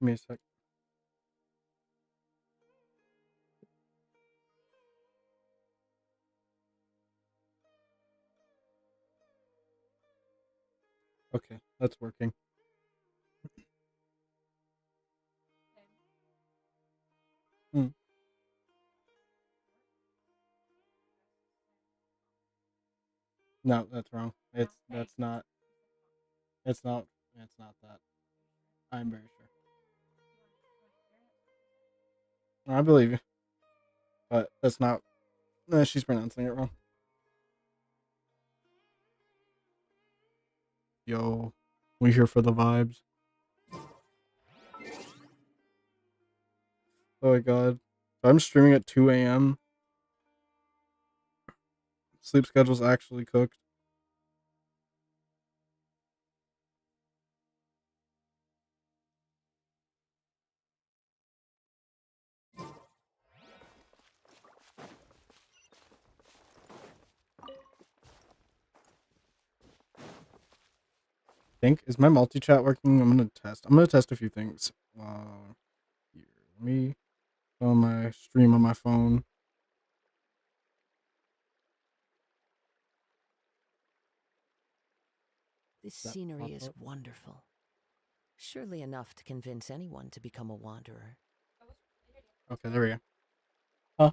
Give me a sec. Okay, that's working. Hmm. No, that's wrong. That's not. It's not. It's not that. I'm very sure. I believe you, but that's not. She's pronouncing it wrong. Yo, we here for the vibes. Oh my god, I'm streaming at 2 a.m. Sleep schedule's actually cooked. Think is my multi chat working? I'm gonna test. I'm gonna test a few things. Here, let me on my stream on my phone. This scenery is wonderful. Surely enough to convince anyone to become a wanderer. Okay, there we go. Huh?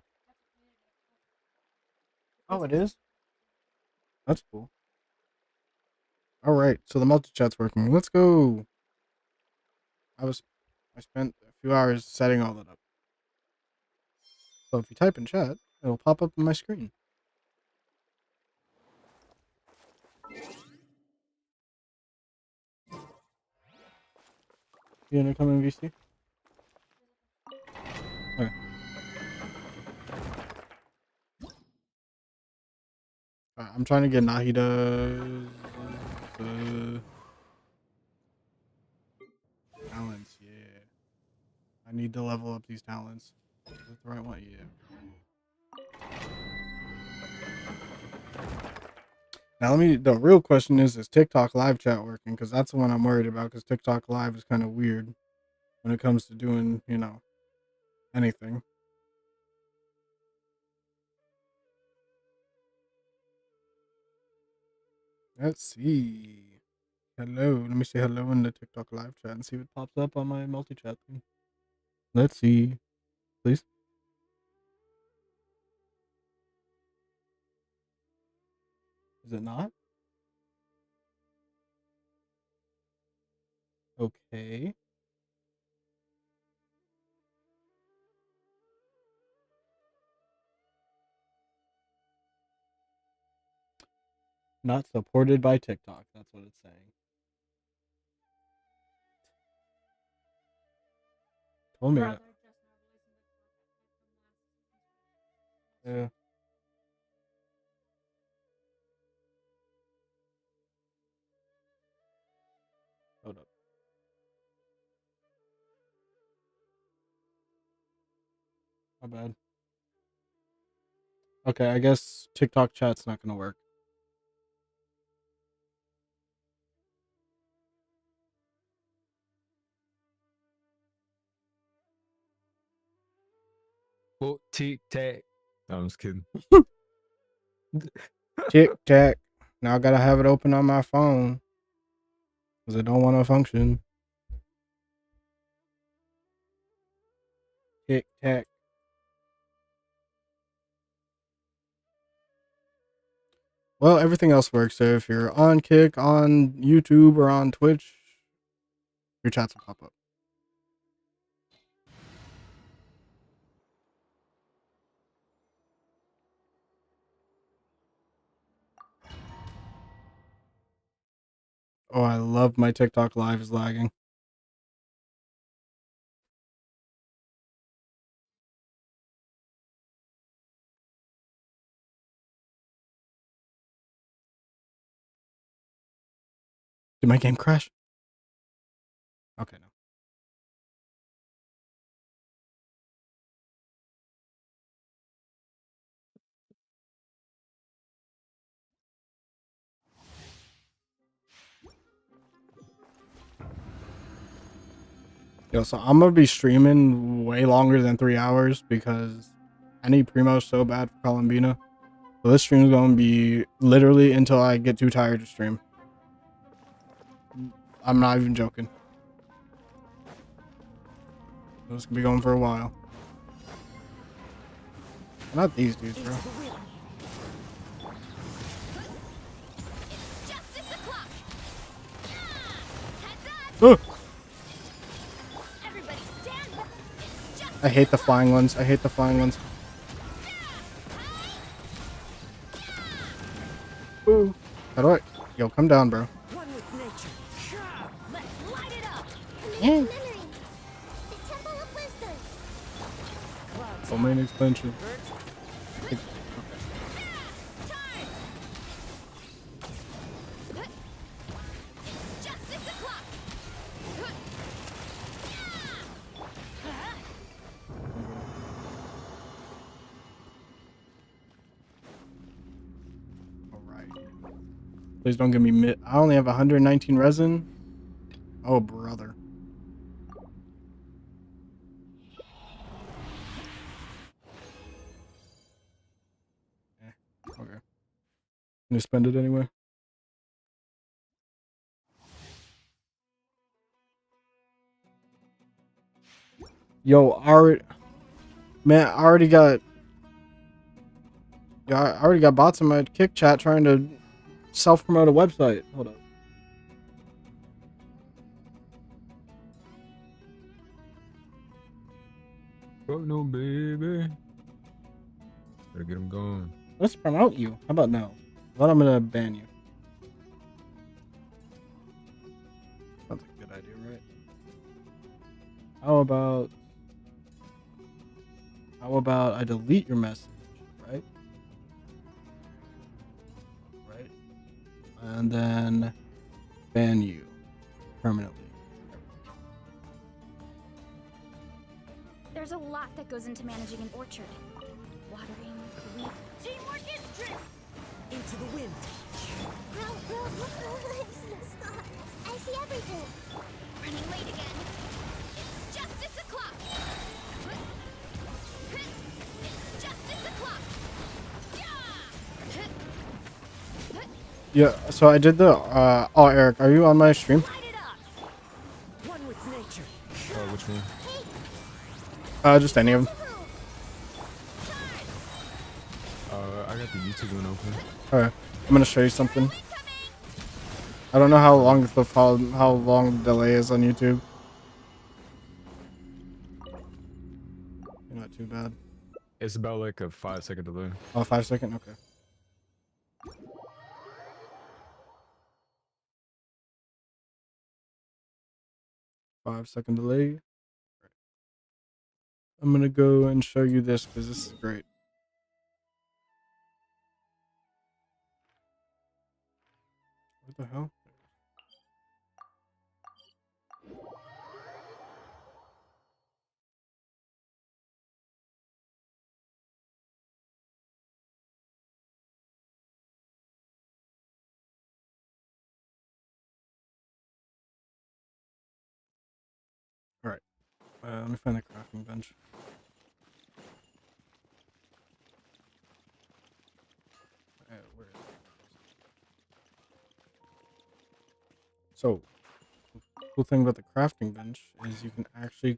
Oh, it is. That's cool. All right, so the multi chat's working. Let's go. I spent a few hours setting all that up. So if you type in chat, it'll pop up on my screen. You gonna come in VC? Okay. I'm trying to get Nahida's talents. Yeah, I need to level up these talents. Is that the right one? Yeah. Now the real question is TikTok live chat working? Because that's the one I'm worried about. Because TikTok live is kind of weird when it comes to doing anything. Let's see. Hello. Let me say hello in the TikTok live chat and see what pops up on my multi chat thing. Let's see. Please. Is it not? Okay. Not supported by TikTok. That's what it's saying. Told me. Yeah. Hold up. My bad. Okay, I guess TikTok chat's not gonna work. Oh, tic tac. No, I'm just kidding. Tic tac. Now I gotta have it open on my phone because I don't want to function. Tic tac. Well, everything else works. So if you're on Kick, on YouTube, or on Twitch, your chats will pop up. Oh, I love my TikTok live is lagging. Did my game crash? Okay, no. Yo, so I'm gonna be streaming way longer than 3 hours because I need Primo so bad for Columbina. So this stream is gonna be literally until I get too tired to stream. I'm not even joking. This gonna be going for a while. Not these dudes, bro. Oh! I hate the flying ones. I hate the flying ones. Ooh. How do I? Yo, come down, bro. One with nature. Let's light it up. Yeah. The Temple of Wisdom. Domain expansion. Alright. Please don't give me mid. I only have 119 resin. Oh, brother. Okay. Can you spend it anyway? Yo, man, I already got bots in my kick chat trying to self-promote a website. Hold up. Oh no, baby. Better get him going. Let's promote you. How about no? But I'm gonna ban you. Sounds like a good idea, right? How about I delete your message, right? Right? And then ban you permanently. There's a lot that goes into managing an orchard. Watering, weed. Teamwork is strength. Into the wind. I see the stars. I see everything. Running late again. It's justice o'clock. It's justice o'clock. Yeah, so I did the oh, Eric, are you on my stream? Light it up. One with nature. Oh, which one? Just any of them. I got the YouTube one open. Alright, I'm gonna show you something. I don't know how long the delay is on YouTube. Not too bad. It's about like a 5-second delay. Oh, 5 second? Okay. Five-second delay. I'm gonna go and show you this because this is great. What the hell? Alright. Let me find the crafting bench. Where is it? So, the cool thing about the crafting bench is you can actually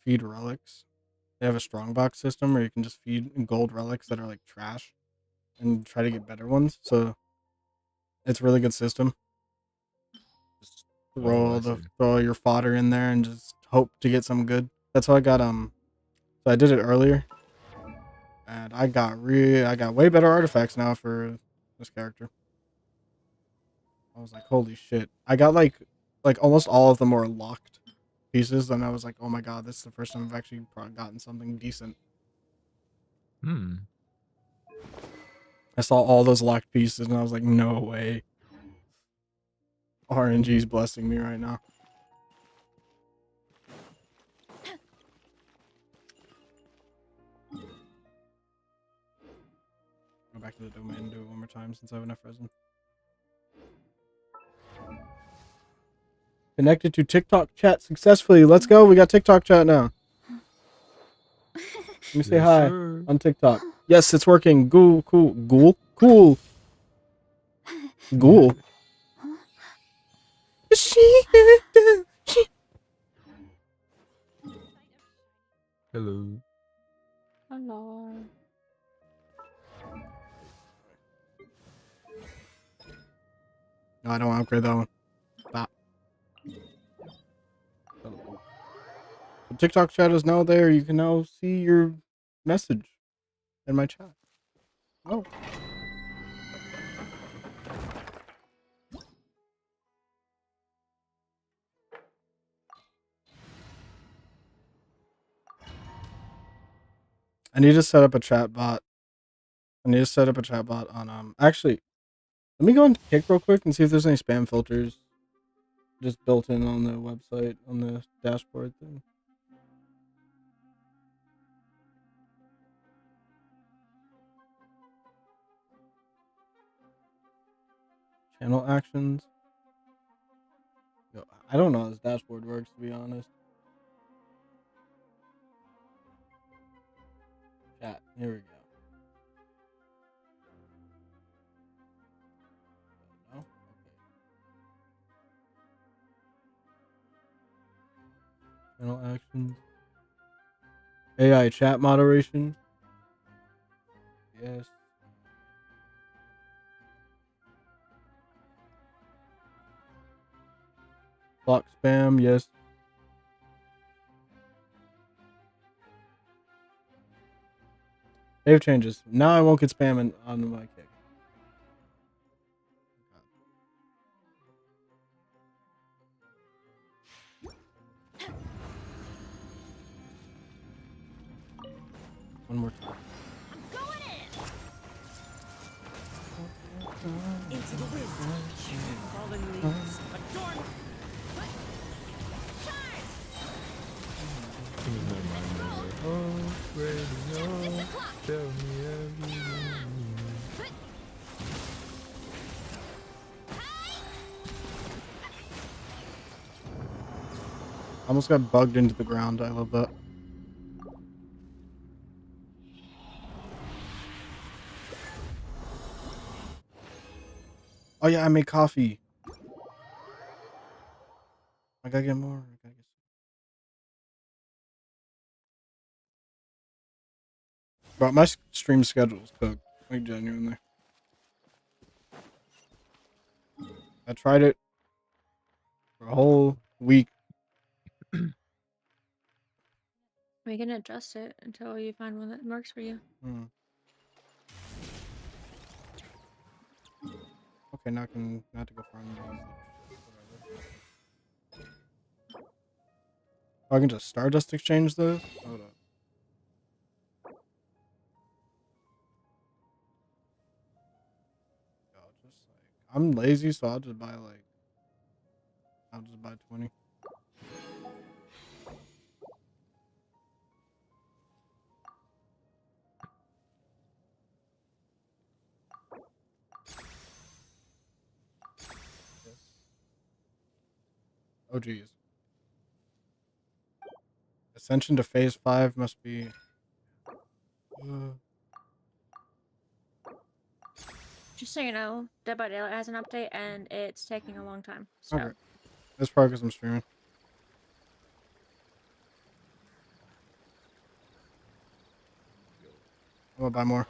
feed relics. They have a strongbox system where you can just feed gold relics that are like trash and try to get better ones. So it's a really good system. Just Oh, I see. throw your fodder in there and just hope to get some good. That's how I got so I did it earlier. And I got way better artifacts now for this character. I was like, holy shit. I got like almost all of them were locked pieces, and I was like, oh my god, this is the first time I've actually gotten something decent. I saw all those locked pieces, and I was like, no way. RNG's blessing me right now. Go back to the domain and do it one more time since I have enough resin. Connected to TikTok chat successfully. Let's go. We got TikTok chat now. Let me say Yes, hi sir. on TikTok. Yes, it's working. Cool. Cool. Hello. Hello. No, I don't want to upgrade that one. Stop. So TikTok chat is now there. You can now see your message in my chat. Oh. I need to set up a chat bot. On actually, let me go into Kick real quick and see if there's any spam filters just built in on the website on the dashboard thing. Channel actions. Yo, I don't know how this dashboard works, to be honest. Chat. Here we go. No? Okay. Channel actions. AI chat moderation. Yes. Block spam. Yes. Save changes. Now I won't get spam on my Kick. One more time. Into the wind. Fallen leaves. Adorn. In my mind, oh, ready, no. Tell me everything. Almost got bugged into the ground. I love that. Oh yeah, I made coffee. I gotta get more. Bro, my stream schedule's cooked. Like, genuinely. I tried it for a whole week. We can adjust it until you find one that works for you. Hmm. Okay, now I can not to go farm these. Whatever. Oh, I can just Stardust exchange those? Hold up. I'll just like I'm lazy, so I'll just buy 20. Yes. Oh geez. Ascension to phase 5 must be Just so you know, Dead by Daylight has an update and it's taking a long time. So okay. That's probably because I'm streaming. I'm gonna buy more.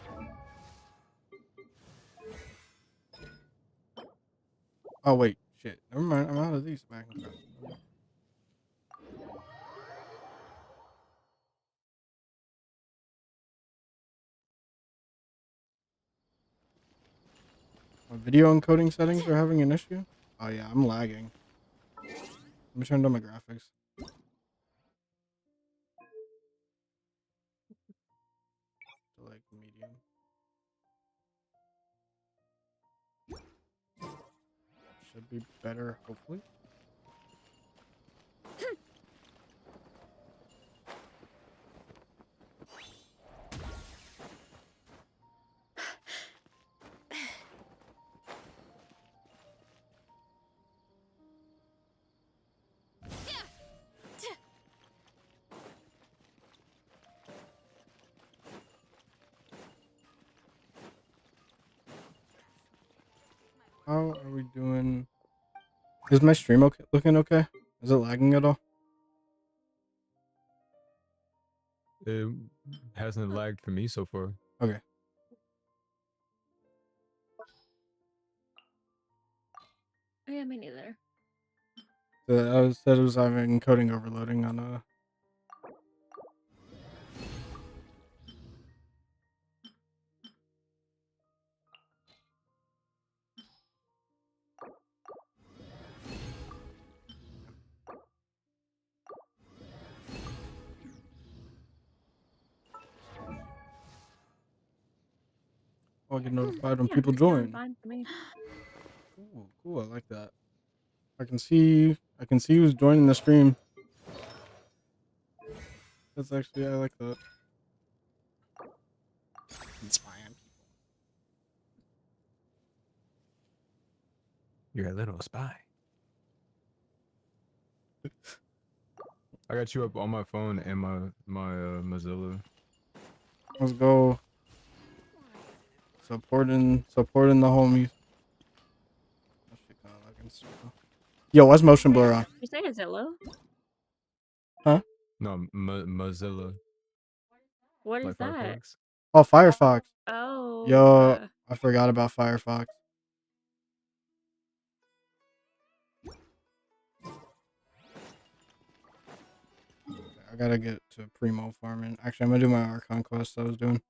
Oh wait, shit. Never mind. I'm out of these back and forth. My video encoding settings are having an issue. Oh yeah, I'm lagging. Let me turn down my graphics. To like medium. Should be better, hopefully. How are we doing? Is my stream okay? Looking okay? Is it lagging at all? It hasn't lagged for me so far. Okay. Oh, yeah, me neither. I said it was having coding overloading on I get notified when Yeah, people it's doing join. fine for me. Ooh, cool. I like that. I can see who's joining the stream. That's actually, I like that. Inspiring You're a little spy. I got you up on my phone and my Mozilla. Let's go. Supporting the homies. That shit kinda lagging still. Yo, what's motion blur on? You say a Zillow? Huh? No, Mozilla, What is like that? Firefox. Oh, Firefox. Oh, Yo, I forgot about Firefox. I gotta get to primo farming. Actually, I'm gonna do my Archon quest I was doing.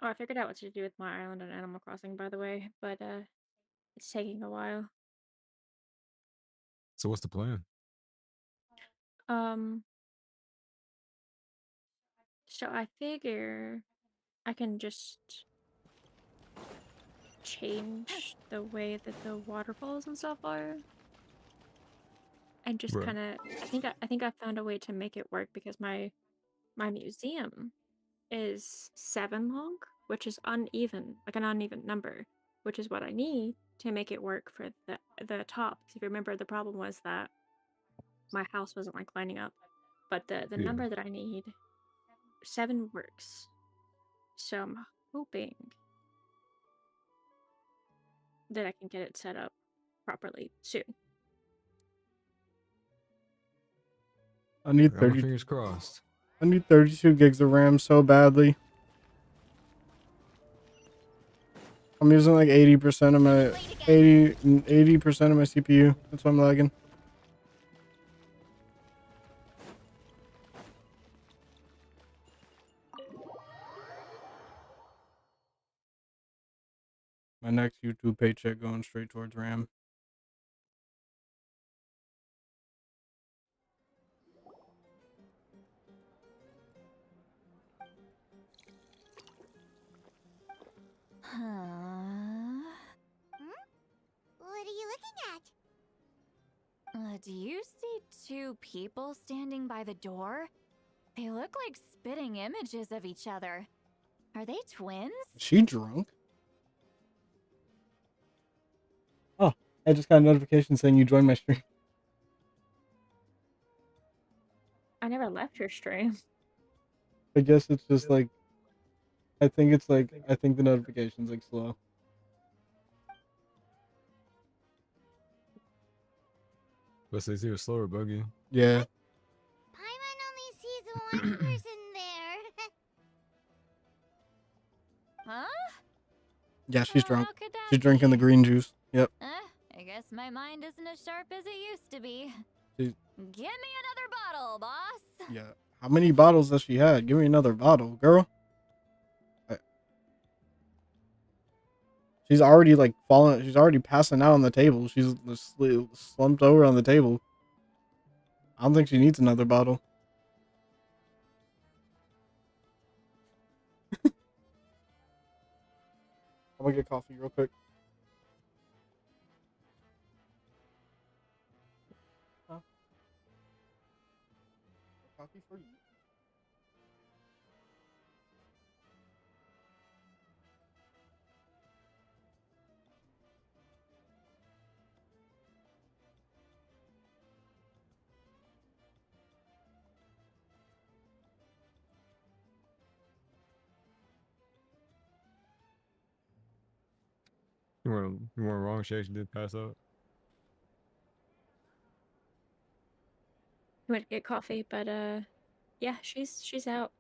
oh, I figured out what to do with my island on Animal Crossing, by the way, but it's taking a while. So what's the plan? Um, so I figure I can just change the way that the waterfalls and stuff are, and just Right. kind of. I think I found a way to make it work because my museum is 7 long, which is uneven, like an uneven number, which is what I need to make it work for the top. 'Cause if you remember, the problem was that my house wasn't like lining up, but the Yeah. number that I need, 7 works. So I'm hoping that I can get it set up properly soon. I need I got my 30. fingers crossed. I need 32 gigs of RAM so badly. I'm using like 80% of my 80% of my CPU. That's why I'm lagging. My next YouTube paycheck going straight towards RAM. Hmm? What are you looking at? Do you see 2 people standing by the door? They look like spitting images of each other. Are they twins? Is she drunk? Oh, I just got a notification saying you joined my stream. I never left your stream. I guess it's just like, I think the notification's like slow. But they see a slower buggy. Yeah. Paimon only sees one person there. Huh? Yeah, she's drunk. How could that She's drinking the be? green juice. Yep. I guess my mind isn't as sharp as it used to be. She's, Give me another bottle, boss. yeah. How many bottles does she had? Give me another bottle, girl. She's already like falling. She's already passing out on the table. She's slumped over on the table. I don't think she needs another bottle. I'm gonna get coffee real quick. Huh? Coffee for you. You weren't wrong. She actually did pass out. I went to get coffee, but yeah, she's out.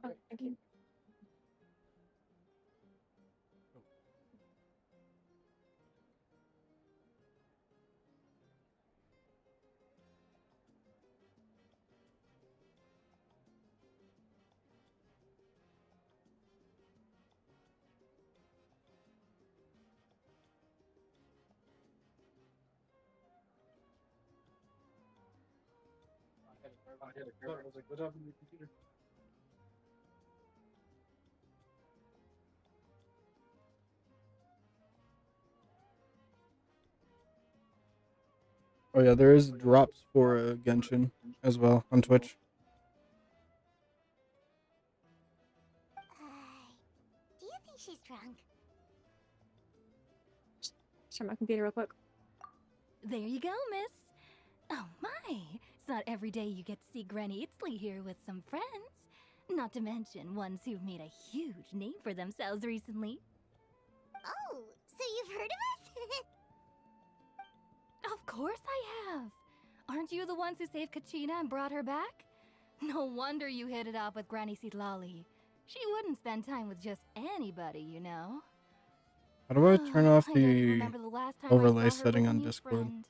Oh, thank you. I was like, what happened to your computer? Oh yeah, there is drops for Genshin as well on Twitch. Do you think she's drunk? Start my computer real quick. There you go, miss. Oh my, it's not every day you get to see Granny Itzley here with some friends. Not to mention ones who've made a huge name for themselves recently. Oh, so you've heard of us? Of course I have. Aren't you the ones who saved Kachina and brought her back? No wonder you hit it off with Granny Sitlali. She wouldn't spend time with just anybody, you know. How do I turn off I don't even the remember the last time I overlay saw her setting with a on new Discord? friend.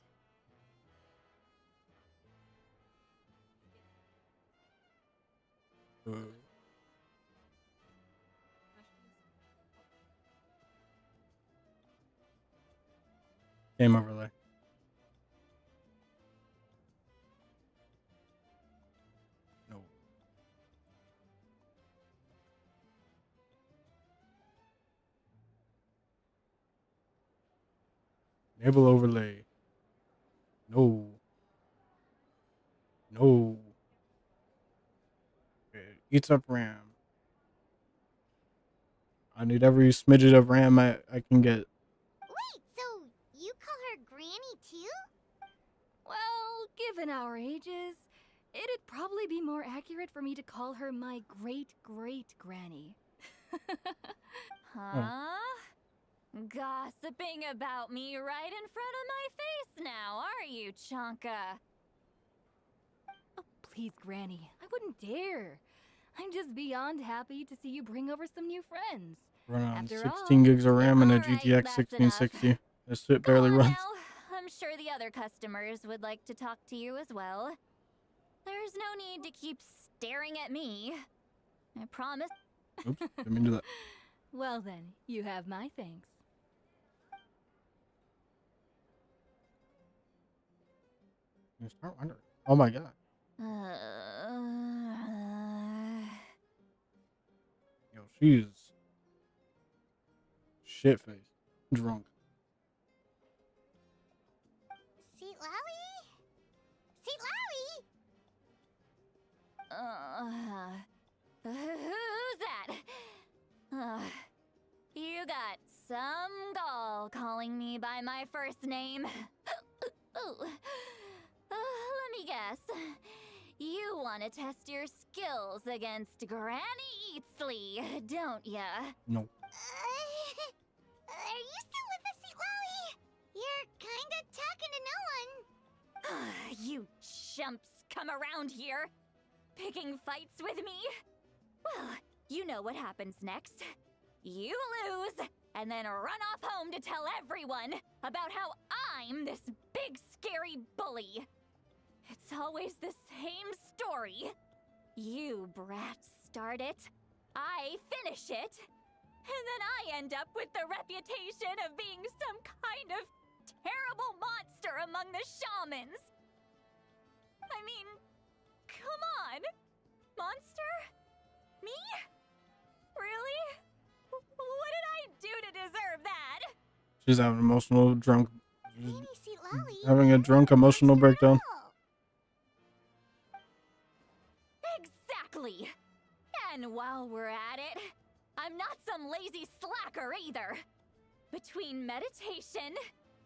Game overlay. No. Enable overlay. No. No. It eats up RAM. I need every smidget of RAM I can get. Wait, so you call her Granny too? Well, given our ages, it'd probably be more accurate for me to call her my great-great-granny. Huh? Gossiping about me right in front of my face now, are you, Chonka? Oh, please, Granny, I wouldn't dare. I'm just beyond happy to see you bring over some new friends. Run on After 16 all, gigs of RAM and a all right, GTX that's 1660. This shit Go barely on runs. now. I'm sure the other customers would like to talk to you as well. There's no need to keep staring at me. I promise. Oops, didn't mean to do that. Well then, you have my thanks. You start wondering. Oh my god. Yo, she's shit faced. Drunk. Seat Lowy? Seat Lowy? Who's that? You got some gall calling me by my first name. Let me guess. You want to test your skills against Granny Eatsley, don't ya? No. Are you still with us, Seat Lowy? You're kinda talking to no one. You chumps come around here, picking fights with me? Well, you know what happens next. You lose, and then run off home to tell everyone about how I'm this big scary bully. It's always the same story. You brats start it, I finish it, and then I end up with the reputation of being some kind of terrible monster among the shamans. I mean, come on. Monster? Me? Really? What did I do to deserve that? She's having an emotional drunk. Maybe see Lolly. Having a drunk emotional breakdown. Exactly. And while we're at it, I'm not some lazy slacker either. Between meditation,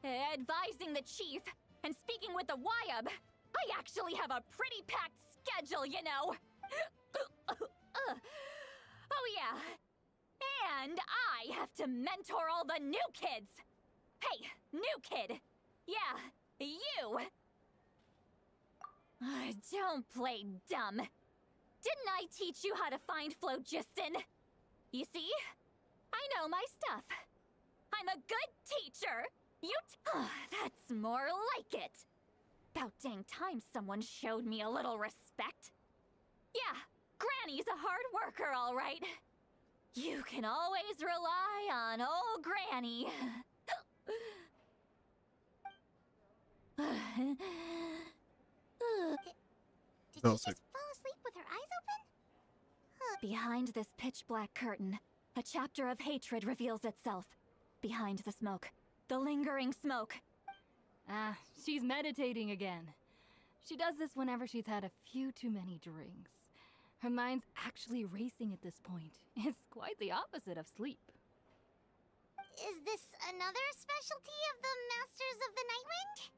advising the chief, and speaking with the Wyab, I actually have a pretty packed schedule, you know. Oh yeah. And I have to mentor all the new kids. Hey, new kid. Yeah, you. Don't play dumb. Didn't I teach you how to find phlogiston? You see? I know my stuff. I'm a good teacher. That's more like it. About dang time someone showed me a little respect. Yeah, Granny's a hard worker, all right. You can always rely on old Granny. Did Fell she sick. just fall asleep with her eyes open? Behind this pitch-black curtain, a chapter of hatred reveals itself. Behind the smoke, the lingering smoke. Ah, she's meditating again. She does this whenever she's had a few too many drinks. Her mind's actually racing at this point. It's quite the opposite of sleep. Is this another specialty of the Masters of the Nightwind?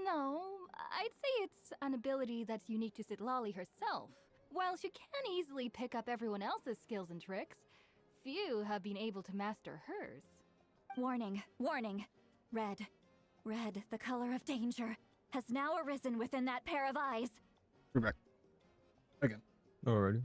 No, I'd say it's an ability that's unique to Sitlali herself. While she can easily pick up everyone else's skills and tricks, few have been able to master hers. Warning, warning. Red, the color of danger, has now arisen within that pair of eyes. We're back. Again. Alrighty.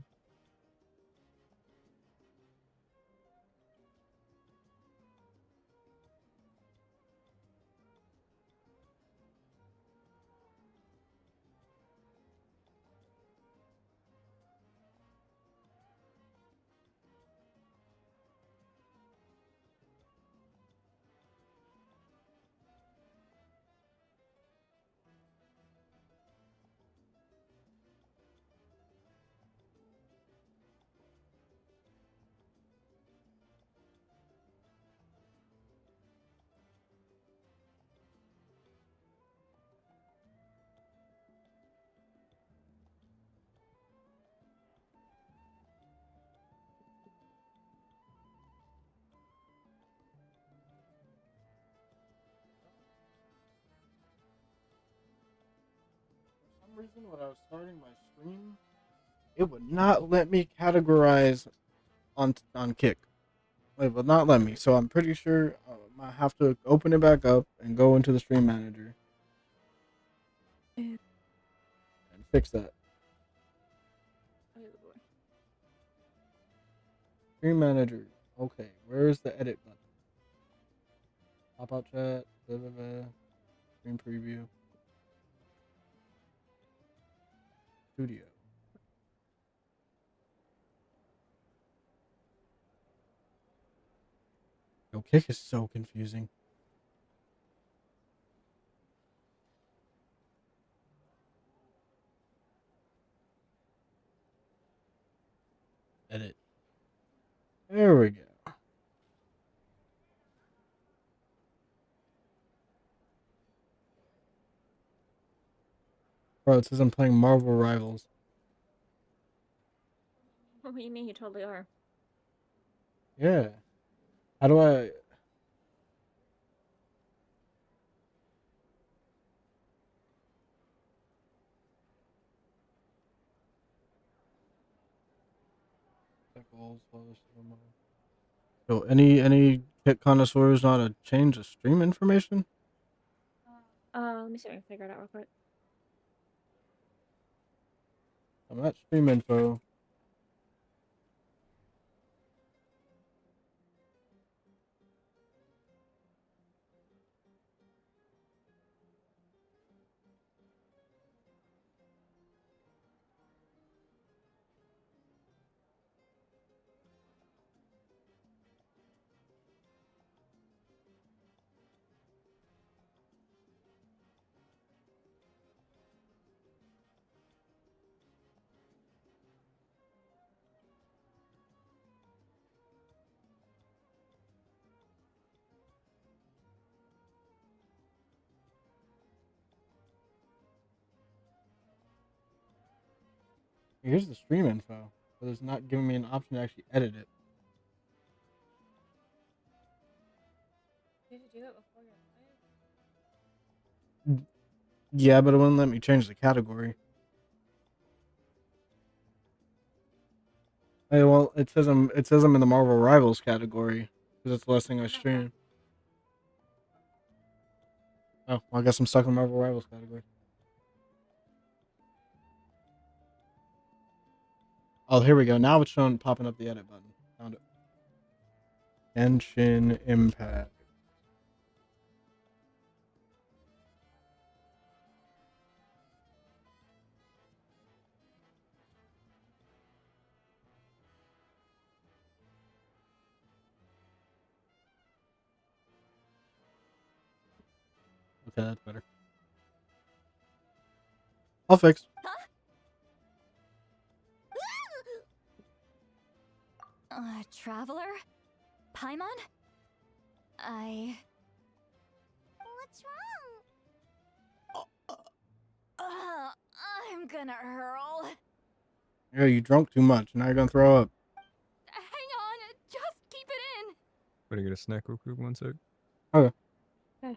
For some reason, when I was starting my stream, it would not let me categorize on Kick. It would not let me. So I'm pretty sure I have to open it back up and go into the stream manager and fix that. Stream manager. Okay, where's the edit button? Pop out chat. Blah, blah, blah. Stream preview. Studio. Yo, Kick is so confusing. Edit. There we go. Bro, it says I'm playing Marvel Rivals. What do you mean? You totally are. Yeah. How do I... So any Kick connoisseurs know how to change the stream information? Let me see if I can figure it out real quick. I'm at stream info. Here's the stream info, but it's not giving me an option to actually edit it. Did you do it before your live? Yeah, but it wouldn't let me change the category. Hey, well, it says I'm in the Marvel Rivals category because it's the last thing I stream. Oh, well, I guess I'm stuck in the Marvel Rivals category. Oh, here we go. Now it's showing popping up the edit button. Found it. Genshin Impact. Okay, that's better. I'll fix. Traveler? Paimon? What's wrong? I'm gonna hurl. Yeah, you drunk too much. Now you're gonna throw up. Hang on, just keep it in. Better get a snack real quick, 1 sec. Okay. Okay.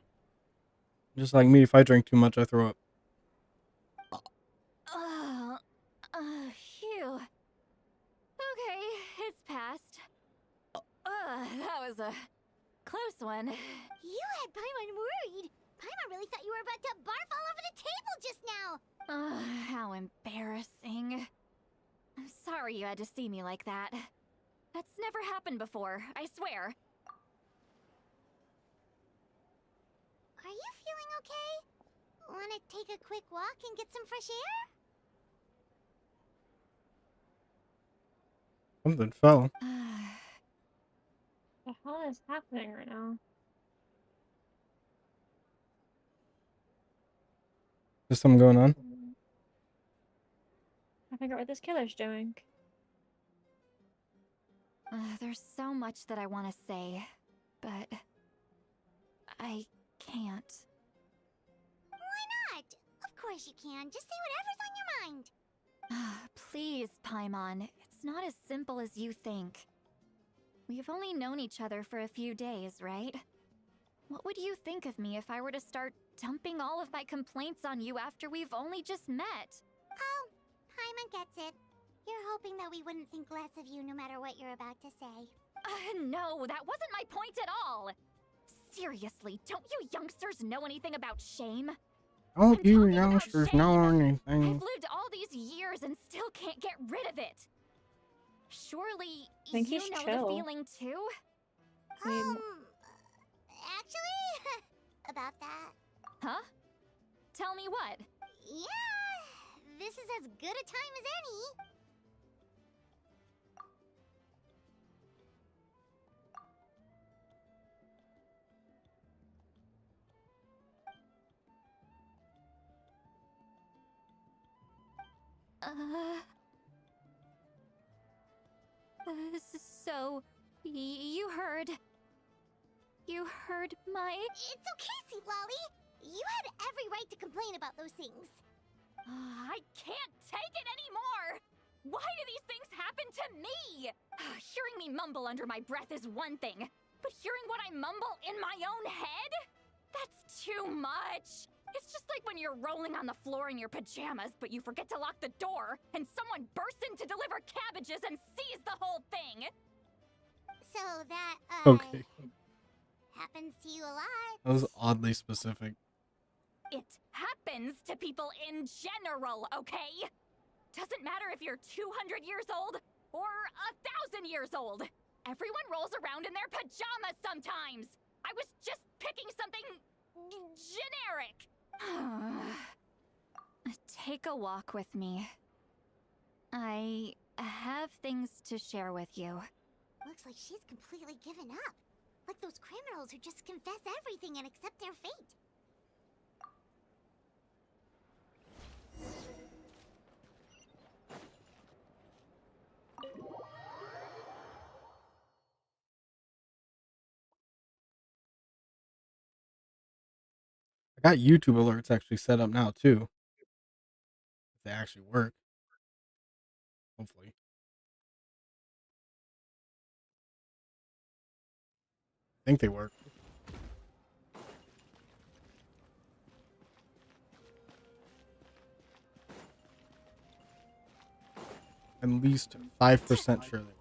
Just like me, if I drink too much, I throw up. Phew. Okay, it's passed. That was a close one. You had Paimon worried. Paimon really thought you were about to barf all over the table just now. How embarrassing. I'm sorry you had to see me like that. That's never happened before, I swear. Are you feeling okay? Want to take a quick walk and get some fresh air? Something fell. The hell is happening right now? There's something going on. I figure out what this killer's doing. There's so much that I want to say, but I can't. Why not? Of course you can. Just say whatever's on your mind. Please, Paimon. It's not as simple as you think. We've only known each other for a few days, right? What would you think of me if I were to start dumping all of my complaints on you after we've only just met? Oh, Paimon gets it. You're hoping that we wouldn't think less of you no matter what you're about to say. No, that wasn't my point at all. Seriously, don't you youngsters know anything about shame? Don't I'm you talking about youngsters shame. know I've anything? lived all these years and still can't get rid of it. Surely Think you he's know chill. the feeling too? mean- Actually, about that. Huh? Tell me what? Yeah, this is as good a time as any. So, you heard... You heard my... It's okay, Sweet Lolly. You had every right to complain about those things. I can't take it anymore! Why do these things happen to me? Hearing me mumble under my breath is one thing, but hearing what I mumble in my own head? That's too much! It's just like when you're rolling on the floor in your pajamas, but you forget to lock the door, and someone bursts in to deliver cabbages and sees the whole thing! So that, Okay. happens to you a lot. That was oddly specific. It happens to people in general, okay? Doesn't matter if you're 200 years old or 1,000 years old. Everyone rolls around in their pajamas sometimes. I was just picking something generic. Take a walk with me. I have things to share with you. Looks like she's completely given up. Like those criminals who just confess everything and accept their fate. I got YouTube alerts actually set up now too. If they actually work. Hopefully. I think they work. At least 5% sure they work.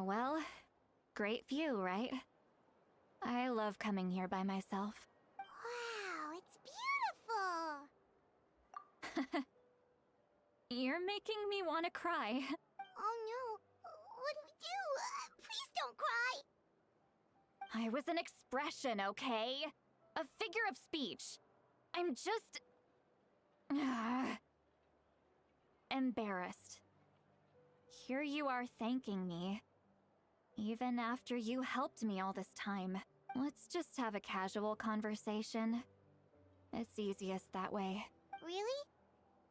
Well, great view, right? I love coming here by myself. Wow, it's beautiful! You're making me want to cry. Oh no, what do we do? Please don't cry! I was an expression, okay? A figure of speech. I'm just... embarrassed. Here you are thanking me. Even after you helped me all this time. Let's just have a casual conversation. It's easiest that way. Really?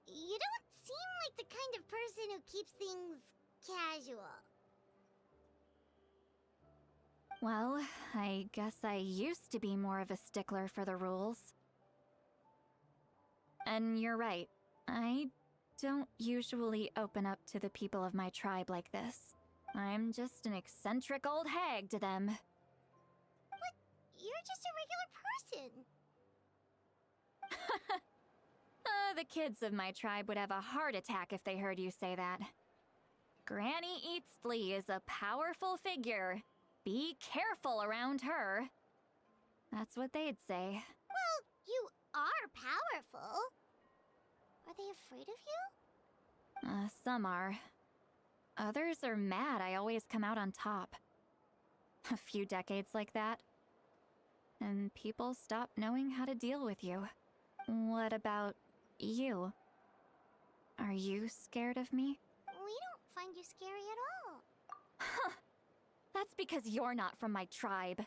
You don't seem like the kind of person who keeps things casual. Well, I guess I used to be more of a stickler for the rules. And you're right. I don't usually open up to the people of my tribe like this. I'm just an eccentric old hag to them. But you're just a regular person. The kids of my tribe would have a heart attack if they heard you say that. Granny Eatsley is a powerful figure. Be careful around her. That's what they'd say. Well, you are powerful. Are they afraid of you? Some are. Others are mad I always come out on top. A few decades like that, and people stop knowing how to deal with you. What about you? Are you scared of me? We don't find you scary at all. Huh. That's because you're not from my tribe.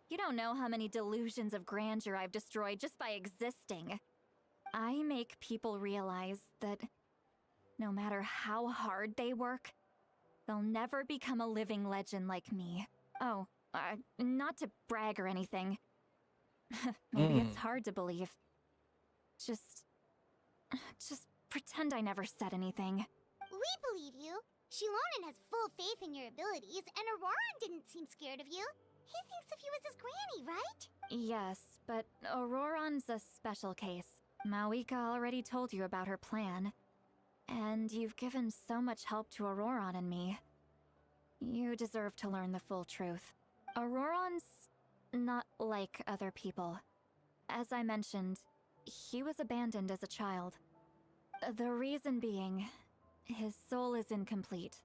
You don't know how many delusions of grandeur I've destroyed just by existing. I make people realize that no matter how hard they work, they'll never become a living legend like me. Oh, not to brag or anything. Maybe it's hard to believe. Just pretend I never said anything. We believe you. Shilonen has full faith in your abilities, and Auroran didn't seem scared of you. He thinks of you as his granny, right? Yes, but Auroran's a special case. Mawika already told you about her plan. And you've given so much help to Auroran and me. You deserve to learn the full truth. Auroran's not like other people. As I mentioned, he was abandoned as a child. The reason being, his soul is incomplete.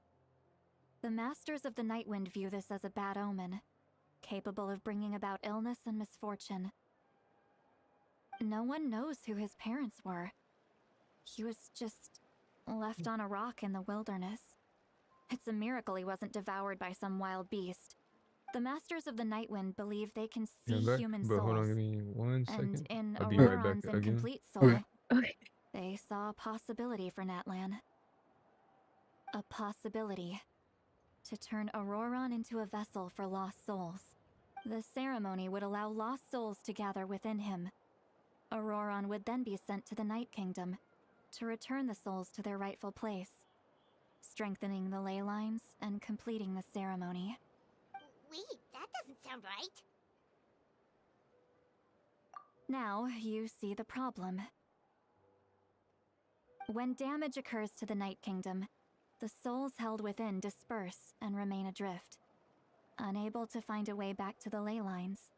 The Masters of the Nightwind view this as a bad omen, capable of bringing about illness and misfortune. No one knows who his parents were. He was just left on a rock in the wilderness. It's a miracle he wasn't devoured by some wild beast. The Masters of the Nightwind believe they can see Yeah, back. human But hold on, souls. give me 1 And second. in I'll be right back Auroran's again. incomplete soul, Okay. Okay. they saw a possibility for Natlan. A possibility to turn Auroran into a vessel for lost souls. The ceremony would allow lost souls to gather within him. Auroran would then be sent to the Night Kingdom to return the souls to their rightful place, strengthening the ley lines and completing the ceremony. Wait, that doesn't sound right. Now you see the problem. When damage occurs to the Night Kingdom, the souls held within disperse and remain adrift, unable to find a way back to the ley lines.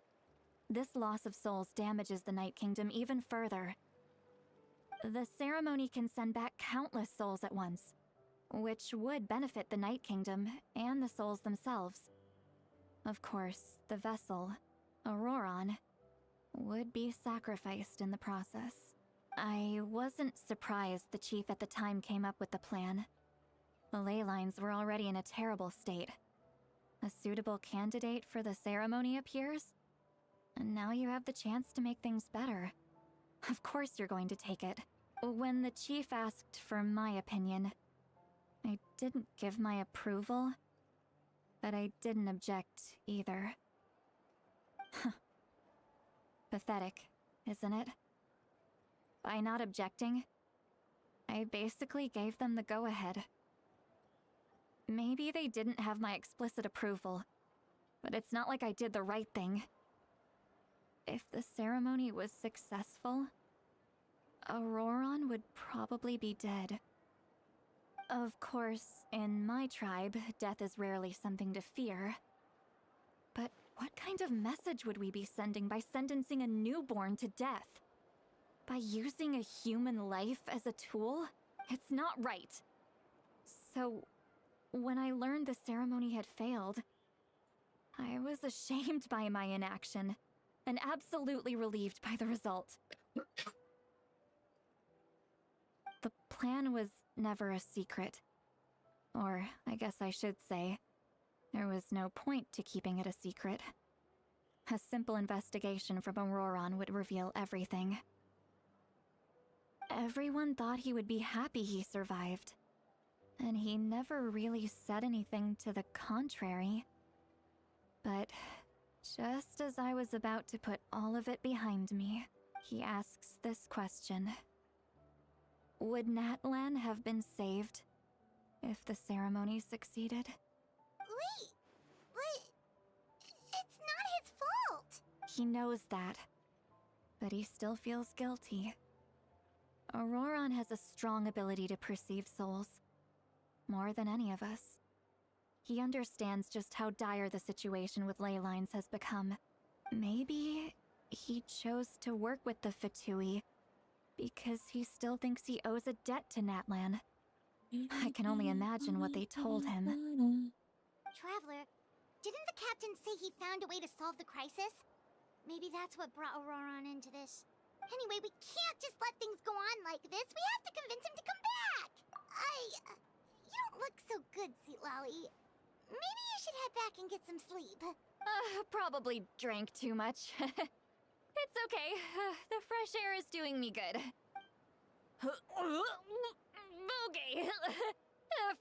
This loss of souls damages the Night Kingdom even further. The ceremony can send back countless souls at once, which would benefit the Night Kingdom and the souls themselves. Of course, the vessel, Auroran, would be sacrificed in the process. I wasn't surprised the chief at the time came up with the plan. The ley lines were already in a terrible state. a suitable candidate for the ceremony appears. And now you have the chance to make things better. Of course you're going to take it. When the chief asked for my opinion, I didn't give my approval, but I didn't object either. Pathetic, isn't it? By not objecting, I basically gave them the go-ahead. Maybe they didn't have my explicit approval, but it's not like I did the right thing. If the ceremony was successful, Auroron would probably be dead. Of course, in my tribe, death is rarely something to fear. But what kind of message would we be sending by sentencing a newborn to death? By using a human life as a tool? It's not right. So, when I learned the ceremony had failed, I was ashamed by my inaction, and absolutely relieved by the result. The plan was never a secret. Or, I guess I should say, there was no point to keeping it a secret. A simple investigation from Auroron would reveal everything. Everyone thought he would be happy he survived. And he never really said anything to the contrary. But just as I was about to put all of it behind me, he asks this question. Would Natlan have been saved if the ceremony succeeded? Wait, but it's not his fault. He knows that, but he still feels guilty. Auroron has a strong ability to perceive souls, more than any of us. He understands just how dire the situation with ley lines has become. Maybe he chose to work with the Fatui because he still thinks he owes a debt to Natlan. I can only imagine what they told him. Traveler, didn't the captain say he found a way to solve the crisis? Maybe that's what brought Auroron into this. Anyway, we can't just let things go on like this. We have to convince him to come back. You don't look so good, Lolly. Maybe you should head back and get some sleep. Probably drank too much. It's okay. The fresh air is doing me good. Okay.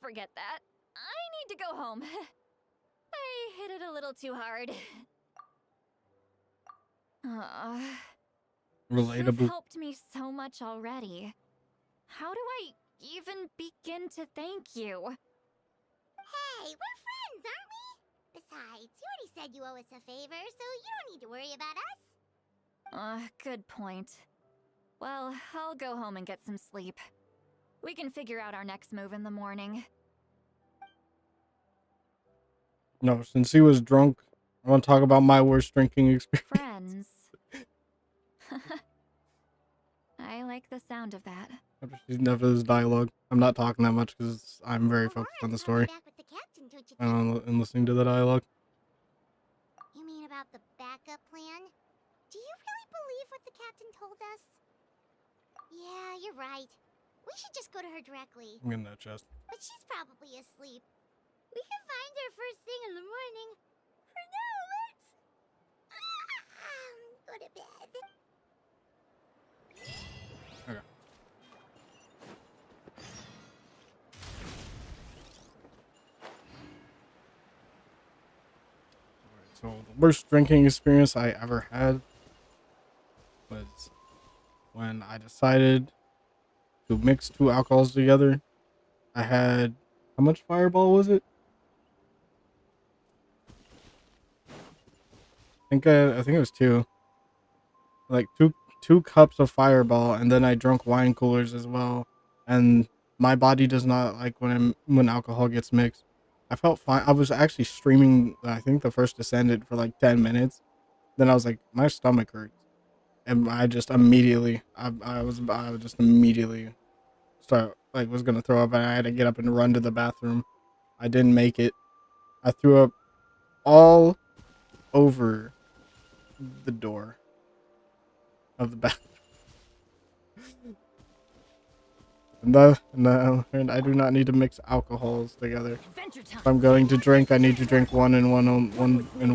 Forget that. I need to go home. I hit it a little too hard. Relatable. You've helped me so much already. How do I even begin to thank you? Hey, we're friends, aren't we? Besides, you already said you owe us a favor, so you don't need to worry about us. Good point. Well, I'll go home and get some sleep. We can figure out our next move in the morning. No, since he was drunk, I want to talk about my worst drinking experience. Friends. I like the sound of that. She's never this dialogue. I'm not talking that much because I'm very focused on the story Back with the captain, don't you think? and listening to the dialogue. You mean about the backup plan? Do you really believe what the captain told us? Yeah, you're right. We should just go to her directly. I'm getting that chest. But she's probably asleep. We can find her first thing in the morning. For now, let's go to bed. Okay. So the worst drinking experience I ever had was when I decided to mix two alcohols together. I had, how much Fireball was it? I think it was two. Like two cups of Fireball, and then I drank wine coolers as well. And my body does not like when alcohol gets mixed. I felt fine. I was actually streaming, I think the first Descendant for like 10 minutes. Then I was like, my stomach hurts. And I just immediately, I was just immediately was gonna throw up, and I had to get up and run to the bathroom. I didn't make it. I threw up all over the door of the bathroom. No, and I do not need to mix alcohols together. Adventure time. If I'm going to drink, I need to drink one and one only. Hero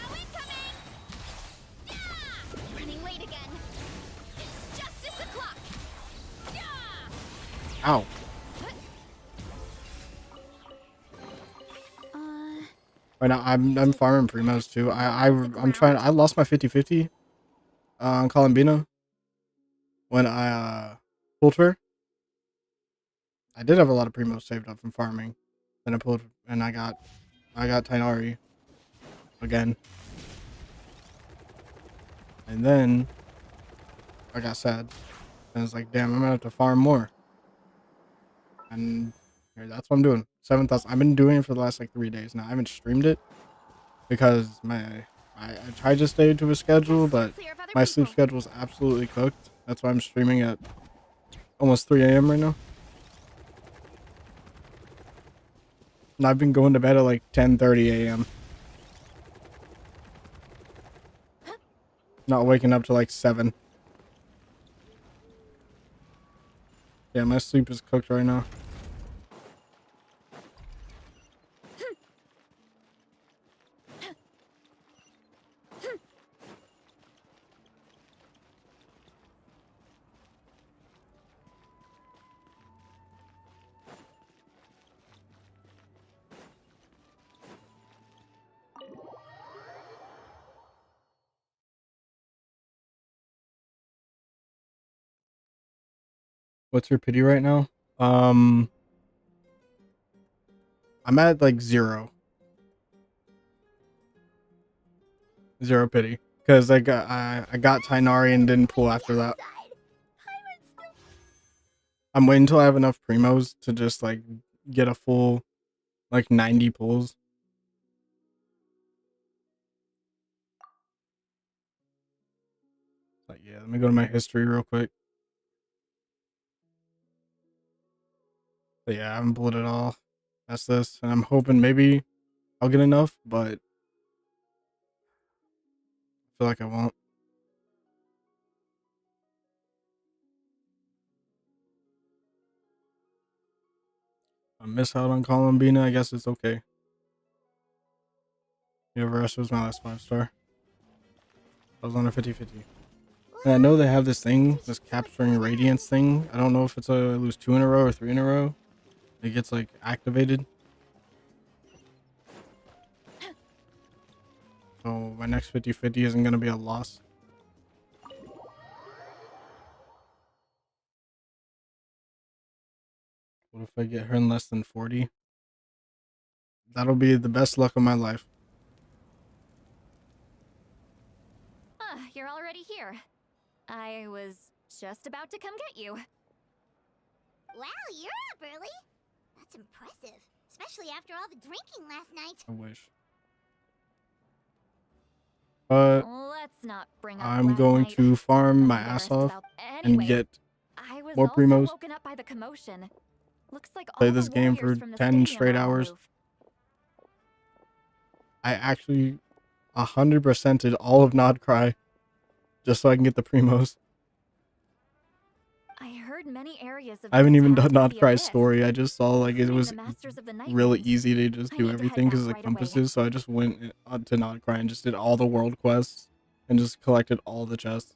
incoming! Yeah! Running late again. It's justice o'clock. Yeah! Ow. Right now, I'm farming primos too. I'm trying. I lost my 50-50 on Columbina when I pulled her. I did have a lot of primos saved up from farming. Then I pulled and I got Tainari again. And then I got sad. And I was like, damn, I'm gonna have to farm more. And here, that's what I'm doing. 7,000. I've been doing it for the last like 3 days now. I haven't streamed it because I tried to stay to a schedule, but my sleep schedule is absolutely cooked. That's why I'm streaming at almost 3 a.m. right now. And I've been going to bed at like 10:30 a.m. Not waking up till like 7. Yeah, my sleep is cooked right now. What's your pity right now? I'm at like 0 pity because I got Tainari and didn't pull after that. I'm waiting until I have enough primos to just like get a full like 90 pulls. Like, yeah, let me go to my history real quick. But yeah, I haven't pulled it all. That's this, and I'm hoping maybe I'll get enough, but I feel like I won't. I miss out on Columbina. I guess it's okay. Universe was my last 5-star. I was on a 50-50. And I know they have this thing, this capturing radiance thing. I don't know if it's I lose 2 in a row or 3 in a row. It gets like activated. So my next 50-50 isn't gonna be a loss. What if I get her in less than 40? That'll be the best luck of my life. You're already here. I was just about to come get you. Wow, you're up early. That's impressive, especially after all the drinking last night. I wish. But Let's not bring up I'm last going night. to farm I'm my ass off embarrassed about- and Anyway, get I was more also primos. woken up by the commotion. Looks like Play all this the game for warriors from the 10 stadium straight are on the hours. move. I actually 100%ed all of Nodcry just so I can get the primos. I heard many areas of I haven't the even attack done with the Nodcry's abyss, story. I just saw like it including was the Masters of the Night really Winds. easy to just I do need to head everything because of the back right away. compasses. So I just went to Nodcry and just did all the world quests and just collected all the chests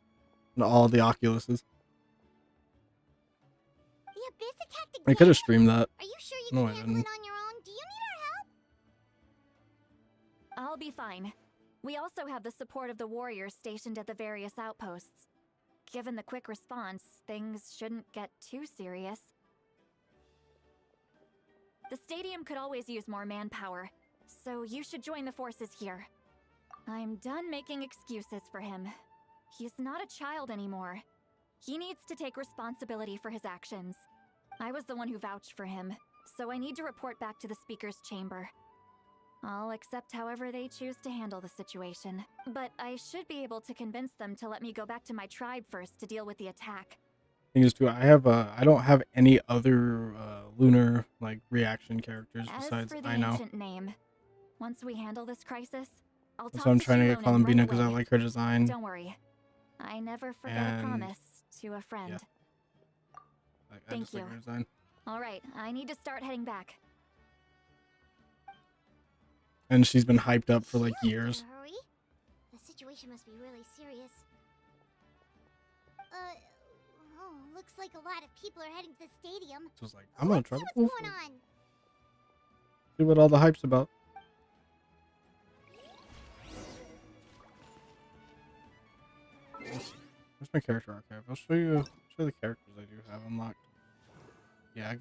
and all the Oculuses. The abyss attacked again? I could have streamed that. Are you sure you No, can I handle didn't. it on your own? Do you need our help? I'll be fine. We also have the support of the warriors stationed at the various outposts. Given the quick response, things shouldn't get too serious. The stadium could always use more manpower, so you should join the forces here. I'm done making excuses for him. He's not a child anymore. He needs to take responsibility for his actions. I was the one who vouched for him, so I need to report back to the Speaker's Chamber. I'll accept however they choose to handle the situation. But I should be able to convince them to let me go back to my tribe first to deal with the attack. Thing is too, I don't have any other lunar like reaction characters As besides for the I know. ancient name, once we handle this crisis, I'll That's talk why I'm to trying to get Shilonen right Columbina because I away. like her design. Don't worry. I never forget a And promise, To a friend. I Thank just like you. her design. All right, I need to start heading back. And she's been hyped up for like years. Hurry? The situation must be really serious. Oh, looks like a lot of people are heading to the stadium. So it's like, I'm gonna try to Let's see pull what's for going it. on. See what all the hype's about. Where's my character archive? I'll show you the characters I do have unlocked. Yeah, I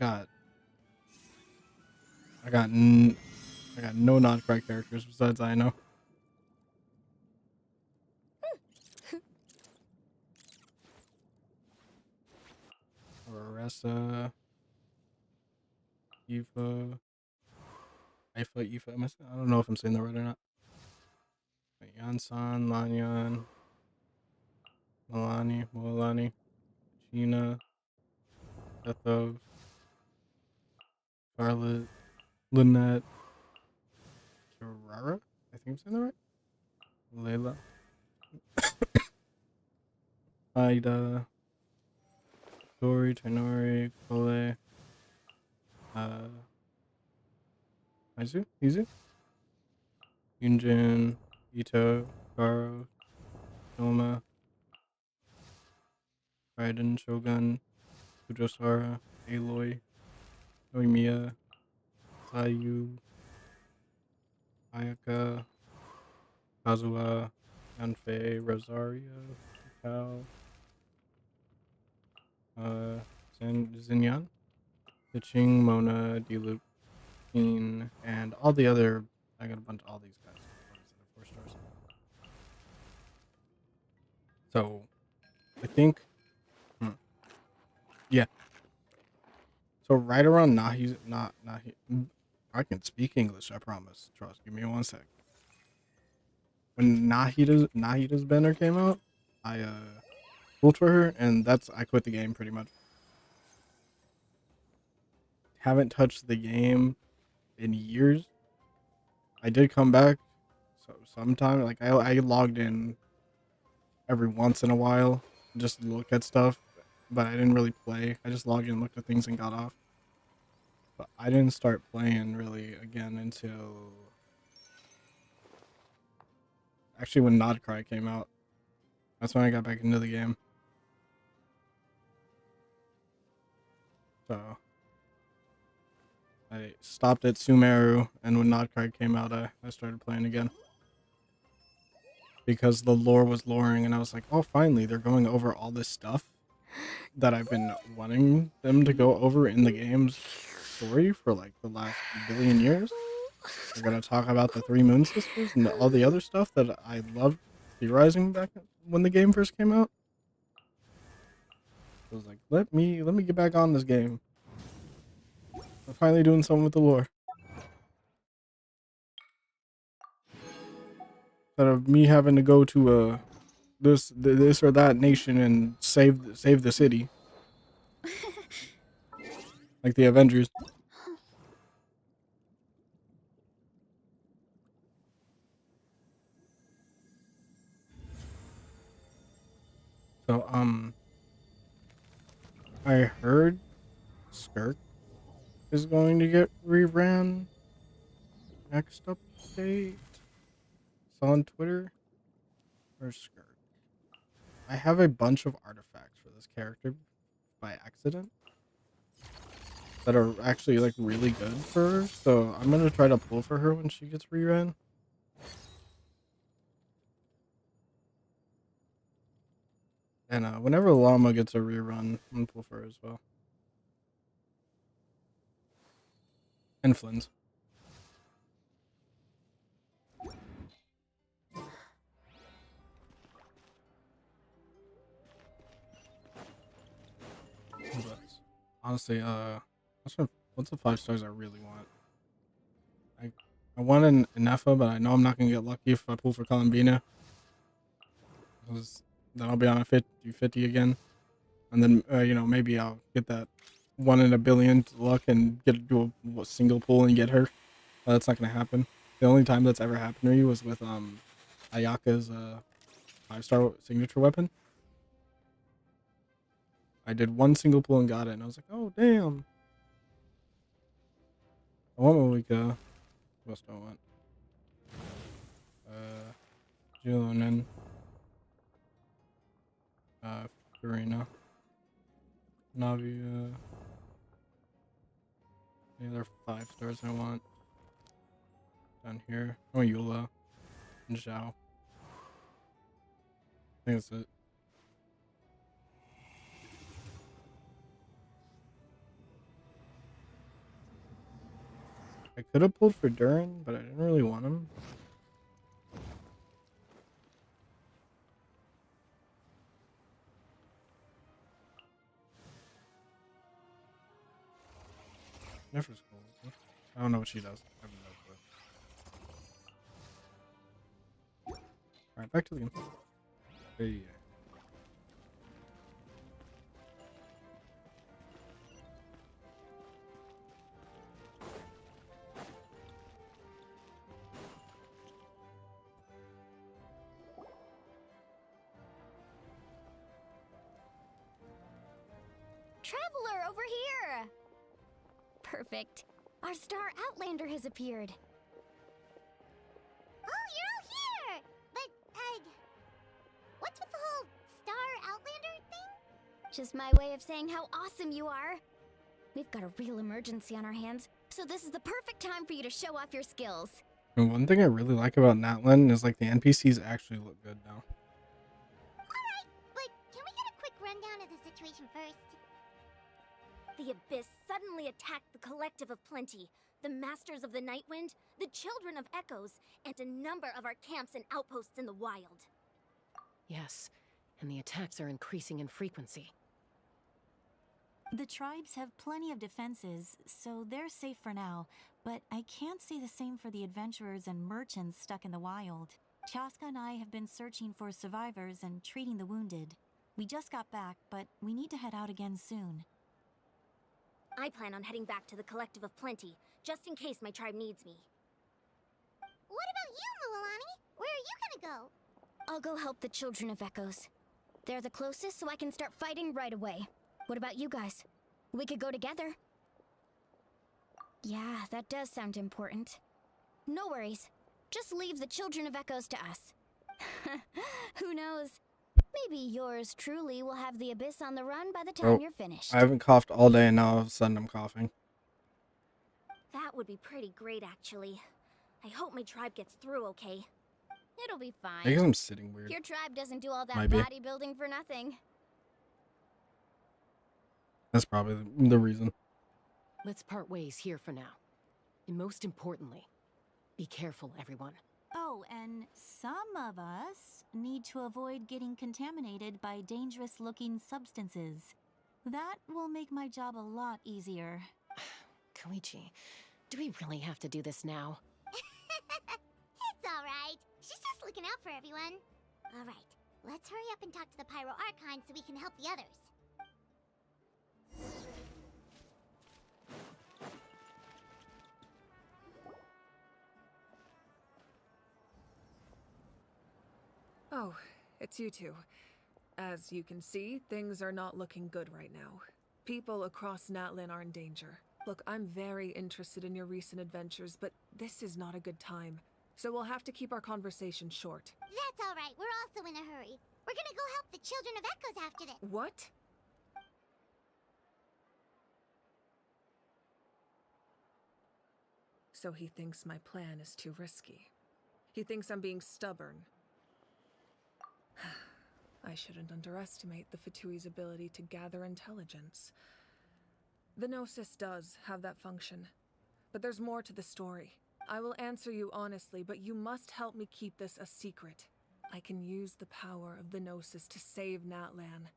got no non-cry characters besides I know. Oressa, Aoife, Aoife. I don't know if I'm saying that right or not. Yansan, Lanyan, Milani, Gina, Ethos, Charlotte, Lynette, Kirara. I think I'm saying that right. Layla, Ida, Tori, Tenori, Kole, Izu, Yunjin, Ito, Garo, Noma, Raiden, Shogun, Fujosara, Aloy, Noimiya, Sayu, Ayaka, Kazuha, Yanfei, Rosario, Mikao, Zinyan, Piching, Mona, Diluc, Keen, and all the other. I got a bunch of all these guys. What is it, 4 stars. So, I think. Yeah. So right around Nahi's Nahi. I can speak English. I promise. Trust. Give me 1 sec. When Nahida's banner came out, I pulled for her, and I quit the game pretty much. Haven't touched the game in years. I did come back, so sometime like I logged in every once in a while just to look at stuff, but I didn't really play. I just logged in, looked at things, and got off. But I didn't start playing really again until actually when Nodcry came out. That's when I got back into the game. So I stopped at Sumeru, and when Nodcry came out, I started playing again. Because the lore was loring, and I was like, oh, finally, they're going over all this stuff that I've been wanting them to go over in the game's story for like the last billion years. They're going to talk about the 3 Moon Sisters and all the other stuff that I loved theorizing back when the game first came out. I was like, let me get back on this game. I'm finally doing something with the lore. Instead of me having to go to this or that nation and save the city, like the Avengers. So I heard Skirk is going to get reran next update. It's on Twitter. Or Skirk. I have a bunch of artifacts for this character by accident that are actually like really good for her. So I'm gonna try to pull for her when she gets reran. And whenever Llama gets a rerun, I'm gonna pull for her as well. And Flynn's. But honestly, what's the 5 stars I really want? I want an Enefa, but I know I'm not gonna get lucky if I pull for Columbina. Because then I'll be on a 50-50 again. And then, maybe I'll get that 1 in a billion luck and do a single pull and get her. But that's not gonna happen. The only time that's ever happened to me was with Ayaka's 5-star signature weapon. I did one single pull and got it, and I was like, oh damn. I want Malika. What else do I want? Julian. Farina. Navia. Any other 5 stars I want? Down here. Oh, Eula. And Zhao. I think that's it. I could have pulled for Durin, but I didn't really want him. Never school. I don't know what she does. I have no clue. Alright, back to the game. Hey. Traveler, over here! Perfect. Our star Outlander has appeared. Oh, you're all here! But, what's with the whole star Outlander thing? Just my way of saying how awesome you are. We've got a real emergency on our hands, so this is the perfect time for you to show off your skills. And one thing I really like about Natlan is like the NPCs actually look good now. Alright, but can we get a quick rundown of the situation first? The Abyss suddenly attacked the Collective of Plenty, the Masters of the Nightwind, the Children of Echoes, and a number of our camps and outposts in the wild. Yes, and the attacks are increasing in frequency. The tribes have plenty of defenses, so they're safe for now, but I can't say the same for the adventurers and merchants stuck in the wild. Chaska and I have been searching for survivors and treating the wounded. We just got back, but we need to head out again soon. I plan on heading back to the Collective of Plenty, just in case my tribe needs me. What about you, Mualani? Where are you gonna go? I'll go help the Children of Echoes. They're the closest, so I can start fighting right away. What about you guys? We could go together. Yeah, that does sound important. No worries. Just leave the Children of Echoes to us. Who knows? Maybe yours truly will have the Abyss on the run by the time you're finished. I haven't coughed all day and now all of a sudden I'm coughing. That would be pretty great, actually. I hope my tribe gets through okay. It'll be fine. I guess I'm sitting weird. Your tribe doesn't do all that Might be. bodybuilding for nothing. That's probably the reason. Let's part ways here for now. And most importantly, be careful, everyone. Oh, and some of us need to avoid getting contaminated by dangerous-looking substances. That will make my job a lot easier. Koichi, do we really have to do this now? It's alright. She's just looking out for everyone. Alright, let's hurry up and talk to the Pyro Archon so we can help the others. Oh, it's you two. As you can see, things are not looking good right now. People across Natlan are in danger. Look, I'm very interested in your recent adventures, but this is not a good time. So we'll have to keep our conversation short. That's alright, we're also in a hurry. We're gonna go help the Children of Echoes after this. What? So he thinks my plan is too risky. He thinks I'm being stubborn. I shouldn't underestimate the Fatui's ability to gather intelligence. The Gnosis does have that function, but there's more to the story. I will answer you honestly, but you must help me keep this a secret. I can use the power of the Gnosis to save Natlan,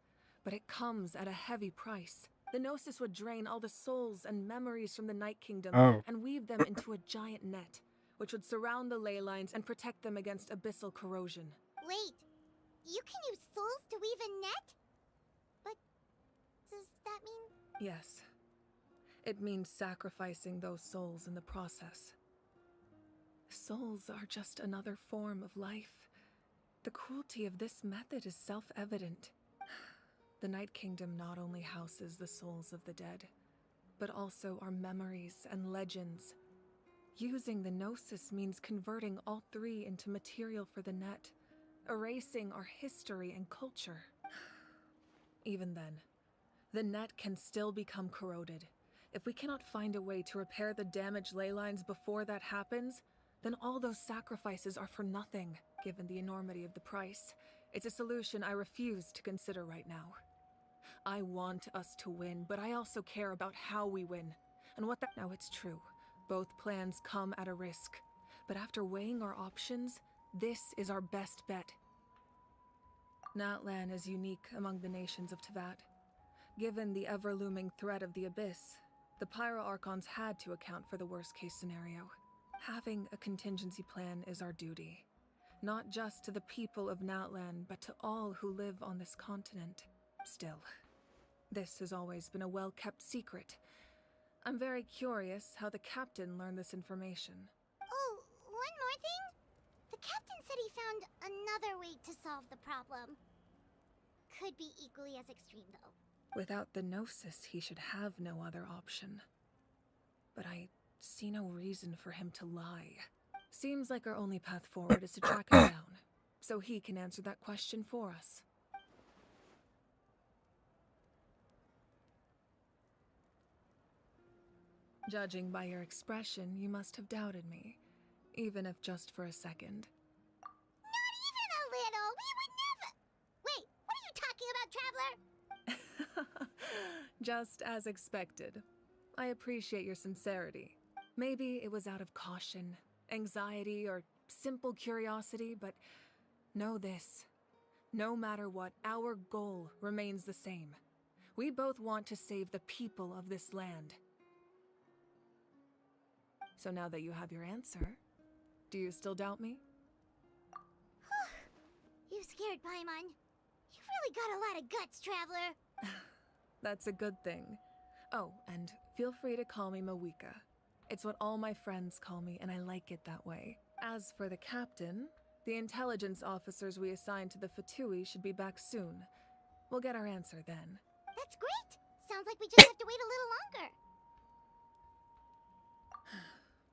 but it comes at a heavy price. The Gnosis would drain all the souls and memories from the Night Kingdom and weave them into a giant net, which would surround the ley lines and protect them against abyssal corrosion. Wait, you can use souls to weave a net? But does that mean... Yes. It means sacrificing those souls in the process. Souls are just another form of life. The cruelty of this method is self-evident. The Night Kingdom not only houses the souls of the dead, but also our memories and legends. Using the Gnosis means converting all three into material for the net, erasing our history and culture. Even then, the net can still become corroded. If we cannot find a way to repair the damaged ley lines before that happens, then all those sacrifices are for nothing, given the enormity of the price. It's a solution I refuse to consider right now. I want us to win, but I also care about how we win. And what that— Now it's true. Both plans come at a risk. But after weighing our options, this is our best bet. Natlan is unique among the nations of Teyvat. Given the ever-looming threat of the Abyss, the Pyro Archons had to account for the worst-case scenario. Having a contingency plan is our duty. Not just to the people of Natlan, but to all who live on this continent. Still, this has always been a well-kept secret. I'm very curious how the captain learned this information. Oh, one more thing? The captain said he found another way to solve the problem. Could be equally as extreme, though. Without the Gnosis, he should have no other option. But I see no reason for him to lie. Seems like our only path forward is to track him down, so he can answer that question for us. Judging by your expression, you must have doubted me, even if just for a second. Not even a little! We would never— Wait, what are you talking about, Traveler? Just as expected. I appreciate your sincerity. Maybe it was out of caution, anxiety, or simple curiosity, but know this. No matter what, our goal remains the same. We both want to save the people of this land. So now that you have your answer, do you still doubt me? You scared Paimon. You've really got a lot of guts, Traveler. That's a good thing. Oh, and feel free to call me Mawika. It's what all my friends call me, and I like it that way. As for the captain, the intelligence officers we assigned to the Fatui should be back soon. We'll get our answer then. That's great! Sounds like we just have to wait a little longer.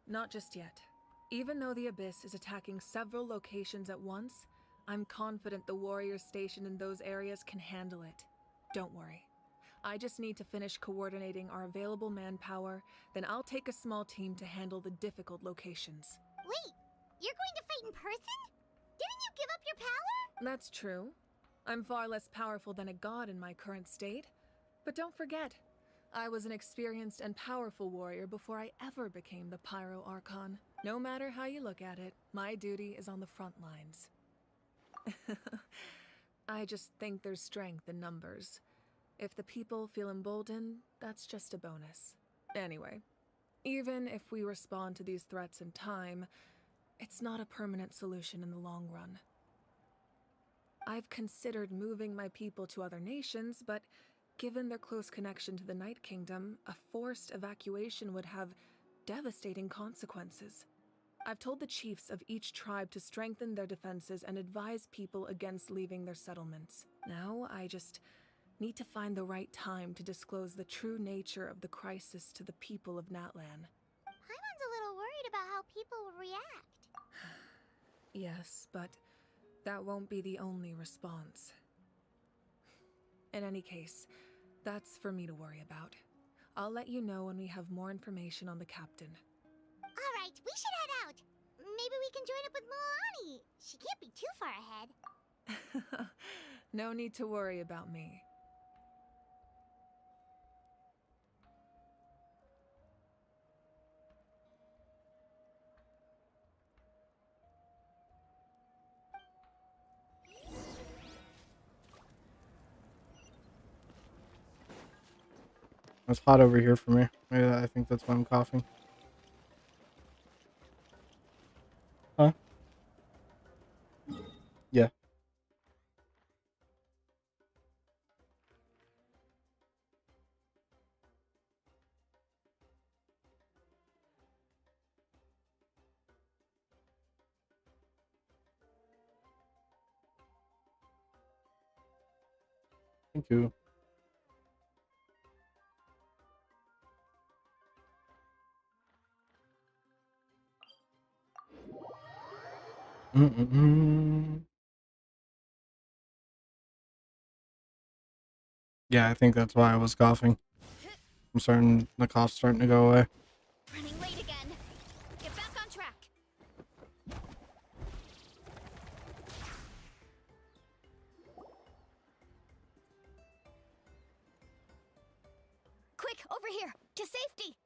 Not just yet. Even though the Abyss is attacking several locations at once, I'm confident the warriors stationed in those areas can handle it. Don't worry. I just need to finish coordinating our available manpower, then I'll take a small team to handle the difficult locations. Wait, you're going to fight in person? Didn't you give up your power? That's true. I'm far less powerful than a god in my current state. But don't forget, I was an experienced and powerful warrior before I ever became the Pyro Archon. No matter how you look at it, my duty is on the front lines. I just think there's strength in numbers. If the people feel emboldened, that's just a bonus. Anyway, even if we respond to these threats in time, it's not a permanent solution in the long run. I've considered moving my people to other nations, but given their close connection to the Night Kingdom, a forced evacuation would have devastating consequences. I've told the chiefs of each tribe to strengthen their defenses and advise people against leaving their settlements. Now, I just need to find the right time to disclose the true nature of the crisis to the people of Natlan. Paimon's a little worried about how people will react. Yes, but that won't be the only response. In any case, that's for me to worry about. I'll let you know when we have more information on the captain. Alright, we should head out. Maybe we can join up with Moani. She can't be too far ahead. No need to worry about me. It's hot over here for me. Maybe I think that's why I'm coughing. Huh? Yeah. Thank you. Yeah, I think that's why I was coughing. The cough's starting to go away. Running late again. Get back on track. Quick, over here, to safety.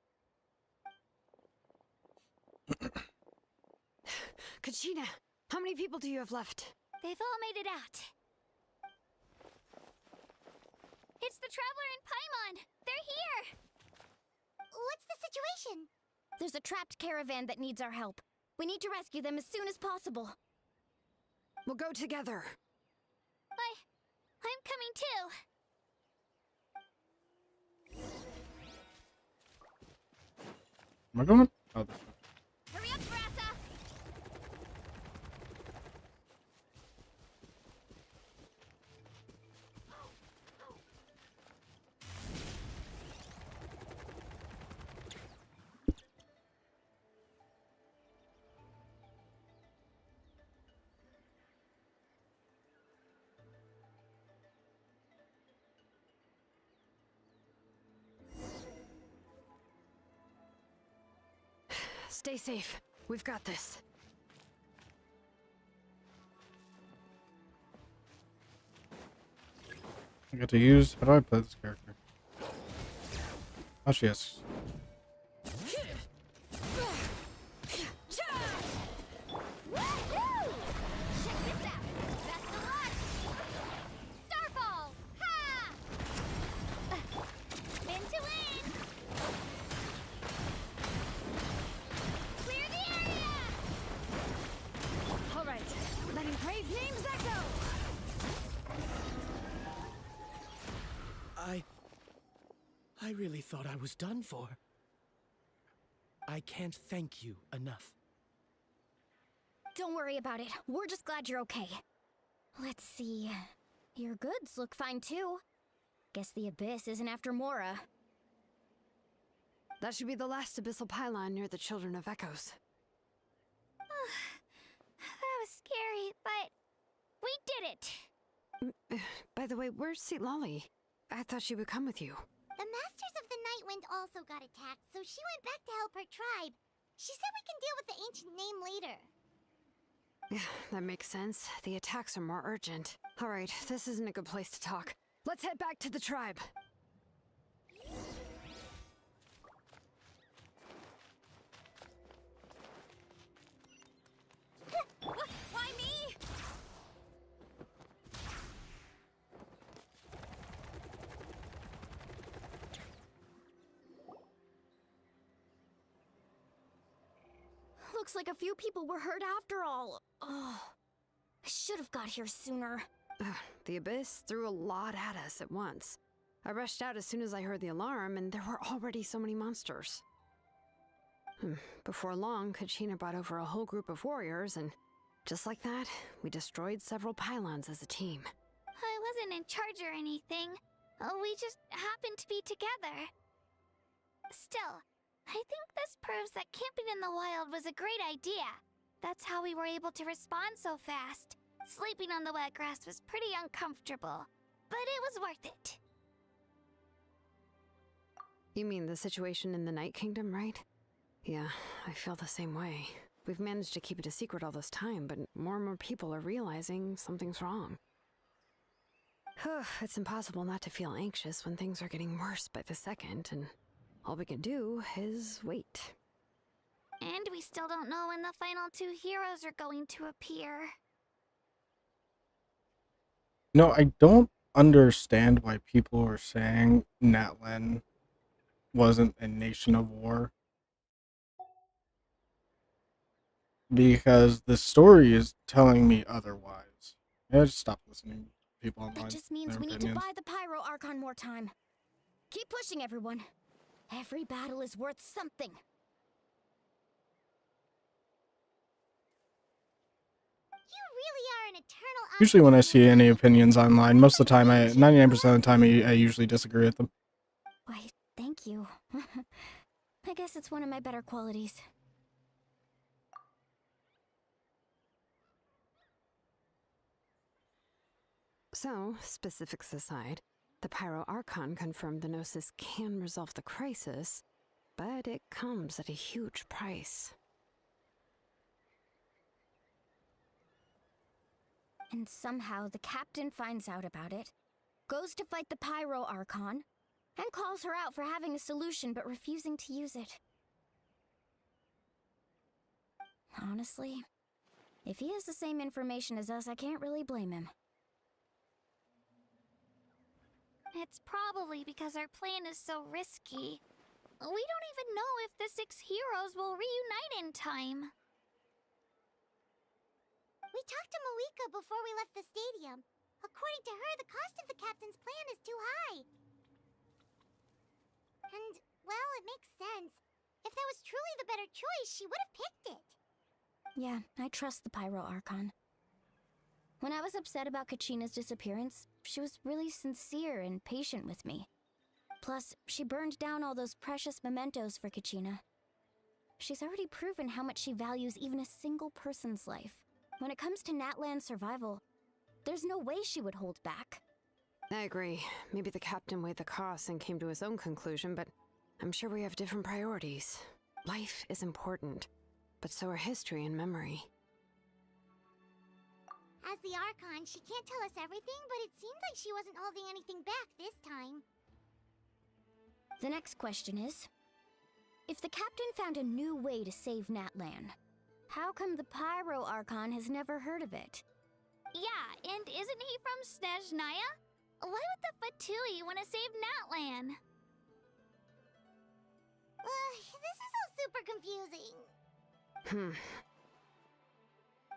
Kachina, how many people do you have left? They've all made it out. It's the Traveler and Paimon. They're here. What's the situation? There's a trapped caravan that needs our help. We need to rescue them as soon as possible. We'll go together. I'm coming too. Am I going? Oh, this way. Hurry up, Brassa! Stay safe. We've got this. I get to use. How do I play this character? Oh, she has. Woohoo! Check this out. That's the launch. Starball! Ha! Spin to win. Clear the area. All right. Letting brave names echo. I really thought I was done for. I can't thank you enough. Don't worry about it. We're just glad you're okay. Let's see. Your goods look fine too. Guess the Abyss isn't after Mora. That should be the last abyssal pylon near the Children of Echoes. That was scary, but we did it. By the way, where's Lolly? I thought she would come with you. The Masters of the Night Wind also got attacked, so she went back to help her tribe. She said we can deal with the ancient name later. Yeah, that makes sense. The attacks are more urgent. All right, this isn't a good place to talk. Let's head back to the tribe. Why me? Looks like a few people were hurt after all. Oh, I should have got here sooner. The Abyss threw a lot at us at once. I rushed out as soon as I heard the alarm, and there were already so many monsters. Before long, Kachina brought over a whole group of warriors, and just like that, we destroyed several pylons as a team. I wasn't in charge or anything. We just happened to be together. Still, I think this proves that camping in the wild was a great idea. That's how we were able to respond so fast. Sleeping on the wet grass was pretty uncomfortable, but it was worth it. You mean the situation in the Night Kingdom, right? Yeah, I feel the same way. We've managed to keep it a secret all this time, but more and more people are realizing something's wrong. It's impossible not to feel anxious when things are getting worse by the second, and all we can do is wait. And we still don't know when the final two heroes are going to appear. No, I don't understand why people are saying Natlan wasn't a nation of war. Because the story is telling me otherwise. I just stop listening to people online. That just means we need to buy the Pyro Archon more time. Keep pushing, everyone. Every battle is worth something. You really are an eternal Usually when I optimism see and any faith. opinions online, most of the time, 99% of the time, I usually disagree with them. Why, thank you. I guess it's one of my better qualities. So, specifics aside, the Pyro Archon confirmed the Gnosis can resolve the crisis, but it comes at a huge price. And somehow the captain finds out about it, goes to fight the Pyro Archon, and calls her out for having a solution but refusing to use it. Honestly, if he has the same information as us, I can't really blame him. It's probably because our plan is so risky. We don't even know if the 6 heroes will reunite in time. We talked to Moika before we left the stadium. According to her, the cost of the captain's plan is too high. And, well, it makes sense. If that was truly the better choice, she would have picked it. Yeah, I trust the Pyro Archon. When I was upset about Kachina's disappearance, she was really sincere and patient with me. Plus, she burned down all those precious mementos for Kachina. She's already proven how much she values even a single person's life. When it comes to Natlan's survival, there's no way she would hold back. I agree. Maybe the captain weighed the costs and came to his own conclusion, but I'm sure we have different priorities. Life is important, but so are history and memory. As the Archon, she can't tell us everything, but it seems like she wasn't holding anything back this time. The next question is, if the captain found a new way to save Natlan, how come the Pyro Archon has never heard of it? Yeah, and isn't he from Snezhnaya? Why would the Fatui want to save Natlan? This is all super confusing.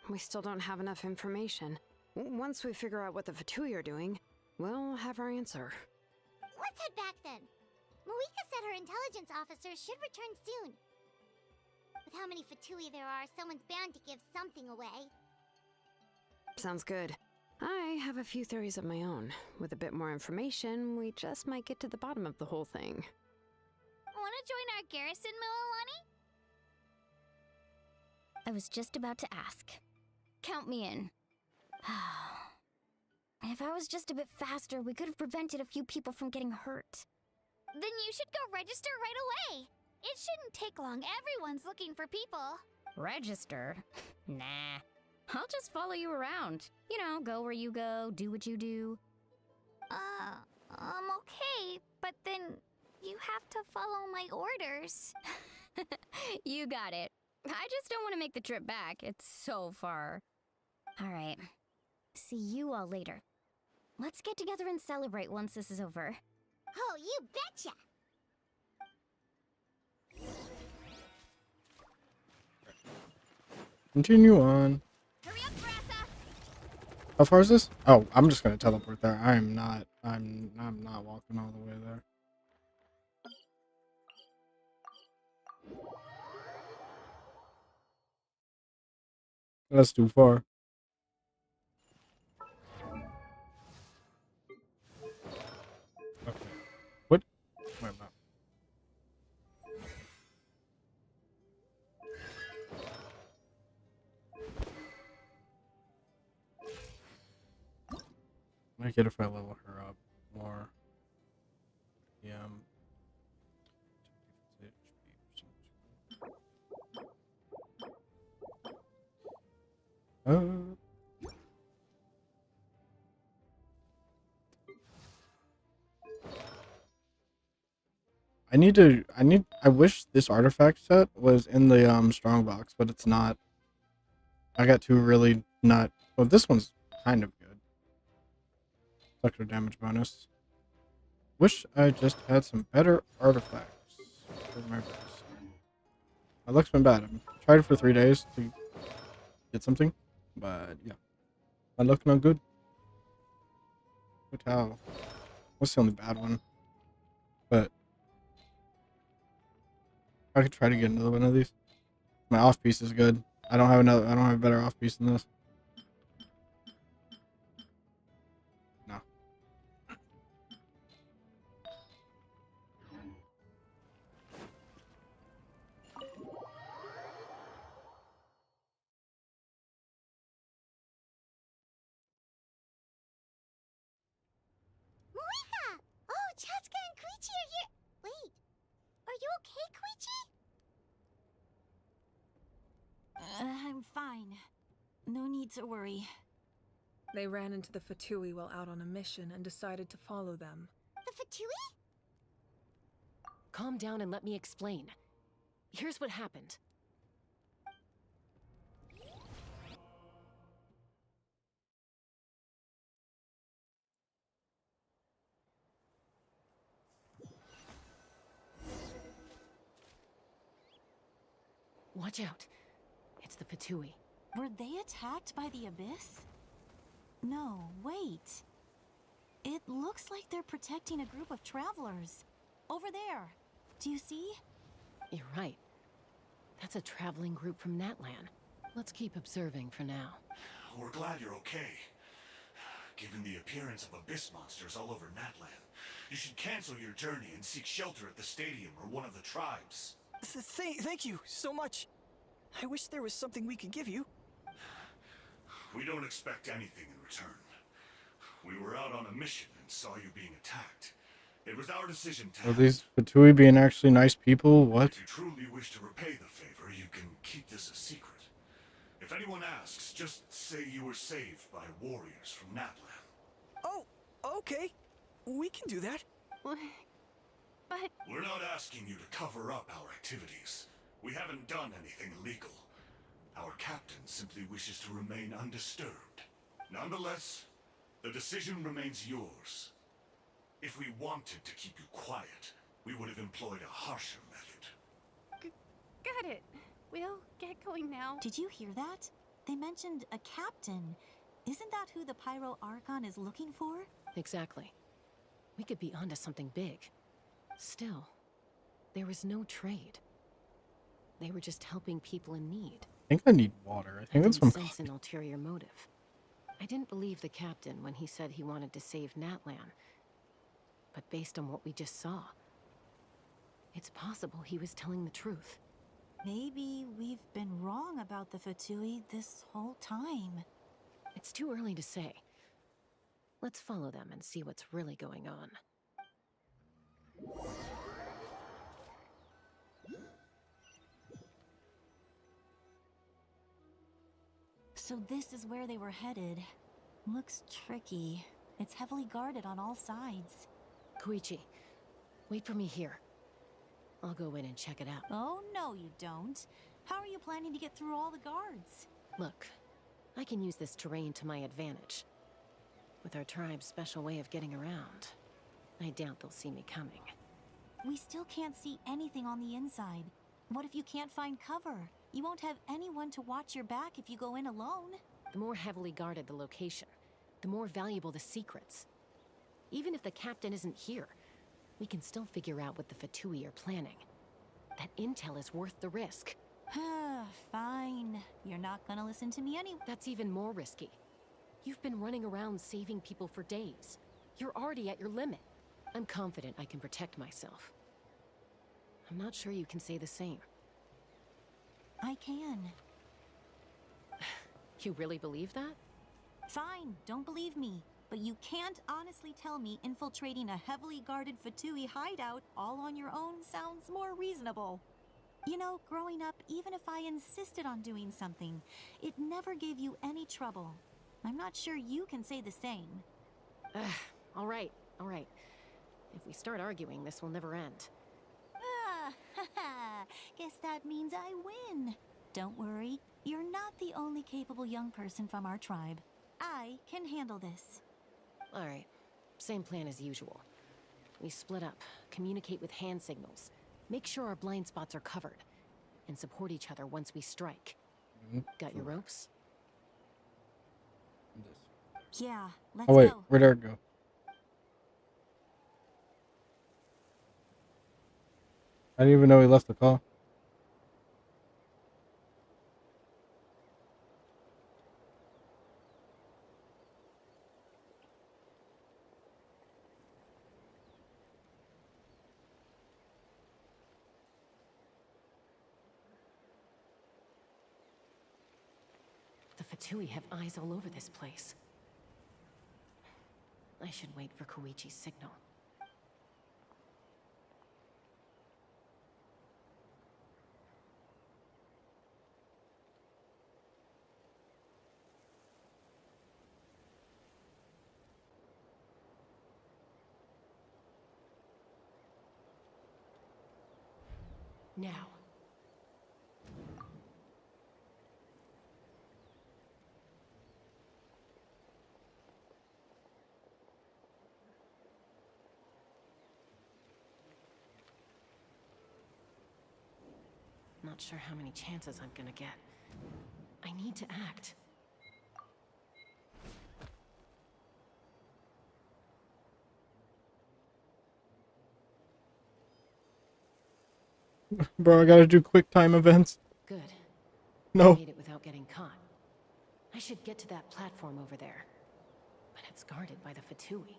We still don't have enough information. Once we figure out what the Fatui are doing, we'll have our answer. Let's head back then. Moika said her intelligence officers should return soon. With how many Fatui there are, someone's bound to give something away. Sounds good. I have a few theories of my own. With a bit more information, we just might get to the bottom of the whole thing. Want to join our garrison, Mililani? I was just about to ask. Count me in. If I was just a bit faster, we could have prevented a few people from getting hurt. Then you should go register right away. It shouldn't take long. Everyone's looking for people. Register? Nah. I'll just follow you around. You know, go where you go, do what you do. Okay, but then you have to follow my orders. You got it. I just don't want to make the trip back. It's so far. All right. See you all later. Let's get together and celebrate once this is over. Oh, you betcha! Continue on. Hurry up, Brassa! How far is this? Oh, I'm just gonna teleport there. I'm not walking all the way there. That's too far. Okay. What? Wait a minute. I get if I level her up more. Yeah. I wish this artifact set was in the strong box, but it's not. I got two really not. Well, this one's kind of good. Sector damage bonus. Wish I just had some better artifacts for my race. My luck's been bad. I've tried it for 3 days to get something, but yeah, my luck not good. Hotel. What's the only bad one? But I could try to get another one of these. My off piece is good. I don't have a better off piece than this. fine. No need to worry. They ran into the Fatui while out on a mission and decided to follow them. The Fatui? Calm down and let me explain. Here's what happened. Watch out. It's the Fatui. Were they attacked by the Abyss? No, wait. It looks like they're protecting a group of travelers. Over there. Do you see? You're right. That's a traveling group from Natlan. Let's keep observing for now. We're glad you're okay. Given the appearance of abyss monsters all over Natlan, you should cancel your journey and seek shelter at the stadium or one of the tribes. Thank you so much. I wish there was something we could give you. We don't expect anything in return. We were out on a mission and saw you being attacked. It was our decision to... Are these Fatui being actually nice people? What? If you truly wish to repay the favor, you can keep this a secret. If anyone asks, just say you were saved by warriors from Natlan. Oh, okay. We can do that. But... We're not asking you to cover up our activities. We haven't done anything illegal. Our captain simply wishes to remain undisturbed. Nonetheless, the decision remains yours. If we wanted to keep you quiet, we would have employed a harsher method. Got it. We'll get going now. Did you hear that? They mentioned a captain. Isn't that who the Pyro Archon is looking for? Exactly. We could be onto something big. Still, there was no trade. They were just helping people in need. I think I need water. I think that's from sense an ulterior motive. I didn't believe the captain when he said he wanted to save Natlan. But based on what we just saw, it's possible he was telling the truth. Maybe we've been wrong about the Fatui this whole time. It's too early to say. Let's follow them and see what's really going on. So this is where they were headed. Looks tricky. It's heavily guarded on all sides. Koichi, wait for me here. I'll go in and check it out. Oh, no you don't. How are you planning to get through all the guards? Look, I can use this terrain to my advantage. With our tribe's special way of getting around, I doubt they'll see me coming. We still can't see anything on the inside. What if you can't find cover? You won't have anyone to watch your back if you go in alone. The more heavily guarded the location, the more valuable the secrets. Even if the captain isn't here, we can still figure out what the Fatui are planning. That intel is worth the risk. Fine. You're not gonna listen to me anyway. That's even more risky. You've been running around saving people for days. You're already at your limit. I'm confident I can protect myself. I'm not sure you can say the same. I can. You really believe that? Fine, don't believe me. But you can't honestly tell me infiltrating a heavily guarded Fatui hideout all on your own sounds more reasonable. You know, growing up, even if I insisted on doing something, it never gave you any trouble. I'm not sure you can say the same. All right. If we start arguing, this will never end. Guess that means I win. Don't worry, you're not the only capable young person from our tribe. I can handle this. All right, same plan as usual. We split up, communicate with hand signals, make sure our blind spots are covered, and support each other once we strike. Got your ropes? Yeah, let's go. Oh wait, go. where'd Eric go? I didn't even know he left the call. The Fatui have eyes all over this place. I should wait for Koichi's signal. Now. Not sure how many chances I'm gonna get. I need to act. Bro, I gotta do quick time events. Good. No. I made it without getting caught. I should get to that platform over there. But it's guarded by the Fatui.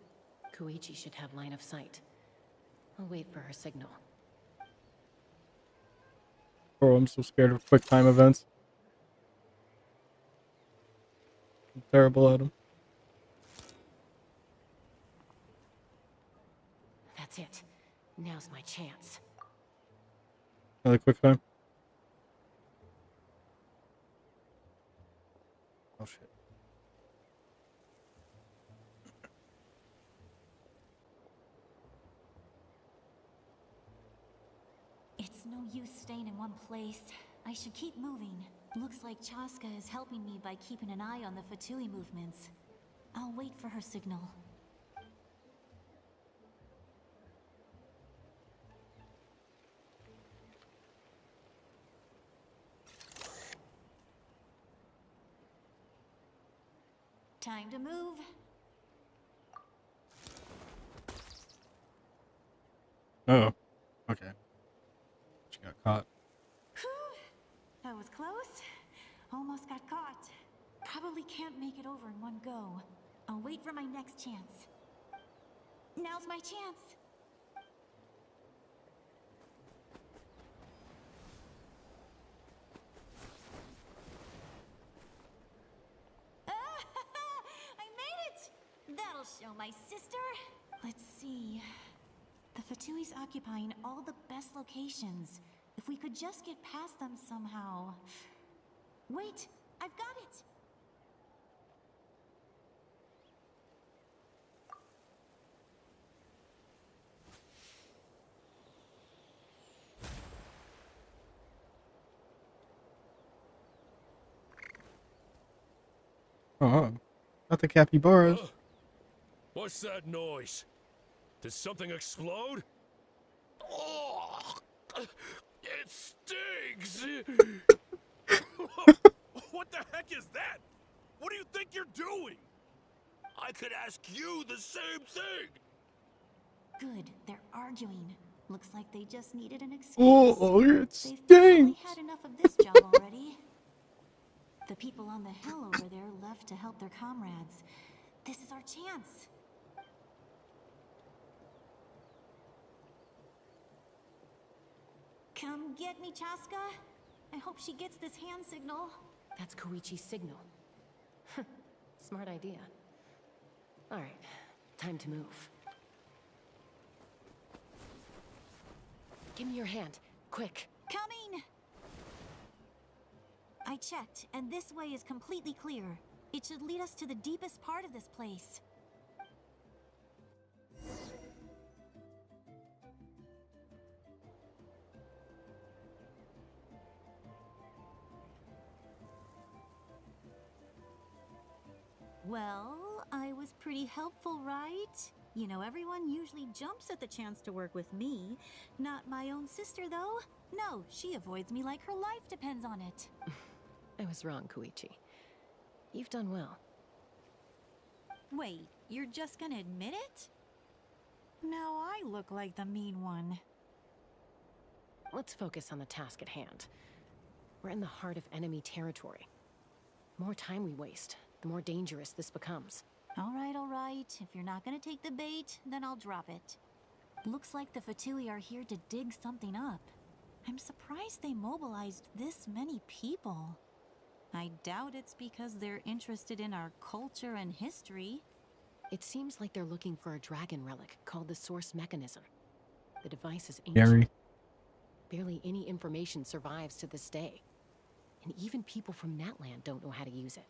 Koichi should have line of sight. I'll wait for her signal. Bro, I'm so scared of quick time events. I'm terrible at them. That's it. Now's my chance. Another quick time. Oh shit. It's no use staying in one place. I should keep moving. Looks like Chaska is helping me by keeping an eye on the Fatui movements. I'll wait for her signal. Time to move. Uh-oh. Okay. She got caught. That was close. Almost got caught. Probably can't make it over in one go. I'll wait for my next chance. Now's my chance. I made it! That'll show my sister. Let's see. The Fatui's occupying all the best locations. If we could just get past them somehow. Wait, I've got it! Oh, not the capybaras. What's that noise? Did something explode? Oh, it stings! What the heck is that? What do you think you're doing? I could ask you the same thing! Good, they're arguing. Looks like they just needed an excuse. Oh, it They've stinks! probably had enough of this job already. The people on the hill over there left to help their comrades. This is our chance. Come get me, Chaska. I hope she gets this hand signal. That's Koichi's signal. Smart idea. Alright, time to move. Give me your hand, quick. Coming! I checked, and this way is completely clear. It should lead us to the deepest part of this place. Well, I was pretty helpful, right? You know, everyone usually jumps at the chance to work with me. Not my own sister, though. No, she avoids me like her life depends on it. I was wrong, Koichi. You've done well. Wait, you're just gonna admit it? Now I look like the mean one. Let's focus on the task at hand. We're in the heart of enemy territory. The more time we waste, the more dangerous this becomes. All right. If you're not gonna take the bait, then I'll drop it. Looks like the Fatui are here to dig something up. I'm surprised they mobilized this many people. I doubt it's because they're interested in our culture and history. It seems like they're looking for a dragon relic called the Source Mechanism. The device is ancient. Gary. Barely any information survives to this day. And even people from Natland don't know how to use it.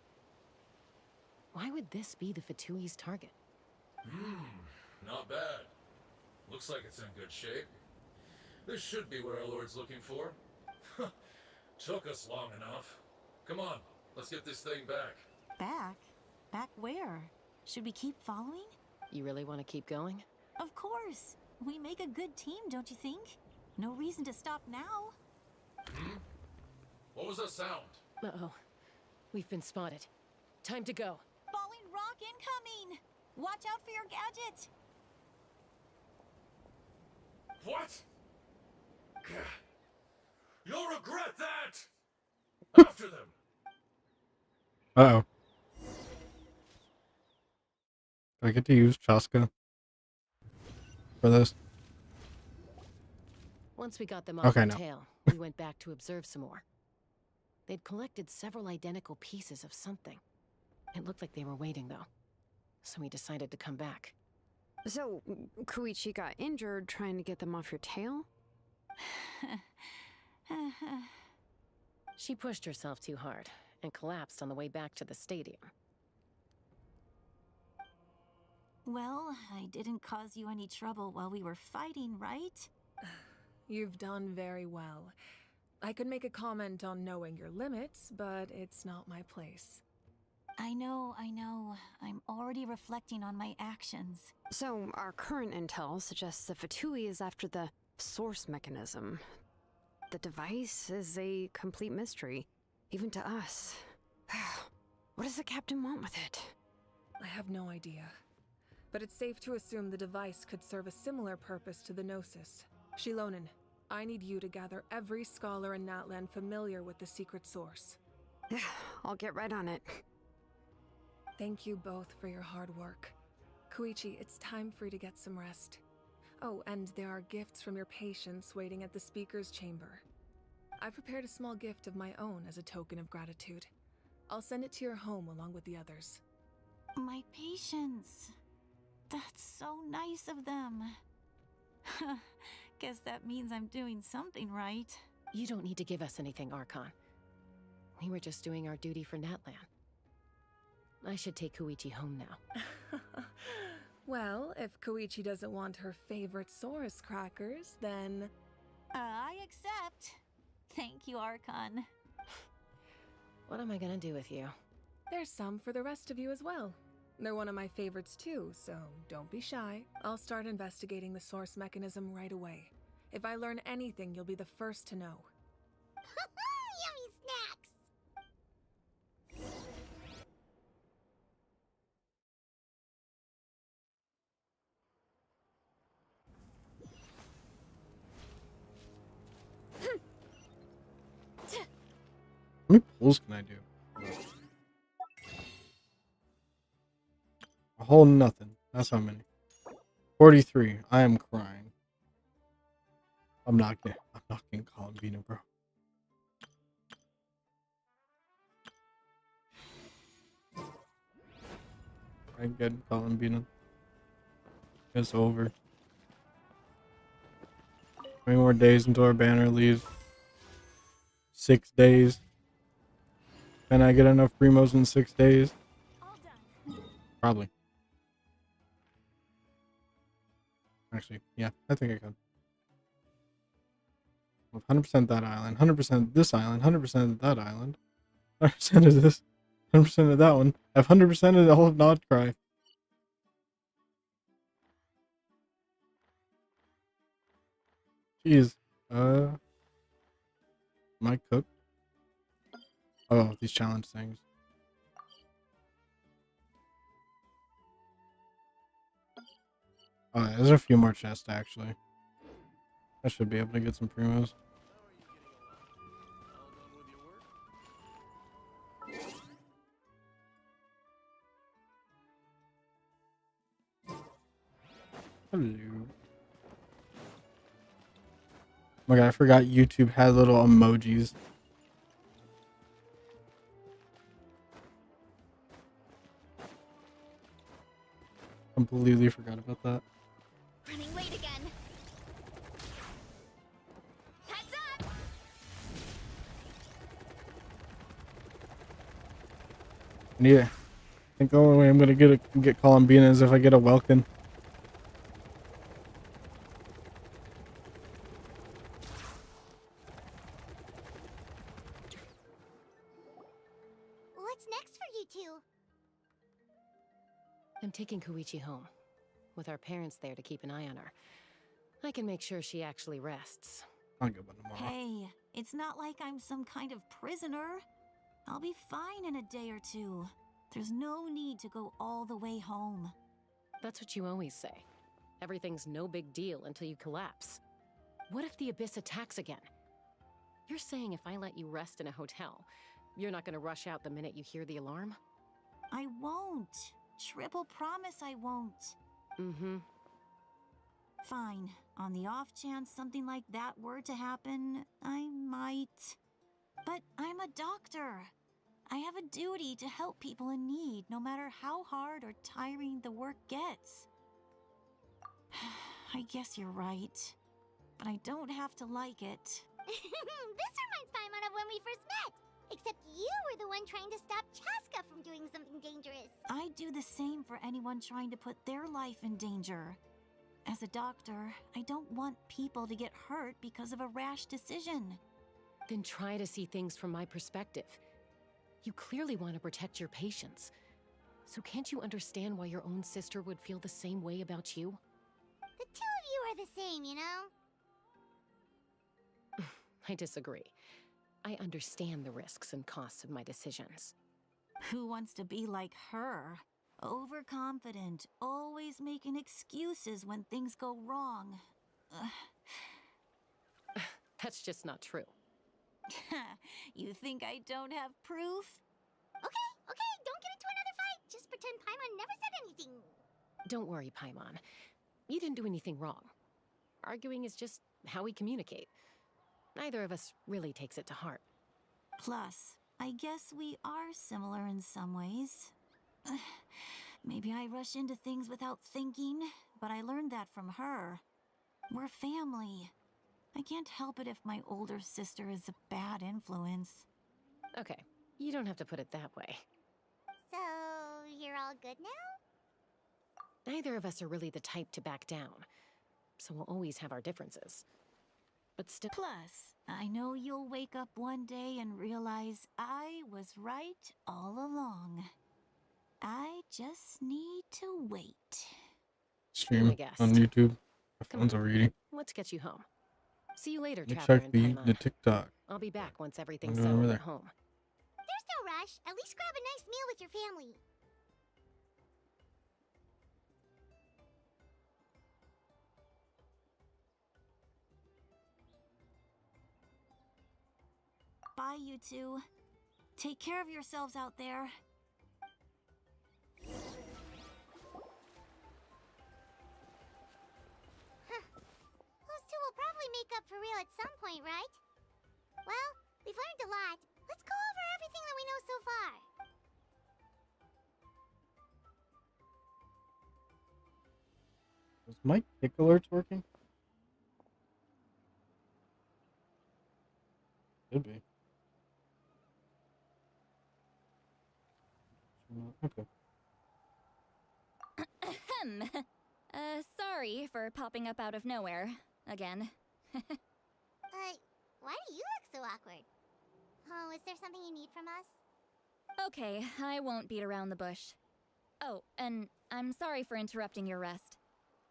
Why would this be the Fatui's target? Not bad. Looks like it's in good shape. This should be where our Lord's looking for. Took us long enough. Come on, let's get this thing back. Back? Back where? Should we keep following? You really want to keep going? Of course. We make a good team, don't you think? No reason to stop now. Hmm? What was that sound? Uh-oh. We've been spotted. Time to go. Falling rock incoming! Watch out for your gadget! What? You'll regret that! After them! Uh-oh. Do I get to use Chaska for this? Once we got them off Okay, the no. tail, we went back to observe some more. They'd collected several identical pieces of something. It looked like they were waiting, though. So we decided to come back. So, Koichi got injured trying to get them off your tail? She pushed herself too hard and collapsed on the way back to the stadium. Well, I didn't cause you any trouble while we were fighting, right? You've done very well. I could make a comment on knowing your limits, but it's not my place. I know. I'm already reflecting on my actions. So, our current intel suggests the Fatui is after the source mechanism. The device is a complete mystery, even to us. What does the captain want with it? I have no idea. But it's safe to assume the device could serve a similar purpose to the Gnosis. Shilonen, I need you to gather every scholar in Natlan familiar with the secret source. I'll get right on it. Thank you both for your hard work. Koichi, it's time for you to get some rest. Oh, and there are gifts from your patients waiting at the speaker's chamber. I prepared a small gift of my own as a token of gratitude. I'll send it to your home along with the others. My patience. That's so nice of them. Guess that means I'm doing something right. You don't need to give us anything, Archon. We were just doing our duty for Natlan. I should take Koichi home now. Well, if Koichi doesn't want her favorite Saurus crackers, then... I accept. Thank you, Archon. What am I gonna do with you? There's some for the rest of you as well. They're one of my favorites too, so don't be shy. I'll start investigating the source mechanism right away. If I learn anything, you'll be the first to know. Yummy snacks! How many pulls can I do? A whole nothing. That's how many. 43. I am crying. I'm not getting Columbina, bro. I get Columbina. It's over. 20 more days until our banner leaves. 6 days. Can I get enough primos in 6 days? Probably. Actually, yeah, I think I can. 100% that island, 100% this island, 100% that island, 100% of this, 100% of that one. I have 100% of all of Nodcry. Jeez. Am I cooked? Oh, these challenge things. Oh, yeah, there's a few more chests actually. I should be able to get some primos. Hello. Oh my god, I forgot YouTube had little emojis. Completely forgot about that. Running late again. Heads up! Yeah. I think the only way I'm gonna get Columbina is if I get a Welkin. What's next for you two? I'm taking Koichi home, with our parents there to keep an eye on her. I can make sure she actually rests. I'll get one tomorrow. Hey, it's not like I'm some kind of prisoner. I'll be fine in a day or two. There's no need to go all the way home. That's what you always say. Everything's no big deal until you collapse. What if the Abyss attacks again? You're saying if I let you rest in a hotel, you're not gonna rush out the minute you hear the alarm? I won't. Triple promise I won't. Mm-hmm. Fine. On the off chance something like that were to happen, I might. But I'm a doctor. I have a duty to help people in need, no matter how hard or tiring the work gets. I guess you're right. But I don't have to like it. This reminds Paimon of when we first met. Except you were the one trying to stop Chaska from doing something dangerous. I do the same for anyone trying to put their life in danger. As a doctor, I don't want people to get hurt because of a rash decision. Then try to see things from my perspective. You clearly want to protect your patients. So can't you understand why your own sister would feel the same way about you? The two of you are the same, you know? I disagree. I understand the risks and costs of my decisions. Who wants to be like her? Overconfident, always making excuses when things go wrong. That's just not true. You think I don't have proof? Okay, don't get into another fight. Just pretend Paimon never said anything. Don't worry, Paimon. You didn't do anything wrong. Arguing is just how we communicate. Neither of us really takes it to heart. Plus, I guess we are similar in some ways. Maybe I rush into things without thinking, but I learned that from her. We're family. I can't help it if my older sister is a bad influence. Okay, you don't have to put it that way. So, you're all good now? Neither of us are really the type to back down, so we'll always have our differences. But still... Plus, I know you'll wake up one day and realize I was right all along. I just need to wait. Stream guessed. on YouTube. My Come phone's on, overheating. let's get you home. See you later, Let me Traveler check and the Paimon. TikTok. I'll be back once everything's What are we doing over settled at there? home. There's no rush. At least grab a nice meal with your family. Bye, you two. Take care of yourselves out there. Those two will probably make up for real at some point, right? Well, we've learned a lot. Let's go over everything that we know so far. Is my kick alerts working? Should be. Okay. Ahem. Sorry for popping up out of nowhere. Again. Why do you look so awkward? Oh, is there something you need from us? Okay, I won't beat around the bush. Oh, and I'm sorry for interrupting your rest.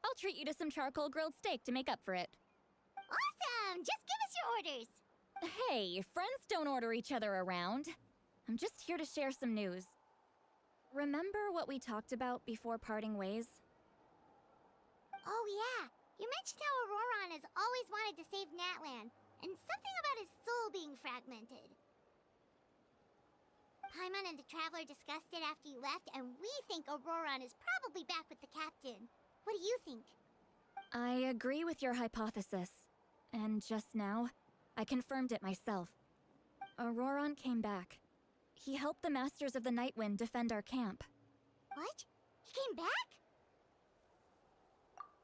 I'll treat you to some charcoal grilled steak to make up for it. Awesome! Just give us your orders! Hey, friends don't order each other around. I'm just here to share some news. Remember what we talked about before parting ways? Oh yeah, you mentioned how Auroron has always wanted to save Natlan, and something about his soul being fragmented. Paimon and the Traveler discussed it after you left, and we think Auroron is probably back with the Captain. What do you think? I agree with your hypothesis. And just now, I confirmed it myself. Auroron came back. He helped the Masters of the Nightwind defend our camp. What? He came back?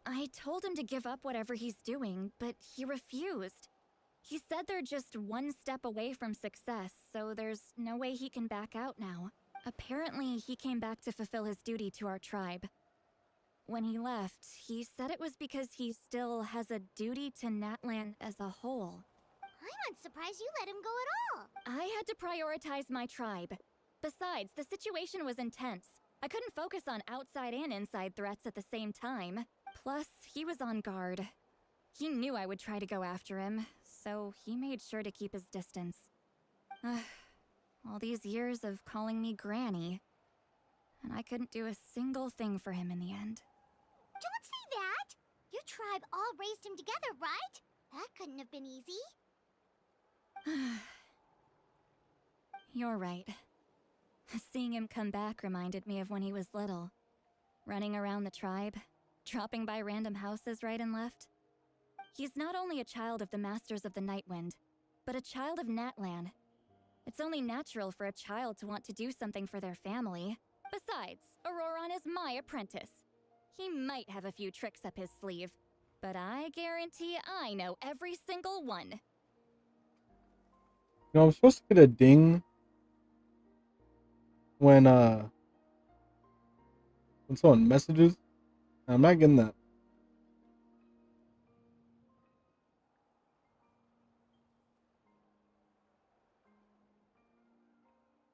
I told him to give up whatever he's doing, but he refused. He said they're just one step away from success, so there's no way he can back out now. Apparently, he came back to fulfill his duty to our tribe. When he left, he said it was because he still has a duty to Natlan as a whole. I'm surprised you let him go at all. I had to prioritize my tribe. Besides, the situation was intense. I couldn't focus on outside and inside threats at the same time. Plus, he was on guard. He knew I would try to go after him, so he made sure to keep his distance. All these years of calling me Granny, and I couldn't do a single thing for him in the end. Don't say that! Your tribe all raised him together, right? That couldn't have been easy. You're right. Seeing him come back reminded me of when he was little. Running around the tribe, dropping by random houses right and left. He's not only a child of the Masters of the Nightwind, but a child of Natlan. It's only natural for a child to want to do something for their family. Besides, Auroron is my apprentice. He might have a few tricks up his sleeve, but I guarantee I know every single one. You know, I'm supposed to get a ding when someone messages. I'm not getting that.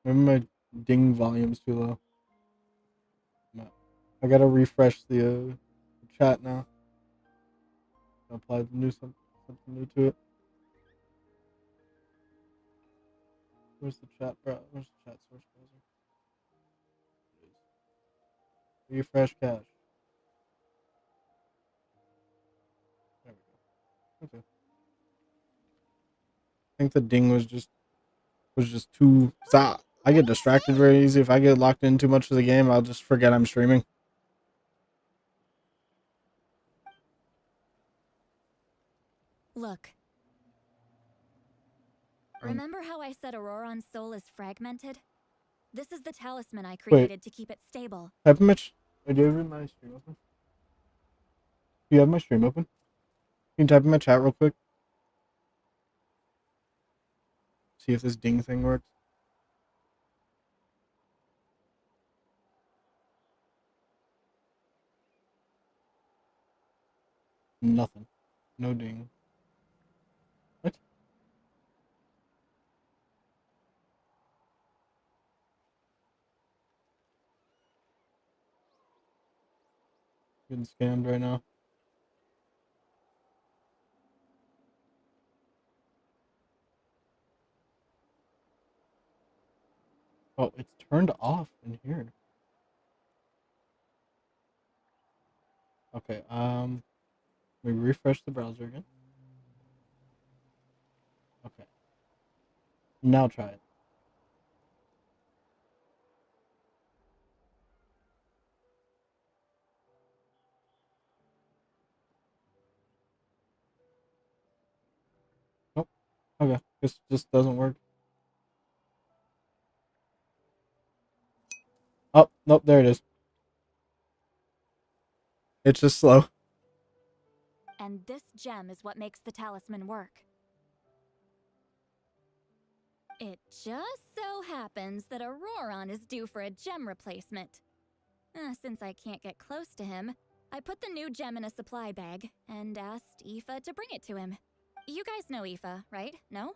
Maybe my ding volume's too low. I gotta refresh the chat now. Apply the new something new to it. Where's the chat, bro? Where's the chat source browser? Refresh cache. There we go. Okay. I think the ding was just too. I get distracted very easy. If I get locked in too much of the game, I'll just forget I'm streaming. Look. Remember how I said Auroron's soul is fragmented? This is the talisman I created to keep it stable. Type in my. Do you have my stream open? Do you have my stream open? Can you type in my chat real quick? See if this ding thing works. Nothing. No ding. What? Getting scammed right now. Oh, it's turned off in here. Okay, we refresh the browser again. Okay. Now try it. Nope. Okay. This just doesn't work. Oh, nope, there it is. It's just slow. And this gem is what makes the talisman work. It just so happens that Auroron is due for a gem replacement. Since I can't get close to him, I put the new gem in a supply bag and asked Aoife to bring it to him. You guys know Aoife, right? No?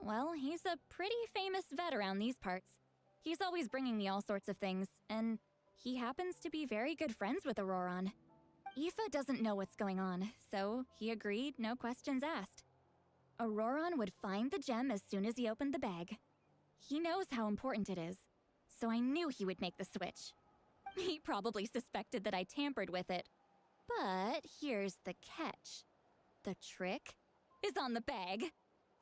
Well, he's a pretty famous vet around these parts. He's always bringing me all sorts of things, and he happens to be very good friends with Auroron. Aoife doesn't know what's going on, so he agreed, no questions asked. Auroron would find the gem as soon as he opened the bag. He knows how important it is, so I knew he would make the switch. He probably suspected that I tampered with it. But here's the catch. The trick is on the bag.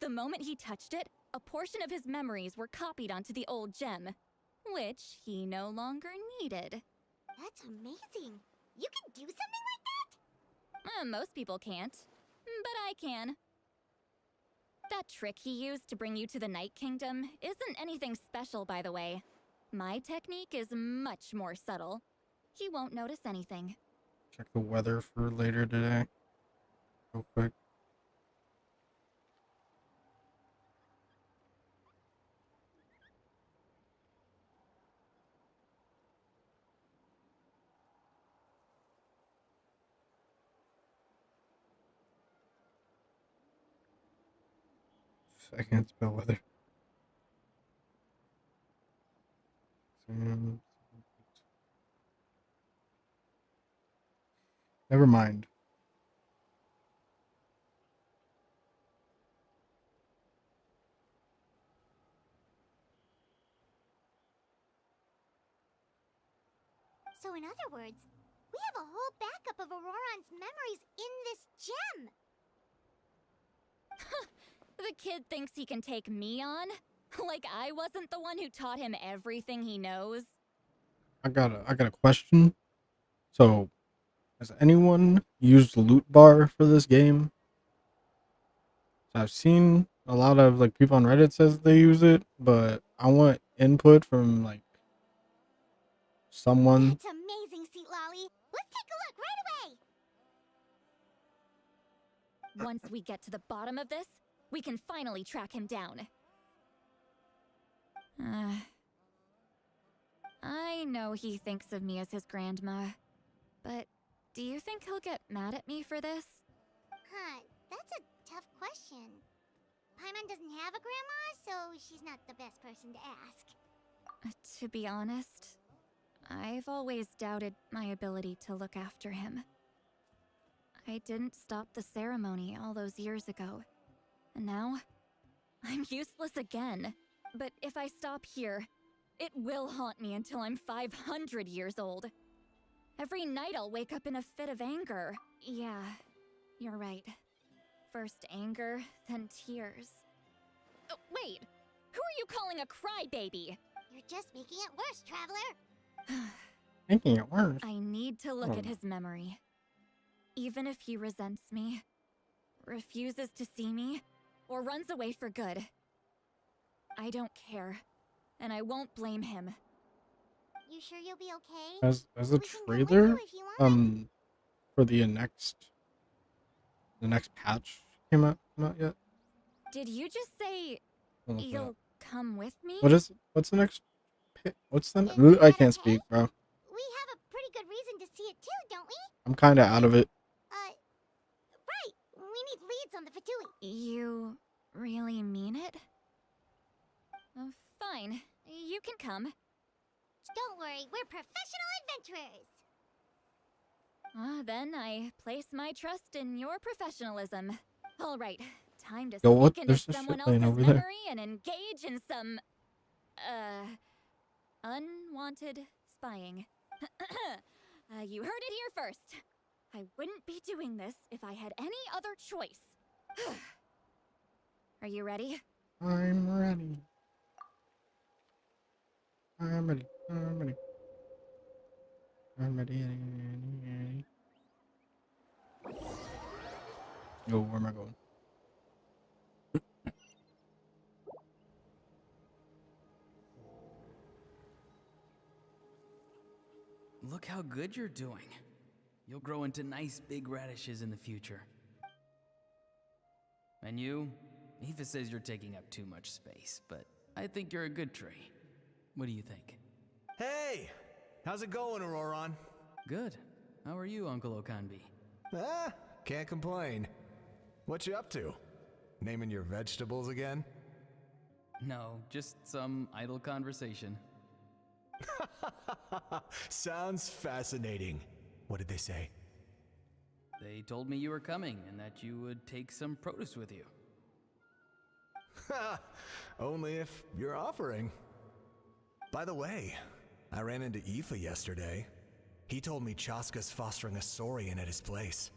The moment he touched it, a portion of his memories were copied onto the old gem, which he no longer needed. That's amazing. You can do something like that? Most people can't, but I can. That trick he used to bring you to the Night Kingdom isn't anything special, by the way. My technique is much more subtle. He won't notice anything. Check the weather for later today. Real quick. I can't spell weather. Never mind. So in other words, we have a whole backup of Auroron's memories in this gem. The kid thinks he can take me on? Like I wasn't the one who taught him everything he knows? I got a question. So, has anyone used loot bar for this game? So I've seen a lot of like people on Reddit says they use it, but I want input from like someone. That's amazing, Seat Lolly. Let's take a look right away. Once we get to the bottom of this, we can finally track him down. I know he thinks of me as his grandma, but do you think he'll get mad at me for this? Huh, that's a tough question. Paimon doesn't have a grandma, so she's not the best person to ask. To be honest, I've always doubted my ability to look after him. I didn't stop the ceremony all those years ago, and now I'm useless again. But if I stop here, it will haunt me until I'm 500 years old. Every night I'll wake up in a fit of anger. Yeah, you're right. First anger, then tears. Oh, wait! Who are you calling a crybaby? You're just making it worse, Traveler. Making it worse. I need to look at his memory. Even if he resents me, refuses to see me, or runs away for good. I don't care, and I won't blame him. You sure you'll be okay? As a trailer, for the next patch came out yet? Did you just say I'll look it you'll up. come with me? What's the next? I can't speak, bro. We have a pretty good reason to see it too, don't we? I'm kind of out of it. Right. We need leads on the Fatui. You really mean it? Fine. You can come. Don't worry, we're professional adventurers. Then I place my trust in your professionalism. All right, time to Yo, what? sneak into There's a someone shit plane else's over there. memory and engage in some, unwanted spying. You heard it here first. I wouldn't be doing this if I had any other choice. Are you ready? I'm ready. I'm ready. I'm ready. I'm ready. Yo, where am I going? Look how good you're doing. You'll grow into nice big radishes in the future. And you? Aoife says you're taking up too much space, but I think you're a good tree. What do you think? Hey! How's it going, Auroron? Good. How are you, Uncle Okanbi? Can't complain. What you up to? Naming your vegetables again? No, just some idle conversation. Sounds fascinating. What did they say? They told me you were coming and that you would take some produce with you. Only if you're offering. By the way, I ran into Aoife yesterday. He told me Chaska's fostering a saurian at his place.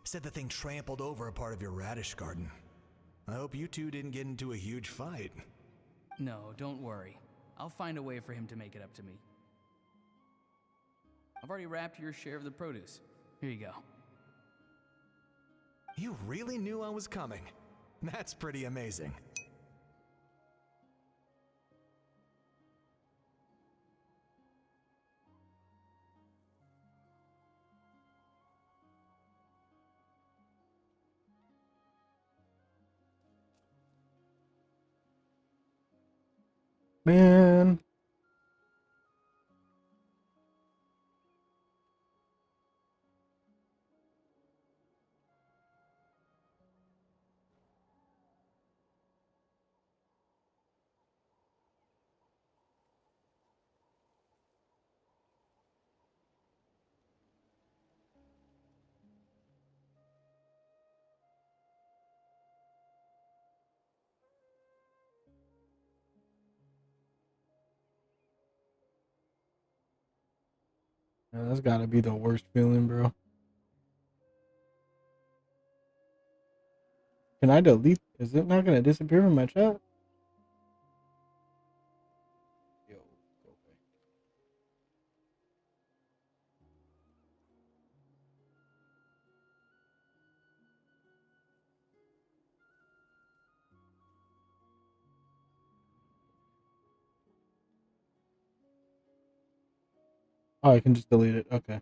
Said the thing trampled over a part of your radish garden. I hope you two didn't get into a huge fight. No, don't worry. I'll find a way for him to make it up to me. I've already wrapped your share of the produce. Here you go. You really knew I was coming. That's pretty amazing. Man. Yeah, that's gotta be the worst feeling, bro. Can I delete? Is it not gonna disappear from my chat? Yo, go away. Oh, I can just delete it. Okay.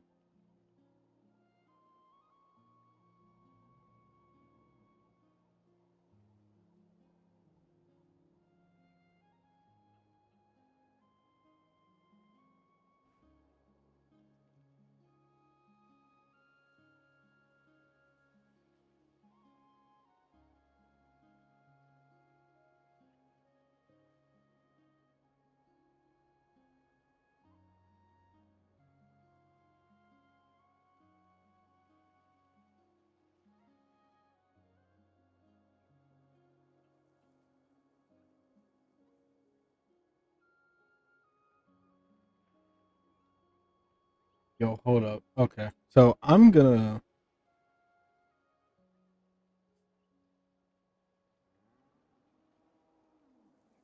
Yo, hold up. Okay. So I'm gonna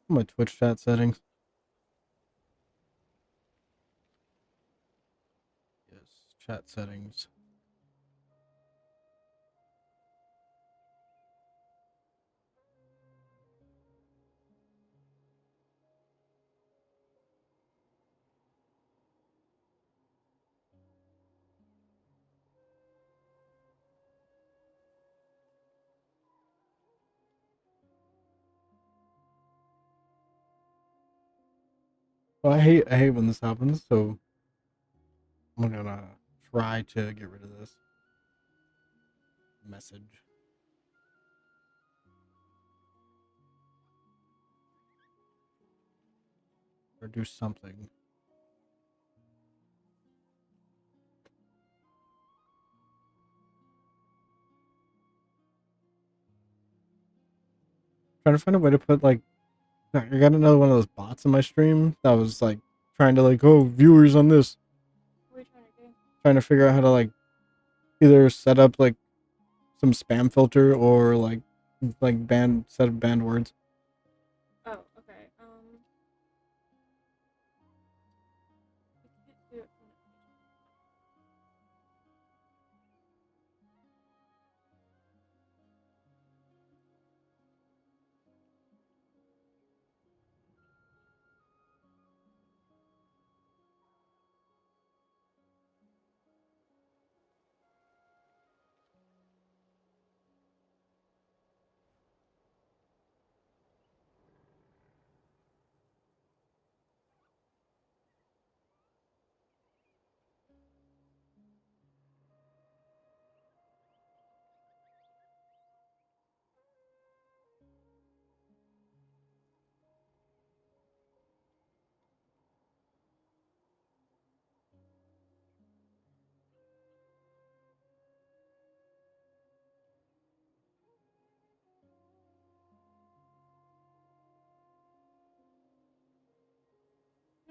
my Twitch chat settings. Yes, chat settings. Well, I hate when this happens, so I'm gonna try to get rid of this message or do something. Trying to find a way to put like I got another one of those bots in my stream that was like trying to like, oh, viewers on this. What are you trying to do? Trying to figure out how to like either set up like some spam filter or like set of banned words. Oh, okay. I can't do it from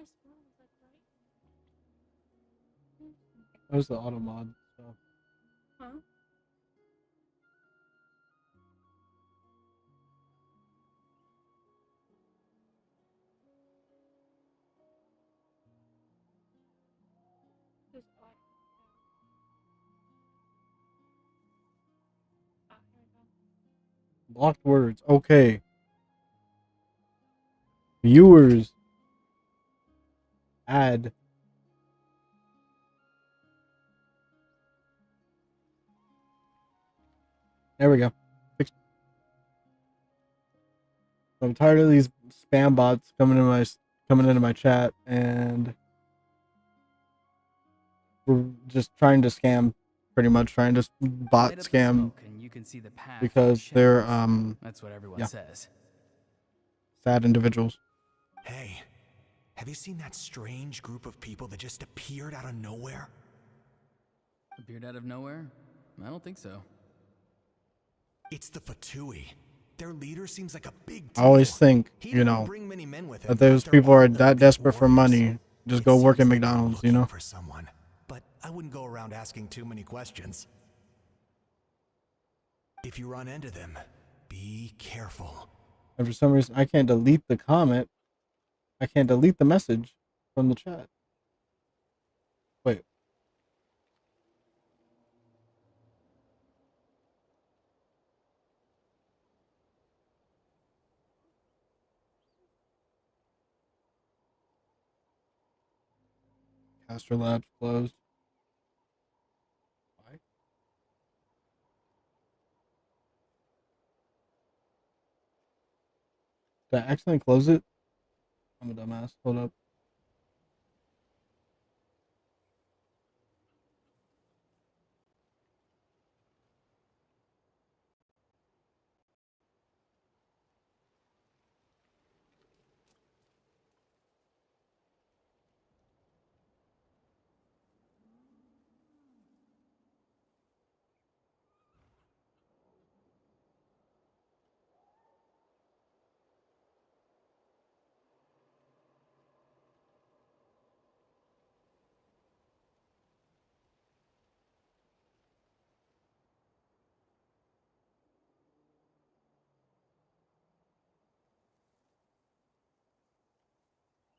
this one is like right. That was the auto mod stuff. Huh? This auto. Ah, here we go. Blocked words. Okay. Viewers. Add. There we go. Fixed. I'm tired of these spam bots coming into my chat, and we're just trying to scam, pretty much trying to bot Light up the scam smoke and you can see the path in the because they're shadows. That's what everyone yeah, says. sad individuals. Hey, have you seen that strange group of people that just appeared out of nowhere? Appeared out of nowhere? I don't think so. It's the Fatui. Their leader seems like a big I deal. always think, He you didn't know, bring many men with him that those because they're people are all that big desperate for warriors. money. Just go work at McDonald's, you know? For someone, I wouldn't go around asking too many questions. If you run into them, be careful. And for some reason, I can't delete the comment. I can't delete the message from the chat. Wait. Castro Labs closed. Why? Did I accidentally close it? I'm a dumbass. Hold up.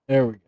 There we go.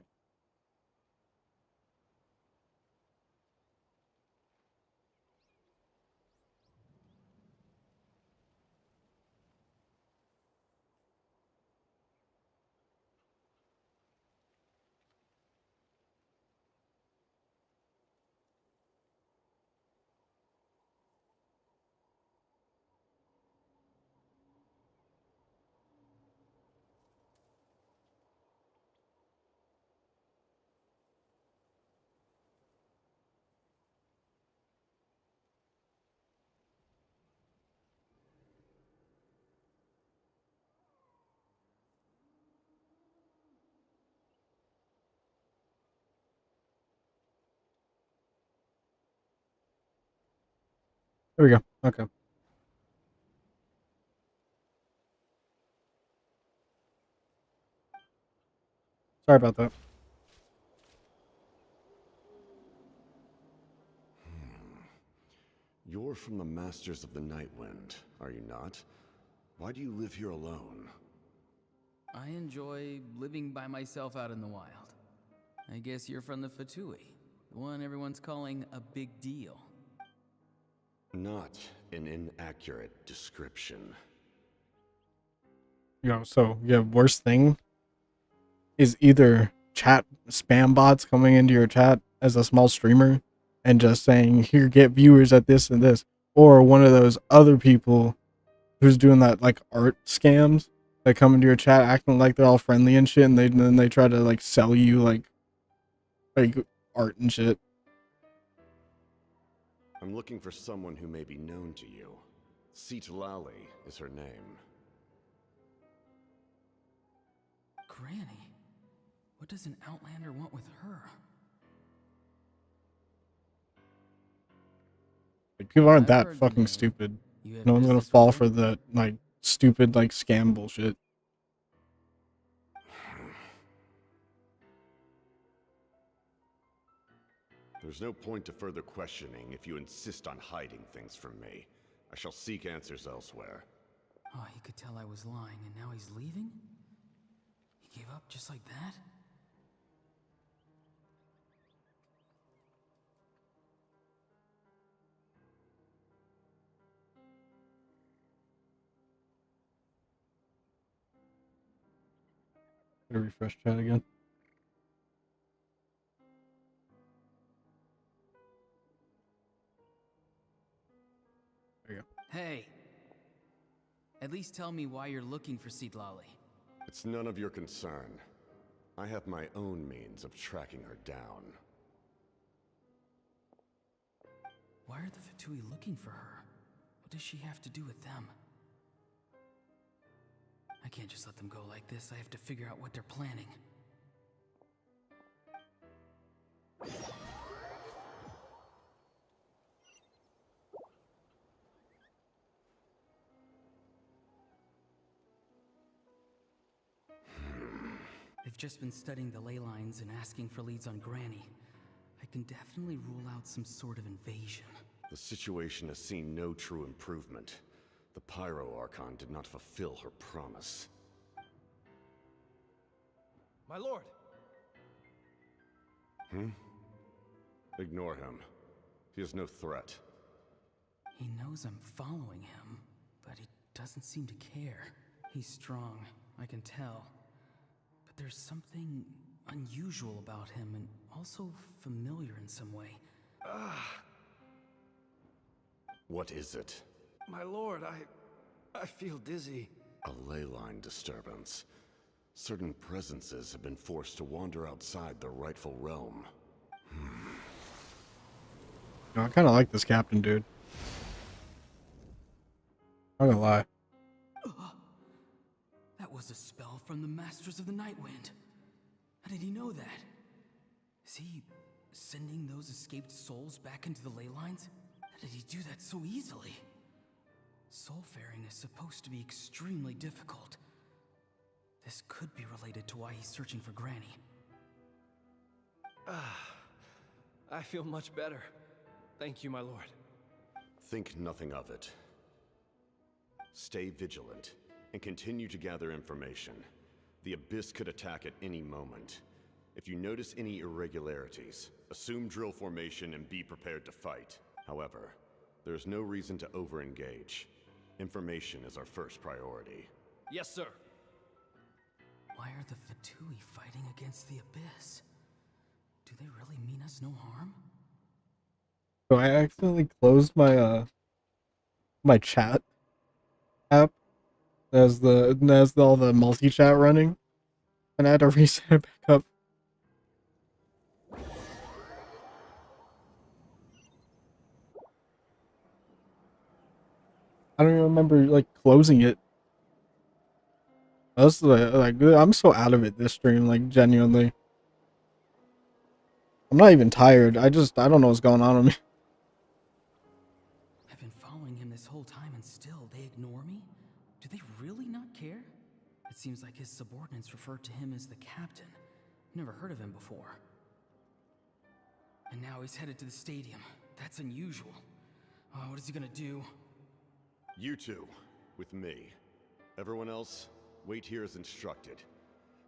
There we go. Okay. Sorry about that. You're from the Masters of the Nightwind, are you not? Why do you live here alone? I enjoy living by myself out in the wild. I guess you're from the Fatui, the one everyone's calling a big deal. Not an inaccurate description. So worst thing is either chat spam bots coming into your chat as a small streamer and just saying, here, get viewers at this and this, or one of those other people who's doing that like art scams that come into your chat acting like they're all friendly and shit, and then they try to like sell you like art and shit. I'm looking for someone who may be known to you. Lali is her name. Granny? What does an Outlander want with her? Like, people aren't that fucking stupid. No one's gonna fall for the like stupid like scam bullshit. There's no point to further questioning if you insist on hiding things from me. I shall seek answers elsewhere. Oh, he could tell I was lying and now he's leaving? He gave up just like that? Gotta refresh chat again. There you go. Hey! At least tell me why you're looking for Lali. It's none of your concern. I have my own means of tracking her down. Why are the Fatui looking for her? What does she have to do with them? I can't just let them go like this. I have to figure out what they're planning. They've just been studying the ley lines and asking for leads on Granny. I can definitely rule out some sort of invasion. The situation has seen no true improvement. The Pyro Archon did not fulfill her promise. My lord! Ignore him. He is no threat. He knows I'm following him, but he doesn't seem to care. He's strong, I can tell. But there's something unusual about him and also familiar in some way. What is it? My lord, I feel dizzy. A ley line disturbance. Certain presences have been forced to wander outside their rightful realm. No, I kind of like this captain, dude. I'm not gonna lie. That was a spell from the Masters of the Nightwind. How did he know that? Is he sending those escaped souls back into the ley lines? How did he do that so easily? Soulfaring is supposed to be extremely difficult. This could be related to why he's searching for Granny. I feel much better. Thank you, my lord. Think nothing of it. Stay vigilant and continue to gather information. The Abyss could attack at any moment. If you notice any irregularities, assume drill formation and be prepared to fight. However, there is no reason to over-engage. Information is our first priority. Yes, sir. Why are the Fatui fighting against the Abyss? Do they really mean us no harm? So I accidentally closed my my chat app as all the multi-chat running, and I had to reset it back up. I don't even remember like closing it. That's like I'm so out of it this stream, like genuinely. I'm not even tired. I don't know what's going on with me. I've been following him this whole time and still they ignore me? Do they really not care? It seems like his subordinates refer to him as the captain. Never heard of him before. And now he's headed to the stadium. That's unusual. What is he gonna do? You two, with me. Everyone else, wait here as instructed.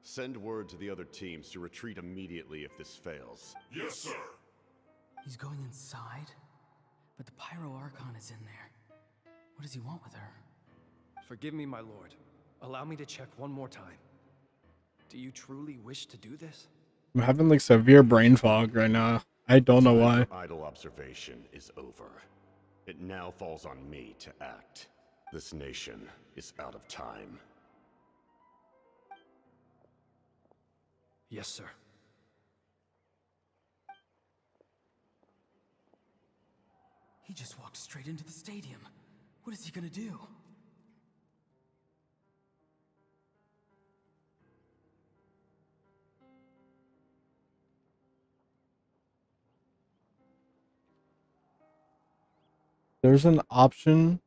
Send word to the other teams to retreat immediately if this fails. Yes, sir. He's going inside? But the Pyro Archon is in there. What does he want with her? Forgive me, my lord. Allow me to check one more time. Do you truly wish to do this? I'm having like severe brain fog right now. I don't know why. Idle observation is over. It now falls on me to act. This nation is out of time. Yes, sir. He just walked straight into the stadium. What is he gonna do? There's an option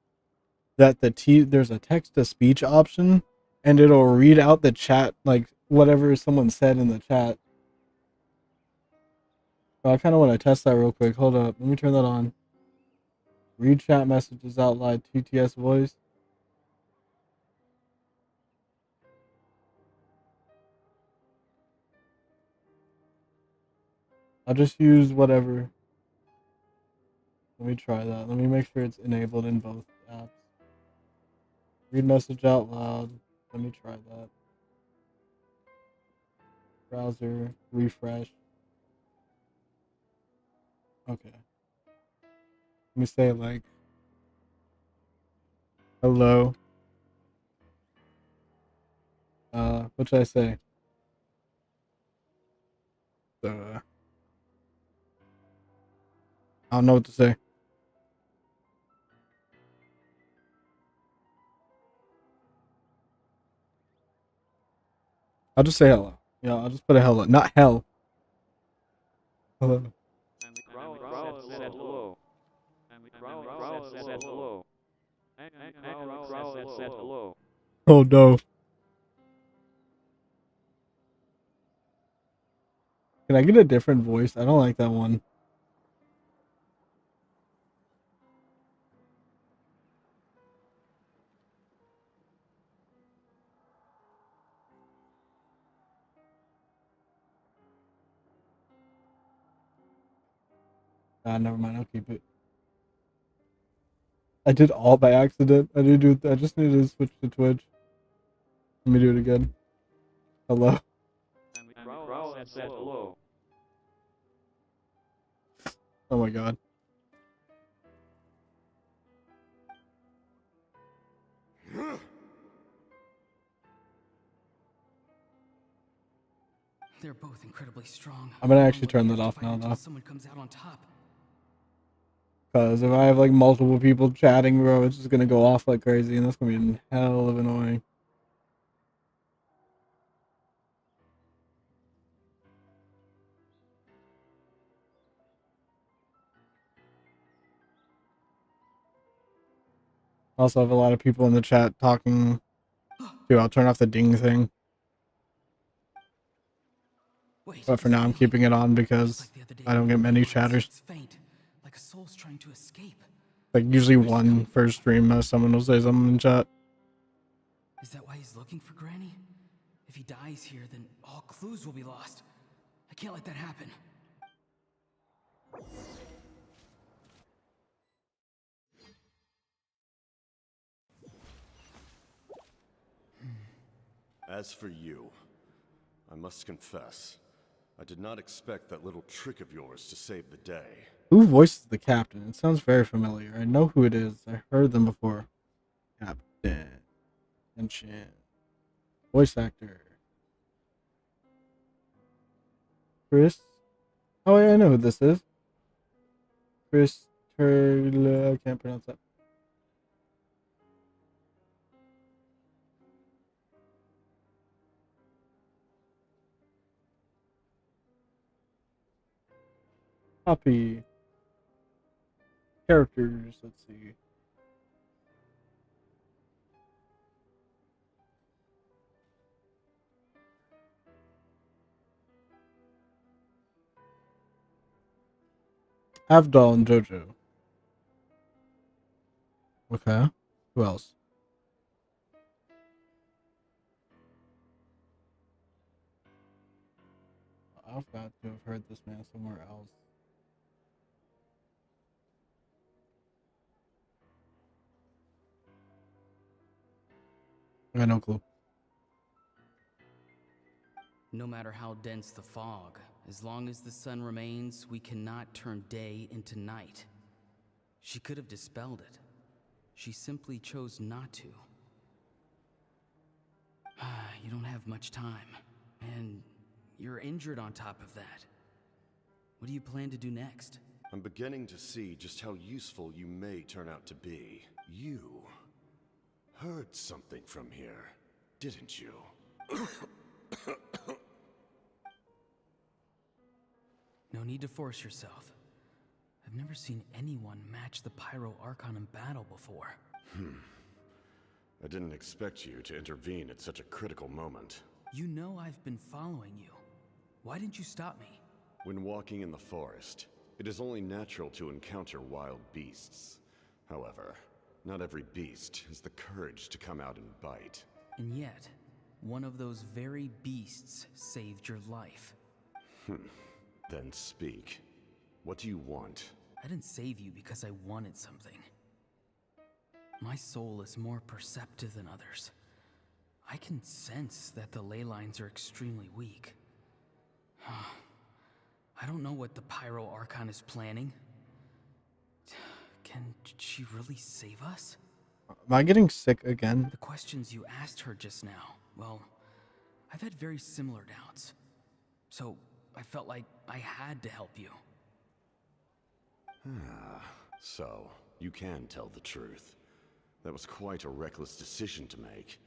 that there's a text to speech option, and it'll read out the chat, like whatever someone said in the chat. So I kind of want to test that real quick. Hold up, let me turn that on. Read chat messages out loud, TTS voice. I'll just use whatever. Let me try that. Let me make sure it's enabled in both apps. Read message out loud. Let me try that. Browser, refresh. Okay. Let me say like, hello. What should I say? I don't know what to say. I'll just say hello. Yeah, I'll just put a hello, not hell. Hello. Oh no. Can I get a different voice? I don't like that one. Never mind. I'll keep it. I did all by accident. I just need to switch to Twitch. Let me do it again. Hello. Hello. Oh my god. They're both incredibly strong. I'm gonna actually turn that off now, Until though. someone comes out on top. Because if I have like multiple people chatting, bro, it's just gonna go off like crazy, and that's gonna be hell of annoying. Also, have a lot of people in the chat talking. Too. I'll turn off the ding thing. But for now, I'm keeping it on because I don't get many chatters. It's faint, like a soul's trying to escape. Like usually one first stream, someone will say something in chat. Is that why he's looking for Granny? If he dies here, then all clues will be lost. I can't let that happen. As for you, I must confess, I did not expect that little trick of yours to save the day. Who voices the captain? It sounds very familiar. I know who it is. I heard them before. Captain. Genshin. Voice actor. Chris? Oh, yeah, I know who this is. Chris Turla. I can't pronounce that. Copy. Characters. Let's see. Avdol and Jojo. Okay. Who else? I've got to have heard this man somewhere else. I got no clue. No matter how dense the fog, as long as the sun remains, we cannot turn day into night. She could have dispelled it. She simply chose not to. You don't have much time, and you're injured on top of that. What do you plan to do next? I'm beginning to see just how useful you may turn out to be. You heard something from here, didn't you? No need to force yourself. I've never seen anyone match the Pyro Archon in battle before. I didn't expect you to intervene at such a critical moment. You know I've been following you. Why didn't you stop me? When walking in the forest, it is only natural to encounter wild beasts. However, not every beast has the courage to come out and bite. And yet, one of those very beasts saved your life. Then speak. What do you want? I didn't save you because I wanted something. My soul is more perceptive than others. I can sense that the ley lines are extremely weak. I don't know what the Pyro Archon is planning. Can she really save us? Am I getting sick again? The questions you asked her just now, well, I've had very similar doubts. So I felt like I had to help you. So, you can tell the truth. That was quite a reckless decision to make.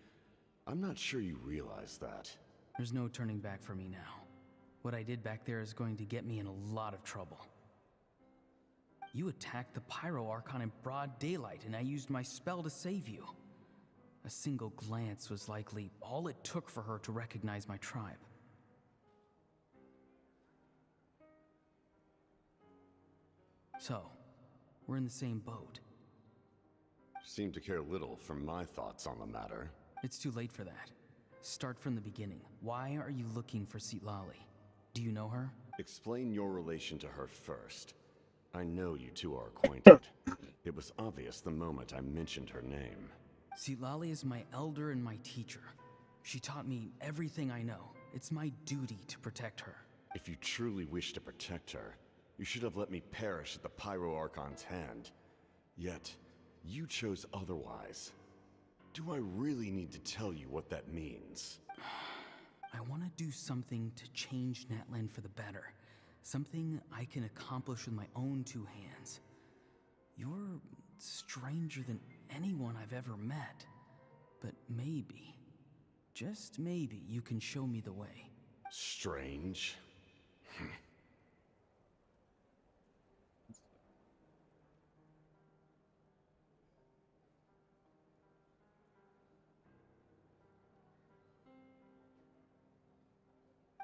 I'm not sure you realize that. There's no turning back for me now. What I did back there is going to get me in a lot of trouble. You attacked the Pyro Archon in broad daylight, and I used my spell to save you. A single glance was likely all it took for her to recognize my tribe. So, we're in the same boat. Seem to care little for my thoughts on the matter. It's too late for that. Start from the beginning. Why are you looking for Citlali? Do you know her? Explain your relation to her first. I know you two are acquainted. It was obvious the moment I mentioned her name. Citlali is my elder and my teacher. She taught me everything I know. It's my duty to protect her. If you truly wish to protect her, you should have let me perish at the Pyro Archon's hand. Yet, you chose otherwise. Do I really need to tell you what that means? I want to do something to change Natlan for the better. Something I can accomplish with my own two hands. You're stranger than anyone I've ever met. But maybe, just maybe, you can show me the way. Strange?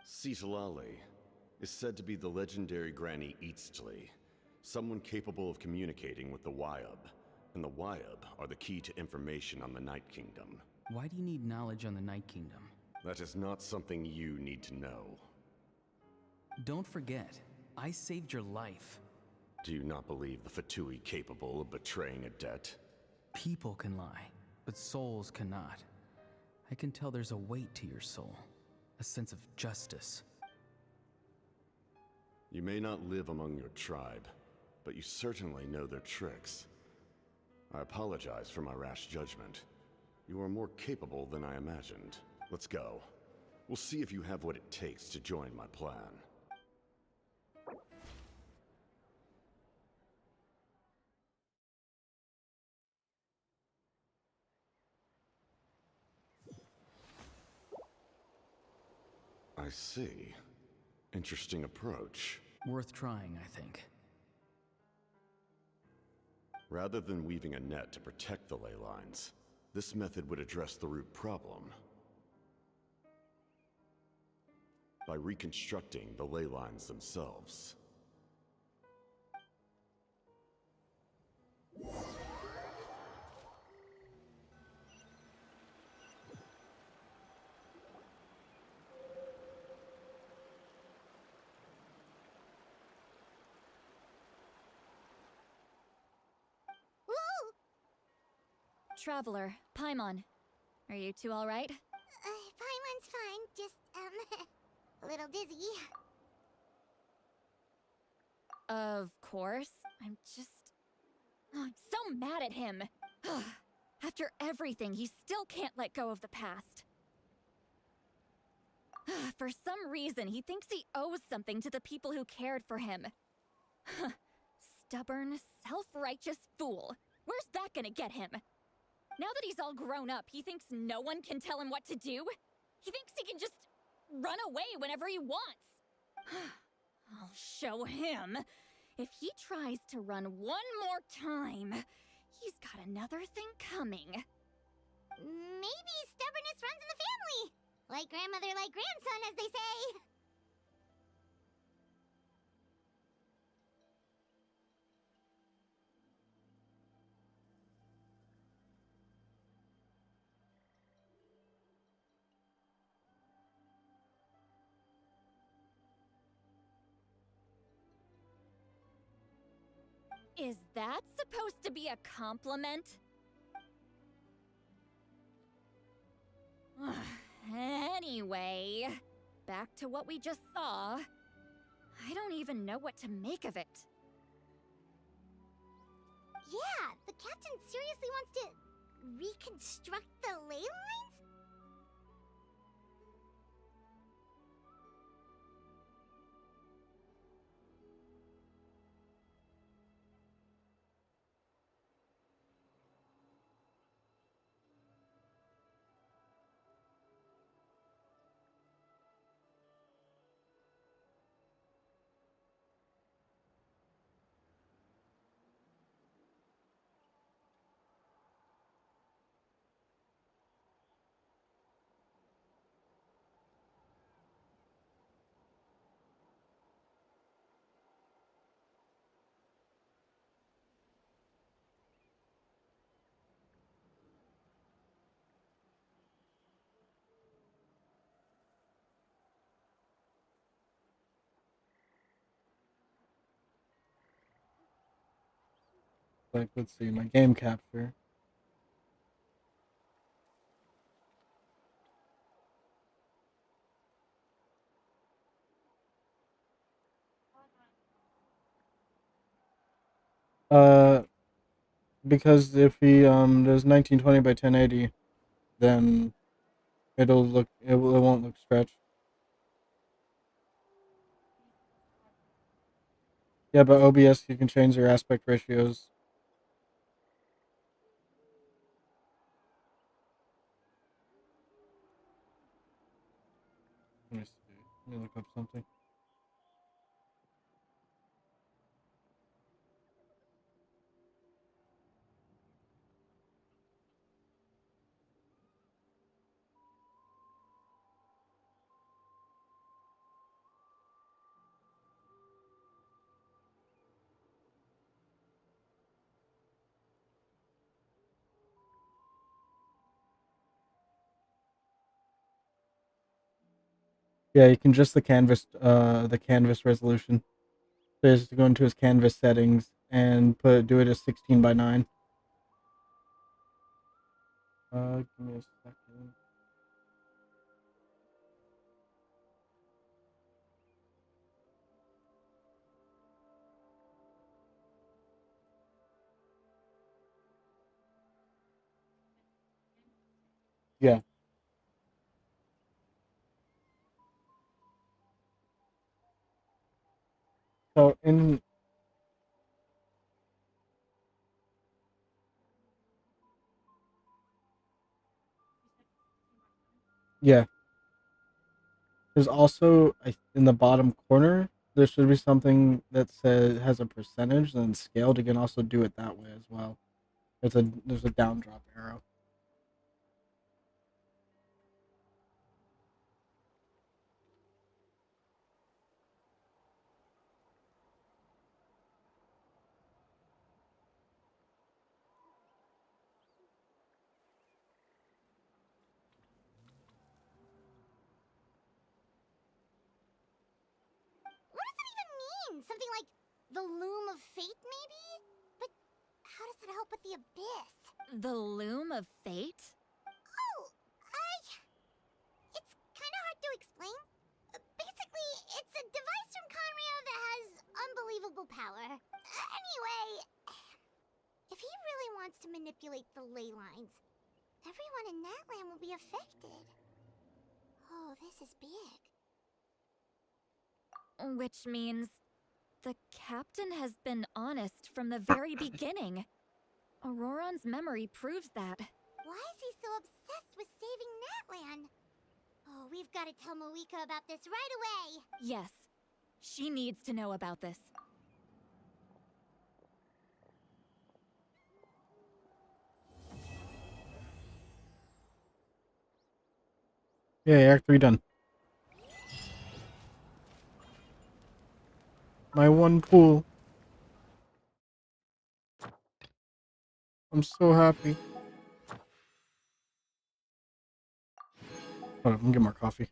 Citlali is said to be the legendary Granny Eastly, someone capable of communicating with the Wyub, and the Wyub are the key to information on the Night Kingdom. Why do you need knowledge on the Night Kingdom? That is not something you need to know. Don't forget, I saved your life. Do you not believe the Fatui capable of betraying a debt? People can lie, but souls cannot. I can tell there's a weight to your soul, a sense of justice. You may not live among your tribe, but you certainly know their tricks. I apologize for my rash judgment. You are more capable than I imagined. Let's go. We'll see if you have what it takes to join my plan. I see. Interesting approach. Worth trying, I think. Rather than weaving a net to protect the ley lines, this method would address the root problem. By reconstructing the ley lines themselves. Traveler, Paimon. Are you two alright? Paimon's fine, just, a little dizzy. Of course. I'm so mad at him. After everything, he still can't let go of the past. For some reason, he thinks he owes something to the people who cared for him. Stubborn, self-righteous fool. Where's that gonna get him? Now that he's all grown up, he thinks no one can tell him what to do? He thinks he can just run away whenever he wants. I'll show him. If he tries to run one more time, he's got another thing coming. Maybe stubbornness runs in the family. Like grandmother, like grandson, as they say. Is that supposed to be a compliment? Anyway, back to what we just saw. I don't even know what to make of it. Yeah, the captain seriously wants to reconstruct the ley lines? quick. Let's see my game capture. Because if he does 1920 by 1080, then it won't look stretched. Yeah, but OBS you can change your aspect ratios. Let me see. Let me look up something. Yeah, you can adjust the canvas resolution. So just go into his canvas settings and do it as 16 by 9. Give me a second. Yeah. So yeah, there's also in the bottom corner there should be something that has a percentage and scaled. You can also do it that way as well. There's a down drop arrow. What does it even mean? Something like the loom of fate, maybe? But how does that help with the abyss? The loom of fate? Oh, it's kind of hard to explain. Basically, it's a device from Conrio that has unbelievable power. Anyway, if he really wants to manipulate the ley lines, everyone in that land will be affected. Oh, this is big. Which means the captain has been honest from the very beginning. Auroron's memory proves that. Why is he so obsessed with saving Natlan? Oh, we've got to tell Moeka about this right away. Yes, she needs to know about this. Yeah, Act 3 done. My one pool. I'm so happy. Hold on, I'm gonna get more coffee.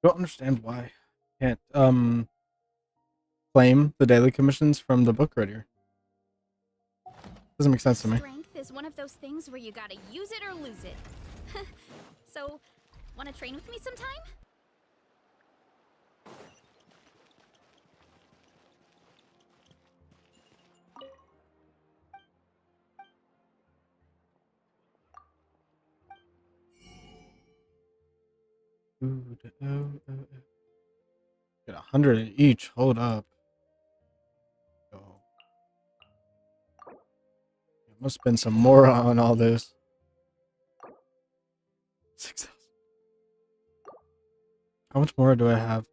Don't understand why. Can't claim the daily commissions from the book right here. Doesn't make sense to me. Strength is one of those things where you gotta use it or lose it. So, wanna train with me sometime? Get 100 each. Hold up. Oh. Must spend some more on all this. 6,000. How much more do I have?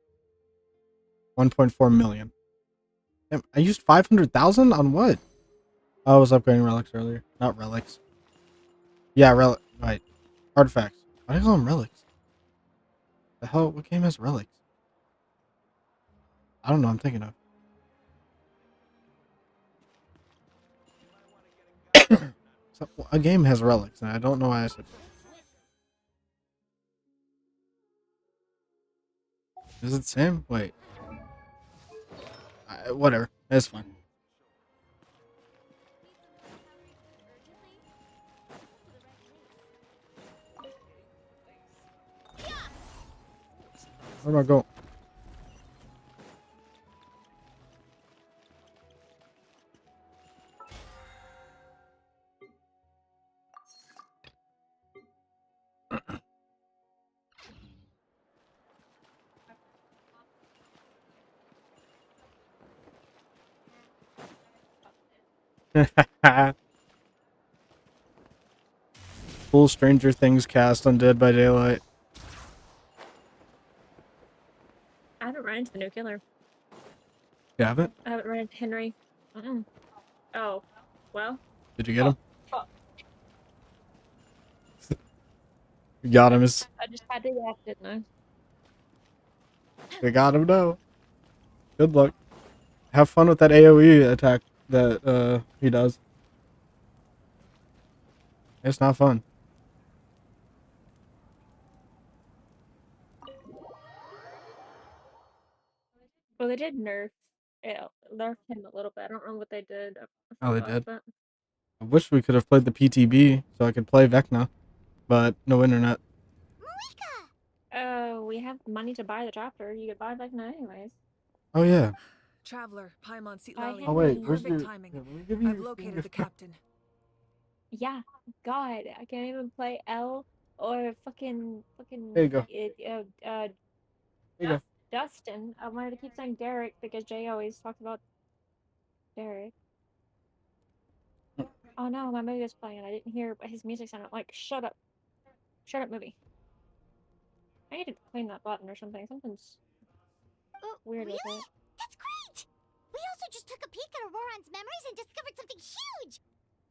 1.4 million. Damn, I used 500,000 on what? Oh, I was upgrading relics earlier. Not relics. Yeah, relic. Right. Artifacts. Why do I call them relics? The hell? What game has relics? I don't know. I'm thinking of. So, a game has relics, and I don't know why I said. Is it the same? Wait. Whatever. It's fine. Where do I go? Full Stranger Things cast on Dead by Daylight. I haven't run into the new killer. You haven't? I haven't run into Henry. Oh, well. Did you get him? Oh. You got him. I just had to react, didn't I? You got him now. Good luck. Have fun with that AoE attack that he does. It's not fun. Well, they did nerf him a little bit. I don't know what they did. Oh, they did? But... I wish we could have played the PTB so I could play Vecna, but no internet. Oh, we have money to buy the chapter. You could buy Vecna anyways. Oh, yeah. Traveler, Paimon Seat Bye, Lally. Oh, wait. Where's Perfect your... timing. Yeah, let me give you I've your located the captain. Yeah, God, I can't even play L or fucking There you go. There you go. Dustin. I wanted to keep saying Derek because Jay always talks about Derek. Oh no, my movie was playing. I didn't hear his music sounded like shut up. Shut up, movie. I need to clean that button or something. Something's weird really? with it. That's great! We also just took a peek at Auroron's memories and discovered something huge!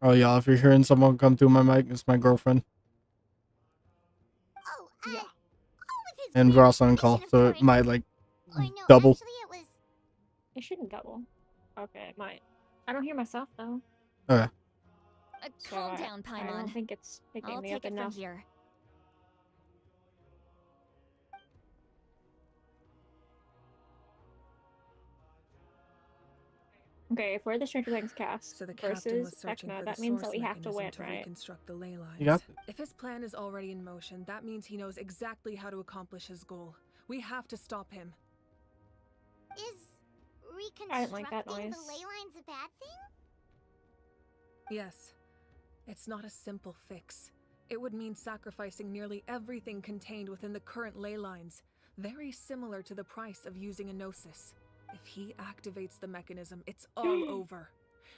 Oh, y'all, if you're hearing someone come through my mic, it's my girlfriend. Oh, yeah. And we're also on call, so it might, like, no, double. Actually, It shouldn't double. Okay, it might. I don't hear myself, though. Okay. Calm down, Paimon. I don't think it's picking I'll me take up it enough. from here. Okay, if we're the Stranger Things cast So the captain was versus searching Vecna, for that the means that source we have to win, mechanism to right? reconstruct the ley lines. You got it. If his plan is already in motion, that means he knows exactly how to accomplish his goal. We have to stop him. Is I didn't like that reconstructing noise. the ley lines a bad thing? Yes. It's not a simple fix. It would mean sacrificing nearly everything contained within the current ley lines, very similar to the price of using a Gnosis. If he activates the mechanism, it's all over.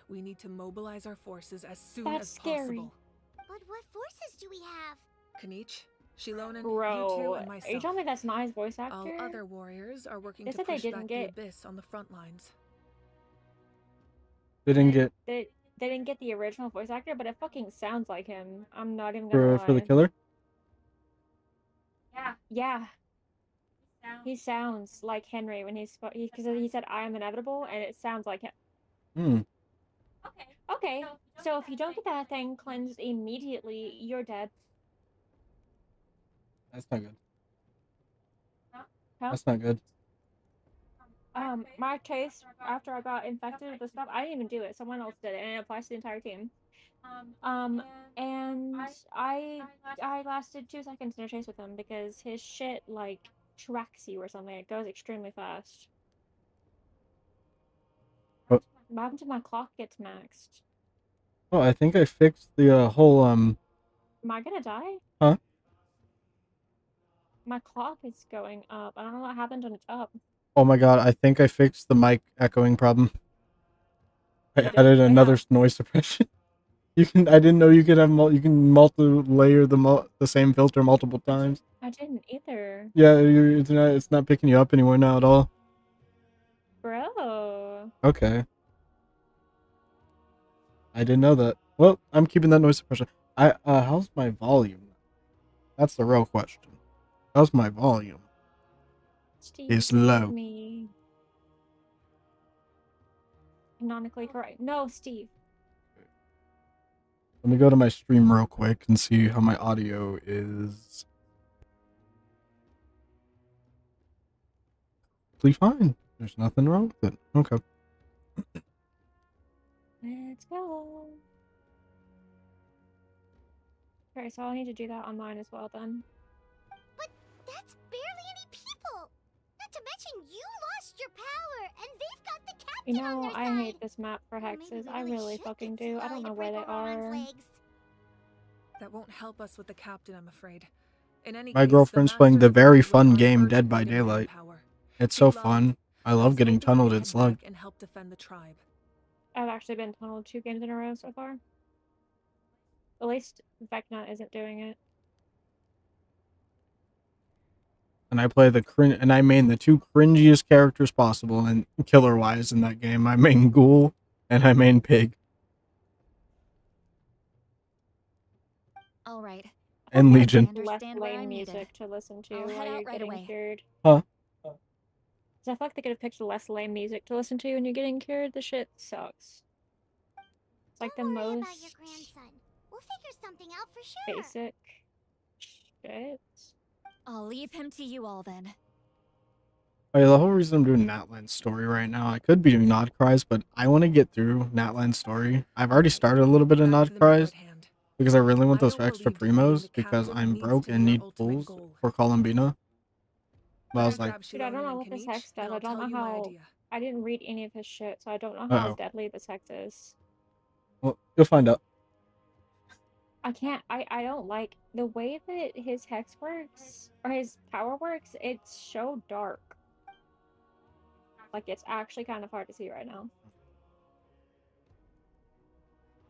We need to mobilize our forces as soon as possible. But what forces do we have? Kanich, Shilonen, you two, Bro, and are myself. you telling me that's not his voice actor? All other warriors are working They to said they push didn't back get- the abyss on the front lines. They didn't get... They didn't get the original voice actor, but it fucking sounds like him. I'm not even gonna lie. For the killer? Yeah. He sounds like Henry when he said I am inevitable, and it sounds like him. Hmm. Okay, so if you don't get that thing cleansed immediately, you're dead. That's not good. Huh? That's not good. My chase after I got infected with the stuff, I didn't even do it. Someone else did it, and it applies to the entire team. And I lasted 2 seconds in a chase with him because his shit like tracks you or something. It goes extremely fast. What? What happened to my clock gets maxed? Oh, I think I fixed the whole Am I gonna die? Huh? My clock is going up. I don't know what happened when it's up. Oh my god, I think I fixed the mic echoing problem. I You did? added Wait, another how? noise suppression. I didn't know you could have you can multi-layer the same filter multiple times. I didn't either. Yeah, it's not picking you up anymore now at all. Bro. Okay. I didn't know that. Well, I'm keeping that noise suppression. How's my volume? That's the real question. How's my volume? Steve, It's low. me. Canonically correct. No, Steve. Let me go to my stream real quick and see how my audio is. Completely fine. There's nothing wrong with it. Okay. Let's go. Okay, so I'll need to do that online as well then. But that's barely any people. Not to mention you lost your power, and they've got the captain You on know, their I side. hate this map for hexes. I really fucking do. I don't know where they are. That won't help us with the captain, I'm afraid. In any My case, girlfriend's the playing the Masters very will fun are game urgently Dead by getting Daylight. manpower. It's so Beloved, fun. I love getting hoping you tunneled can and head slugged. back and help defend the tribe. I've actually been tunneled 2 games in a row so far. At least Vecna isn't doing it. And I play and I main the 2 cringiest characters possible and killer wise in that game. I main Ghoul and I main Pig. All right. And Legion. Less lame music to listen to while you're getting cured. Huh? So I feel like they could have picked less lame music to listen to when you're getting cured. The shit sucks. It's like the most About your grandson. We'll figure something out for sure. basic shit. I'll leave him to you all then. Oh, yeah, the whole reason I'm doing Natlan's story right now, I could be doing Nod Cries, but I want to get through Natlan's story. I've already started a little bit of Nod Cries because I really want those extra primos because I'm broke and need pulls for Columbina. But I was like, Dude, I don't know what this hex does. I don't know how. I didn't read any of his shit, so I don't know how deadly this hex is. well, you'll find out. I can't. I don't like the way that his hex works or his power works. It's so dark. Like it's actually kind of hard to see right now.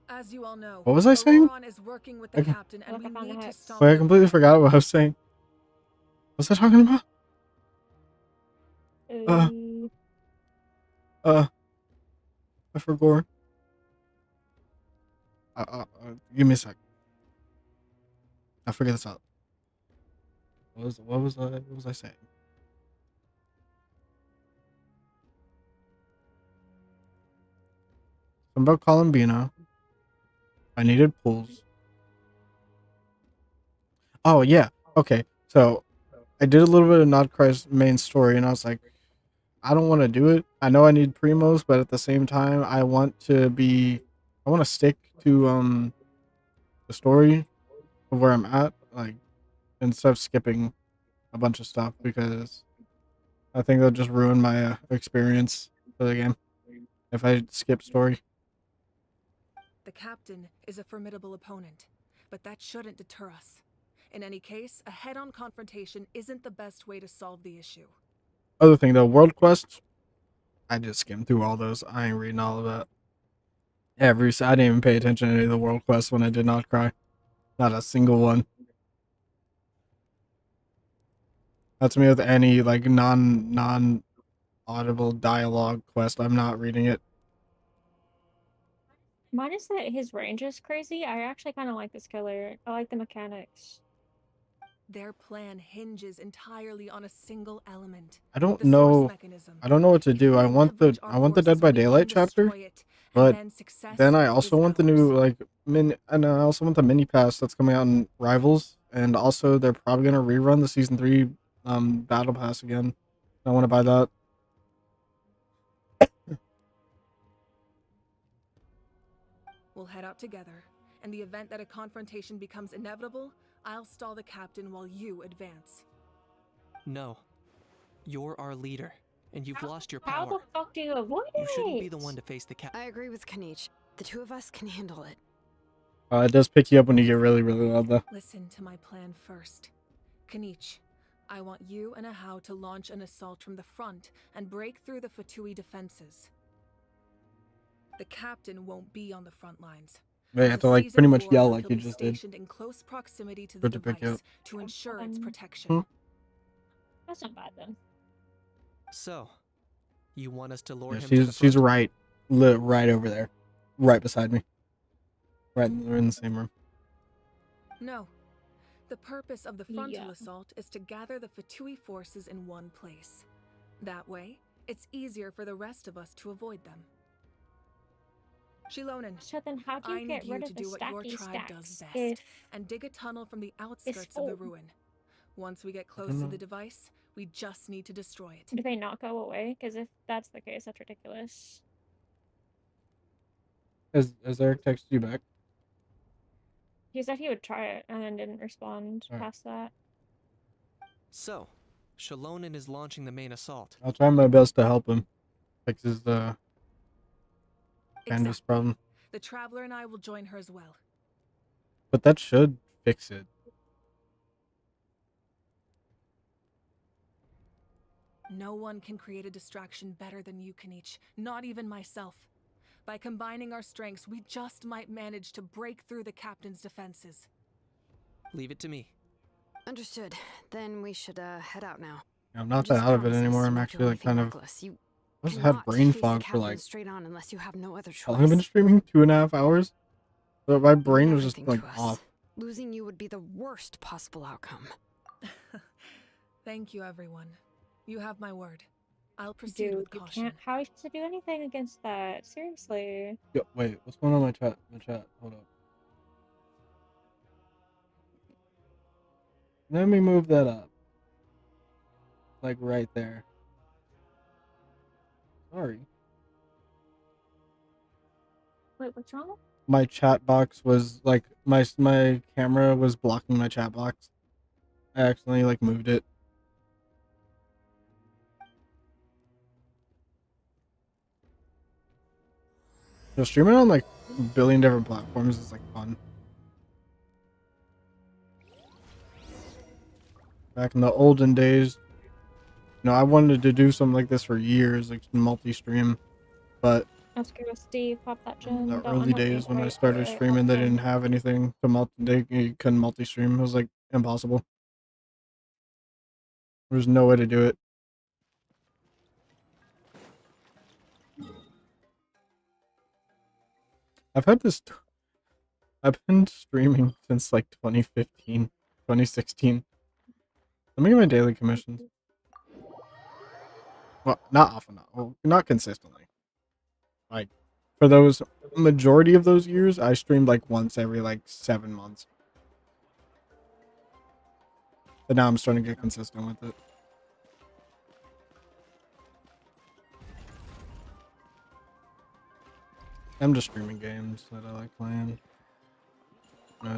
As you all know, What was I saying? Auroron is working with the captain, and we need to stop Wait, I the completely forgot what I was saying. What was I talking about? I forgot. Give me a sec. I figure this out. What was I saying? Something about Columbina. I needed pulls. Oh yeah. Okay. So I did a little bit of Nodcry's main story, and I was like, I don't want to do it. I know I need primos, but at the same time, I want to stick to the story of where I'm at, like instead of skipping a bunch of stuff because I think that'll just ruin my experience for the game if I skip story. The captain is a formidable opponent, but that shouldn't deter us. In any case, a head-on confrontation isn't the best way to solve the issue. Other thing though, world quests, I just skimmed through all those. I ain't reading all of that. I didn't even pay attention to any of the world quests when I did not cry. Not a single one. That's me with any like non audible dialogue quest. I'm not reading it. Minus that his range is crazy, I actually kind of like this killer. I like the mechanics. Their plan hinges entirely on a single element. I don't know what to do. I want the Dead by Daylight chapter, but then I also want the new and I also want the mini pass that's coming out in Rivals, and also they're probably gonna rerun the season 3 battle pass again. I want to buy that. We'll head out together. In the event that a confrontation becomes inevitable, I'll stall the captain while you advance. No. You're our leader, and you've lost your How power. the fuck do you avoid it? You shouldn't be the one to face the captain. I agree with Kanich. The two of us can handle it. It does pick you up when you get really, really loud, though. Listen to my plan first. Kanich, I want you and Ahau to launch an assault from the front and break through the Fatui defenses. The captain won't be on the front lines. They have to like pretty much yell like you just did. Stationed in close proximity to the To pick you up. device to ensure its protection. That's not bad then. So, you want us to lure Yeah, him to the she's front? right, right over there, right beside me. Right, we're in the same room. No. The purpose of the frontal assault is to gather the Fatui forces in one place. That way, it's easier for the rest of us to avoid them. Shilonen, So then how do I you need get you rid to of the do what your stacky tribe does stacks best if and dig a tunnel from the outskirts of the full? ruin. Once we get close to the device, we just need to destroy it. Do they not go away? Because if that's the case, that's ridiculous. Has Eric texted you back? He said he would try it and then didn't respond Alright. past that. So, Shilonen is launching the main assault. I'll try my best to help him fix his canvas problem. The Traveler and I will join her as well. But that should fix it. No one can create a distraction better than you, Kanich. Not even myself. By combining our strengths, we just might manage to break through the captain's defenses. Leave it to me. Understood. Then we should head out now. I'm not Just that out of it promise us anymore. you I'm won't actually do like anything kind of. reckless. You I also had cannot brain face the fog for captain like. straight on unless you have no other How long have I been choice. streaming? 2.5 hours. But my brain was just Everything like to us. off. Losing you would be the worst possible outcome. Thank you, everyone. You have my word. I'll proceed Dude, with you caution. can't. How are you supposed to do anything against that? Seriously. Yo, wait, what's going on in my chat? Hold up. Let me move that up. Like right there. Sorry. Wait, what's wrong? My chat box was like my camera was blocking my chat box. I accidentally like moved it. You know, streaming on like a billion different platforms is like fun. Back in the olden days, you know, I wanted to do something like this for years, like multi-stream, but Let's go with Steve. Pop that in gem. the Don't early unhook me. days when I Wait, started wait, streaming, pop they the didn't gem. have anything to you couldn't multi-stream. It was like impossible. There was no way to do it. I've been streaming since like 2015, 2016. Let me get my daily commissions. Well, not often, well, not consistently. Like, for those majority of those years, I streamed like once every like 7 months. But now I'm starting to get consistent with it. I'm just streaming games that I like playing.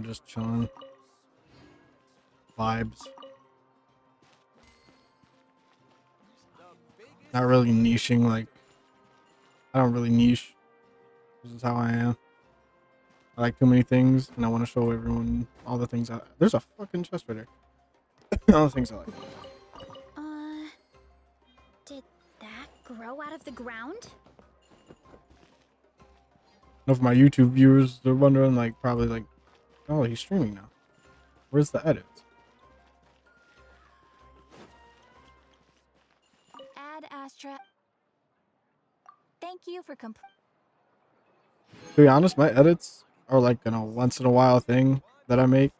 Just chilling. Vibes. Not really niching, like, I don't really niche. This is how I am. I like too many things, and I want to show everyone all the things there's a fucking chest right there. All the things I like. Did that grow out of the ground? Know for my YouTube viewers, they're wondering, like, probably like, oh, he's streaming now. Where's the edits? Add Astra. Thank you for To be honest, my edits are like once in a while thing that I make.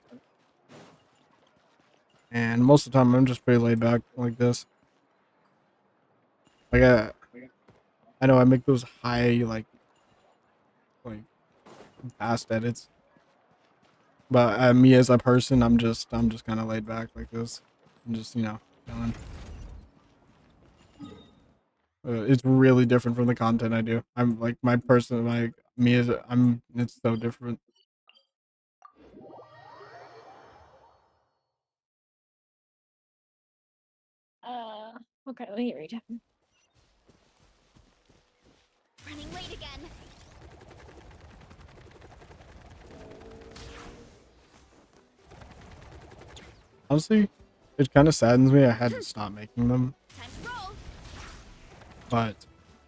And most of the time I'm just pretty laid back like this. Like I know I make those high like fast edits. But me as a person, I'm just kind of laid back like this. I'm just, chilling. It's really different from the content I do. I'm like my person, like me as I'm. It's so different. Okay, let me read. Running late again. Honestly, it kind of saddens me. I had to stop making them, but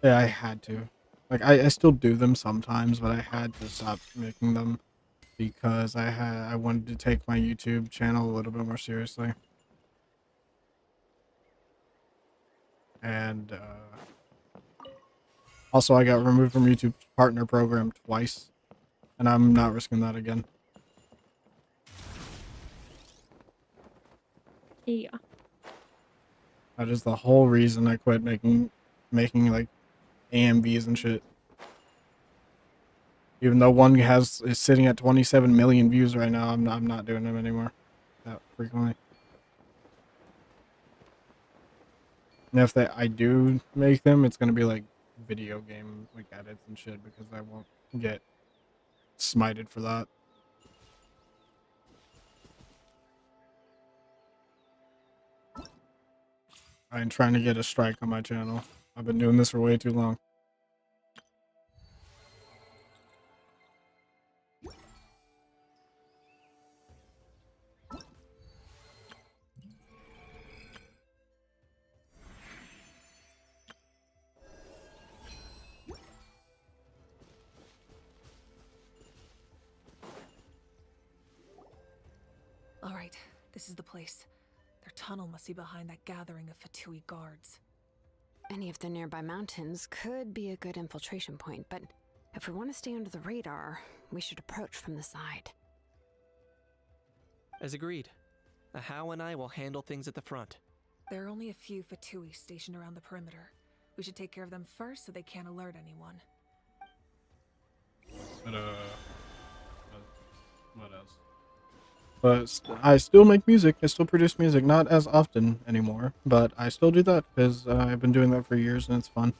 yeah, I had to. Like I still do them sometimes, but I had to stop making them because I wanted to take my YouTube channel a little bit more seriously. And also, I got removed from YouTube's partner program twice, and I'm not risking that again. Yeah. That is the whole reason I quit making like AMVs and shit. Even though one is sitting at 27 million views right now, I'm not doing them anymore that frequently. And if I do make them, it's gonna be like video game like edits and shit because I won't get smited for that. I ain't trying to get a strike on my channel. I've been doing this for way too long. All right, this is the place. Their tunnel must be behind that gathering of Fatui guards. Any of the nearby mountains could be a good infiltration point, but if we want to stay under the radar, we should approach from the side. As agreed. Ahau and I will handle things at the front. There are only a few Fatui stationed around the perimeter. We should take care of them first so they can't alert anyone. But what else? But I still make music. I still produce music, not as often anymore, but I still do that because I've been doing that for years and it's fun.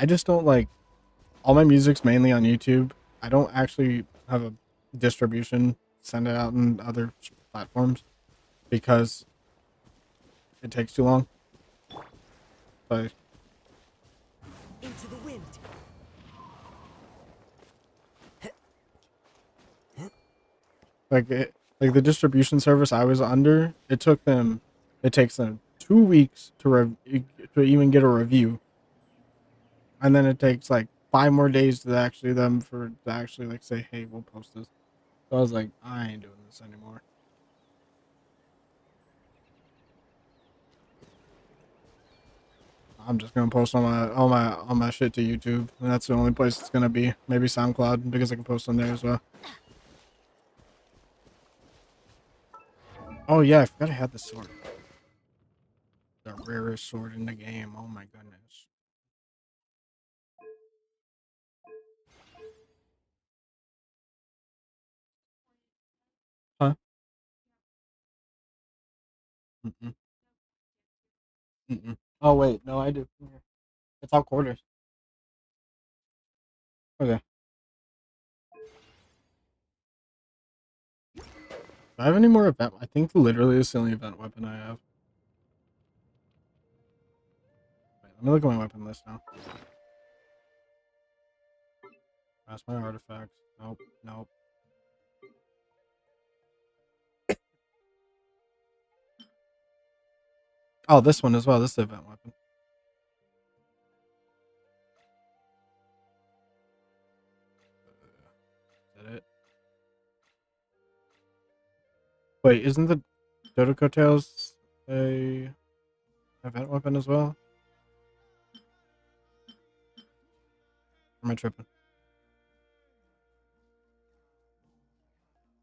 I just don't like all my music's mainly on YouTube. I don't actually have a distribution, send it out in other platforms because it takes too long. But Into the wind. like the distribution service I was under, it takes them 2 weeks to even get a review, and then it takes like 5 more days to actually like say, hey, we'll post this. So I was like, I ain't doing this anymore. I'm just gonna post all my shit to YouTube, and that's the only place it's gonna be. Maybe SoundCloud because I can post on there as well. Oh yeah, I forgot I had the sword. The rarest sword in the game. Oh my goodness. Huh? Mm-mm. Mm-mm. Oh wait, no, I do. It's all quarters. Okay. Do I have any more event? I think literally this is the only event weapon I have. Wait, let me look at my weapon list now. That's my artifacts. Nope, nope. Oh, this one as well. This is the event weapon. Is that it? Wait, isn't the Dodoko Tails a event weapon as well? Or am I tripping?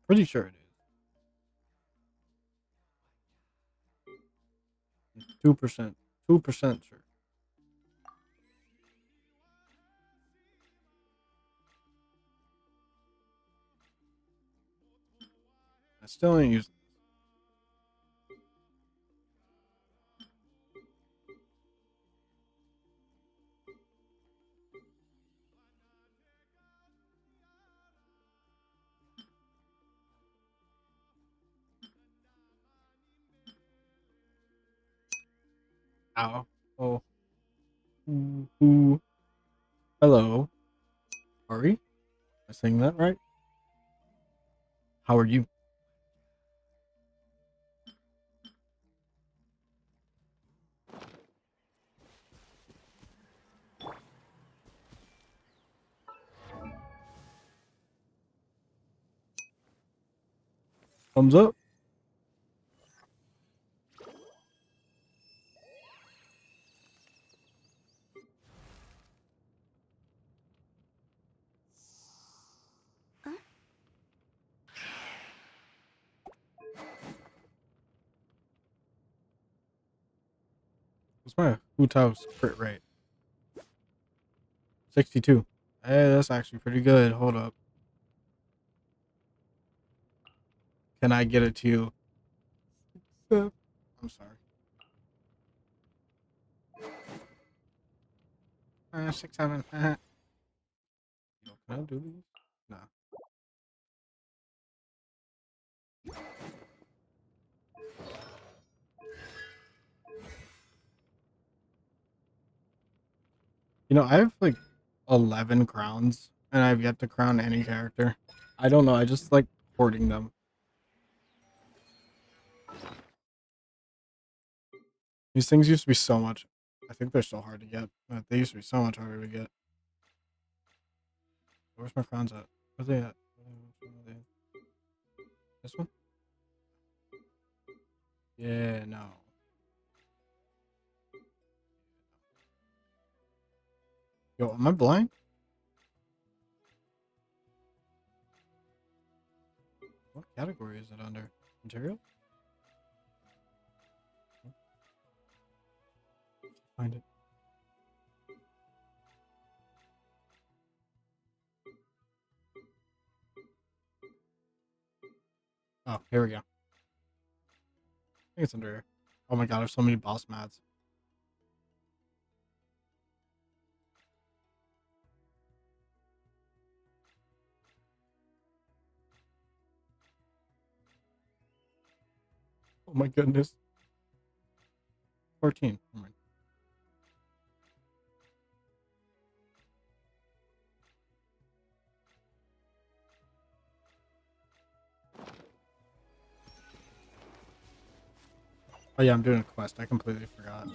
Pretty sure it is. 2%. 2% sure. I still ain't using Ow. Oh. Ooh. Hello. Ari? Am I saying that right? How are you? Thumbs up. What's my Hutao's crit rate? 62. Hey, that's actually pretty good. Hold up. Can I get it to you? I'm sorry. 6, 7. Can I do these? Nah. You know, I have like 11 crowns, and I've yet to crown any character. I don't know. I just like hoarding them. These things used to be so much. I think they're so hard to get. But they used to be so much harder to get. Where's my crowns at? Where they at? This one? Yeah, no. Yo, am I blind? What category is it under? Material? Find it. Oh, here we go. I think it's under here. Oh my god, there's so many boss mats. Oh my goodness. 14. Never mind. Oh yeah, I'm doing a quest. I completely forgot.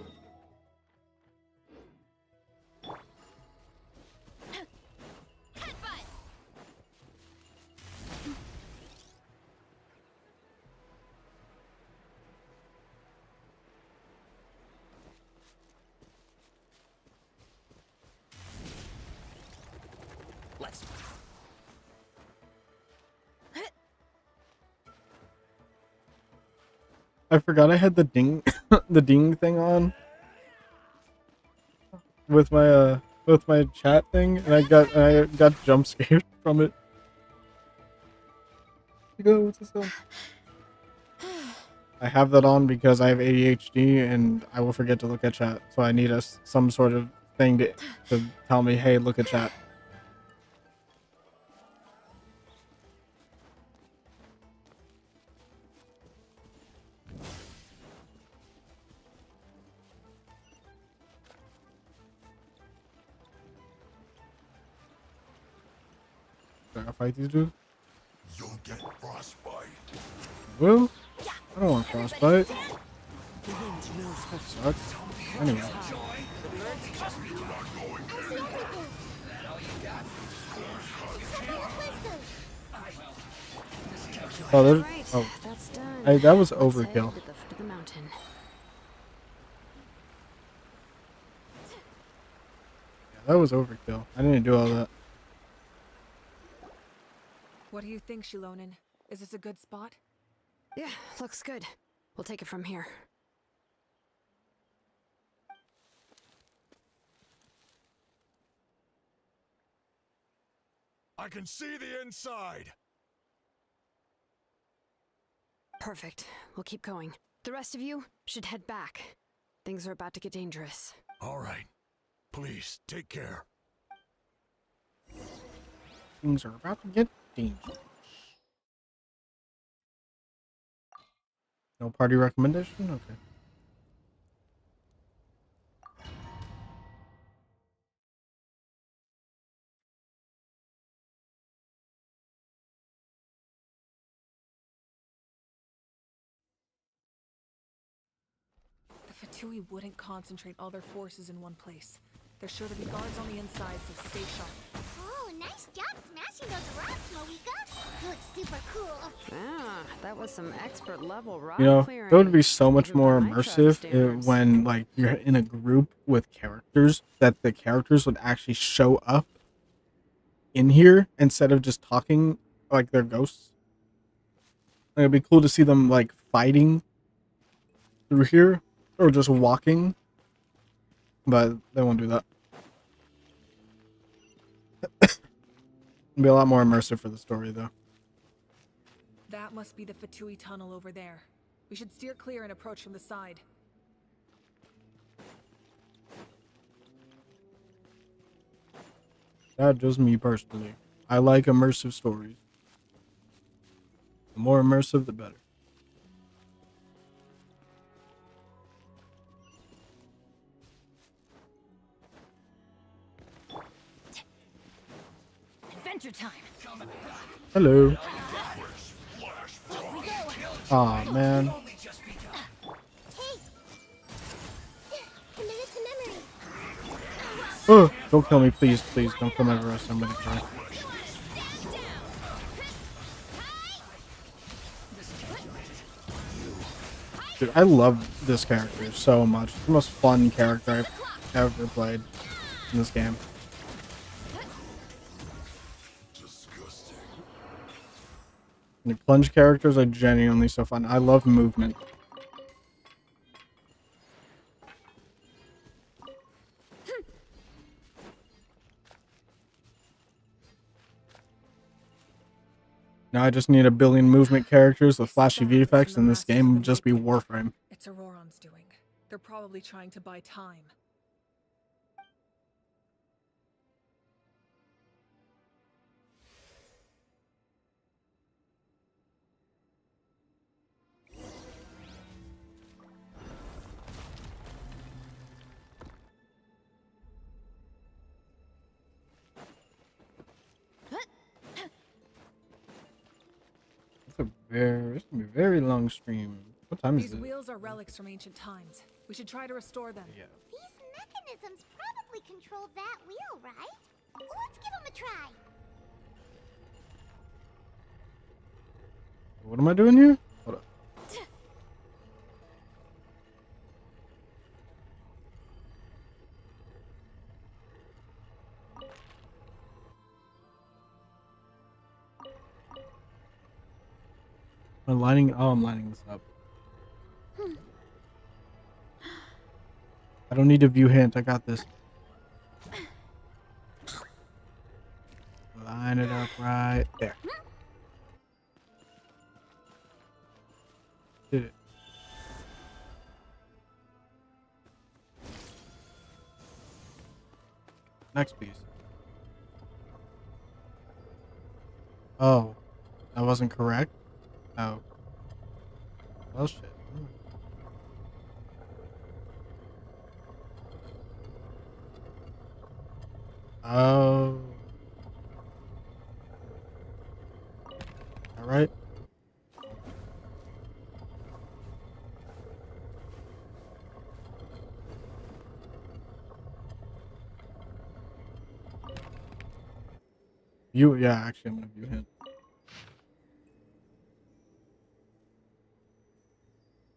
Let's. I forgot I had the ding the ding thing on with my chat thing, and I got jump scared from it. Go, what's this on? I have that on because I have ADHD and I will forget to look at chat, so I need some sort of thing to tell me, hey, look at chat. Should I fight these dudes? You'll get frostbite. Well, I don't want frostbite. That sucks. Anyway. Oh, there's. Oh, that was overkill. Yeah, that was overkill. I didn't do all that. What do you think, Shilonin? Is this a good spot? Yeah, looks good. We'll take it from here. I can see the inside. Perfect. We'll keep going. The rest of you should head back. Things are about to get dangerous. All right. Please, take care. Things are about to get dangerous. No party recommendation? Okay. Fatui wouldn't concentrate all their forces in one place. There's sure to be guards on the inside, so stay sharp. Oh, nice job smashing those rocks, Moika. You look super cool. Ah, that was some expert level rock You know, clearing. it would be so much even more by my immersive standards. when like you're in a group with characters, that the characters would actually show up in here instead of just talking like they're ghosts. Like, it'd be cool to see them like fighting through here or just walking, but they won't do that. It'd be a lot more immersive for the story though. That must be the Fatui tunnel over there. We should steer clear and approach from the side. That's just me personally. I like immersive stories. The more immersive, the better. Adventure time. Hello. Off we go. Aw, man. Commit it to memory. Oh, don't kill me, please, please. Don't kill my rest. I'm gonna cry. Dude, I love this character so much. It's the most fun character I've ever played in this game. The plunge characters are genuinely so fun. I love movement. Now I just need a billion movement characters with flashy VFX, and this game would just be Warframe. It's Auroron's doing. They're probably trying to buy time. It's gonna be a very long stream. What time is These it? wheels are relics from ancient times. We should try to restore them. Yeah. These mechanisms probably control that wheel, right? Let's give them a try. What am I doing here? Hold up. I'm lining. Oh, I'm lining this up. I don't need a view hint. I got this. Line it up right there. Did it. Next piece. Oh, that wasn't correct? Oh. Well, shit. Oh. All right. Yeah, actually, I'm gonna view him.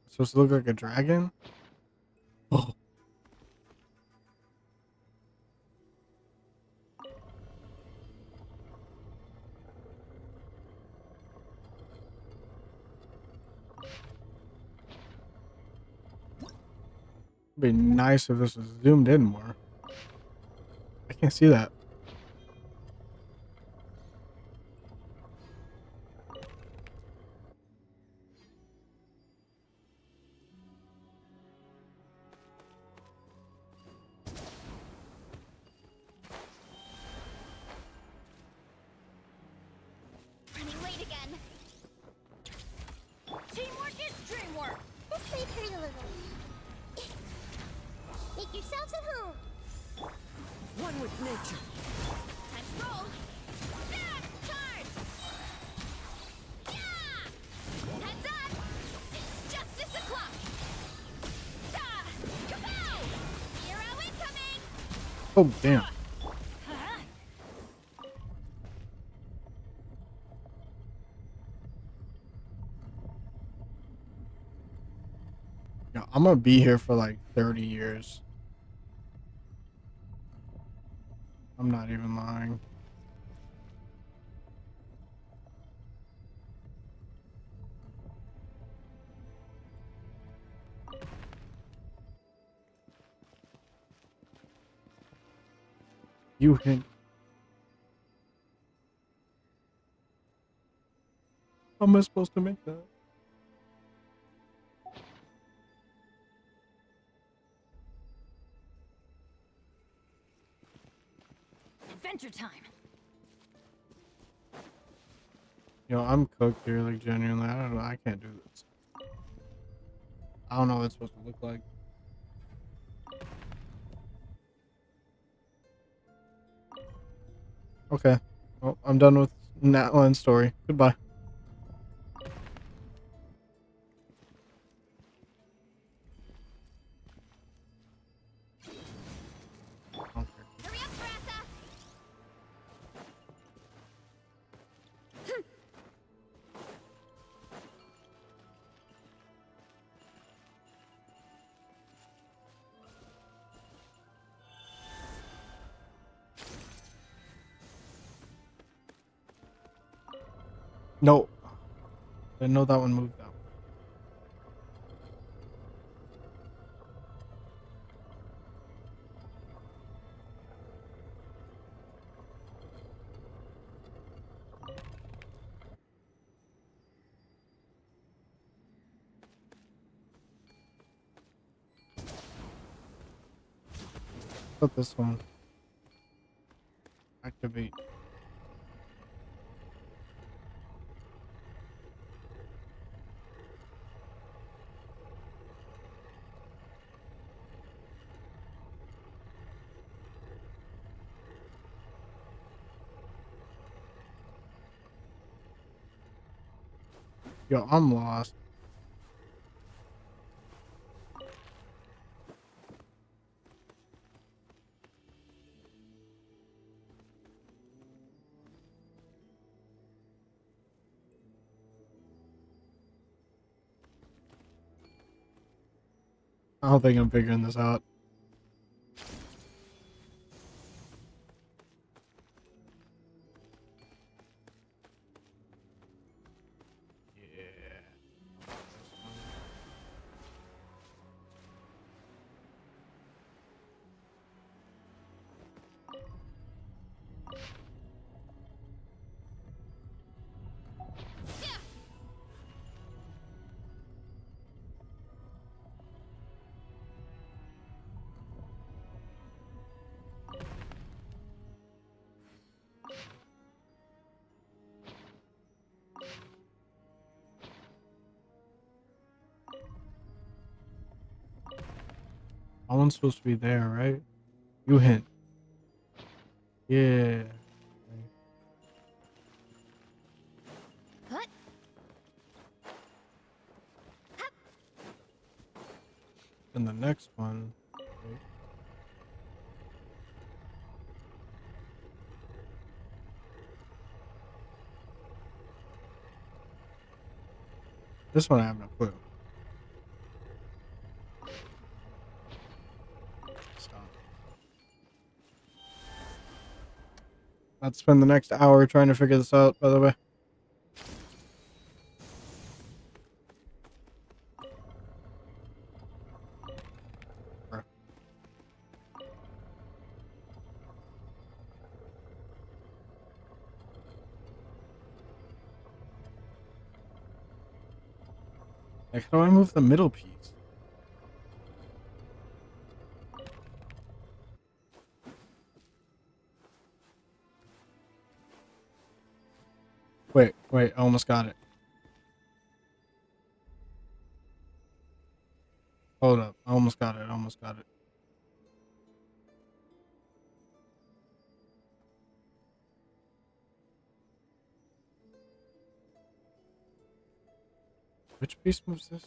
It's supposed to look like a dragon? Oh. It'd be nice if this was zoomed in more. I can't see that. Running late again. Teamwork is dreamwork. This may hurt a little. Make yourselves at home. One with nature. Time to roll. Yeah, charge. Yeah. Heads up. It's justice o'clock. Oh, damn. Yeah, I'm gonna be here for like 30 years. I'm not even lying. You hint. How am I supposed to make that? Adventure time. Yo, I'm cooked here, like genuinely. I don't know. I can't do this. I don't know what it's supposed to look like. Okay. Well, I'm done with Natlan's story. Goodbye. No. Didn't know that one moved out. Put this one. Activate. Yo, I'm lost. I don't think I'm figuring this out. That one's supposed to be there, right? You hint. Yeah. What? And the next one. Okay. This one I have no clue. Stop. Let's spend the next hour trying to figure this out, by the way. Bruh. Like, how do I move the middle piece? Wait, I almost got it. Hold up. I almost got it. Which piece moves this?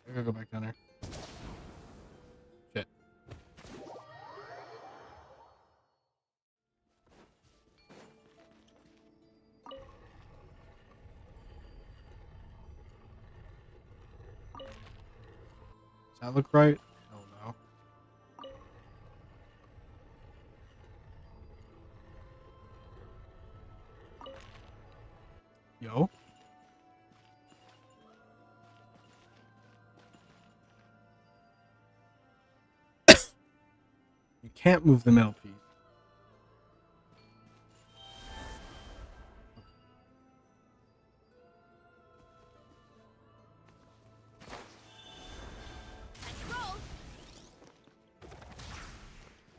I gotta go back down here. Shit. Does that look right? Oh no. Yo. You can't move the middle piece.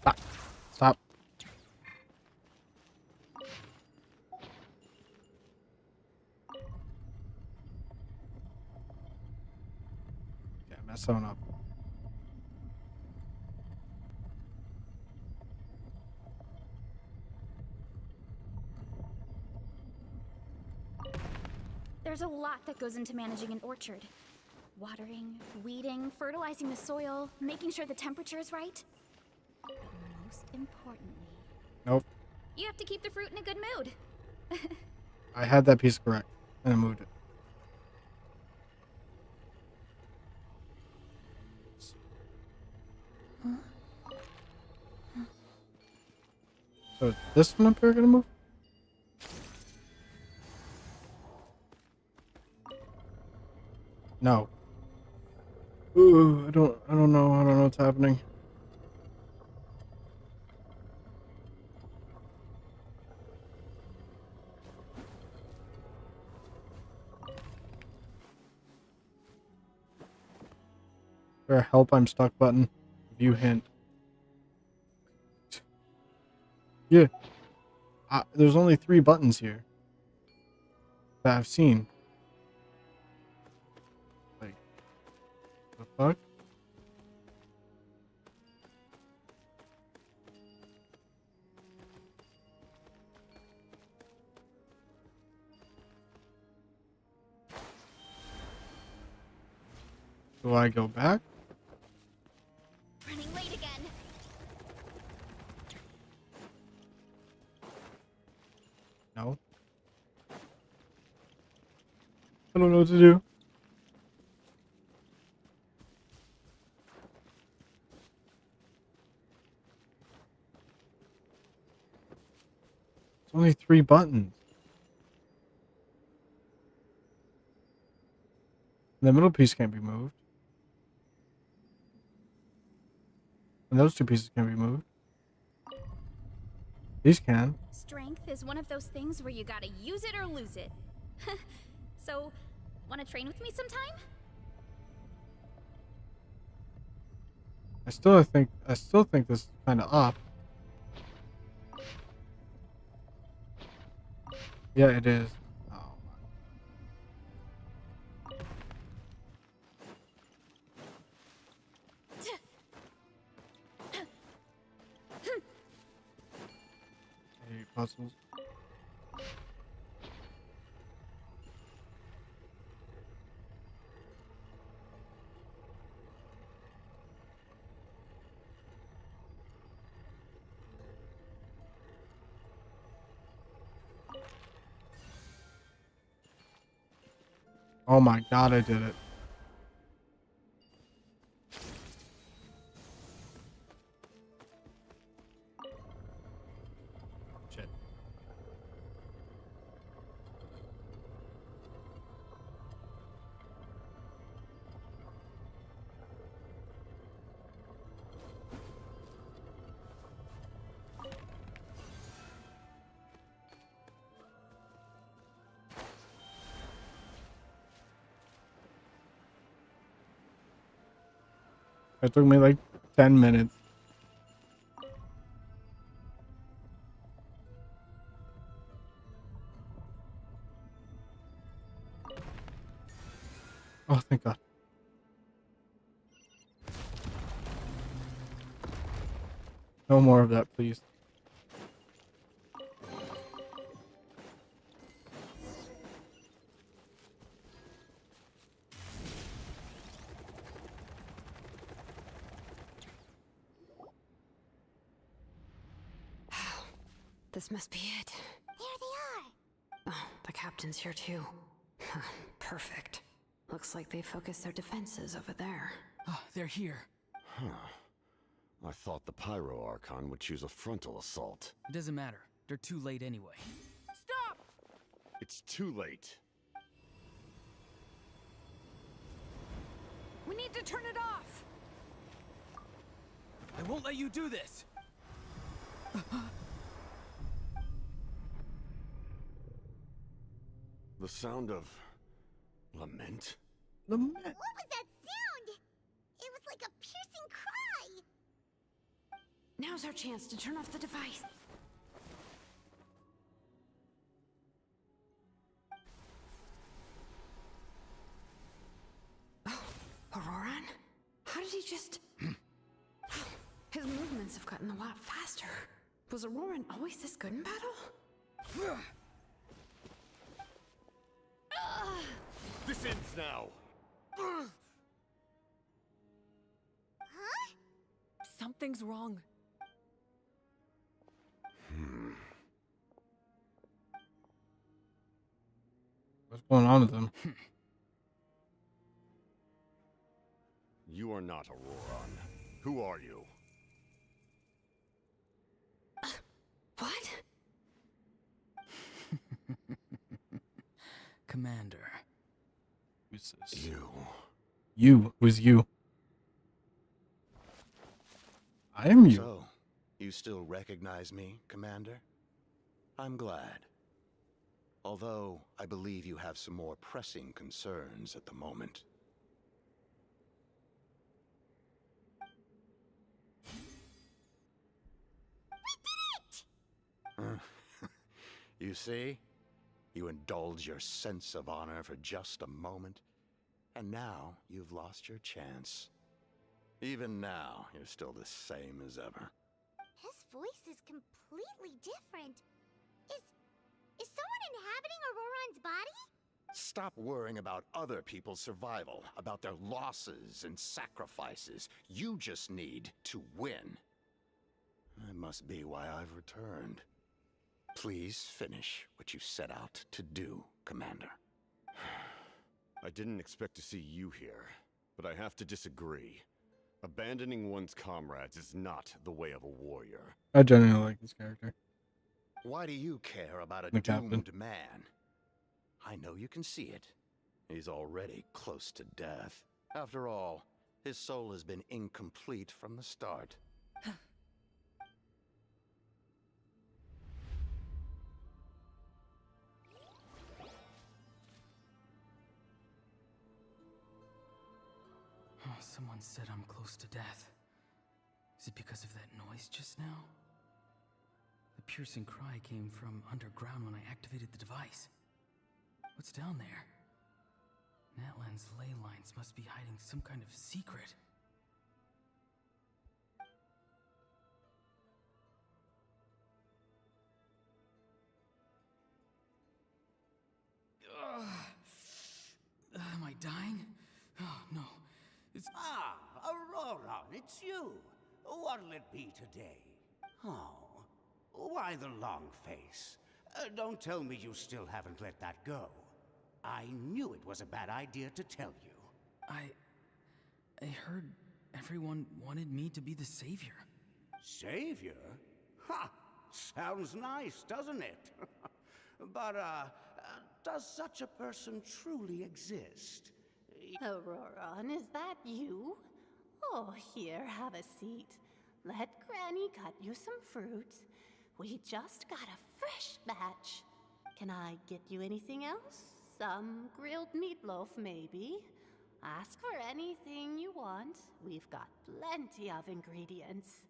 Stop. Stop. Yeah, mess someone up. There's a lot that goes into managing an orchard. Watering, weeding, fertilizing the soil, making sure the temperature is right. But most importantly... Nope. You have to keep the fruit in a good mood. I had that piece correct, and I moved it. So is this one up here gonna move? No. Ooh, I don't know what's happening. Is there a help I'm stuck button? View hint. Yeah. There's only 3 buttons here that I've seen. Like, the fuck? Do I go back? Running late again. No. I don't know what to do. It's only 3 buttons. The middle piece can't be moved. And those 2 pieces can be moved. These can. Strength is one of those things where you gotta use it or lose it. So, wanna train with me sometime? I still think this is kind of off. Yeah, it is. Oh I hate puzzles. Oh my god, I did it. Shit. It took me like 10 minutes. Oh, thank God. No more of that, please. This must be it. Here they are. Oh, the captain's here too. Perfect. Looks like they focused their defenses over there. They're here. Huh. I thought the Pyro Archon would choose a frontal assault. It doesn't matter. They're too late anyway. Stop! It's too late. We need to turn it off! I won't let you do this! The sound of lament? Lament? What was that sound? It was like a piercing cry! Now's our chance to turn off the device. Oh, Auroran? How did he just... His movements have gotten a lot faster. Was Auroran always this good in battle? This ends now! Huh? Something's wrong. What's going on with them? You are not Auroran. Who are you? What? Commander. Who's this? You. You. Who's you? I am you. So, you still recognize me, Commander? I'm glad. Although, I believe you have some more pressing concerns at the moment. You see? You indulge your sense of honor for just a moment, and now you've lost your chance. Even now, you're still the same as ever. His voice is completely different. Is someone inhabiting Auroran's body? Stop worrying about other people's survival, about their losses and sacrifices. You just need to win. That must be why I've returned. Please finish what you set out to do, Commander. I didn't expect to see you here, but I have to disagree. Abandoning one's comrades is not the way of a warrior. I genuinely like this character. Why do you care about a The captain. doomed man? I know you can see it. He's already close to death. After all, his soul has been incomplete from the start. Someone said I'm close to death. Is it because of that noise just now? The piercing cry came from underground when I activated the device. What's down there? Natlan's ley lines must be hiding some kind of secret. Am I dying? Oh, no. It's... Ah, Auroran, it's you. What'll it be today? Oh, why the long face? Don't tell me you still haven't let that go. I knew it was a bad idea to tell you. I heard everyone wanted me to be the savior. Savior? Ha! Sounds nice, doesn't it? But, does such a person truly exist? Auroran, is that you? Oh, here, have a seat. Let Granny cut you some fruit. We just got a fresh batch. Can I get you anything else? Some grilled meatloaf, maybe? Ask for anything you want. We've got plenty of ingredients.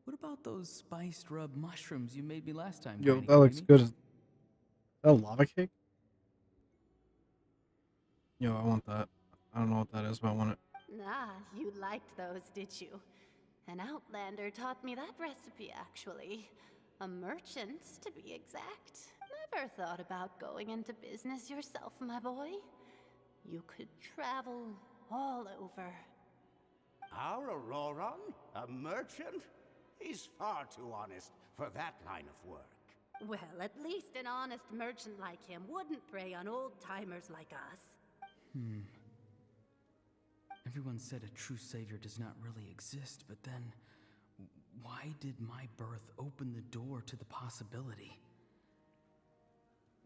What about those spiced rub mushrooms you made me last time? Yo, Granny that looks Creamy? good. Is that a lava cake? Yo, I want that. I don't know what that is, but I want it. Ah, you liked those, did you? An outlander taught me that recipe, actually. A merchant, to be exact. Never thought about going into business yourself, my boy. You could travel all over. Our Auroran? A merchant? He's far too honest for that line of work. Well, at least an honest merchant like him wouldn't prey on old-timers like us. Everyone said a true savior does not really exist, but then why did my birth open the door to the possibility?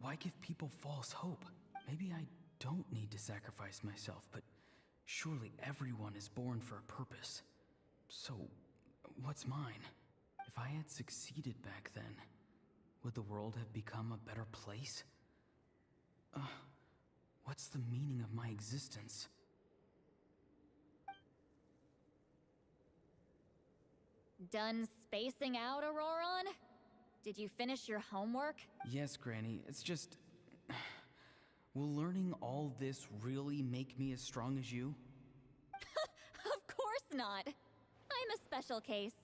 Why give people false hope? Maybe I don't need to sacrifice myself, but surely everyone is born for a purpose. So, what's mine? If I had succeeded back then, would the world have become a better place? What's the meaning of my existence? Done spacing out, Auroron? Did you finish your homework? Yes, Granny, it's just... Will learning all this really make me as strong as you? Of course not. I'm a special case.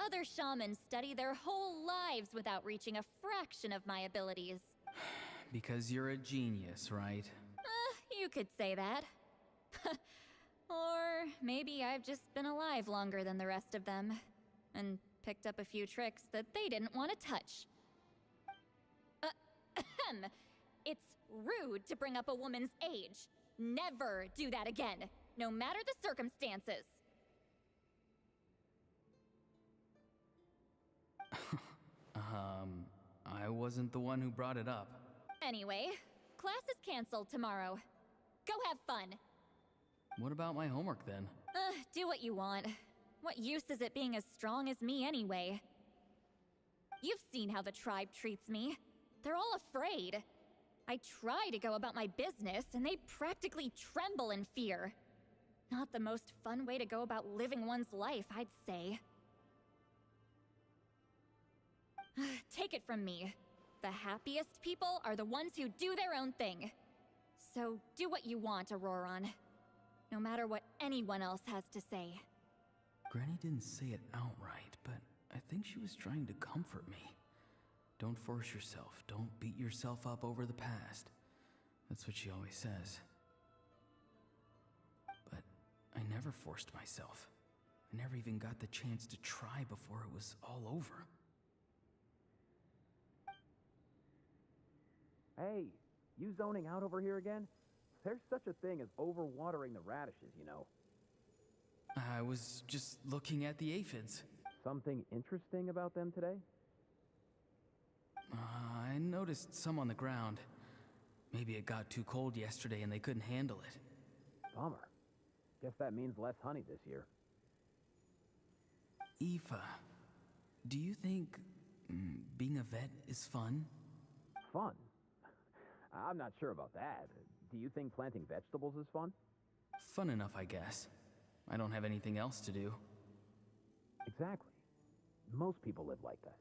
Other shamans study their whole lives without reaching a fraction of my abilities. Because you're a genius, right? You could say that. Or maybe I've just been alive longer than the rest of them, and picked up a few tricks that they didn't want to touch. It's rude to bring up a woman's age. Never do that again, no matter the circumstances. I wasn't the one who brought it up. Anyway, class is canceled tomorrow. Go have fun. What about my homework then? Do what you want. What use is it being as strong as me anyway? You've seen how the tribe treats me. They're all afraid. I try to go about my business, and they practically tremble in fear. Not the most fun way to go about living one's life, I'd say. Take it from me. The happiest people are the ones who do their own thing. So do what you want, Auroron. No matter what anyone else has to say. Granny didn't say it outright, but I think she was trying to comfort me. Don't force yourself. Don't beat yourself up over the past. That's what she always says. But I never forced myself. I never even got the chance to try before it was all over. Hey, you zoning out over here again? There's such a thing as overwatering the radishes, you know. I was just looking at the aphids. Something interesting about them today? I noticed some on the ground. Maybe it got too cold yesterday and they couldn't handle it. Bummer. Guess that means less honey this year. Aoife, do you think being a vet is fun? Fun? I'm not sure about that. Do you think planting vegetables is fun? Fun enough, I guess. I don't have anything else to do. Exactly. Most people live like that.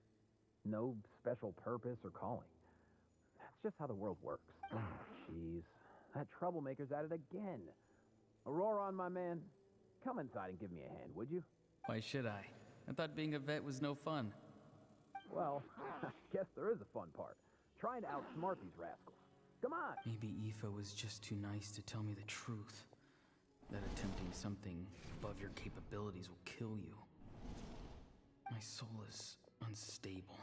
No special purpose or calling. That's just how the world works. Oh, jeez. That troublemaker's at it again. Auroron, my man, come inside and give me a hand, would you? Why should I? I thought being a vet was no fun. Well, I guess there is a fun part. Trying to outsmart these rascals. Come on! Maybe Aoife was just too nice to tell me the truth. That attempting something above your capabilities will kill you. My soul is unstable.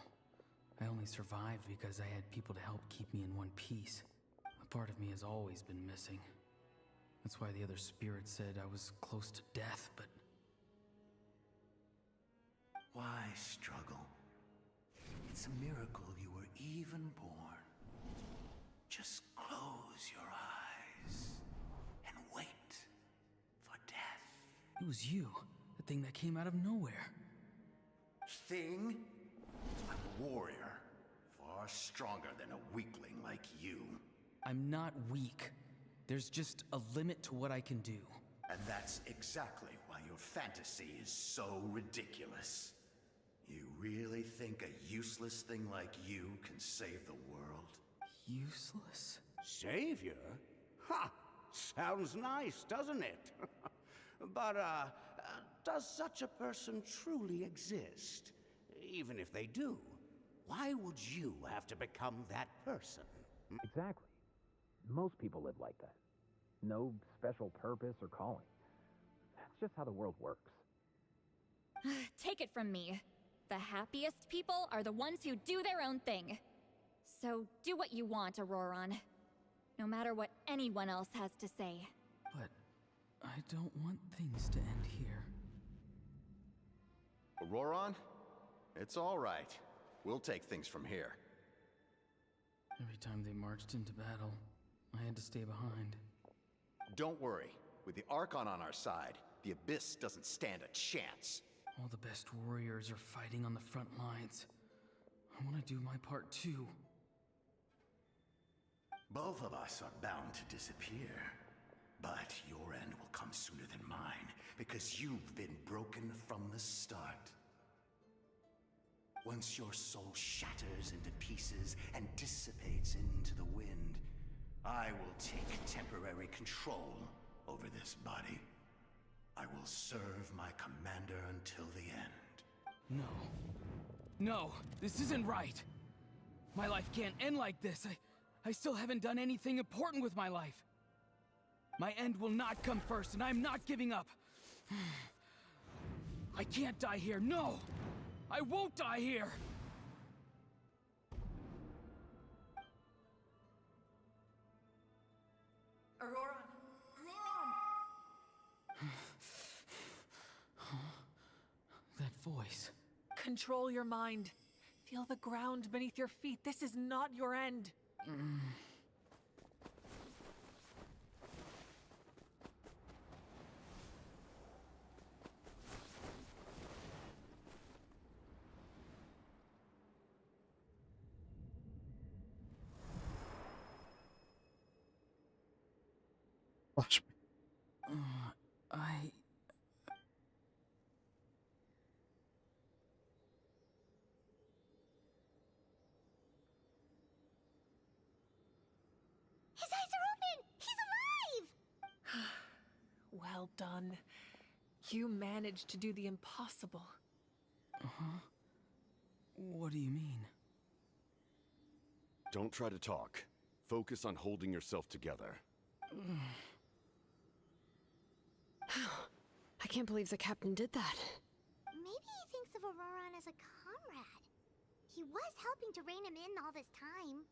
I only survived because I had people to help keep me in one piece. A part of me has always been missing. That's why the other spirits said I was close to death, but... Why struggle? It's a miracle you were even born. Just close your eyes and wait for death. It was you, the thing that came out of nowhere. Thing? I'm a warrior, far stronger than a weakling like you. I'm not weak. There's just a limit to what I can do. And that's exactly why your fantasy is so ridiculous. You really think a useless thing like you can save the world? Useless? Savior? Ha! Sounds nice, doesn't it? But, does such a person truly exist? Even if they do, why would you have to become that person? Exactly. Most people live like that. No special purpose or calling. That's just how the world works. Take it from me. The happiest people are the ones who do their own thing. So do what you want, Auroron. No matter what anyone else has to say. But I don't want things to end here. Auroron? It's all right. We'll take things from here. Every time they marched into battle, I had to stay behind. Don't worry. With the Archon on our side, the Abyss doesn't stand a chance. All the best warriors are fighting on the front lines. I want to do my part too. Both of us are bound to disappear. But your end will come sooner than mine, because you've been broken from the start. Once your soul shatters into pieces and dissipates into the wind, I will take temporary control over this body. I will serve my commander until the end. No. No, this isn't right. My life can't end like this. I still haven't done anything important with my life. My end will not come first, and I'm not giving up. I can't die here. No! I won't die here! Auroron! That voice. Control your mind. Feel the ground beneath your feet. This is not your end. Flashback. His eyes are open! He's alive! Well done. You managed to do the impossible. Uh-huh. What do you mean? Don't try to talk. Focus on holding yourself together. I can't believe the captain did that. Maybe he thinks of Auroron as a comrade. He was helping to rein him in all this time.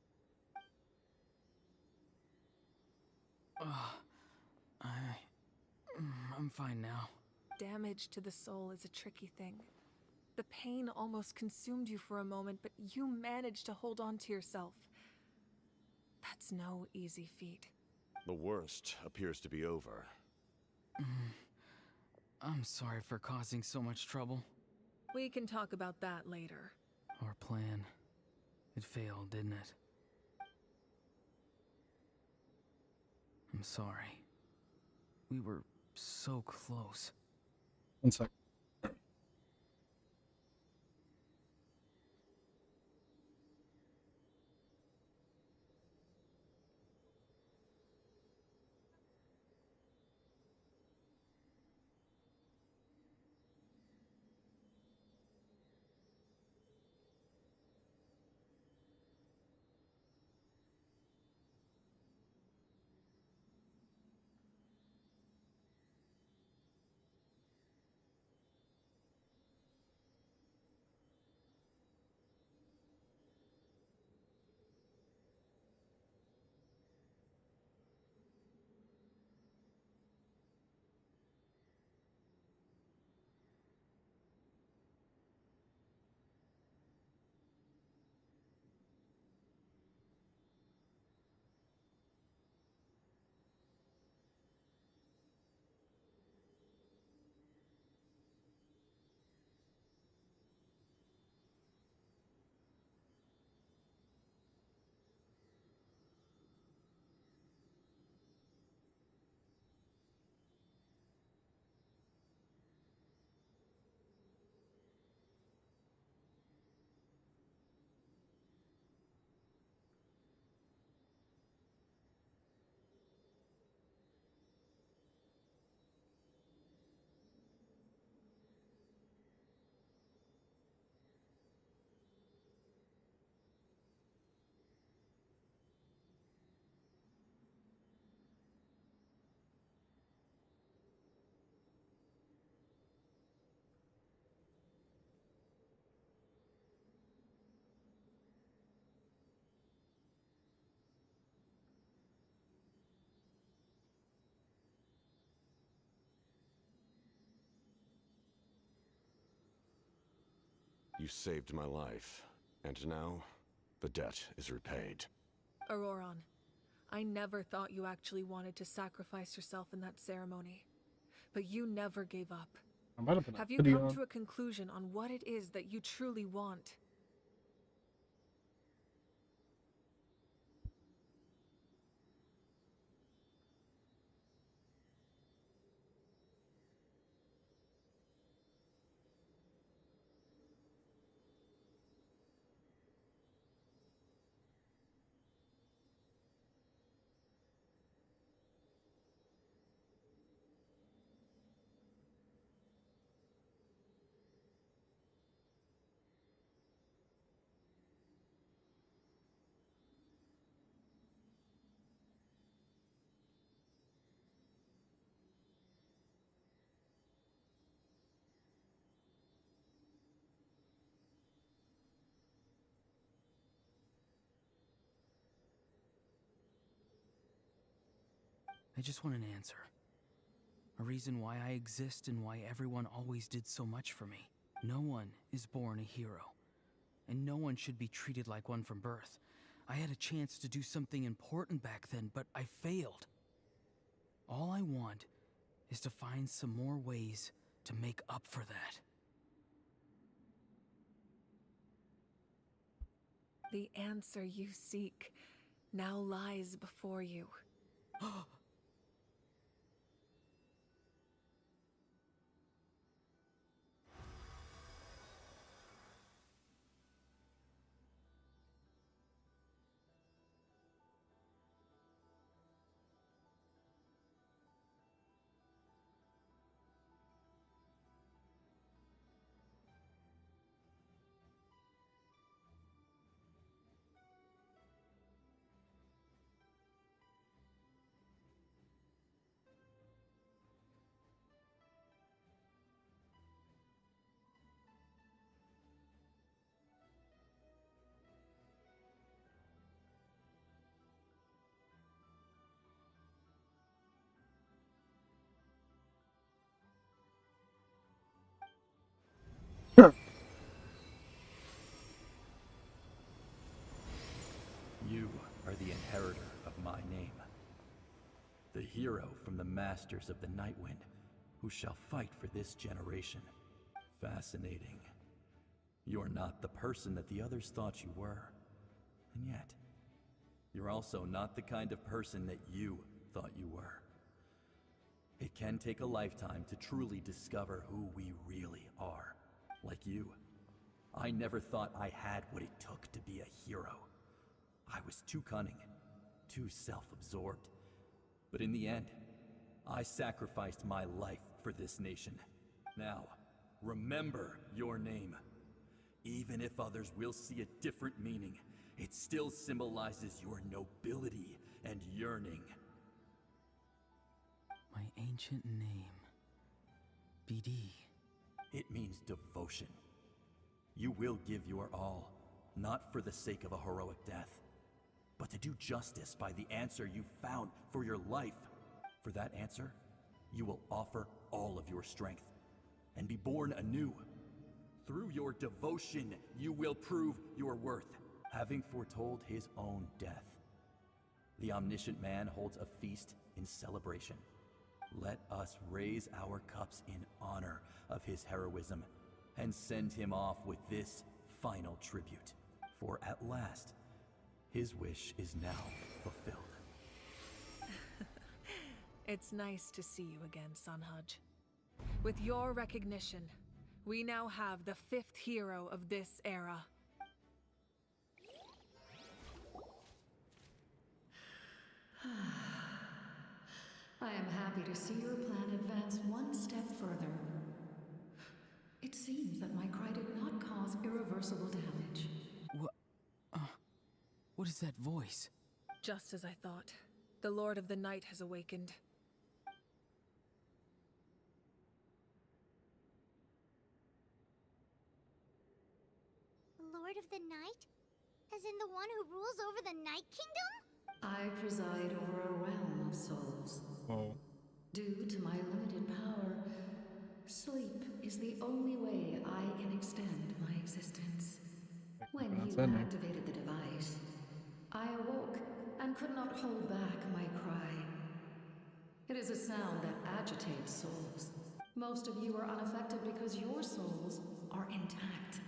I'm fine now. Damage to the soul is a tricky thing. The pain almost consumed you for a moment, but you managed to hold on to yourself. That's no easy feat. The worst appears to be over. I'm sorry for causing so much trouble. We can talk about that later. Our plan. It failed, didn't it? I'm sorry. We were so close. 1 sec. You saved my life, and now the debt is repaid. Auroron, I never thought you actually wanted to sacrifice yourself in that ceremony. But you never gave up. I'm about to put a Have you hoodie come on. to a conclusion on what it is that you truly want? I just want an answer. A reason why I exist and why everyone always did so much for me. No one is born a hero, and no one should be treated like one from birth. I had a chance to do something important back then, but I failed. All I want is to find some more ways to make up for that. The answer you seek now lies before you. You are the inheritor of my name. The hero from the Masters of the Nightwind, who shall fight for this generation. Fascinating. You're not the person that the others thought you were. And yet, you're also not the kind of person that you thought you were. It can take a lifetime to truly discover who we really are. Like you, I never thought I had what it took to be a hero. I was too cunning, too self-absorbed. But in the end, I sacrificed my life for this nation. Now, remember your name. Even if others will see a different meaning, it still symbolizes your nobility and yearning. My ancient name. BD. It means devotion. You will give your all, not for the sake of a heroic death, but to do justice by the answer you found for your life. For that answer, you will offer all of your strength and be born anew. Through your devotion, you will prove your worth, having foretold his own death. The omniscient man holds a feast in celebration. Let us raise our cups in honor of his heroism and send him off with this final tribute. For at last, his wish is now fulfilled. It's nice to see you again, Sunhudge. With your recognition, we now have the 5th hero of this era. I am happy to see your plan advance one step further. It seems that my cry did not cause irreversible damage. What is that voice? Just as I thought. The Lord of the Night has awakened. Lord of the Night? As in the one who rules over the Night Kingdom? I preside over a realm of souls. Whoa. Due to my limited power, Sleep is the only way I can extend my existence. When pronounce you that name. activated the device, I awoke and could not hold back my cry. It is a sound that agitates souls. Most of you are unaffected because your souls are intact.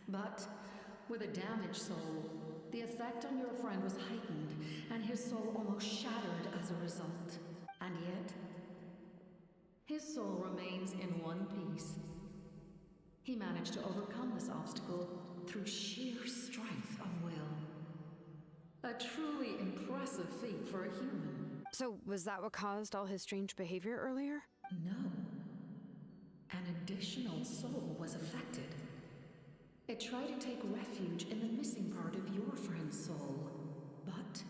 But with a damaged soul, the effect on your friend was heightened, and his soul almost shattered as a result. And yet, his soul remains in one piece. He managed to overcome this obstacle through sheer strength of will. A truly impressive feat for a human. So, was that what caused all his strange behavior earlier? No. An additional soul was affected. It tried to take refuge in the missing part of your friend's soul, but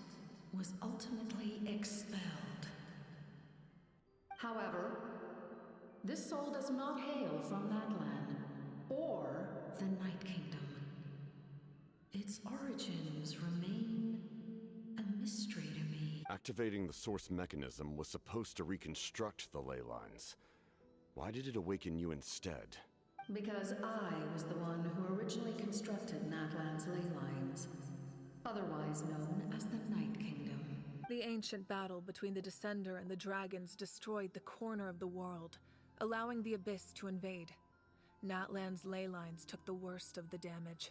was ultimately expelled. However, this soul does not hail from Natlan or the Night Kingdom. Its origins remain a mystery to me. Activating the source mechanism was supposed to reconstruct the ley lines. Why did it awaken you instead? Because I was the one who originally constructed Natlan's ley lines, otherwise known as the Night Kingdom. The ancient battle between the Descender and the dragons destroyed the corner of the world, allowing the Abyss to invade. Natlan's ley lines took the worst of the damage.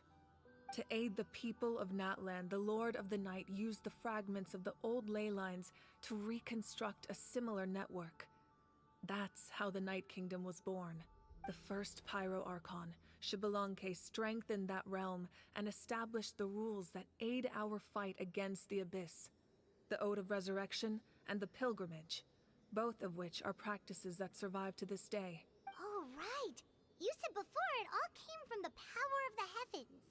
To aid the people of Natlan, the Lord of the Night used the fragments of the old ley lines to reconstruct a similar network. That's how the Night Kingdom was born. The first Pyro Archon, Xbalanque, strengthened that realm and established the rules that aid our fight against the Abyss. The Ode of Resurrection and the Pilgrimage, both of which are practices that survive to this day. Oh, right! You said before it all came from the power of the heavens.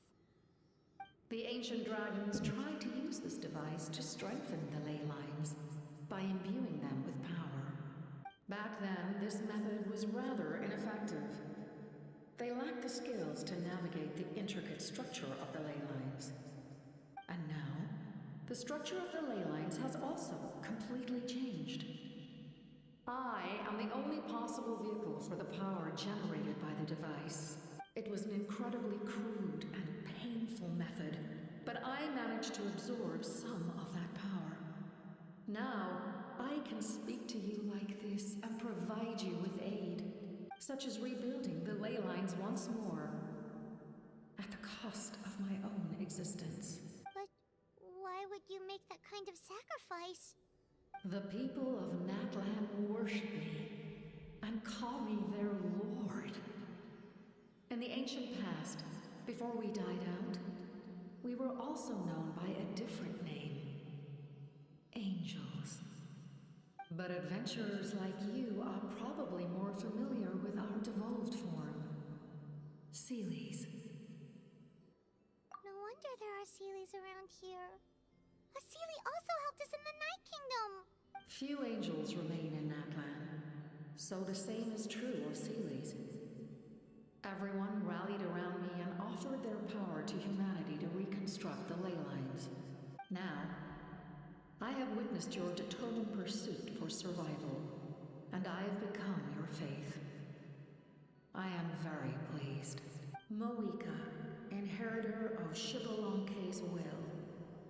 The ancient dragons tried to use this device to strengthen the ley lines by imbuing them with power. Back then, this method was rather ineffective. They lacked the skills to navigate the intricate structure of the ley lines. And now, the structure of the ley lines has also completely changed. I am the only possible vehicle for the power generated by the device. It was an incredibly crude and painful method, but I managed to absorb some of that power. Now, I can speak to you like this and provide you with aid, such as rebuilding the ley lines once more, at the cost of my own existence. But why would you make that kind of sacrifice? The people of Natlan worship me and call me their lord. In the ancient past, before we died out, we were also known by a different name. Angels. But adventurers like you are probably more familiar with our devolved form. Seelies. No wonder there are Seelies around here. A Seelie also helped us in the Night Kingdom. Few angels remain in Natlan, so the same is true of Seelies. Everyone rallied around me and offered their power to humanity to reconstruct the ley lines. Now, I have witnessed your determined pursuit for survival, and I have become your faith. I am very pleased. Moika, inheritor of Xbalanque's will,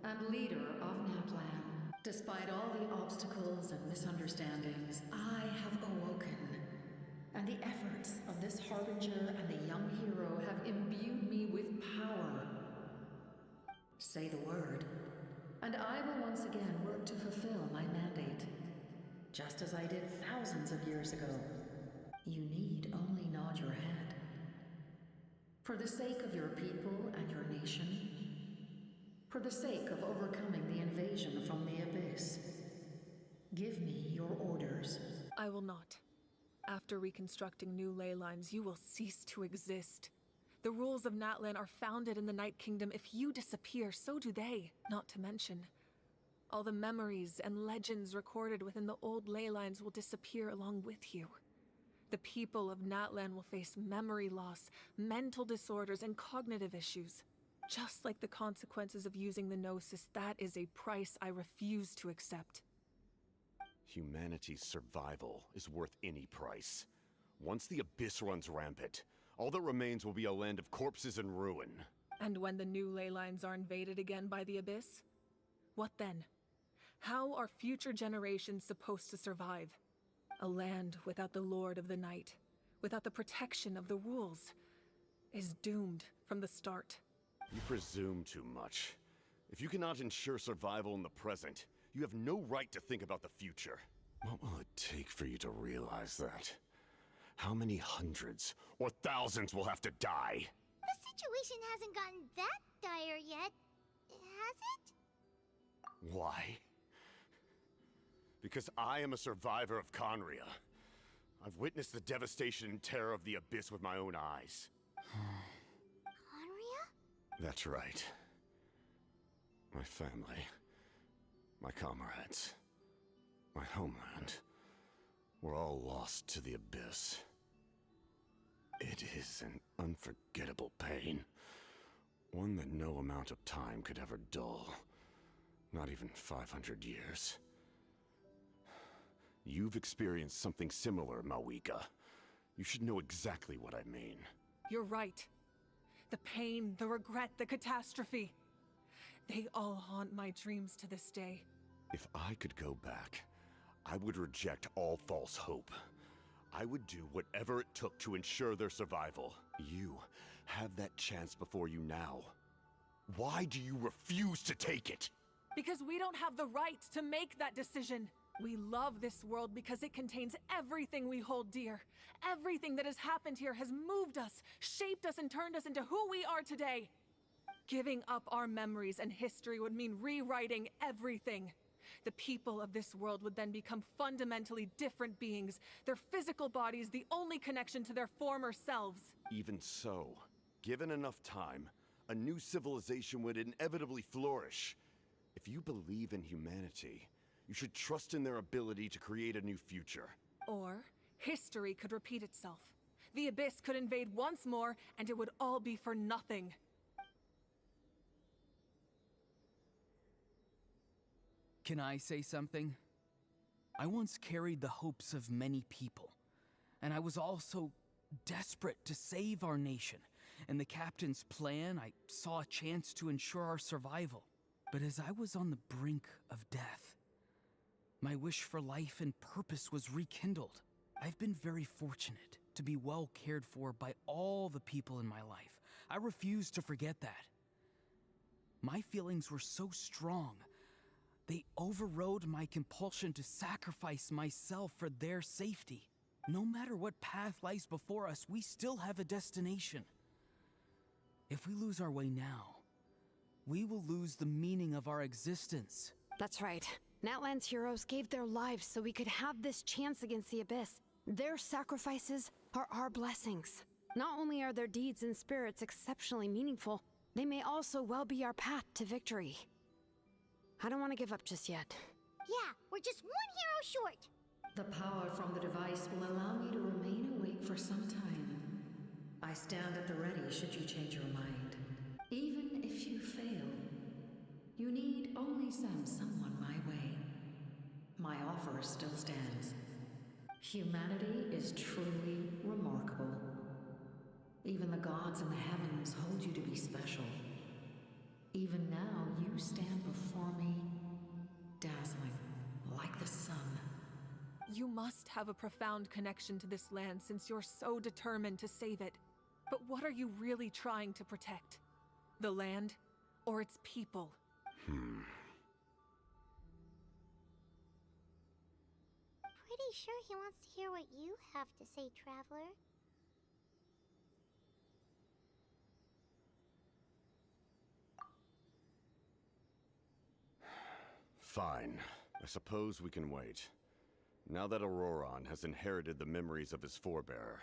and leader of Natlan. Despite all the obstacles and misunderstandings, I have awoken, and the efforts of this harbinger and the young hero have imbued me with power. Say the word, and I will once again work to fulfill my mandate, just as I did thousands of years ago. You need only nod your head. For the sake of your people and your nation, for the sake of overcoming the invasion from the Abyss, give me your orders. I will not. After reconstructing new ley lines, you will cease to exist. The rules of Natlan are founded in the Night Kingdom. If you disappear, so do they. Not to mention, all the memories and legends recorded within the old ley lines will disappear along with you. The people of Natlan will face memory loss, mental disorders, and cognitive issues. Just like the consequences of using the Gnosis, that is a price I refuse to accept. Humanity's survival is worth any price. Once the Abyss runs rampant, all that remains will be a land of corpses and ruin. And when the new ley lines are invaded again by the Abyss? What then? How are future generations supposed to survive? A land without the Lord of the Night, without the protection of the rules, is doomed from the start. You presume too much. If you cannot ensure survival in the present, you have no right to think about the future. What will it take for you to realize that? How many hundreds or thousands will have to die? The situation hasn't gotten that dire yet, has it? Why? Because I am a survivor of Conria. I've witnessed the devastation and terror of the Abyss with my own eyes. Conria? That's right. My family, my comrades, my homeland, were all lost to the Abyss. It is an unforgettable pain. One that no amount of time could ever dull. Not even 500 years. You've experienced something similar, Mawika. You should know exactly what I mean. You're right. The pain, the regret, the catastrophe. They all haunt my dreams to this day. If I could go back, I would reject all false hope. I would do whatever it took to ensure their survival. You have that chance before you now. Why do you refuse to take it? Because we don't have the right to make that decision. We love this world because it contains everything we hold dear. Everything that has happened here has moved us, shaped us, and turned us into who we are today. Giving up our memories and history would mean rewriting everything. The people of this world would then become fundamentally different beings, their physical bodies the only connection to their former selves. Even so, given enough time, a new civilization would inevitably flourish. If you believe in humanity, you should trust in their ability to create a new future. Or, history could repeat itself. The Abyss could invade once more, and it would all be for nothing. Can I say something? I once carried the hopes of many people, and I was also desperate to save our nation. In the captain's plan, I saw a chance to ensure our survival. But as I was on the brink of death, my wish for life and purpose was rekindled. I've been very fortunate to be well cared for by all the people in my life. I refuse to forget that. My feelings were so strong, they overrode my compulsion to sacrifice myself for their safety. No matter what path lies before us, we still have a destination. If we lose our way now, we will lose the meaning of our existence. That's right. Natlan's heroes gave their lives so we could have this chance against the Abyss. Their sacrifices are our blessings. Not only are their deeds and spirits exceptionally meaningful, they may also well be our path to victory. I don't want to give up just yet. Yeah, we're just one hero short. The power from the device will allow me to remain awake for some time. I stand at the ready should you change your mind. Even if you fail, you need only send someone my way. My offer still stands. Humanity is truly remarkable. Even the gods in the heavens hold you to be special. Even now, you stand before me, dazzling, like the sun. You must have a profound connection to this land since you're so determined to save it. But what are you really trying to protect? The land, or its people? Pretty sure he wants to hear what you have to say, Traveler. Fine. I suppose we can wait. Now that Auroron has inherited the memories of his forebearer,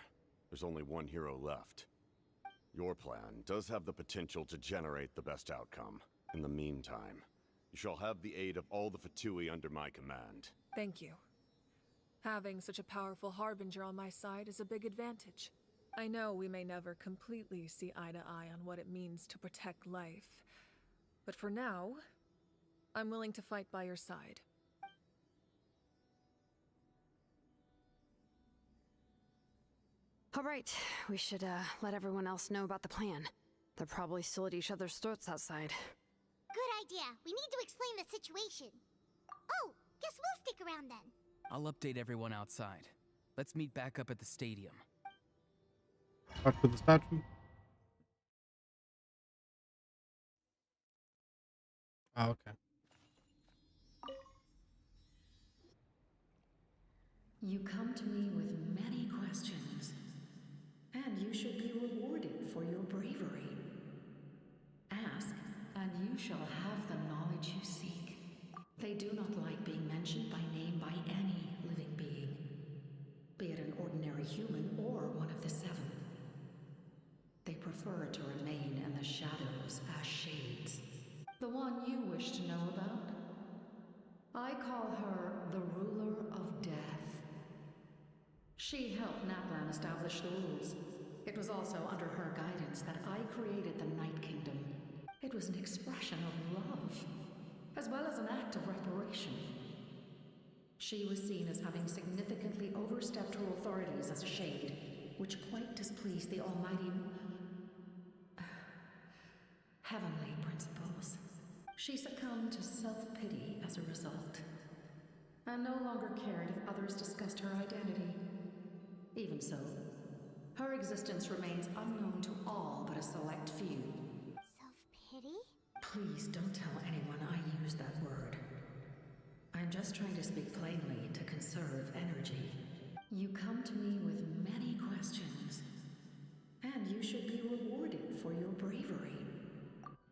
there's only one hero left. Your plan does have the potential to generate the best outcome. In the meantime, you shall have the aid of all the Fatui under my command. Thank you. Having such a powerful harbinger on my side is a big advantage. I know we may never completely see eye to eye on what it means to protect life, but for now, I'm willing to fight by your side. All right, we should let everyone else know about the plan. They're probably still at each other's throats outside. Good idea. We need to explain the situation. Oh, guess we'll stick around then. I'll update everyone outside. Let's meet back up at the stadium. Talk to the statue. Oh, okay. You come to me with many questions, and you should be rewarded for your bravery. Ask, and you shall have the knowledge you seek. They do not like being mentioned by name by any living being, be it an ordinary human or one of the seven. They prefer to remain in the shadows as shades. The one you wish to know about? I call her the ruler of death. She helped Natlan establish the rules. It was also under her guidance that I created the Night Kingdom. It was an expression of love, as well as an act of reparation. She was seen as having significantly overstepped her authorities as a shade, which quite displeased the almighty heavenly principles. She succumbed to self-pity as a result, and no longer cared if others discussed her identity. Even so, her existence remains unknown to all but a select few. Self-pity? Please don't tell anyone I use that word. I'm just trying to speak plainly to conserve energy. You come to me with many questions, and you should be rewarded for your bravery.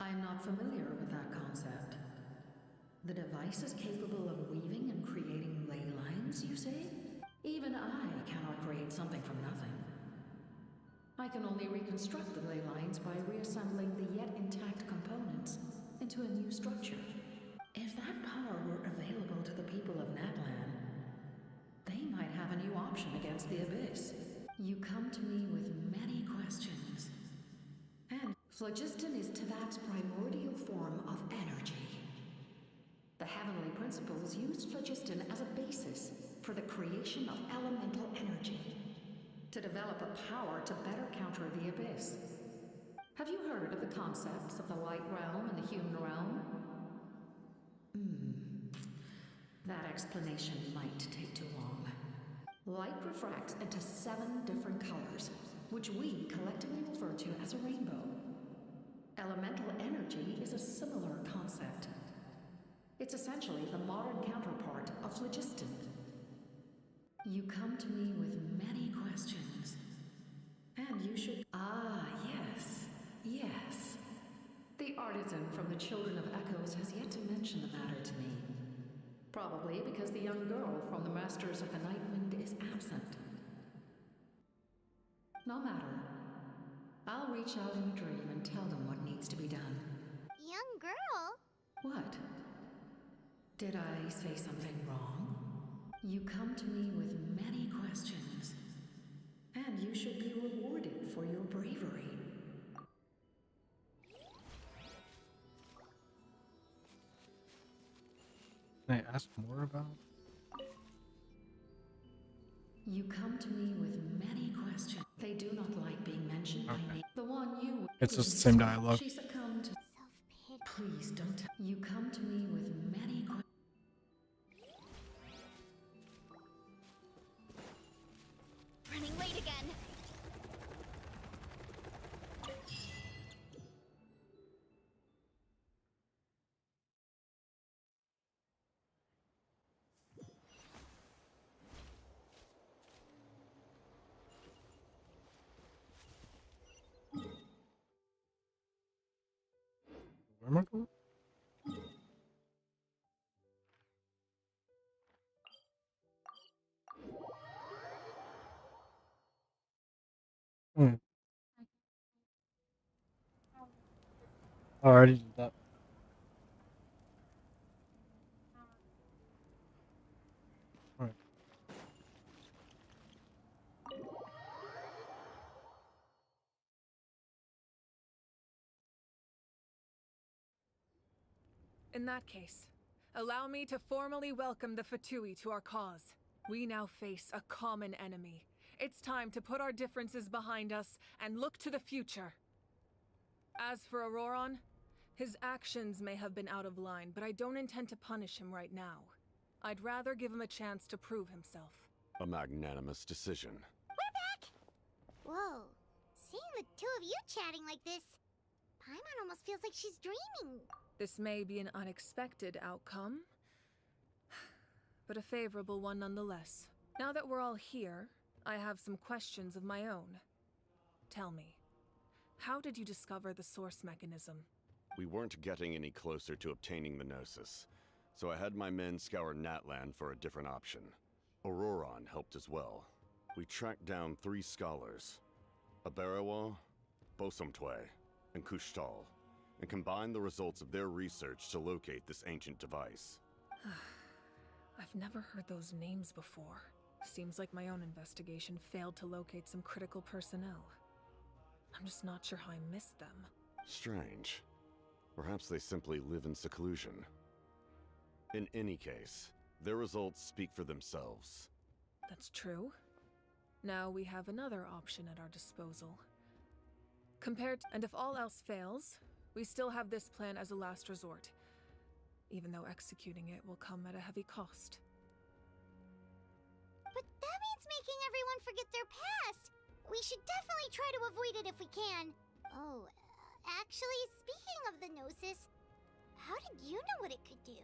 I'm not familiar with that concept. The device is capable of weaving and creating ley lines, you say? Even I cannot create something from nothing. I can only reconstruct the ley lines by reassembling the yet intact components into a new structure. If that power were available to the people of Natlan, they might have a new option against the Abyss. You come to me with many questions, and phlogiston is Teyvat's primordial form of energy. The heavenly principles used phlogiston as a basis for the creation of elemental energy, to develop a power to better counter the Abyss. Have you heard of the concepts of the light realm and the human realm? That explanation might take too long. Light refracts into 7 different colors, which we collectively refer to as a rainbow. Elemental energy is a similar concept. It's essentially the modern counterpart of phlogiston. You come to me with many questions, and you should... Ah, yes, yes. The artisan from the Children of Echoes has yet to mention the matter to me. Probably because the young girl from the Masters of the Nightwind is absent. No matter. I'll reach out in a dream and tell them what needs to be done. Young girl? What? Did I say something wrong? You come to me with many questions, and you should be rewarded for your bravery. Can I ask more about? You come to me with many questions. They do not like being mentioned by name. The one you... It's just the same dialogue. She succumbed to... Self-pity. Please don't tell... You come to me with many questions. Running late again. Where am I going? I already did that. Alright. In that case, allow me to formally welcome the Fatui to our cause. We now face a common enemy, It's time to put our differences behind us and look to the future. As for Auroron, his actions may have been out of line, but I don't intend to punish him right now. I'd rather give him a chance to prove himself. A magnanimous decision. We're back! Whoa. Seeing the two of you chatting like this, Paimon almost feels like she's dreaming. This may be an unexpected outcome, but a favorable one nonetheless. Now that we're all here, I have some questions of my own. Tell me, how did you discover the source mechanism? We weren't getting any closer to obtaining the Gnosis, so I had my men scour Natlan for a different option. Auroron helped as well. We tracked down 3 scholars, Aberawa, Bosomtwe, and Kushtal, and combined the results of their research to locate this ancient device. I've never heard those names before. Seems like my own investigation failed to locate some critical personnel. I'm just not sure how I missed them. Strange. Perhaps they simply live in seclusion. In any case, their results speak for themselves. That's true. Now we have another option at our disposal. And if all else fails, we still have this plan as a last resort, even though executing it will come at a heavy cost. But that means making everyone forget their past. We should definitely try to avoid it if we can. Oh, actually, speaking of the Gnosis, how did you know what it could do?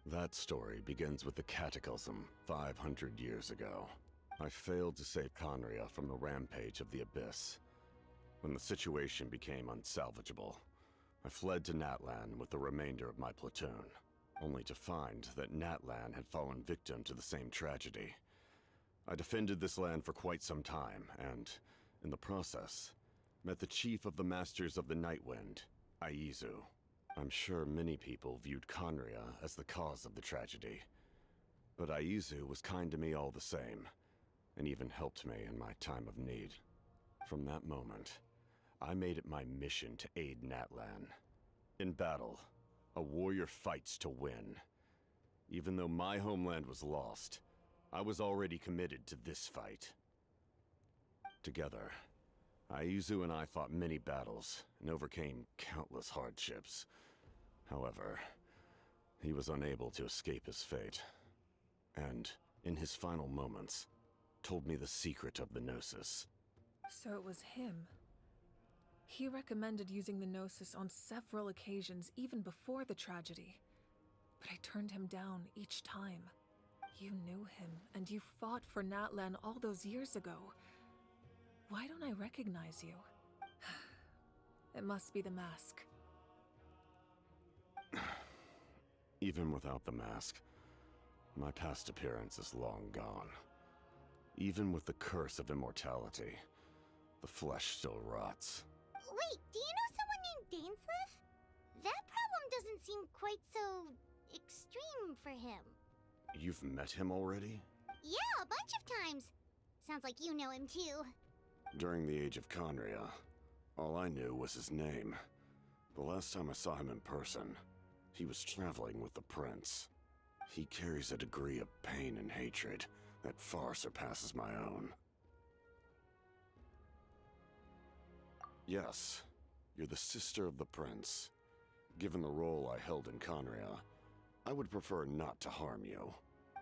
That story begins with the Cataclysm 500 years ago. I failed to save Conria from the rampage of the Abyss. When the situation became unsalvageable, I fled to Natlan with the remainder of my platoon, only to find that Natlan had fallen victim to the same tragedy. I defended this land for quite some time, and, in the process, met the chief of the Masters of the Nightwind, Aizu. I'm sure many people viewed Conria as the cause of the tragedy, but Aizu was kind to me all the same, and even helped me in my time of need. From that moment, I made it my mission to aid Natlan. In battle, a warrior fights to win. Even though my homeland was lost, I was already committed to this fight. Together, Aizu and I fought many battles and overcame countless hardships. However, he was unable to escape his fate, and, in his final moments, told me the secret of the Gnosis. So it was him. He recommended using the Gnosis on several occasions, even before the tragedy. But I turned him down each time. You knew him, and you fought for Natlan all those years ago. Why don't I recognize you? It must be the mask. Even without the mask, my past appearance is long gone. Even with the curse of immortality, the flesh still rots. Wait, do you know someone named Dainsleif? That problem doesn't seem quite so extreme for him. You've met him already? Yeah, a bunch of times. Sounds like you know him too. During the age of Conria, all I knew was his name. The last time I saw him in person, he was traveling with the prince. He carries a degree of pain and hatred that far surpasses my own. Yes, you're the sister of the prince. Given the role I held in Conria, I would prefer not to harm you.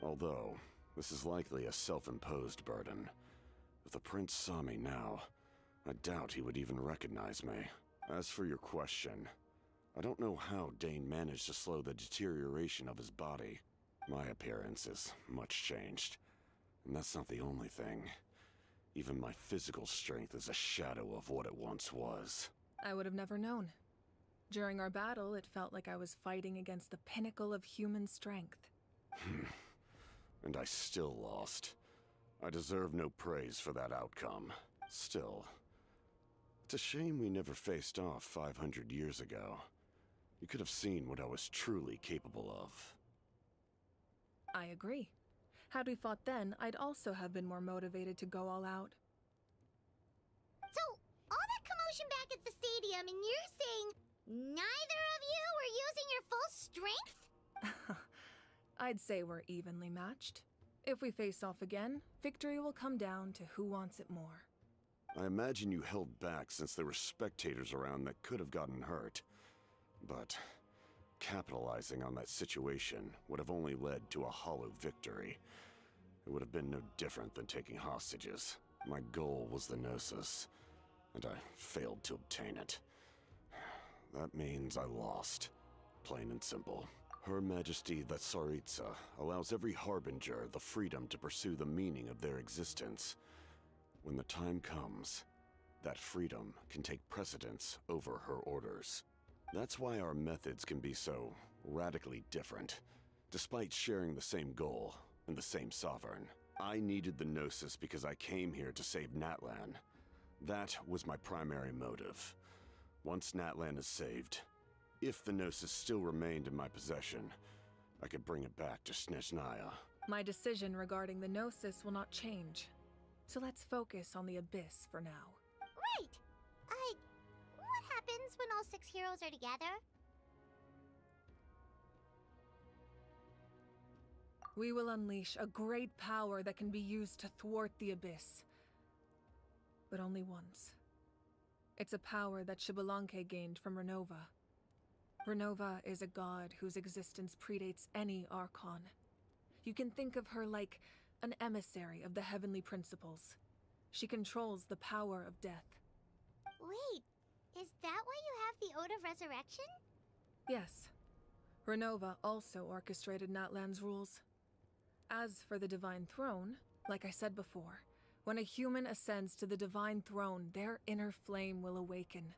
Although, this is likely a self-imposed burden. If the prince saw me now, I doubt he would even recognize me. As for your question, I don't know how Dane managed to slow the deterioration of his body. My appearance is much changed, and that's not the only thing. Even my physical strength is a shadow of what it once was. I would have never known. During our battle, it felt like I was fighting against the pinnacle of human strength. And I still lost. I deserve no praise for that outcome. Still, it's a shame we never faced off 500 years ago. You could have seen what I was truly capable of. I agree. Had we fought then, I'd also have been more motivated to go all out. So, all that commotion back at the stadium, and you're saying neither of you were using your full strength? I'd say we're evenly matched. If we face off again, victory will come down to who wants it more. I imagine you held back since there were spectators around that could have gotten hurt. But capitalizing on that situation would have only led to a hollow victory. It would have been no different than taking hostages. My goal was the Gnosis, and I failed to obtain it. That means I lost. Plain and simple. Her Majesty the Tsaritsa allows every Harbinger the freedom to pursue the meaning of their existence. When the time comes, that freedom can take precedence over her orders. That's why our methods can be so radically different, despite sharing the same goal and the same sovereign. I needed the Gnosis because I came here to save Natlan. That was my primary motive. Once Natlan is saved, if the Gnosis still remained in my possession, I could bring it back to Snezhnaya. My decision regarding the Gnosis will not change. So let's focus on the Abyss for now. Right! What happens when all 6 heroes are together? We will unleash a great power that can be used to thwart the Abyss. But only once. It's a power that Xbalanque gained from Renova. Renova is a god whose existence predates any Archon. You can think of her like an emissary of the heavenly principles. She controls the power of death. Wait, is that why you have the Ode of Resurrection? Yes. Renova also orchestrated Natlan's rules. As for the Divine Throne, like I said before, when a human ascends to the Divine Throne, their inner flame will awaken.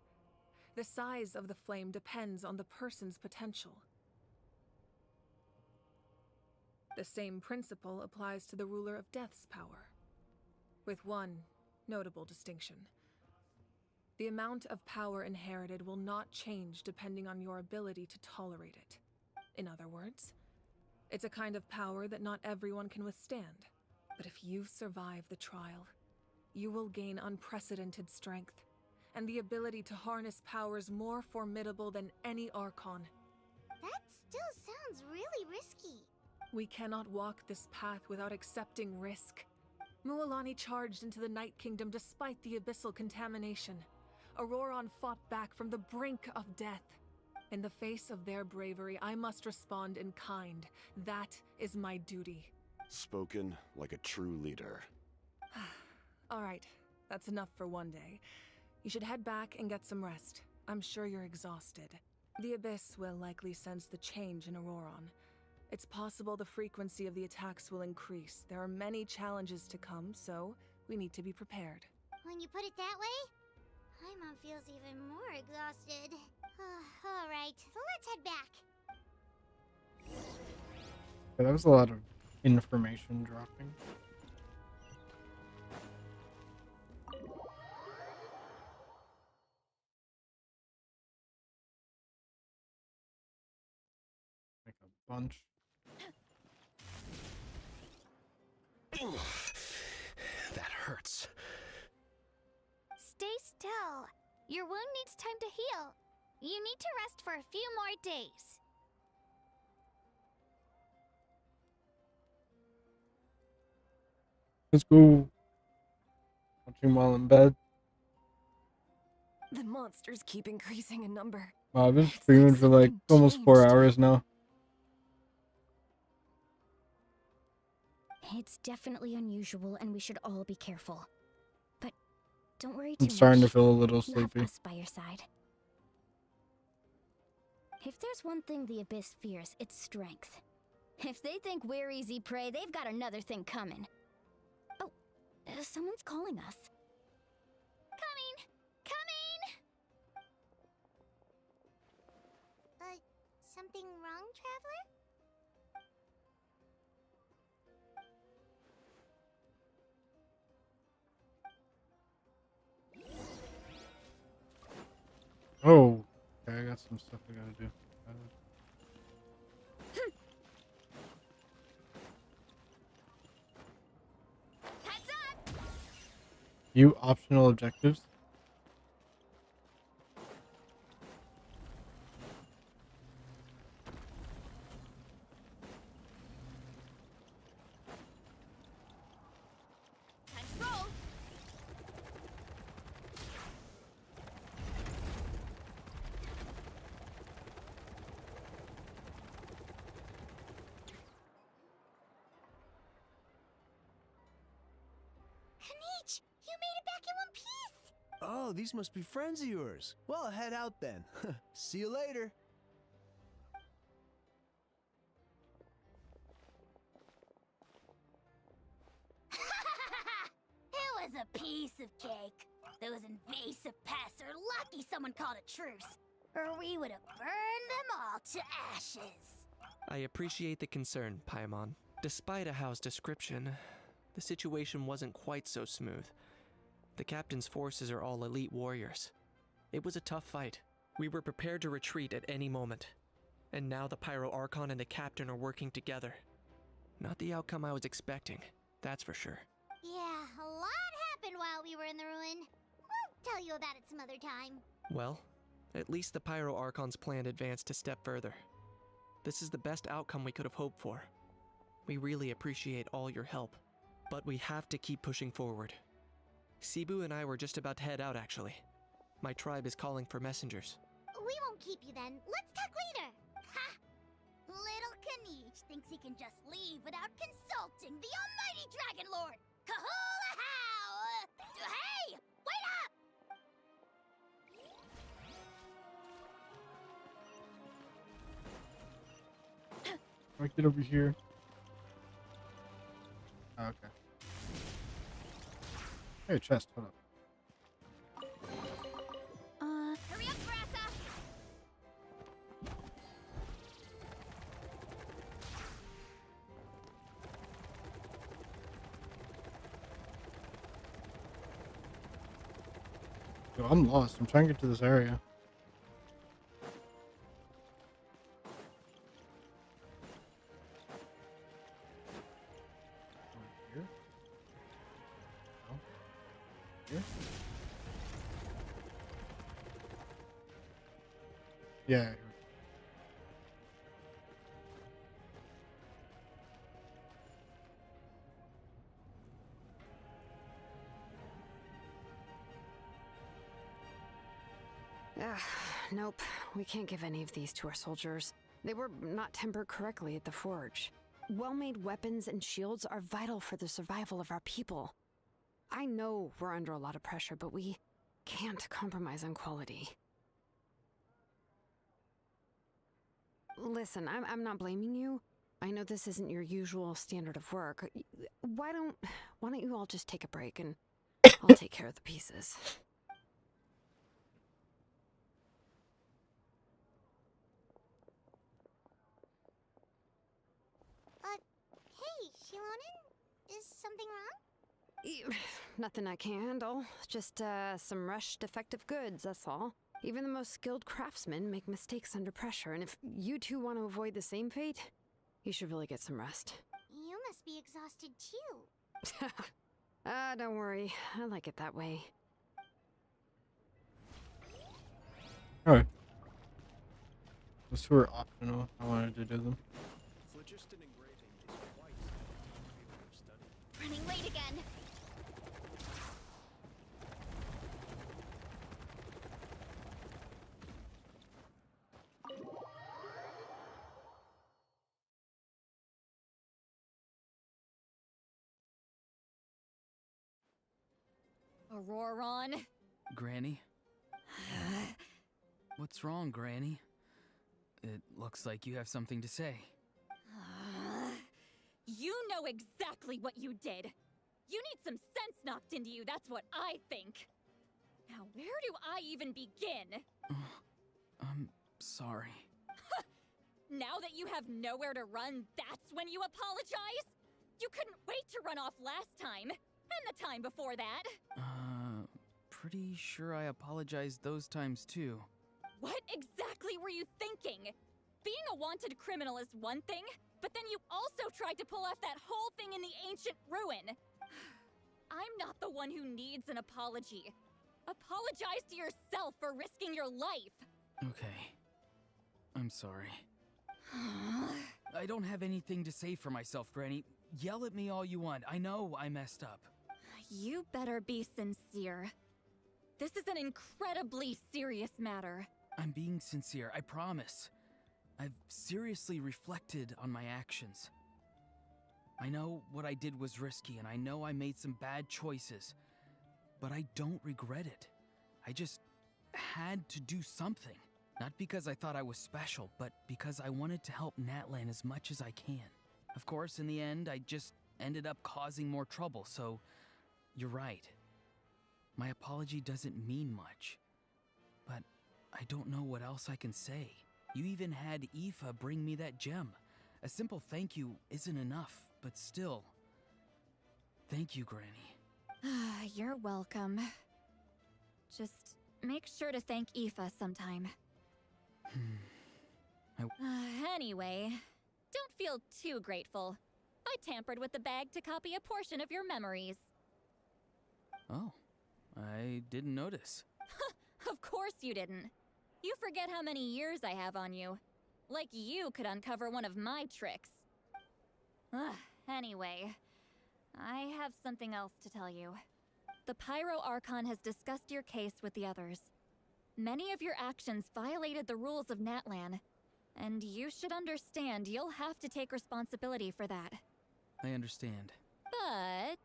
The size of the flame depends on the person's potential. The same principle applies to the Ruler of Death's power, with one notable distinction. The amount of power inherited will not change depending on your ability to tolerate it. In other words, it's a kind of power that not everyone can withstand. But if you survive the trial, you will gain unprecedented strength, and the ability to harness powers more formidable than any Archon. That still sounds really risky. We cannot walk this path without accepting risk. Mualani charged into the Night Kingdom despite the abyssal contamination. Auroron fought back from the brink of death. In the face of their bravery, I must respond in kind. That is my duty. Spoken like a true leader. All right, that's enough for one day. You should head back and get some rest. I'm sure you're exhausted. The Abyss will likely sense the change in Auroron. It's possible the frequency of the attacks will increase. There are many challenges to come, so we need to be prepared. When you put it that way, Paimon feels even more exhausted. Alright, let's head back. Yeah, that was a lot of information dropping. Like a bunch. That hurts. Stay still. Your wound needs time to heal. You need to rest for a few more days. Let's go. Watching while in bed. The monsters keep increasing in number. Wow, I've been streaming for like almost 4 hours now. It's definitely unusual, and we should all be careful. But don't worry too I'm much. starting to feel a little You have sleepy. us by your side. If there's one thing the Abyss fears, it's strength. If they think we're easy prey, they've got another thing coming. Oh, someone's calling us. Coming! Coming! Something wrong, Traveler? Oh, okay, I got some stuff I gotta do. Heads up! View optional objectives. Oh, these must be friends of yours. Well, head out then. See you later. It was a piece of cake. Those invasive pests are lucky someone called a truce, or we would have burned them all to ashes. I appreciate the concern, Paimon. Despite Ahao's description, the situation wasn't quite so smooth. The captain's forces are all elite warriors. It was a tough fight. We were prepared to retreat at any moment. And now the Pyro Archon and the captain are working together. Not the outcome I was expecting, that's for sure. Yeah, a lot happened while we were in the ruin. We'll tell you about it some other time. Well, at least the Pyro Archon's plan advanced a step further. This is the best outcome we could have hoped for. We really appreciate all your help. But we have to keep pushing forward. Cebu and I were just about to head out, actually. My tribe is calling for messengers. We won't keep you then. Let's talk later. Ha! Little Kanish thinks he can just leave without consulting the almighty Dragon Lord. Kahula how! Hey! Wait up! I get over here. Oh, okay. Hey, chest. Hold up. Hurry up, Brassa! Yo, I'm lost. I'm trying to get to this area. Here? No. Here? Yeah. Nope, we can't give any of these to our soldiers. They were not tempered correctly at the forge. Well-made weapons and shields are vital for the survival of our people. I know we're under a lot of pressure, but we can't compromise on quality. Listen, I'm not blaming you. I know this isn't your usual standard of work. Why don't you all just take a break and I'll take care of the pieces. Hey, Shilonen? Is something wrong? Nothing I can handle. Just some rushed defective goods, that's all. Even the most skilled craftsmen make mistakes under pressure, and if you two want to avoid the same fate, you should really get some rest. You must be exhausted too. Don't worry. I like it that way. Alright. Those two are optional. I wanted to do them. Phlogiston engraving is quite a field of study. Running late again. Auroron. Granny? What's wrong, Granny? It looks like you have something to say. You know exactly what you did. You need some sense knocked into you, that's what I think. Now, where do I even begin? I'm sorry. Now that you have nowhere to run, that's when you apologize? You couldn't wait to run off last time, and the time before that. Pretty sure I apologized those times too. What exactly were you thinking? Being a wanted criminal is one thing, but then you also tried to pull off that whole thing in the ancient ruin. I'm not the one who needs an apology. Apologize to yourself for risking your life. Okay. I'm sorry. I don't have anything to say for myself, Granny. Yell at me all you want. I know I messed up. You better be sincere. This is an incredibly serious matter. I'm being sincere, I promise. I've seriously reflected on my actions. I know what I did was risky, and I know I made some bad choices. But I don't regret it. I just had to do something. Not because I thought I was special, but because I wanted to help Natlan as much as I can. Of course, in the end, I just ended up causing more trouble, so you're right. My apology doesn't mean much, but I don't know what else I can say. You even had Aoife bring me that gem. A simple thank you isn't enough, but still. Thank you, Granny. You're welcome. Just make sure to thank Aoife sometime. Anyway, don't feel too grateful. I tampered with the bag to copy a portion of your memories. Oh, I didn't notice. Of course you didn't. You forget how many years I have on you. Like you could uncover one of my tricks. Anyway, I have something else to tell you. The Pyro Archon has discussed your case with the others. Many of your actions violated the rules of Natlan, and you should understand you'll have to take responsibility for that. I understand. But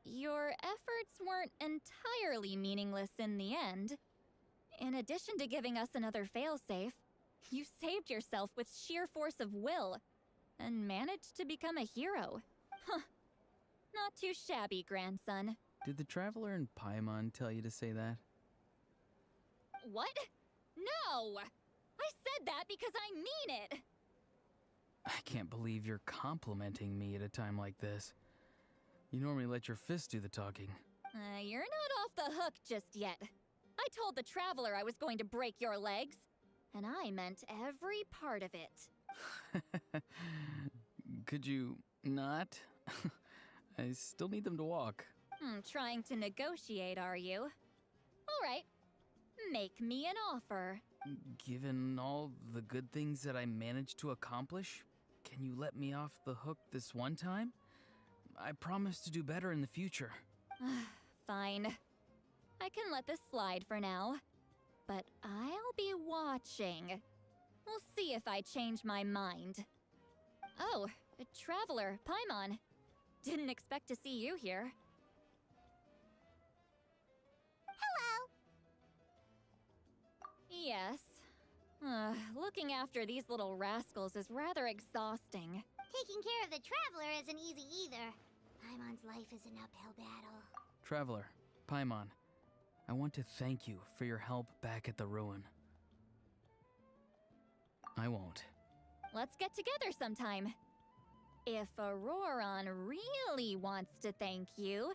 your efforts weren't entirely meaningless in the end. In addition to giving us another failsafe, you saved yourself with sheer force of will and managed to become a hero. Huh. Not too shabby, grandson. Did the Traveler and Paimon tell you to say that? What? No! I said that because I mean it! I can't believe you're complimenting me at a time like this. You normally let your fists do the talking. You're not off the hook just yet. I told the Traveler I was going to break your legs, and I meant every part of it. Could you not? I still need them to walk. Trying to negotiate, are you? All right. Make me an offer. Given all the good things that I managed to accomplish, can you let me off the hook this one time? I promise to do better in the future. Fine. I can let this slide for now. But I'll be watching. We'll see if I change my mind. Oh, a Traveler, Paimon. Didn't expect to see you here. Hello! Yes. Looking after these little rascals is rather exhausting. Taking care of the Traveler isn't easy either. Paimon's life is an uphill battle. Traveler, Paimon, I want to thank you for your help back at the ruin. I won't. Let's get together sometime. If Auroron really wants to thank you,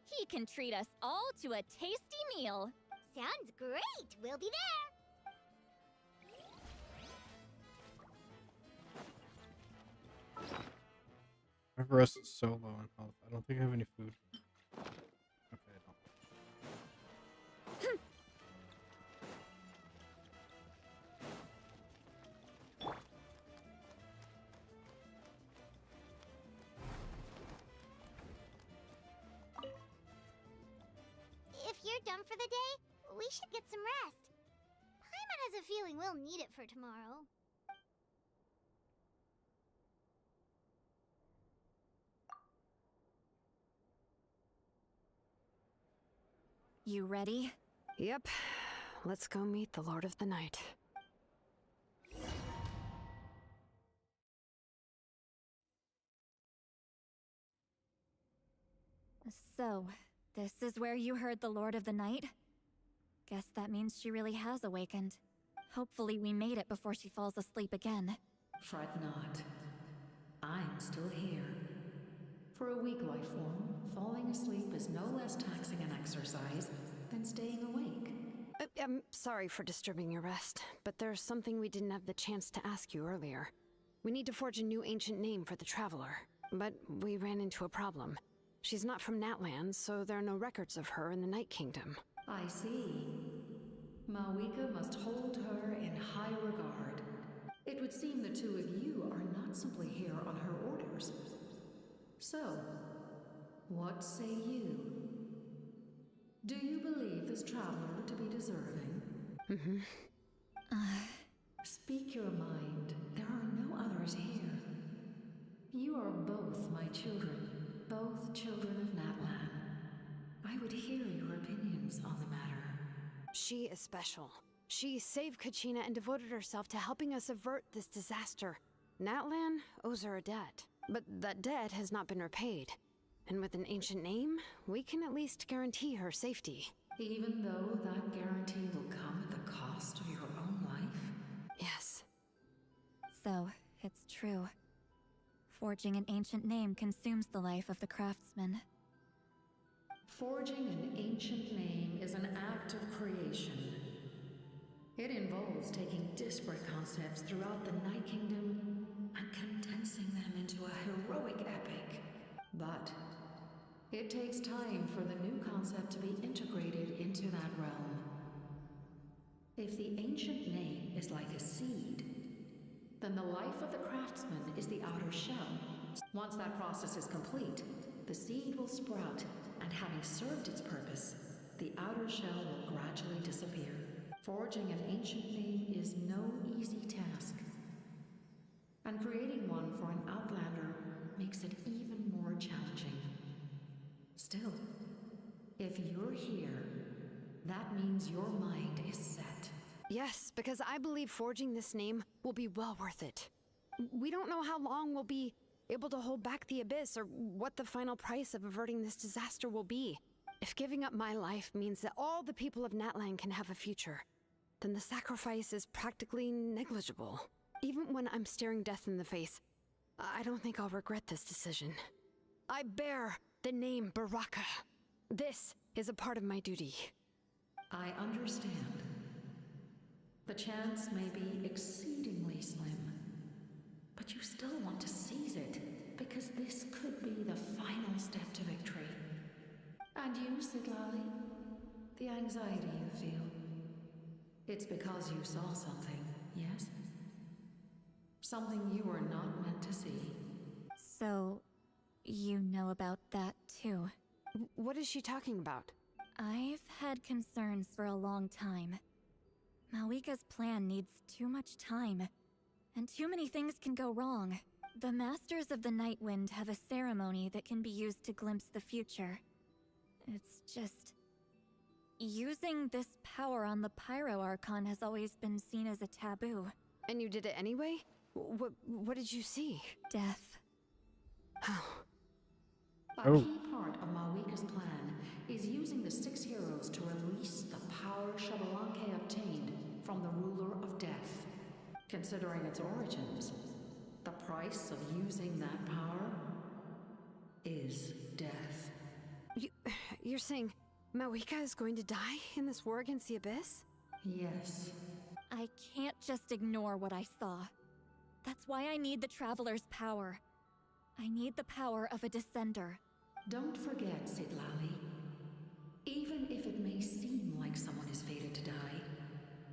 he can treat us all to a tasty meal. Sounds great! We'll be there! My breast is so low in health. I don't think I have any food. Okay, I don't. If you're done for the day, we should get some rest. Paimon has a feeling we'll need it for tomorrow. You ready? Yep. Let's go meet the Lord of the Night. So, this is where you heard the Lord of the Night? Guess that means she really has awakened. Hopefully we made it before she falls asleep again. Fret not. I'm still here. For a weak life form, falling asleep is no less taxing an exercise than staying awake. I'm sorry for disturbing your rest, but there's something we didn't have the chance to ask you earlier. We need to forge a new ancient name for the Traveler, but we ran into a problem. She's not from Natlan, so there are no records of her in the Night Kingdom. I see. Mawika must hold her in high regard. It would seem the two of you are not simply here on her orders. So, what say you? Do you believe this Traveler to be deserving? Mm-hmm. Speak your mind. There are no others here. You are both my children, both children of Natlan. I would hear your opinions on the matter. she is special. She saved Kachina and devoted herself to helping us avert this disaster. Natlan owes her a debt, but that debt has not been repaid. And with an ancient name, we can at least guarantee her safety. Even though that guarantee will come at the cost of your own life? Yes. So, it's true. Forging an ancient name consumes the life of the craftsman. Forging an ancient name is an act of creation. It involves taking disparate concepts throughout the Night Kingdom and condensing them into a heroic epic. But it takes time for the new concept to be integrated into that realm. If the ancient name is like a seed, then the life of the craftsman is the outer shell. Once that process is complete, the seed will sprout, and having served its purpose, the outer shell will gradually disappear. Forging an ancient name is no easy task. And creating one for an outlander makes it even more challenging. Still, if you're here, that means your mind is set. Yes, because I believe forging this name will be well worth it. We don't know how long we'll be able to hold back the abyss or what the final price of averting this disaster will be. If giving up my life means that all the people of Natlan can have a future, then the sacrifice is practically negligible. Even when I'm staring death in the face, I don't think I'll regret this decision. I bear the name Baraka. This is a part of my duty. I understand. The chance may be exceedingly slim, but you still want to seize it, because this could be the final step to victory. And you, Sidlali, the anxiety you feel, it's because you saw something, yes? Something you were not meant to see. So, you know about that too. What is she talking about? I've had concerns for a long time. Malika's plan needs too much time, and too many things can go wrong. The Masters of the Night Wind have a ceremony that can be used to glimpse the future. It's just... using this power on the Pyro Archon has always been seen as a taboo. And you did it anyway? What did you see? Death. A key part of Malika's plan is using the 6 heroes to release the power Xbalanque obtained from the ruler of death. Considering its origins, the price of using that power is death. You're saying Malika is going to die in this war against the Abyss? Yes. I can't just ignore what I saw. That's why I need the Traveler's power. I need the power of a Descender. Don't forget, Sidlali. Even if it may seem like someone is fated to die,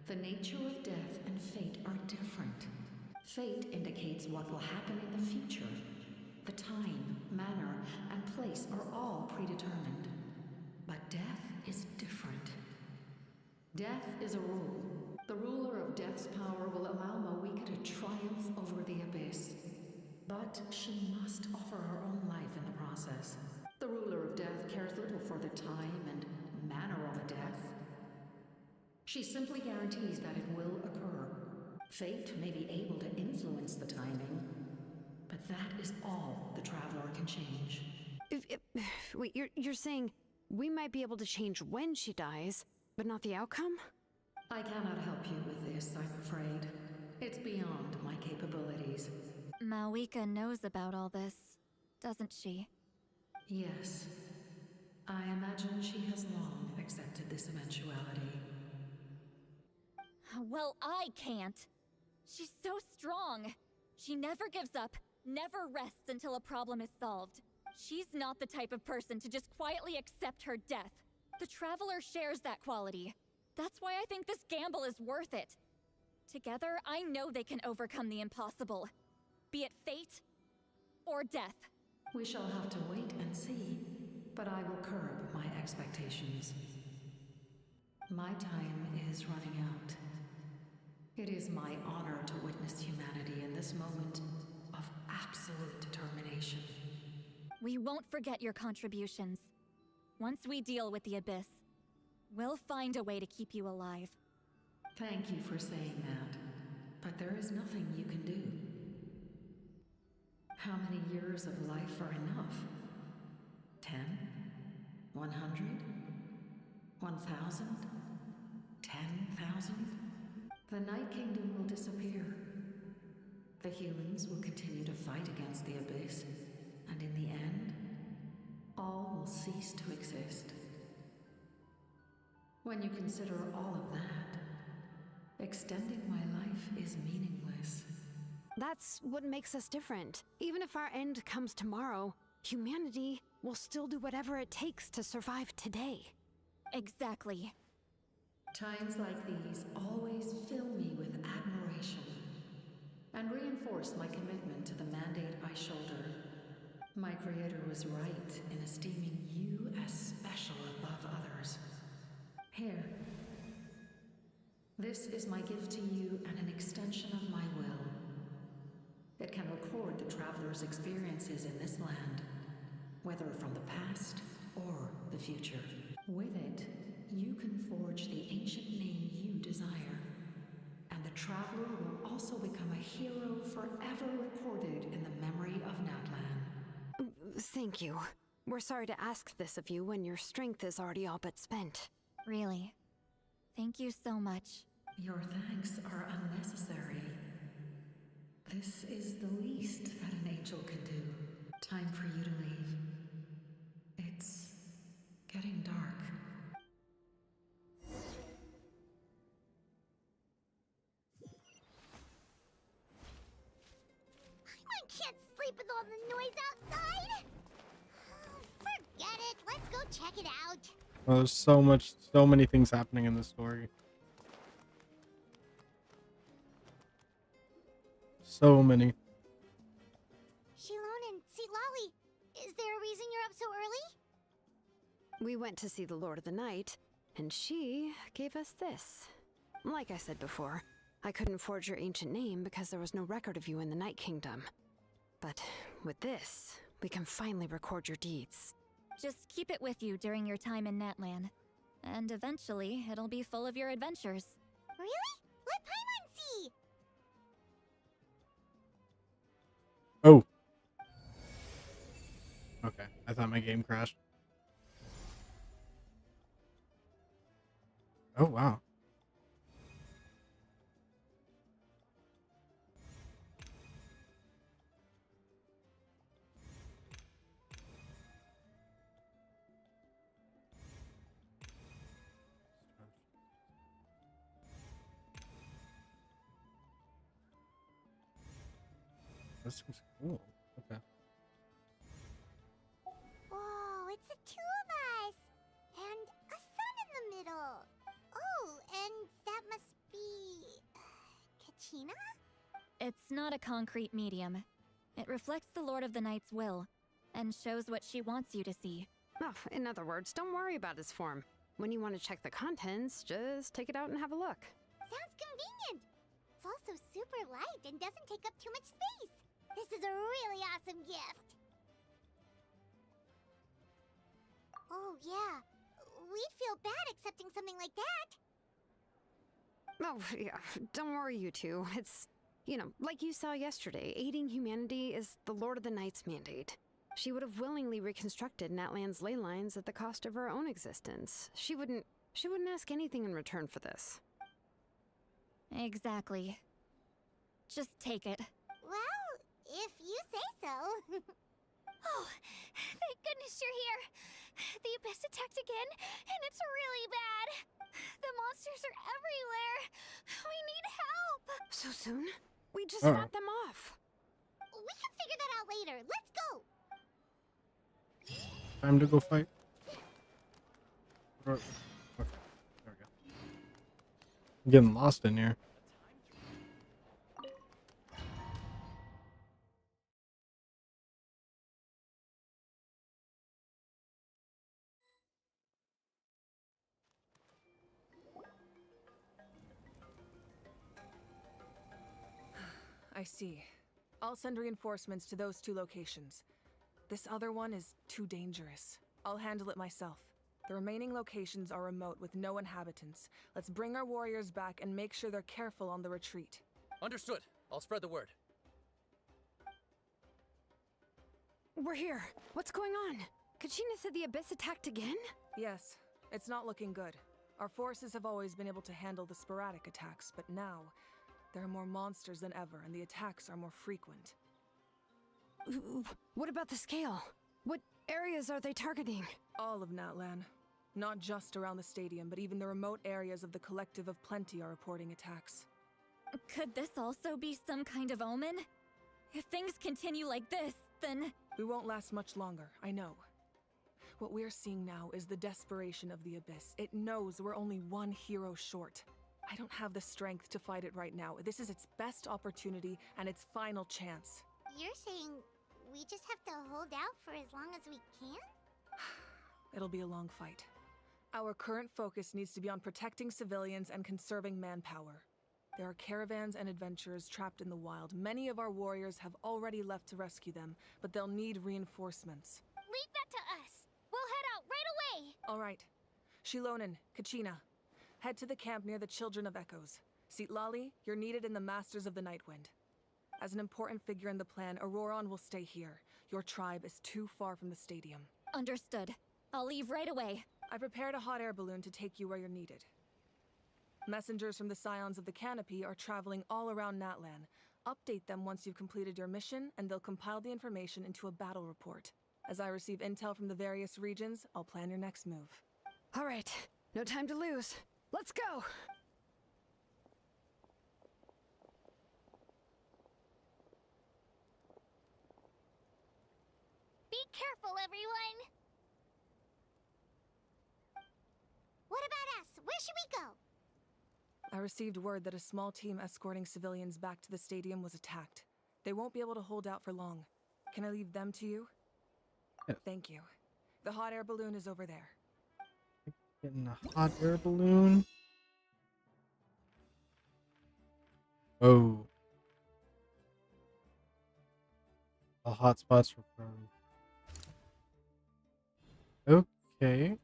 the nature of death and fate are different. Fate indicates what will happen in the future. The time, manner, and place are all predetermined. But death is different. Death is a rule. The ruler of death's power will allow Malika to triumph over the abyss. But she must offer her own life in the process. The ruler of death cares little for the time and manner of a death. She simply guarantees that it will occur. Fate may be able to influence the timing, but that is all the Traveler can change. Wait, you're saying we might be able to change when she dies, but not the outcome? I cannot help you with this, I'm afraid. It's beyond my capabilities. Malika knows about all this, doesn't she? Yes. I imagine she has long accepted this eventuality. Well, I can't. She's so strong. She never gives up, never rests until a problem is solved. She's not the type of person to just quietly accept her death. The Traveler shares that quality. That's why I think this gamble is worth it. Together, I know they can overcome the impossible. Be it fate or death. We shall have to wait and see, but I will curb my expectations. My time is running out. It is my honor to witness humanity in this moment of absolute determination. We won't forget your contributions. Once we deal with the Abyss, We'll find a way to keep you alive. Thank you for saying that, but there is nothing you can do. How many years of life are enough? 10? 100? 1,000? 10,000? The Night Kingdom will disappear. The humans will continue to fight against the Abyss, and in the end, all will cease to exist. When you consider all of that, extending my life is meaningless. That's what makes us different. Even if our end comes tomorrow, humanity will still do whatever it takes to survive today. Exactly. Times like these always fill me with admiration and reinforce my commitment to the mandate I shoulder. My creator was right in esteeming you as special above others. Here. This is my gift to you and an extension of my will. It can record the traveler's experiences in this land, whether from the past or the future. With it, you can forge the ancient name you desire, and the traveler will also become a hero forever recorded in the memory of Natlan. Thank you. We're sorry to ask this of you when your strength is already all but spent. Really. Thank you so much. Your thanks are unnecessary. This is the least that an angel can do. Time for you to leave. It's getting dark. I can't sleep with all the noise outside. Forget it. Let's go check it out. Well, there's so many things happening in this story. So many. Shilon and Lolly, is there a reason you're up so early? We went to see the Lord of the Night, and she gave us this. Like I said before, I couldn't forge your ancient name because there was no record of you in the Night Kingdom. But with this, we can finally record your deeds. Just keep it with you during your time in Natlan. And eventually, it'll be full of your adventures. Really? Let Paimon see! Oh. Okay, I thought my game crashed. Oh, wow. This seems cool. Okay. Whoa, it's the two of us! And a sun in the middle! Oh, and that must be... Kachina? It's not a concrete medium. It reflects the Lord of the Night's will, and shows what she wants you to see. Oh, in other words, don't worry about his form. When you want to check the contents, just take it out and have a look. Sounds convenient! It's also super light and doesn't take up too much space. This is a really awesome gift! Oh, yeah. We'd feel bad accepting something like that. Oh, yeah, don't worry, you two. It's, like you saw yesterday, aiding humanity is the Lord of the Night's mandate. She would have willingly reconstructed Natlan's ley lines at the cost of her own existence. She wouldn't ask anything in return for this. Exactly. Just take it. Well, if you say so. Oh, thank goodness you're here. The Abyss attacked again, and it's really bad. The monsters are everywhere. We need help. So soon? We just fought them off. We can figure that out later. Let's go. Time to go fight. Okay, there we go. I'm getting lost in here. I see. I'll send reinforcements to those two locations. This other one is too dangerous. I'll handle it myself. The remaining locations are remote with no inhabitants. Let's bring our warriors back and make sure they're careful on the retreat. Understood. I'll spread the word. We're here. What's going on? Kachina said the Abyss attacked again? Yes, it's not looking good. Our forces have always been able to handle the sporadic attacks, but now there are more monsters than ever and the attacks are more frequent. What about the scale? What areas are they targeting? All of Natlan. Not just around the stadium, but even the remote areas of the Collective of Plenty are reporting attacks. Could this also be some kind of omen? If things continue like this, then... We won't last much longer, I know. What we're seeing now is the desperation of the Abyss. It knows we're only one hero short. I don't have the strength to fight it right now. This is its best opportunity and its final chance. You're saying we just have to hold out for as long as we can? It'll be a long fight. Our current focus needs to be on protecting civilians and conserving manpower. There are caravans and adventurers trapped in the wild. Many of our warriors have already left to rescue them, but they'll need reinforcements. Leave that to us. We'll head out right away. All right. Shilonen, Kachina, head to the camp near the Children of Echoes. Sitlali, you're needed in the Masters of the Nightwind. As an important figure in the plan, Auroron will stay here. Your tribe is too far from the stadium. Understood. I'll leave right away. I prepared a hot air balloon to take you where you're needed. Messengers from the Scions of the Canopy are traveling all around Natlan. Update them once you've completed your mission, and they'll compile the information into a battle report. As I receive intel from the various regions, I'll plan your next move. All right, no time to lose. Let's go! Be careful, everyone. What about us? Where should we go? I received word that a small team escorting civilians back to the stadium was attacked. They won't be able to hold out for long. Can I leave them to you? Yes. Thank you. The hot air balloon is over there. Getting a hot air balloon. Oh. The hot spots were prone. Okay.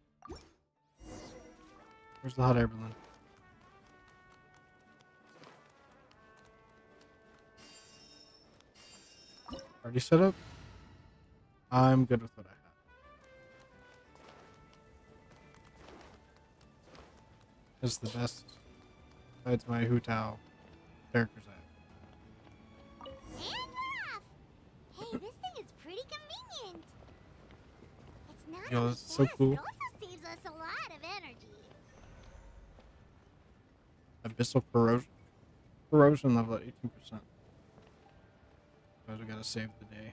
Where's the hot air balloon? Already set up? I'm good with what I have. This is the best, besides my Hutao characters I have. And we're off! Hey, this thing is pretty convenient. It's not Yo, only this is so fast, cool. it also saves us a lot of energy. Abyssal corrosion. Corrosion level at 18%. Guys, we gotta save the day.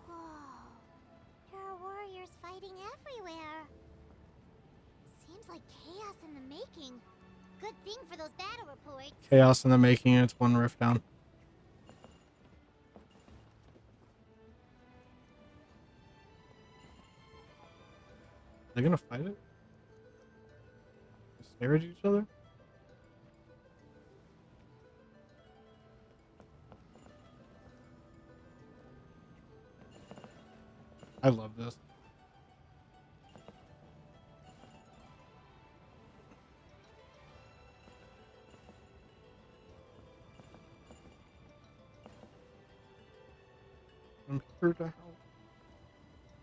Whoa. There are warriors fighting everywhere. Seems like chaos in the making. Good thing for those battle reports. Chaos in the making, it's one rift down. Are they gonna fight it? Stare at each other? I love this. I'm here to help.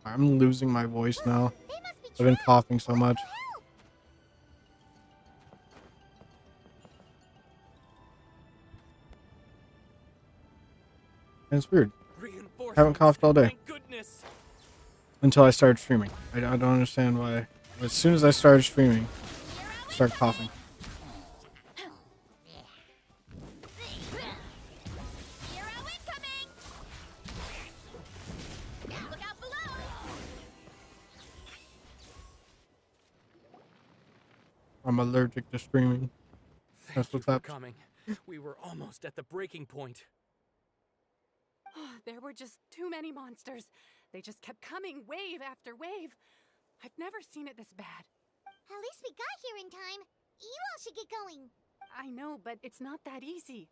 I'm losing my voice now. I've been coughing so much. And it's weird. I haven't coughed all day. Thank goodness. Until I started streaming. I don't understand why. As soon as I started streaming, I started coughing. I'm allergic to streaming. That's what's up. Coming. We were almost at the breaking point. There were just too many monsters. They just kept coming, wave after wave. I've never seen it this bad. At least we got here in time. You all should get going. I know, but it's not that easy.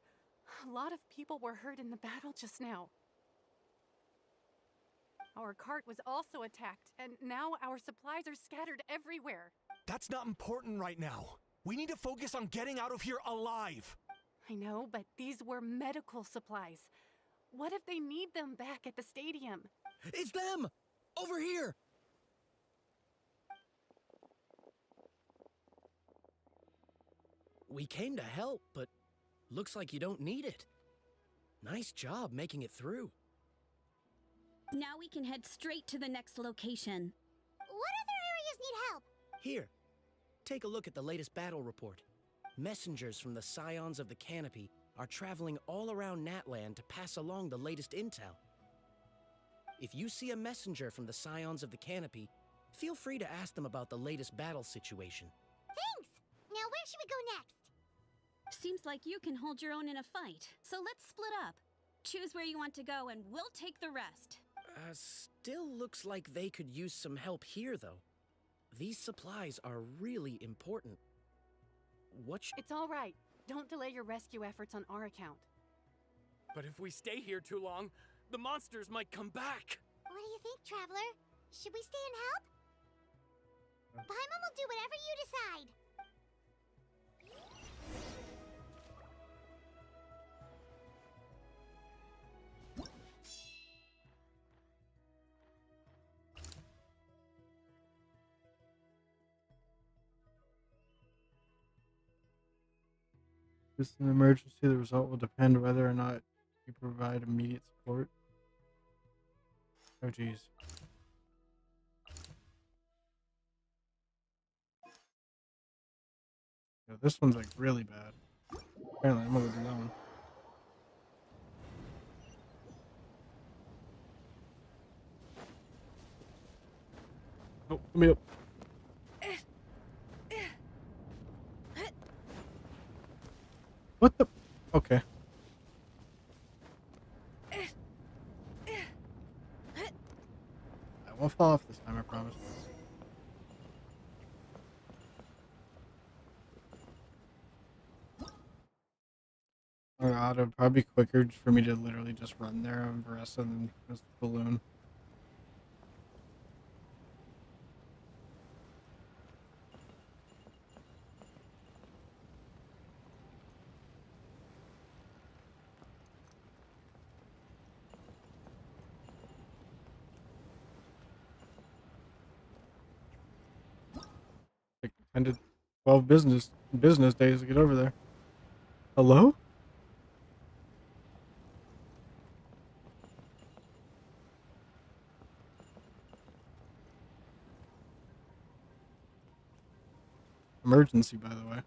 A lot of people were hurt in the battle just now. Our cart was also attacked, and now our supplies are scattered everywhere. That's not important right now. We need to focus on getting out of here alive. I know, but these were medical supplies. What if they need them back at the stadium? It's them! Over here! We came to help, but looks like you don't need it. Nice job making it through. Now we can head straight to the next location. What other areas need help? Here, take a look at the latest battle report. Messengers from the Scions of the Canopy are traveling all around Natland to pass along the latest intel. If you see a messenger from the Scions of the Canopy, feel free to ask them about the latest battle situation. Thanks! Now where should we go next? Seems like you can hold your own in a fight, so let's split up. Choose where you want to go and we'll take the rest. Still looks like they could use some help here, though. These supplies are really important. It's all right. Don't delay your rescue efforts on our account. But if we stay here too long, the monsters might come back. What do you think, Traveler? Should we stay and help? Paimon will do whatever you decide. This is an emergency. The result will depend whether or not you provide immediate support. Oh, geez. Yo, this one's like really bad. Apparently, I'm gonna do that one. Oh, let me up. What the? Okay. I won't fall off this time, I promise. Oh god, it'd probably be quicker for me to literally just run there on Varessa than this balloon. Like 10 to 12 business days to get over there. Hello? Emergency, by the way.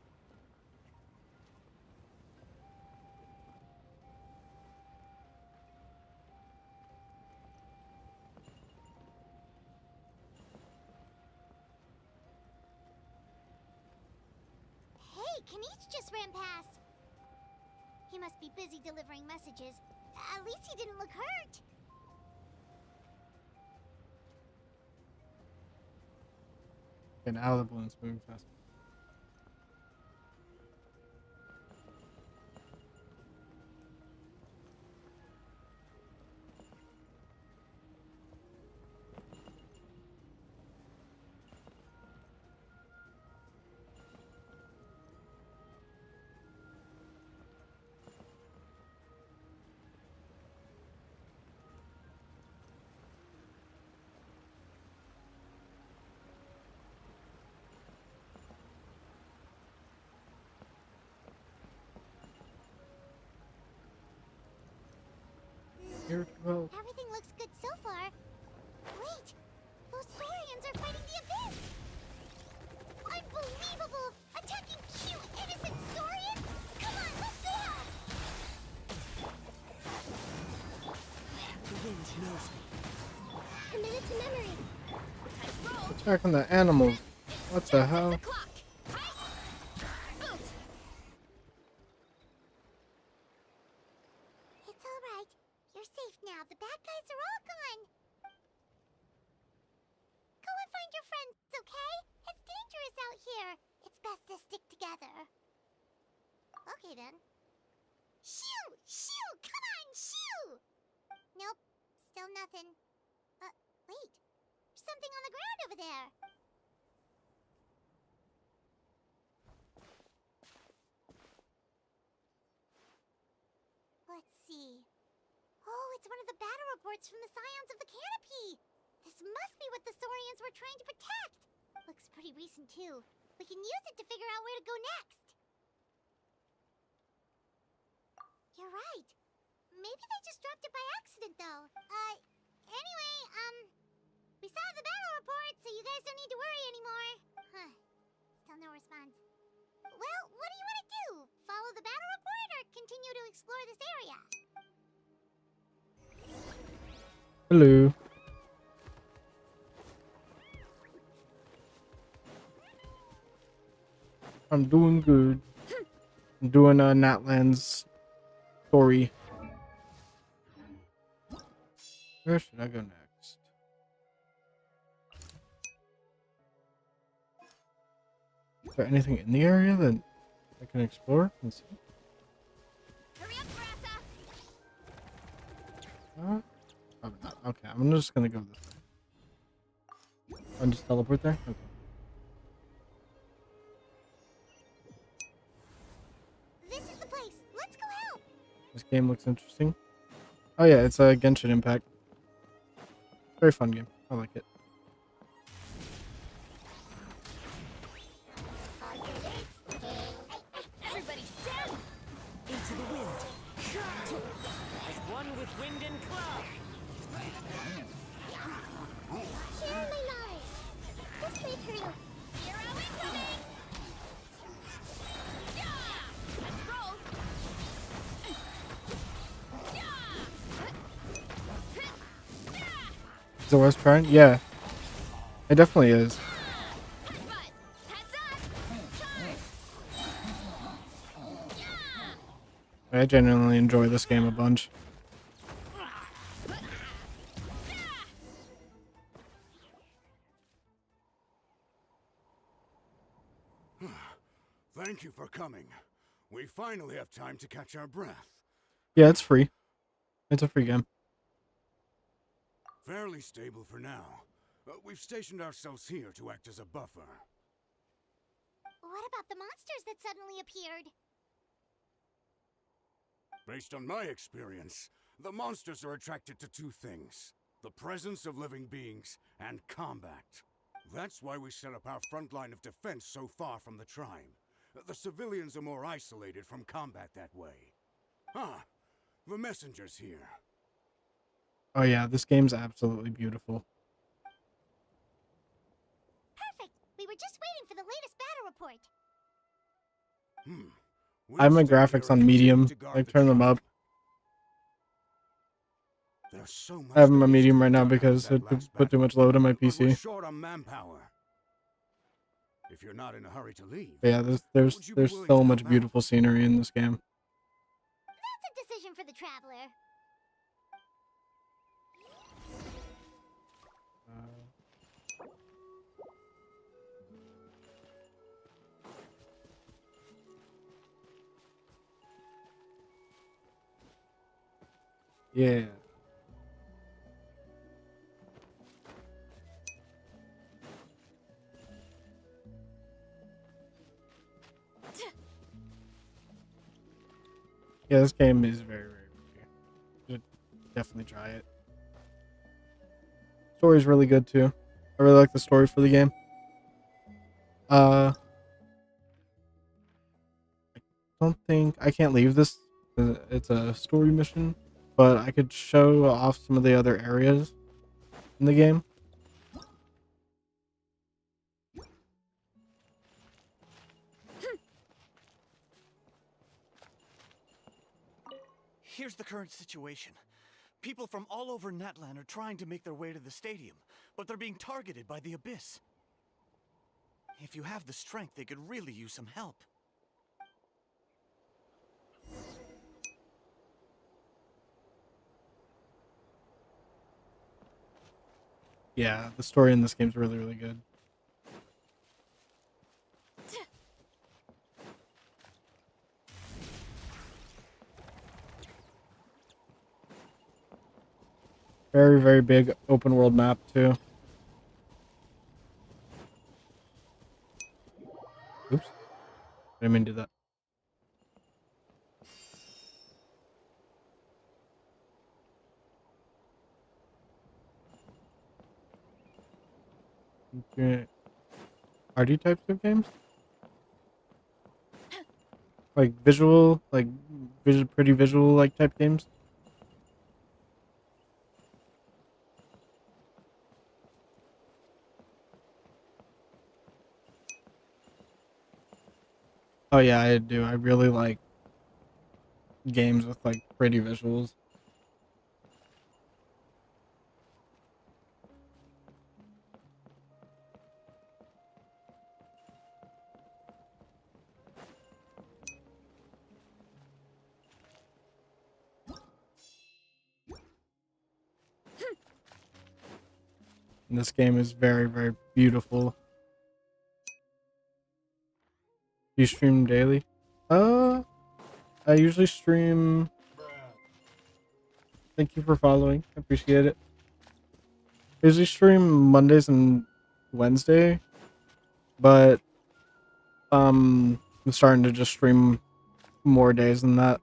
Hey, Kanish just ran past. He must be busy delivering messages. At least he didn't look hurt. And now the balloon's moving fast. Here to help. Everything looks good so far. Wait, those Saurians are fighting the Abyss! Unbelievable! Attacking cute, innocent Saurians? Come on, let's go! The wind knows me. Committed to memory. Attacking the animals. What the hell? It's all right. You're safe now. The bad guys are all gone. Go and find your friends, okay? It's dangerous out here. It's best to stick together. Okay then. Shoot! nothing. Wait. There's something on the ground over there. Let's see. Oh, it's one of the battle reports from the Scions of the Canopy. This must be what the Saurians were trying to protect. Looks pretty recent, too. We can use it to figure out where to go next. You're right. Maybe they just dropped it by accident, though. Anyway, we saw the battle report, so you guys don't need to worry anymore. Huh. Still no response. Well, what do you want to do? Follow the battle report or continue to explore this area? Hello. I'm doing good. I'm doing Natlan's story. Where should I go next? Is there anything in the area that I can explore and see? Hurry up, Probably not. Okay, I'm just gonna go this way. And just teleport there? Okay. This is the place. Let's go help. This game looks interesting. Oh yeah, it's a Genshin Impact. Very fun game. I like it. Everybody stand! Into the wind. As one with wind and cloud. Share my lives. This way through. Hero incoming! Yeah! Let's roll! Is it worth trying? Yeah. It definitely is. I genuinely enjoy this game a bunch. Thank you for coming. We finally have time to catch our breath. Yeah, it's free. It's a free game. Fairly stable for now. We've stationed ourselves here to act as a buffer. What about the monsters that suddenly appeared? Based on my experience, the monsters are attracted to two things: the presence of living beings and combat. That's why we set up our front line of defense so far from the tribe. The civilians are more isolated from combat that way. Ah, the messenger's here. Oh yeah, this game's absolutely beautiful. Perfect. We were just waiting for the latest battle report. I have my graphics on medium. I turn them up. I have them on medium right now because it put too much load on my PC. Short on manpower. If you're not in a hurry to leave. But yeah, there's so much beautiful scenery in this game. That's a decision for the traveler. Yeah. Yeah, this game is very, very pretty. Should definitely try it. Story's really good too. I really like the story for the game. I don't think I can't leave this. It's a story mission, but I could show off some of the other areas in the game. Here's the current situation. People from all over Natlan are trying to make their way to the stadium, but they're being targeted by the Abyss. If you have the strength, they could really use some help. Yeah, the story in this game is really, really good. Very, very big open world map too. Oops. Didn't mean to do that. Okay. RD types of games? Like visual, like pretty visual like type games? Oh yeah, I do. I really like games with like pretty visuals. And this game is very, very beautiful. Do you stream daily? I usually stream. Thank you for following. I appreciate it. I usually stream Mondays and Wednesday, but I'm starting to just stream more days than that.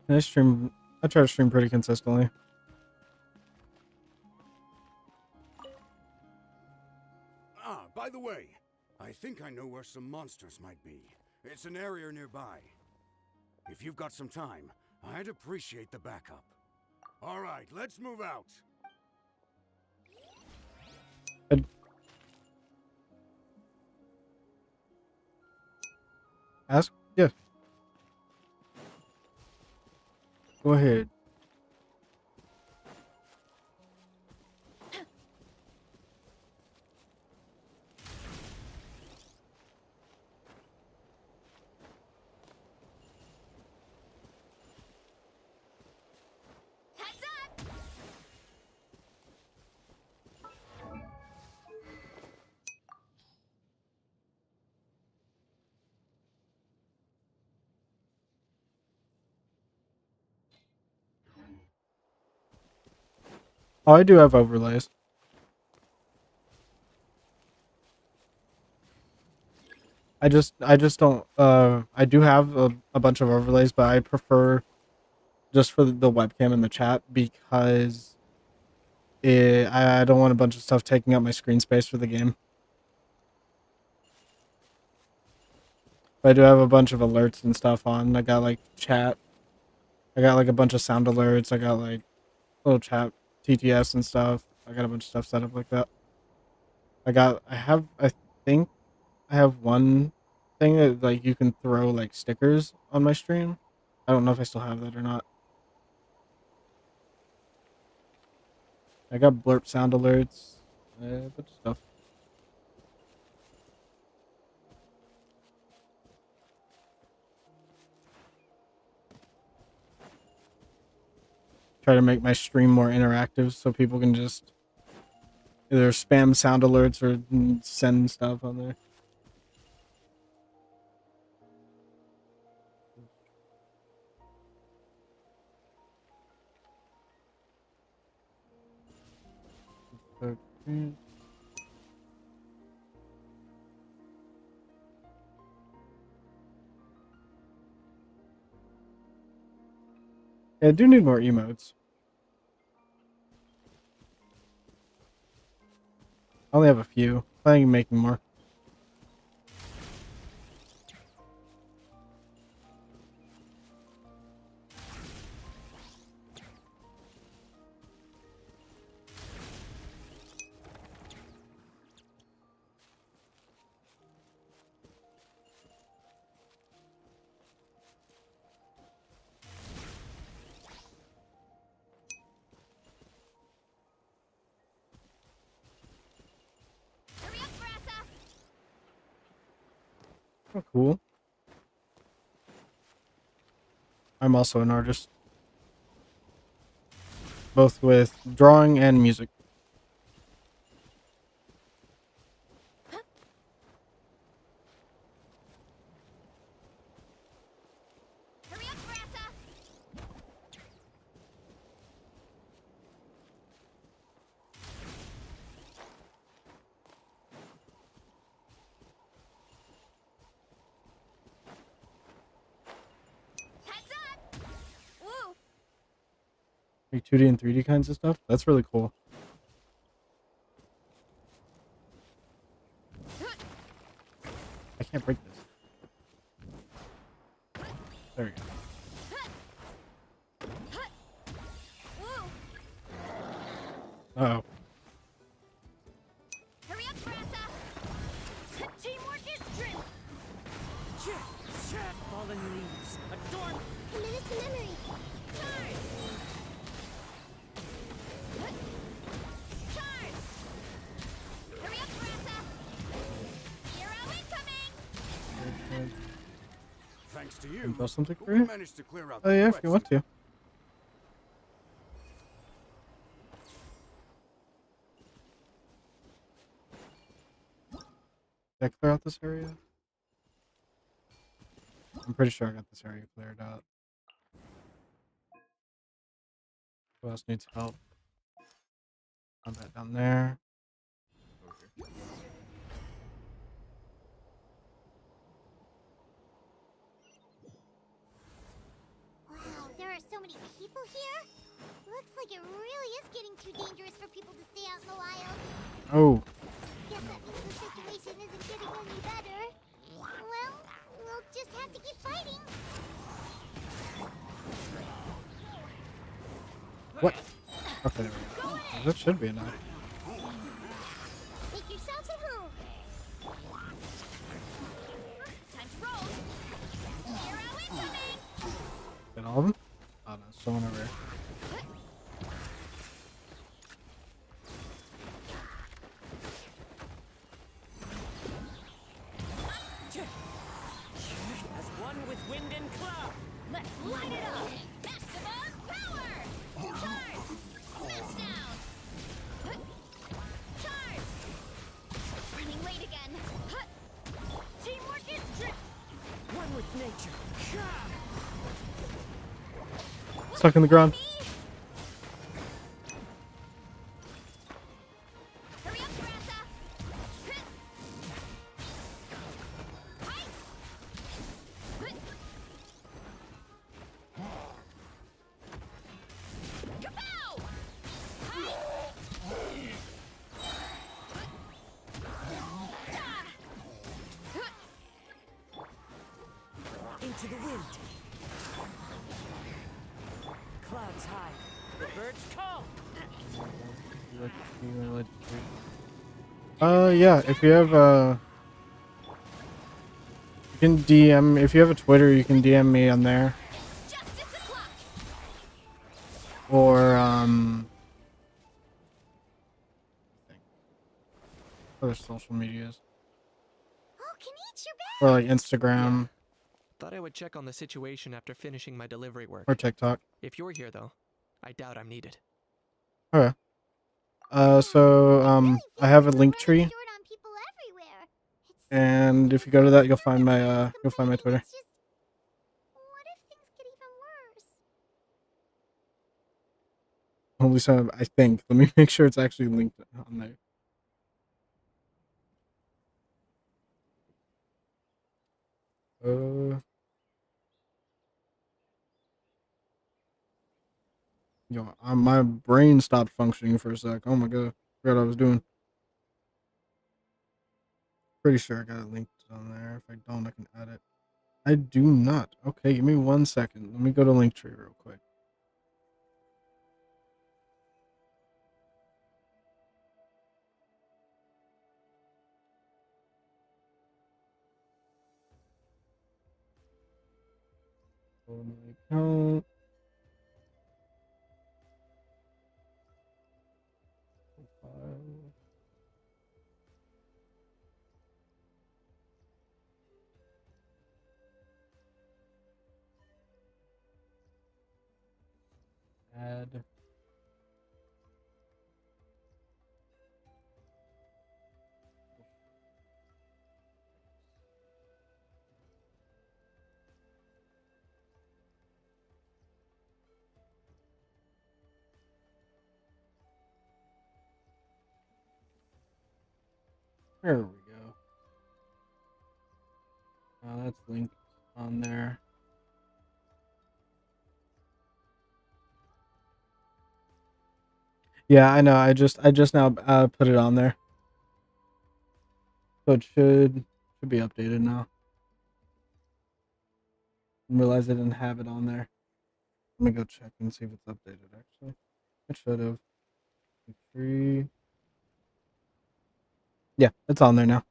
I stream. I try to stream pretty consistently. Ah, by the way, I think I know where some monsters might be. It's an area nearby. If you've got some time, I'd appreciate the backup. All right, let's move out. Ask? Yeah. Go ahead. Oh, I do have overlays. I just don't. I do have a bunch of overlays, but I prefer just for the webcam and the chat because I don't want a bunch of stuff taking up my screen space for the game. But I do have a bunch of alerts and stuff on. I got like chat. I got like a bunch of sound alerts. I got like little chat TTS and stuff. I got a bunch of stuff set up like that. I think I have one thing that like you can throw like stickers on my stream. I don't know if I still have that or not. I got blurp sound alerts, a bunch of stuff. Try to make my stream more interactive so people can just either spam sound alerts or send stuff on there. Okay. Yeah, I do need more emotes. I only have a few. Planning on making more. Oh, cool. I'm also an artist, both with drawing and music. Hurry up, Brassa! Heads up! Woo! Like 2D and 3D kinds of stuff. That's really cool. I can't break this. There we go. Uh-oh. Hurry up, Brassa! Teamwork is true! Fallen leaves. Adorn. Commit it to memory. Charge! Charge! Hurry up, Brassa! Hero incoming! Thanks to Can you, I draw something for we you? managed to clear out Oh the yeah, if threats you want to. Did I clear out this area? I'm pretty sure I got this area cleared out. Who else needs help? Combat down there. Wow, there are so many people here. Looks like it really is getting too dangerous for people to stay out in the wild. Oh. Guess that means the situation isn't getting any better. Well, we'll just have to keep fighting. What? Okay, there we go. That should be enough. Make yourselves at home. Time to roll! Hero incoming! Get all of them? Oh no, someone over here. As one with wind and cloud. Let's light it up! Maximum power! Charge! Smash down! Charge! Running late again! Teamwork is true! One with nature. Stuck in the ground. Hurry up, Brassa! Kapow! Into the wind. Clouds high. The birds call. Yeah, if you have you can DM, if you have a Twitter, you can DM me on there. Or other social medias. Oh, Kenichi, you're back! Or like Instagram Thought I would check on the situation after finishing my delivery work. or TikTok. If you're here, though, I doubt I'm needed. Okay. I have a link tree. And if you go to that, you'll find my Twitter. What if things get even worse? At least I think. Let me make sure it's actually linked on there. Yo, my brain stopped functioning for a sec. Oh my god, forgot what I was doing. Pretty sure I got it linked on there. If I don't, I can add it. I do not. Okay, give me 1 second. Let me go to Linktree real quick. Go to my account. Profile. bad. There we go. That's linked on there. Yeah, I know. I just now put it on there, so it should be updated now. I realized I didn't have it on there. Let me go check and see if it's updated. Actually, it should have. 3. Yeah, it's on there now.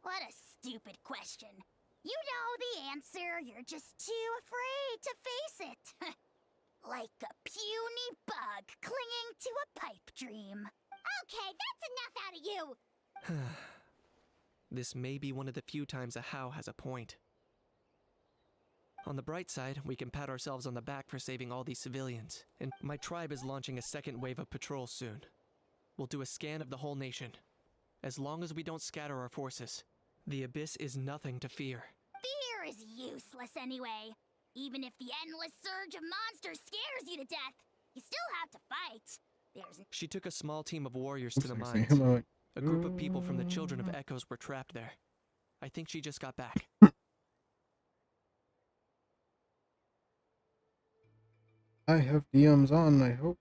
What a stupid question. You know the answer, you're just too afraid to face it. Like a puny bug clinging to a pipe dream. Okay, that's enough out of you! This may be one of the few times a How has a point. On the bright side, we can pat ourselves on the back for saving all these civilians, and my tribe is launching a second wave of patrols soon. We'll do a scan of the whole nation. As long as we don't scatter our forces, the Abyss is nothing to fear. Fear is useless anyway. Even if the endless surge of monsters scares you to death, you still have to fight. She took a small team of warriors to the Oops, I see mines. him. I'm like, A group of people from the Children of Echoes were trapped there. I think she just got back. I have DMs on, I hope.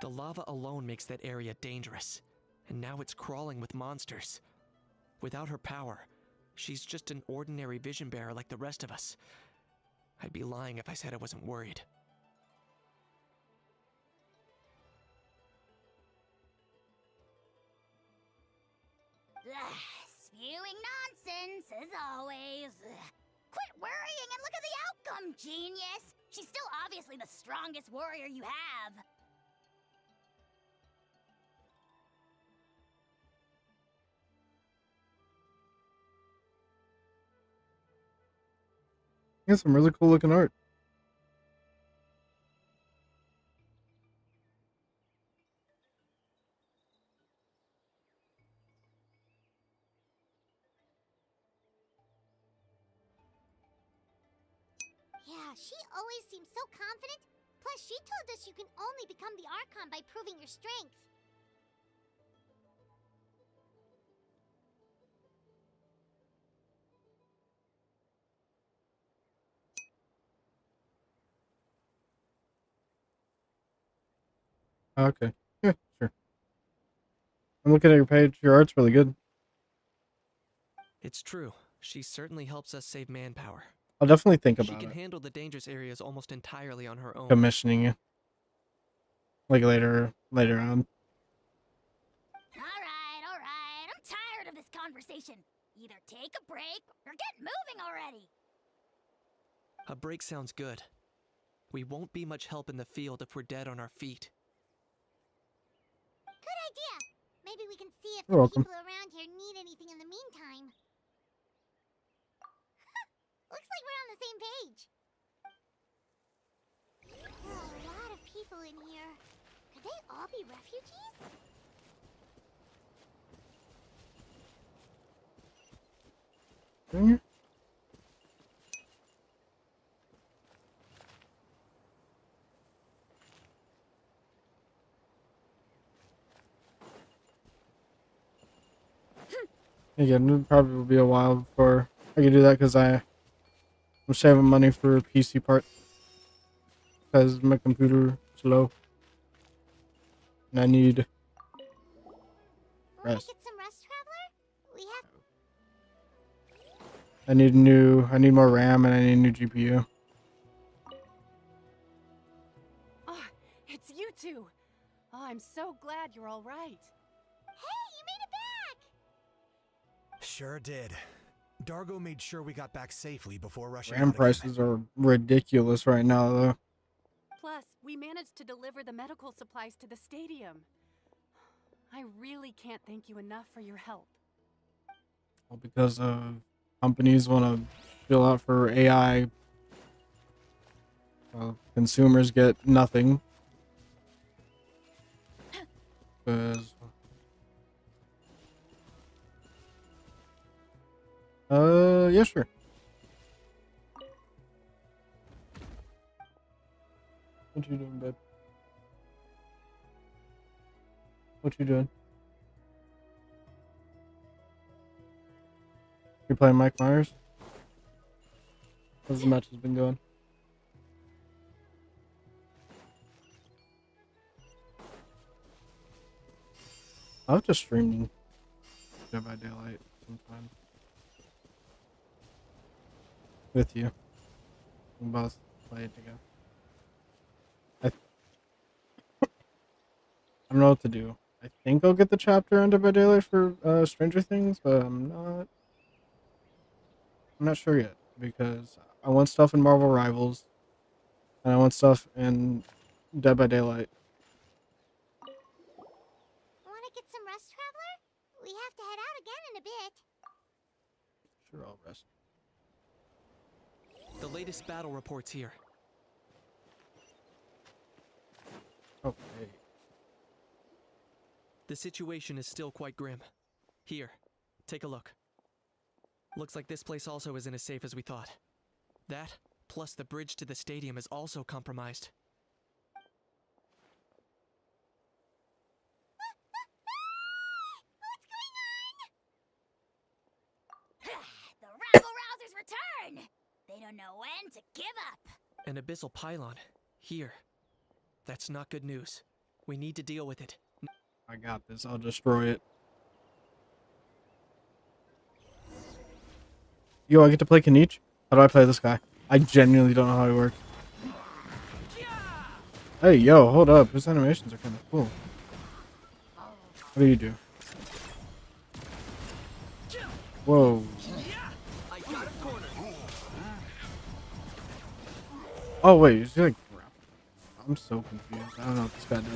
The lava alone makes that area dangerous, and now it's crawling with monsters. Without her power, she's just an ordinary vision bearer like the rest of us. I'd be lying if I said I wasn't worried. Spewing nonsense, as always. Quit worrying and look at the outcome, genius! She's still obviously the strongest warrior you have. Yeah, some really cool looking art. Yeah, she always seems so confident. Plus, she told us you can only become the Archon by proving your strength. Okay. Yeah, sure. I'm looking at your page. Your art's really good. It's true. She certainly helps us save manpower. I'll definitely think She about can it. handle the dangerous areas almost entirely on her own. Commissioning you. Like later on. Alright, I'm tired of this conversation. Either take a break or get moving already. A break sounds good. We won't be much help in the field if we're dead on our feet. Good idea. Maybe we can see if You're the welcome. people around here need anything in the meantime. Looks like we're on the same page. There are a lot of people in here. Could they all be refugees? Junior? Again, it probably will be a while before I could do that because I'm saving money for PC parts because my computer is slow and I need rest. Get some rest, Traveler? We have I need more RAM and I need a new GPU. Oh, it's you two. Oh, I'm so glad you're all right. Hey, you made it back! Sure did. Dargo made sure we got back safely before rushing RAM out again. prices are ridiculous right now though. Plus, we managed to deliver the medical supplies to the stadium. I really can't thank you enough for your help. All because companies want to fill out for AI. Consumers get nothing. Because yeah, sure. What you doing, babe? What you doing? You playing Mike Myers? How's the match has been going? I'll have to stream Dead by Daylight sometime. With you. We both play it together. I don't know what to do. I think I'll get the chapter on Dead by Daylight for Stranger Things, but I'm not sure yet because I want stuff in Marvel Rivals and I want stuff in Dead by Daylight. Want to get some rest, Traveler? We have to head out again in a bit. Sure, I'll rest. The latest battle reports here. Okay. The situation is still quite grim. Here, take a look. Looks like this place also isn't as safe as we thought. That, plus the bridge to the stadium is also compromised. The rabble-rousers return! They don't know when to give up! An abyssal pylon. Here. That's not good news. We need to deal with it. I got this. I'll destroy it. Yo, I get to play Kanich? How do I play this guy? I genuinely don't know how he works. Hey, yo, hold up. His animations are kind of cool. What do you do? Whoa. Oh, wait. Is he like... I'm so confused. I don't know what this guy does.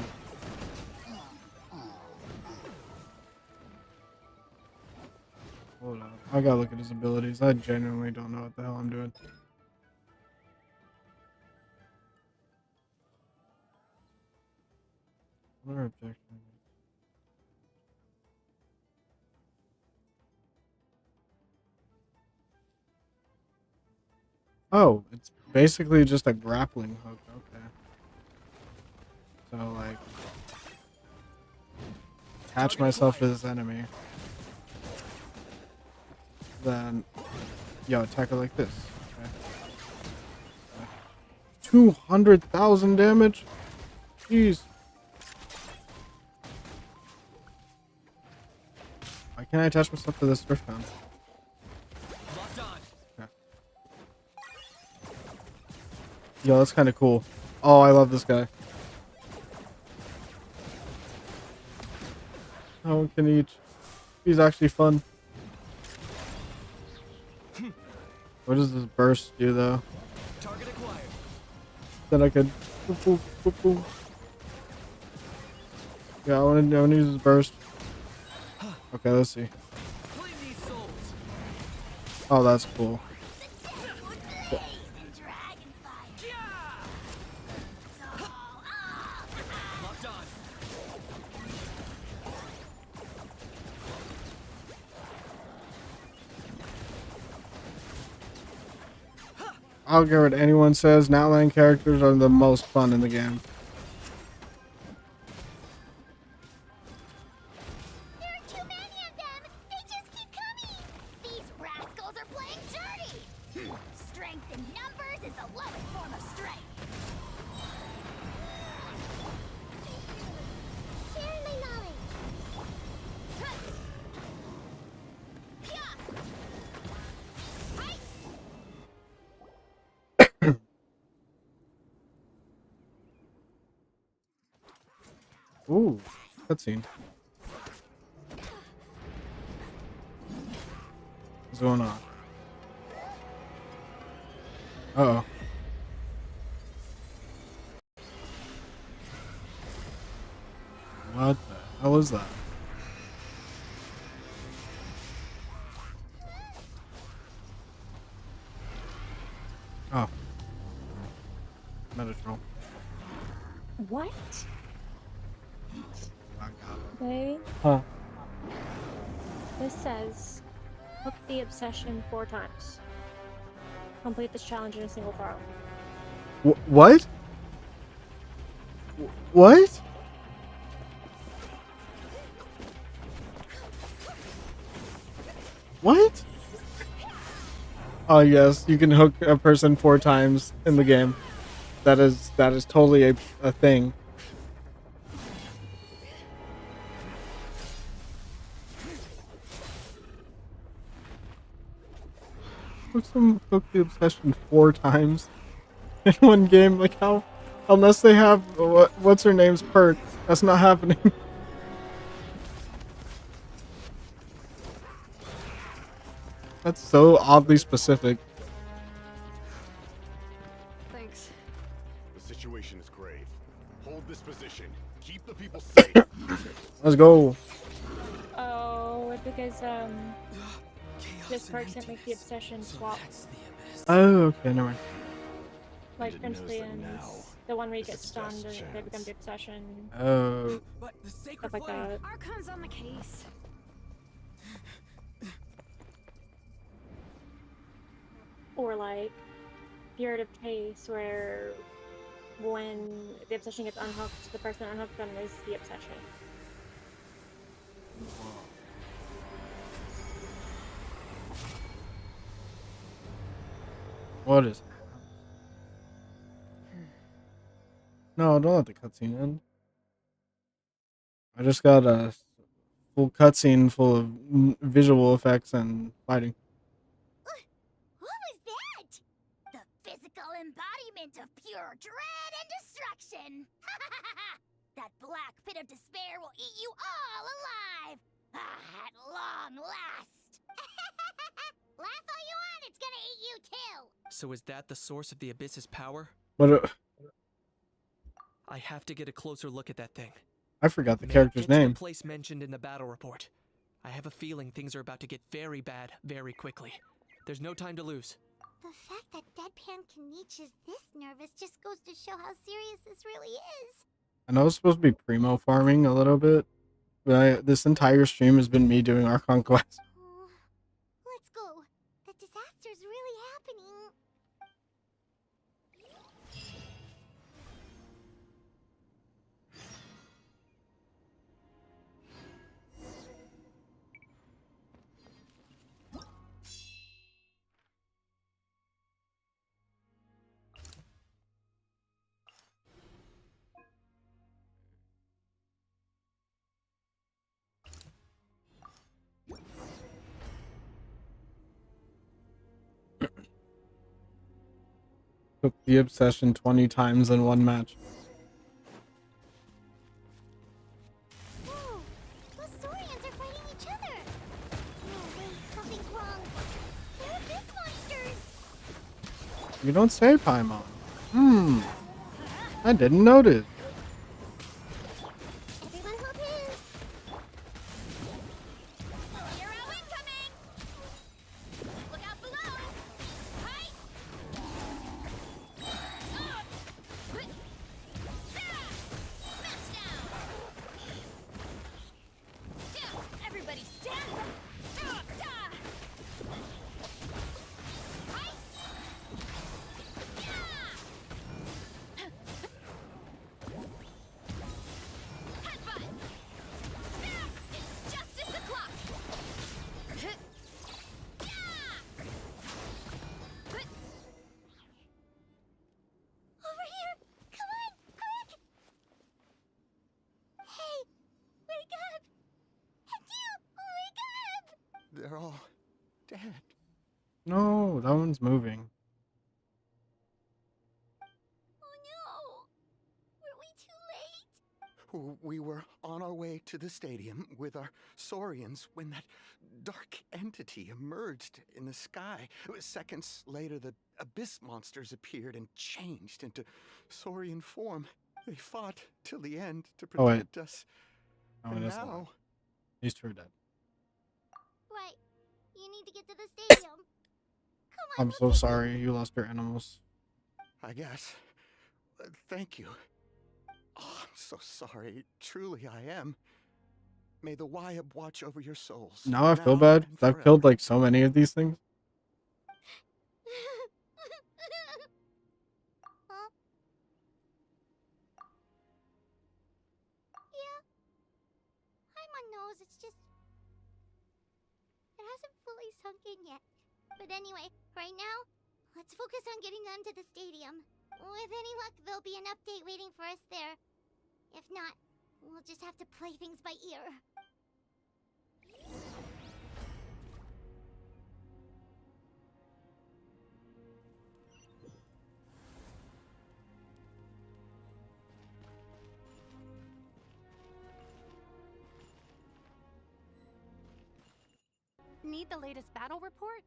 Hold on. I gotta look at his abilities. I genuinely don't know what the hell I'm doing. What are objectives? Oh, it's basically just a grappling hook. Okay. So, like, attach myself to this enemy. Then, yo, attack it like this. Okay. 200,000 damage? Jeez. Why can't I attach myself to this drift gun? Okay. Yo, that's kind of cool. Oh, I love this guy. No one can eat. He's actually fun. What does this burst do, though? Target acquired. Then I could... Boop, boop, boop, boop. Yeah, I want to use this burst. Okay, let's see. Oh, that's cool. I don't care what anyone says, Natland characters are the most fun in the game. There are too many of them! They just keep coming! These rascals are playing Ooh, cutscene. What's going on? Uh-oh. What the hell is that? Oh. Metatron. What? I got it. They? Huh. This says, hook the obsession 4 times. Complete this challenge in a single throw. What? What? What? Oh yes, you can hook a person 4 times in the game. That is totally a thing. Hook the obsession 4 times in one game. Like how? Unless they have what's her name's perk. That's not happening. That's so oddly specific. Thanks. The situation is grave. Hold this position. Keep the people safe. Let's go. Oh, it's because this perk can't make the obsession swap. Oh, okay, never mind. Like Princeton's, the one where you get stunned and they become the obsession. Oh. Stuff like that. Archon's on the case. Or like Period of Chase, where when the obsession gets unhooked, the person unhooked them is the obsession. What is? No, don't let the cutscene end. I just got a full cutscene full of visual effects and fighting. What was that? The physical embodiment of pure dread and destruction. That black pit of despair will eat you all alive. At long last. Laugh all you want, it's gonna eat you too. So is that the source of the Abyss's power? What? I have to get a closer look at that thing. I forgot the May I character's get to name. the place mentioned in the battle report. I have a feeling things are about to get very bad very quickly. There's no time to lose. The fact that Deadpan Kaniche is this nervous just goes to show how serious this really is. I know it's supposed to be primo farming a little bit, but this entire stream has been me doing Archon quests. Let's go. The disaster's really happening. Took the obsession 20 times in one match. Whoa! Those Saurians are fighting each other! No, wait, something's wrong. They're abyss monsters! You don't say, Paimon. I didn't notice. Everyone hold his! Hero incoming! Look out below! Hi! Smash down! Everybody stand! It's justice o'clock! Over here! Come on, quick! Hey, wake up! And you, wake up! They're all dead. No, that one's moving. Oh no! Were we too late? We were on our way to the stadium with our Saurians when that dark entity emerged in the sky. Seconds later, the abyss monsters appeared and changed into Saurian form. They fought till the end to Oh, wait. protect us. Oh, And it is alive. now, He's true dead. Right. You need to get to the stadium. I'm so sorry you lost your animals. I guess. Thank you. Oh, I'm so sorry. Truly, I am. May the Wyab watch over your souls. Now I feel now bad. and I've forever. killed like so many of these things. Huh? Yeah. Paimon knows, it's just... It hasn't fully sunk in yet. But anyway, right now, let's focus on getting them to the stadium. With any luck, there'll be an update waiting for us there. If not, we'll just have to play things by ear. Need the latest battle report?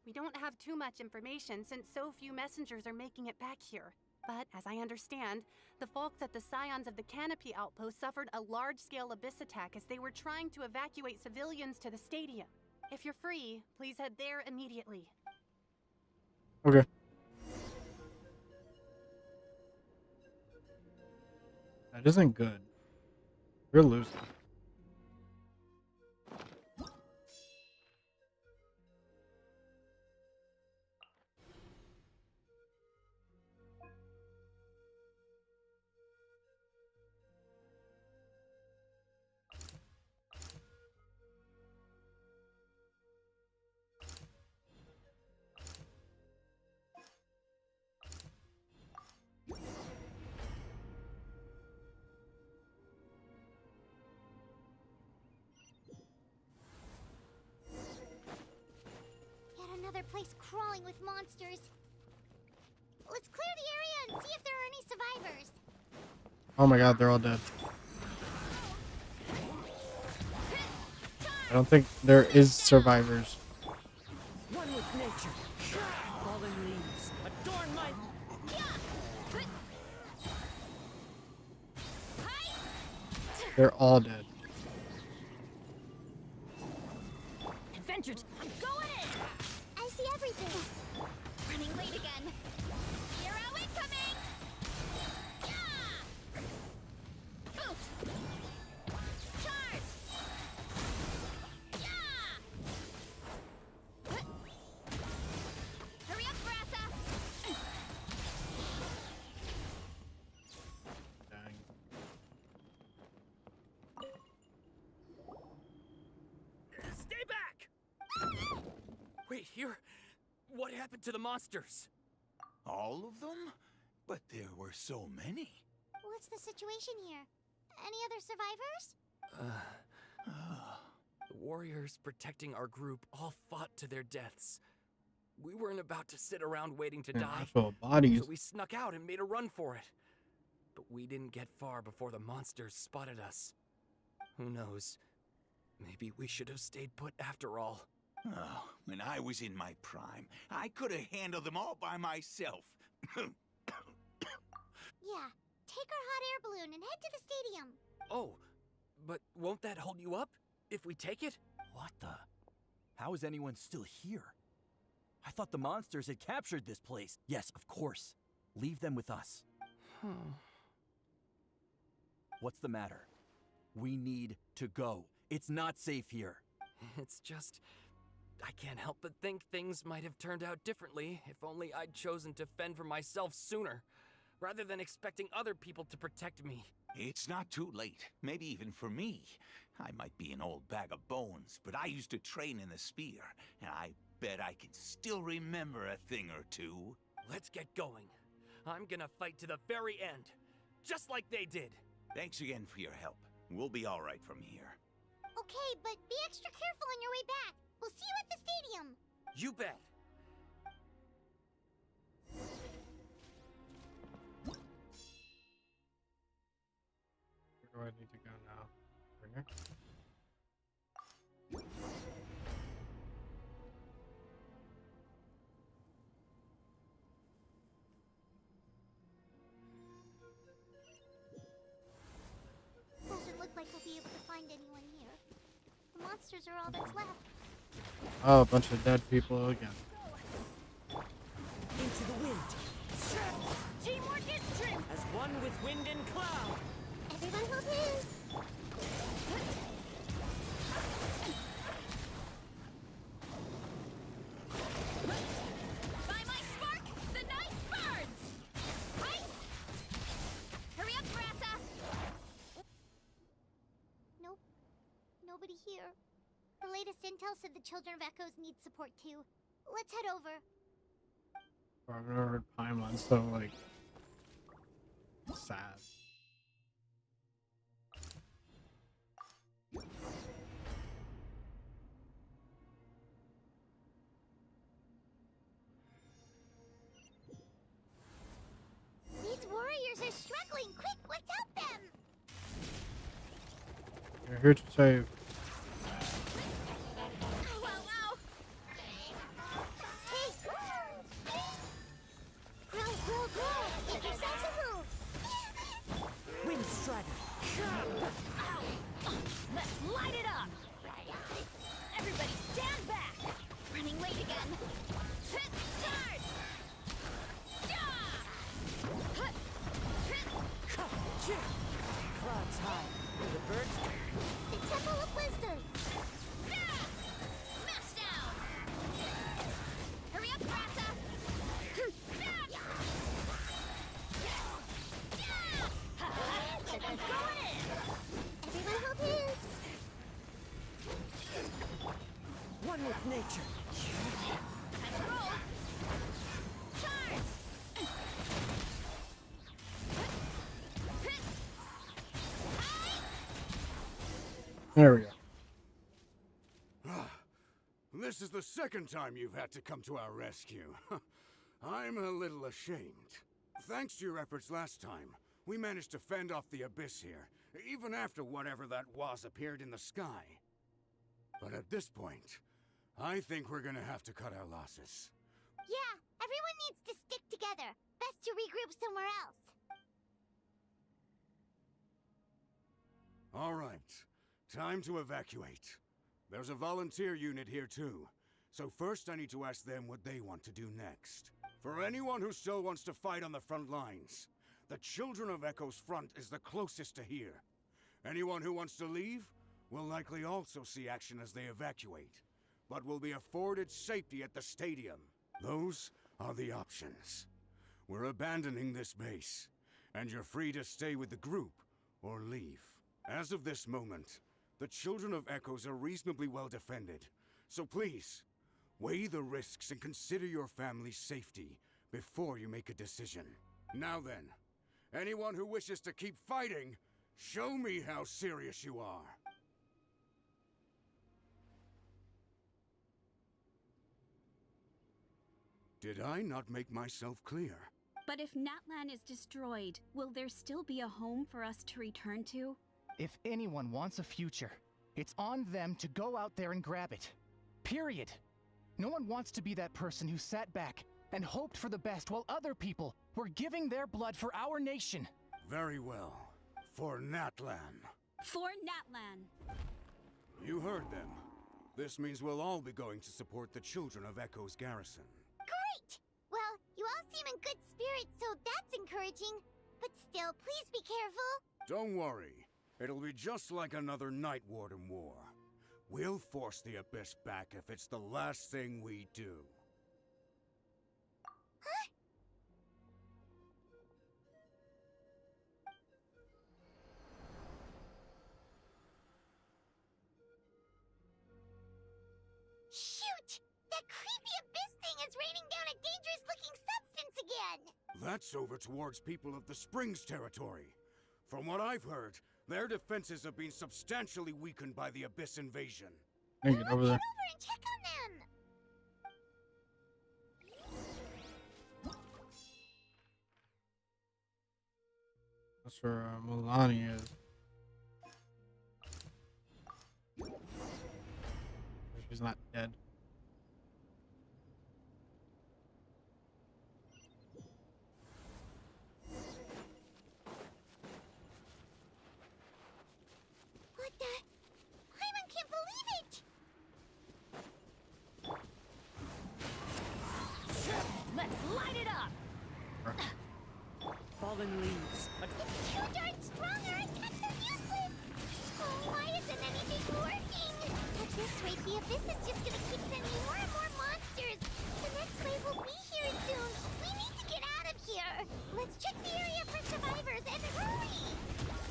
We don't have too much information since so few messengers are making it back here. But, as I understand, the folks at the Scions of the Canopy outpost suffered a large-scale abyss attack as they were trying to evacuate civilians to the stadium. If you're free, please head there immediately. Okay. That isn't good. We're losing. Yet another place crawling with monsters. Let's clear the area and see if there are any survivors. Oh my god, they're all dead. I don't think there is survivors. One with nature. Fallen leaves. Adorn my... They're all dead. Adventures, I'm going in! I see everything. Running late again. Hero incoming! Yeah! Boost! Charge! Yeah! Hurry up, Brassa! Stay back! Wait, here? What happened to the monsters? All of them? But there were so many. What's the situation here? Any other survivors? The warriors protecting our group all fought to their deaths. We weren't about to sit around waiting to Yeah, die. actual bodies. So we snuck out and made a run for it. But we didn't get far before the monsters spotted us. Who knows? Maybe we should have stayed put after all. Oh, when I was in my prime, I could have handled them all by myself. Yeah. Take our hot air balloon and head to the stadium. Oh, but won't that hold you up if we take it? What the? How is anyone still here? I thought the monsters had captured this place. Yes, of course. Leave them with us. What's the matter? We need to go. It's not safe here. It's just... I can't help but think things might have turned out differently if only I'd chosen to fend for myself sooner, rather than expecting other people to protect me. It's not too late. Maybe even for me. I might be an old bag of bones, but I used to train in the spear, and I bet I can still remember a thing or two. Let's get going. I'm gonna fight to the very end, just like they did. Thanks again for your help. We'll be all right from here. Okay, but be extra careful on your way back. We'll see you at the stadium. You bet. I need to go now? Over here? Doesn't look like we'll be able to find anyone here. The monsters are all that's left. Oh, a bunch of dead people again. Into the wind. Teamwork is strength. As one with wind and cloud. Everyone hold hands. By my spark, the night burns. Hi. Hurry up, Grassa. Nope. Nobody here. The latest intel said the Children of Echoes need support too. Let's head over. I've never heard Paimon so like sad. These warriors are struggling. Quick, let's help them. You're here to save. Wind Strider. Let's light it up. Everybody stand back. Running late again. Hit start. Clouds high. The birds. The Temple of Wisdom. Smash down. Hurry up, Grassa. Everyone hold hands. One with nature. Time to roll. Charge. There we go. This is the second time you've had to come to our rescue. I'm a little ashamed. Thanks to your efforts last time, we managed to fend off the abyss here, even after whatever that was appeared in the sky. But at this point, I think we're gonna have to cut our losses. Yeah, everyone needs to stick together. Best to regroup somewhere else. All right, time to evacuate. There's a volunteer unit here too, so first I need to ask them what they want to do next. For anyone who still wants to fight on the front lines, the Children of Echo's front is the closest to here. Anyone who wants to leave will likely also see action as they evacuate, but will be afforded safety at the stadium. Those are the options. We're abandoning this base, and you're free to stay with the group or leave. As of this moment, the Children of Echoes are reasonably well defended, so please, weigh the risks and consider your family's safety before you make a decision. Now then, anyone who wishes to keep fighting, show me how serious you are. Did I not make myself clear? But if Natlan is destroyed, will there still be a home for us to return to? If anyone wants a future, it's on them to go out there and grab it. Period. No one wants to be that person who sat back and hoped for the best while other people were giving their blood for our nation. Very well. For Natlan. For Natlan. You heard them. This means we'll all be going to support the Children of Echo's garrison. Great! Well, you all seem in good spirits, so that's encouraging. But still, please be careful. Don't worry. It'll be just like another Night Warden war. We'll force the Abyss back if it's the last thing we do. Huh? Shoot! That creepy Abyss thing is raining down a dangerous-looking substance again! That's over towards people of the Springs territory. From what I've heard, their defenses have been substantially weakened by the Abyss invasion. Hey, get over there. Get over and check on them! That's where Milani is. he's not dead. What the? Paimon can't believe it! Let's light it up! Fallen leaves. It's too darn strong, our attacks are useless! Oh, why isn't anything working? At this rate, the Abyss is just gonna keep sending more and more monsters! The next wave will be here soon! We need to get out of here! Let's check the area for survivors, and hurry!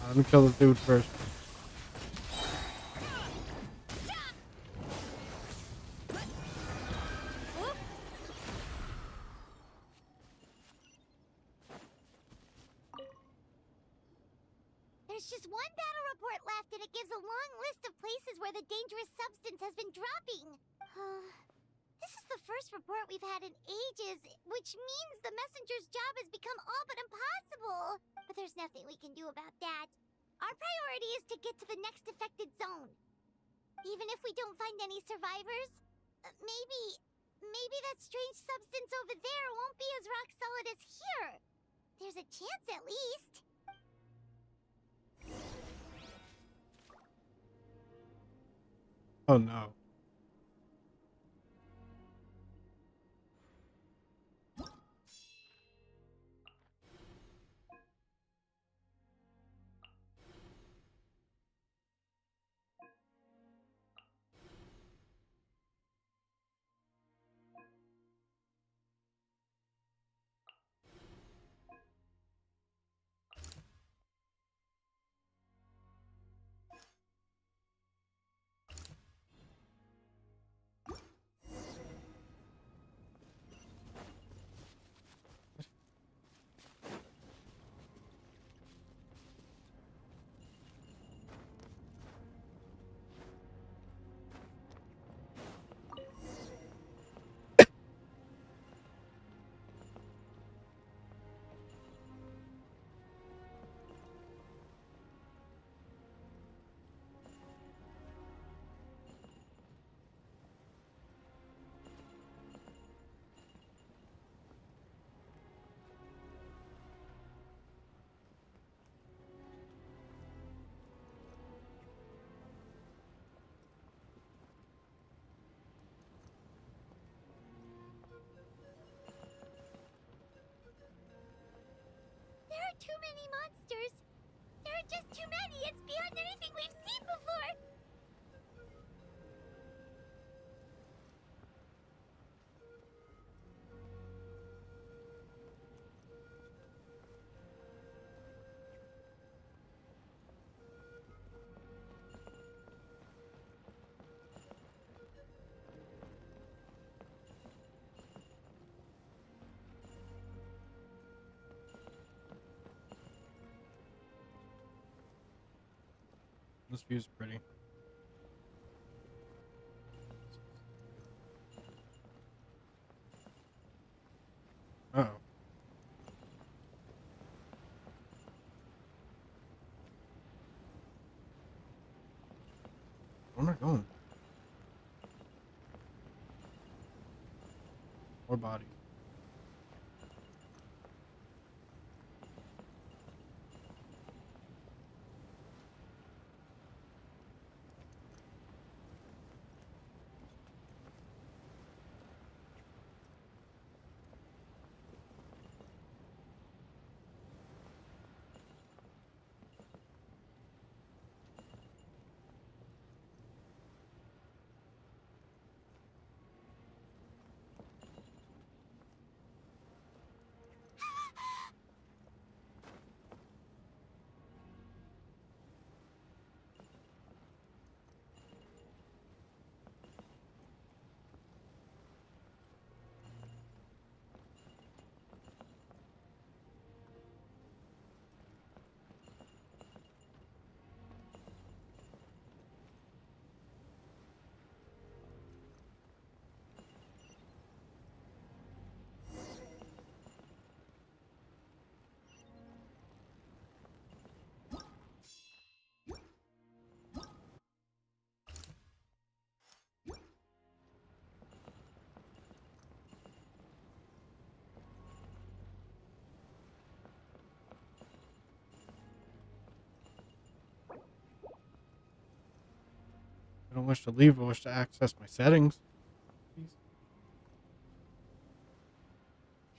Let me kill this dude first. There's just one battle report left, and it gives a long list of places where the dangerous substance has been dropping. This is the first report we've had in ages, which means the messenger's job has become all but impossible. But there's nothing we can do about that. Our priority is to get to the next affected zone. Even if we don't find any survivors, maybe that strange substance over there won't be as rock solid as here. There's a chance at least. Oh no. There are too many monsters. There are just too many. It's beyond anything we've seen before. This view's pretty. Oh. Where am I going? More bodies. wish to leave. I wish to access my settings.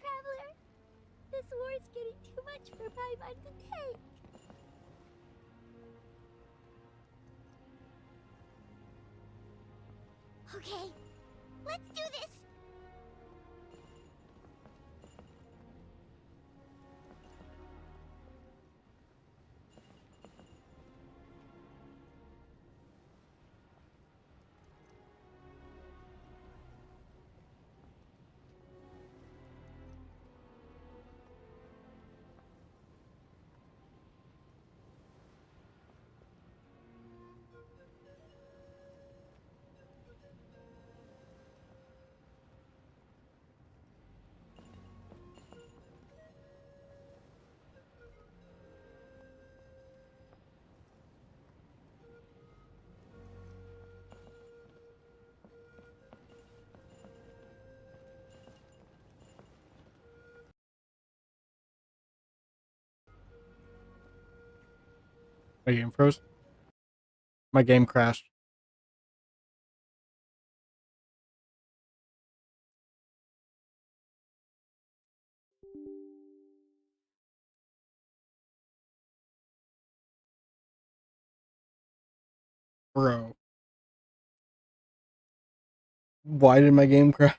Traveler, this war's getting too much for Paimon to take. Okay, let's do this! My game froze. My game crashed. Bro. Why did my game crash?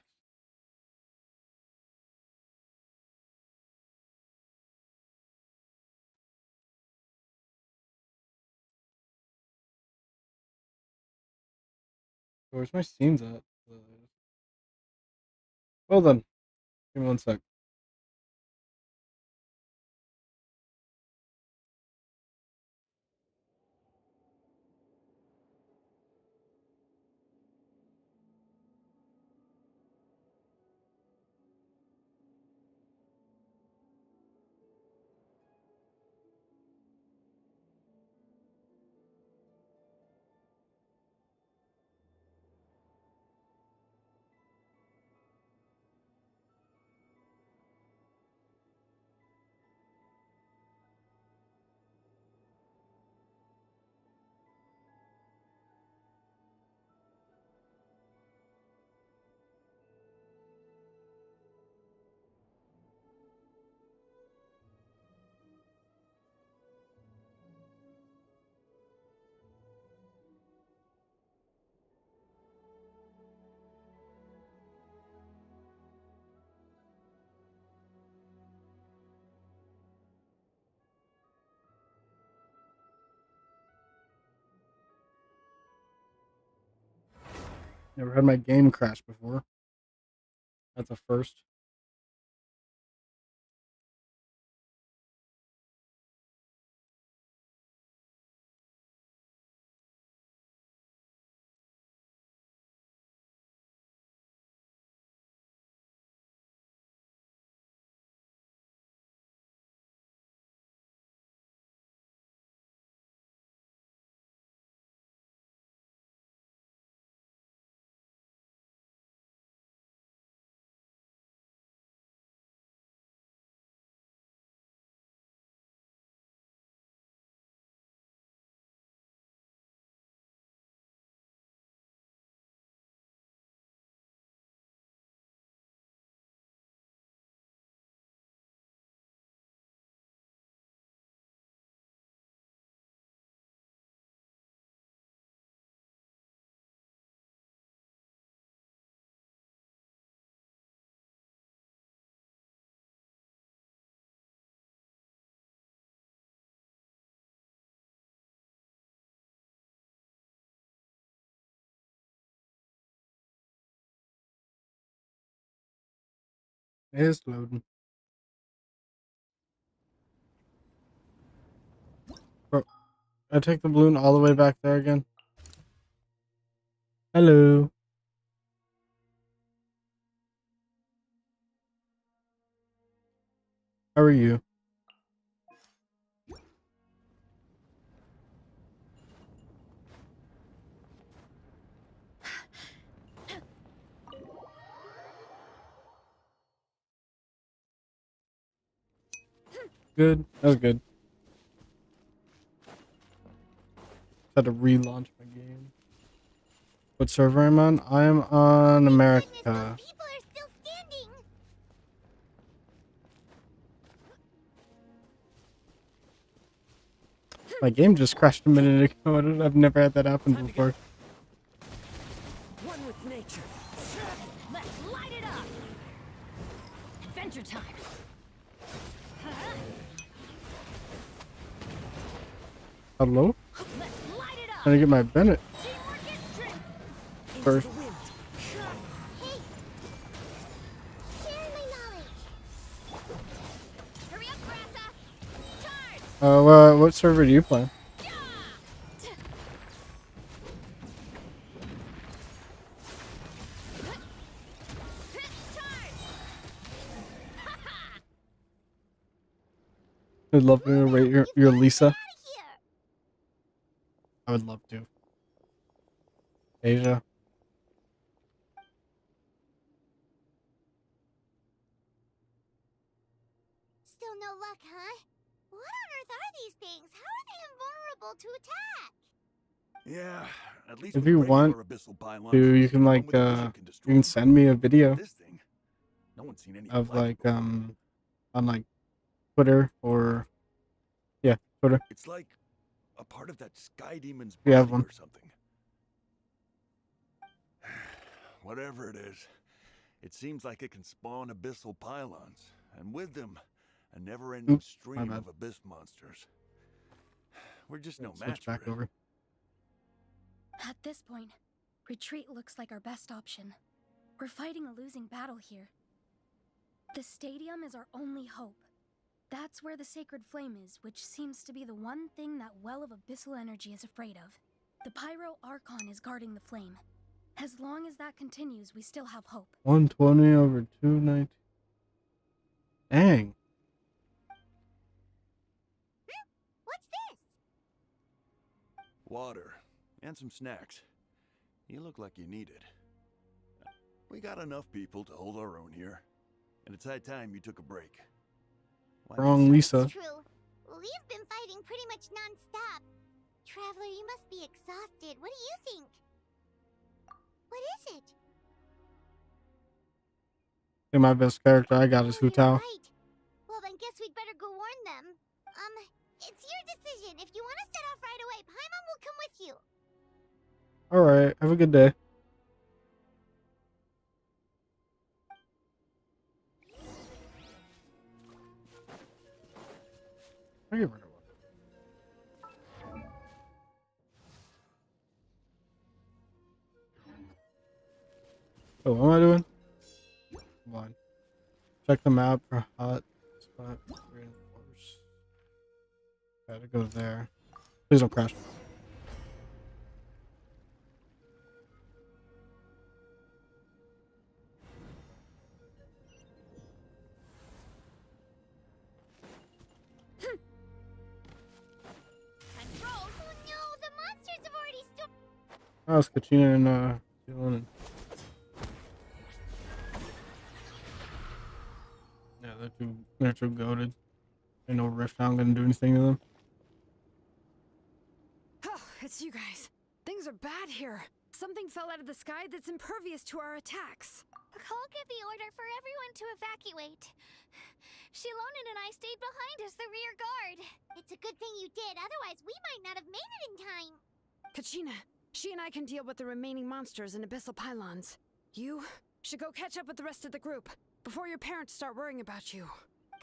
Where's my scenes at? Well then. Give me one sec. Never had my game crash before. That's a first. It's loading. Bro, I take the balloon all the way back there again. Hello. How are you? Good. That was good. Had to relaunch my game. What server I'm on? I'm on America. People are still standing. My game just crashed a minute ago. I've never had that happen before. One with nature. Let's light it up. Adventure time. Hello? Let's light it up. Trying to get my Bennett Teamwork is strength. first. Into the wind. Hey, share my knowledge. Hurry up, Grassa! Charge! What server do you play? I'd love to rate your Lisa. I would love to. Asia. Still no luck, huh? What on earth are these things? How are they invulnerable to attack? Yeah, at least If we're you grateful want our abyssal pylons to, you is can the like one with the vision can you destroy can them. send me a video This thing, no one's seen any of like it on like Twitter or yeah, Twitter. It's like a part of that sky demon's You have body one. or something. Whatever it is, it seems like it can spawn abyssal pylons, and with them, a never-ending Oops, my stream bad. of abyss monsters. We're just no Switch match back for it. over. At this point, retreat looks like our best option. We're fighting a losing battle here. The stadium is our only hope. That's where the sacred flame is, which seems to be the one thing that well of abyssal energy is afraid of. The pyro Archon is guarding the flame. As long as that continues, we still have hope. 120 over 290. Dang. What's this? Water and some snacks. You look like you need it. We got enough people to hold our own here, and it's high time you took a break. Wrong, Lisa. It's true. We've been fighting pretty much non-stop. Traveler, you must be exhausted. What do you think? What is it? I think my best character I got is Hu Tao. Right. Well, then guess we'd better go warn them. It's your decision. If you want to set off right away, Paimon will come with you. Alright, have a good day. I get rid of one. Oh, what am I doing? Come on. Check the map for hot spot. Reinforce. Gotta go there. Please don't crash. Oh no, the monsters have already stopped. Oh, it's Kachina and Dylan. Yeah, they're too goated. I know Rift not gonna do anything to them. Oh, it's you guys. Things are bad here. Something fell out of the sky that's impervious to our attacks. Cole gave the order for everyone to evacuate. Shilonen and I stayed behind as the rear guard. It's a good thing you did, otherwise we might not have made it in time. Kachina, she and I can deal with the remaining monsters and abyssal pylons. You should go catch up with the rest of the group before your parents start worrying about you.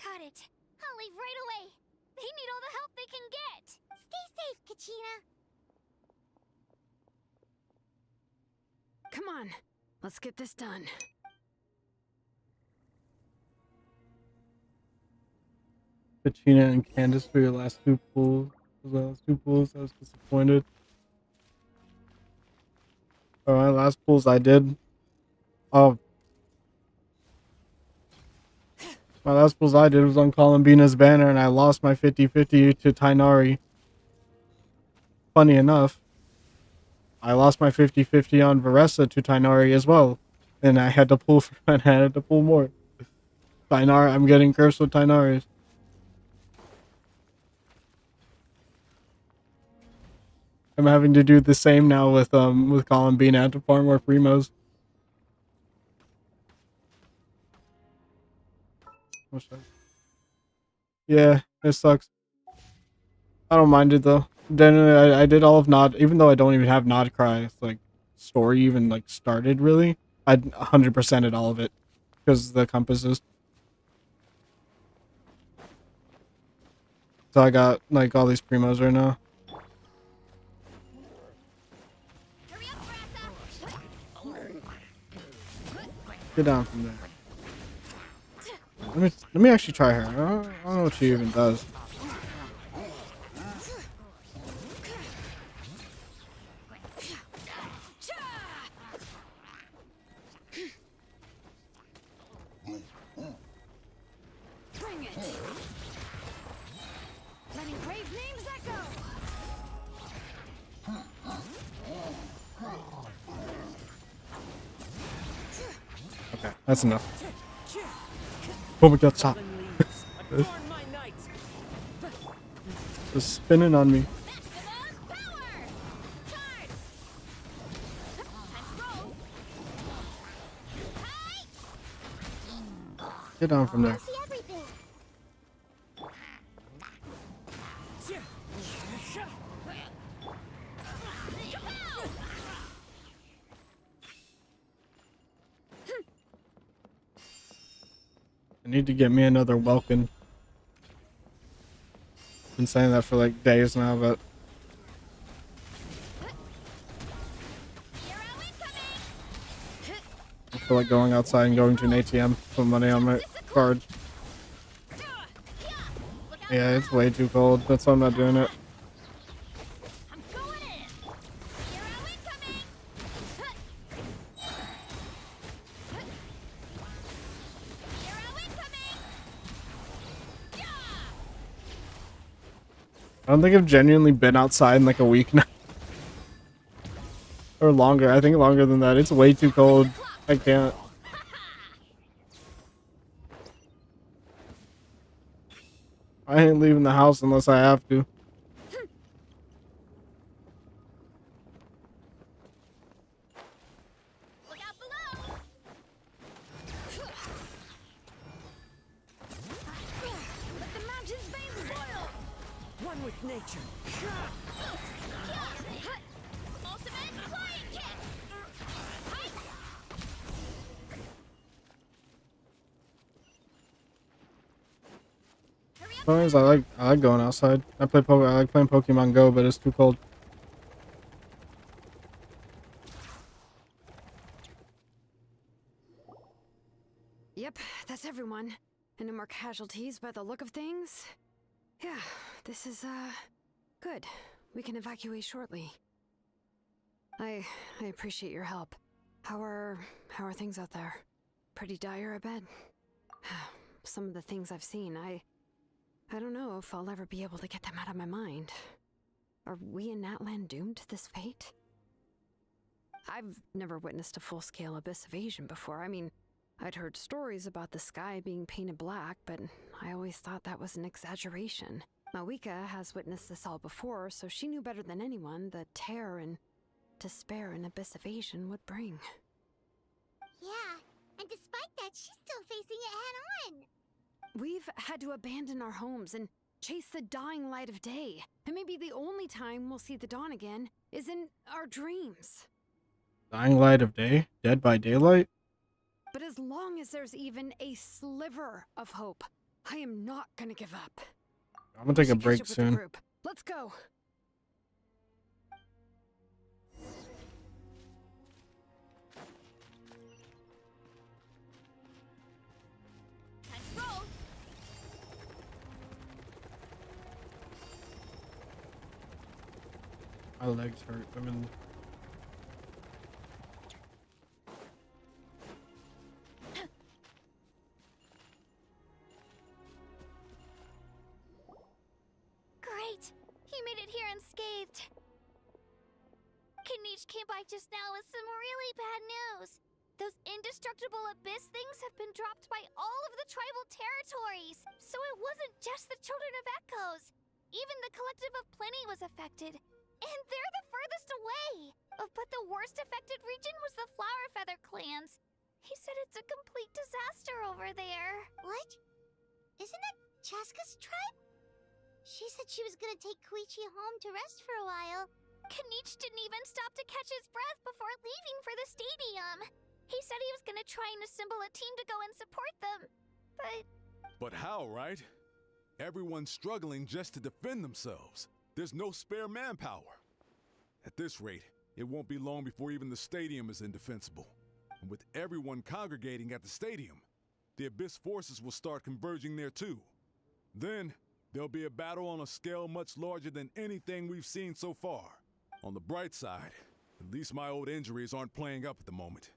Got it. I'll leave right away. They need all the help they can get. Stay safe, Kachina. Come on, let's get this done. Kachina and Candace for your last two pulls. I was disappointed. Oh, my last pulls I did. Oh. My last pulls I did was on Columbina's banner and I lost my 50-50 to Tainari. Funny enough, I lost my 50-50 on Varessa to Tainari as well. And I had to pull more. Tainari, I'm getting cursed with Tainaris. I'm having to do the same now with Colin being out to farm more primos. Yeah, it sucks. I don't mind it though. Then I did all of Nod, even though I don't even have Nod Cry like story even like started really. I 100%ed all of it because the compasses. So I got like all these primos right now. Get down from there. Let me actually try her. I don't know what she even does. Bring it. Letting brave names echo. Okay, that's enough. Oh my god, stop. Just spinning on me. Get down from there. I need to get me another Welkin. Been saying that for like days now, but I feel like going outside and going to an ATM, put money on my card. Yeah, it's way too cold. That's why I'm not doing it. I don't think I've genuinely been outside in like a week now. Or longer. I think longer than that. It's way too cold. I can't. I ain't leaving the house unless I have to. Let the mountain's veins boil. One with nature. Ultimate flying kick. Sometimes I like going outside. I like playing Pokemon Go, but it's too cold. Yep, that's everyone. And no more casualties by the look of things. Yeah, this is, good. We can evacuate shortly. I appreciate your help. How are things out there? Pretty dire, I bet. Some of the things I've seen, I don't know if I'll ever be able to get them out of my mind. Are we in Natlan doomed to this fate? I've never witnessed a full-scale abyss invasion before. I mean, I'd heard stories about the sky being painted black, but I always thought that was an exaggeration. Mawika has witnessed this all before, so she knew better than anyone the terror and despair an abyss invasion would bring. Yeah, and despite that, she's still facing it head-on. We've had to abandon our homes and chase the dying light of day. And maybe the only time we'll see the dawn again is in our dreams. Dying light of day? Dead by daylight? But as long as there's even a sliver of hope, I am not gonna give up. I'm gonna take a We should catch break up with the soon. group. Let's go. My legs hurt. I'm in. Great! You made it here unscathed. Kanish came by just now with some really bad news. Those indestructible abyss things have been dropped by all of the tribal territories. So it wasn't just the Children of Echoes. Even the Collective of Plenty was affected. And they're the furthest away. But the worst affected region was the Flower Feather clans. He said it's a complete disaster over there. What? Isn't that Chaska's tribe? She said she was gonna take Koichi home to rest for a while. Kanich didn't even stop to catch his breath before leaving for the stadium. He said he was gonna try and assemble a team to go and support them. But how, right? Everyone's struggling just to defend themselves. There's no spare manpower. At this rate, it won't be long before even the stadium is indefensible. And with everyone congregating at the stadium, the Abyss forces will start converging there too. Then, there'll be a battle on a scale much larger than anything we've seen so far. On the bright side, at least my old injuries aren't playing up at the moment.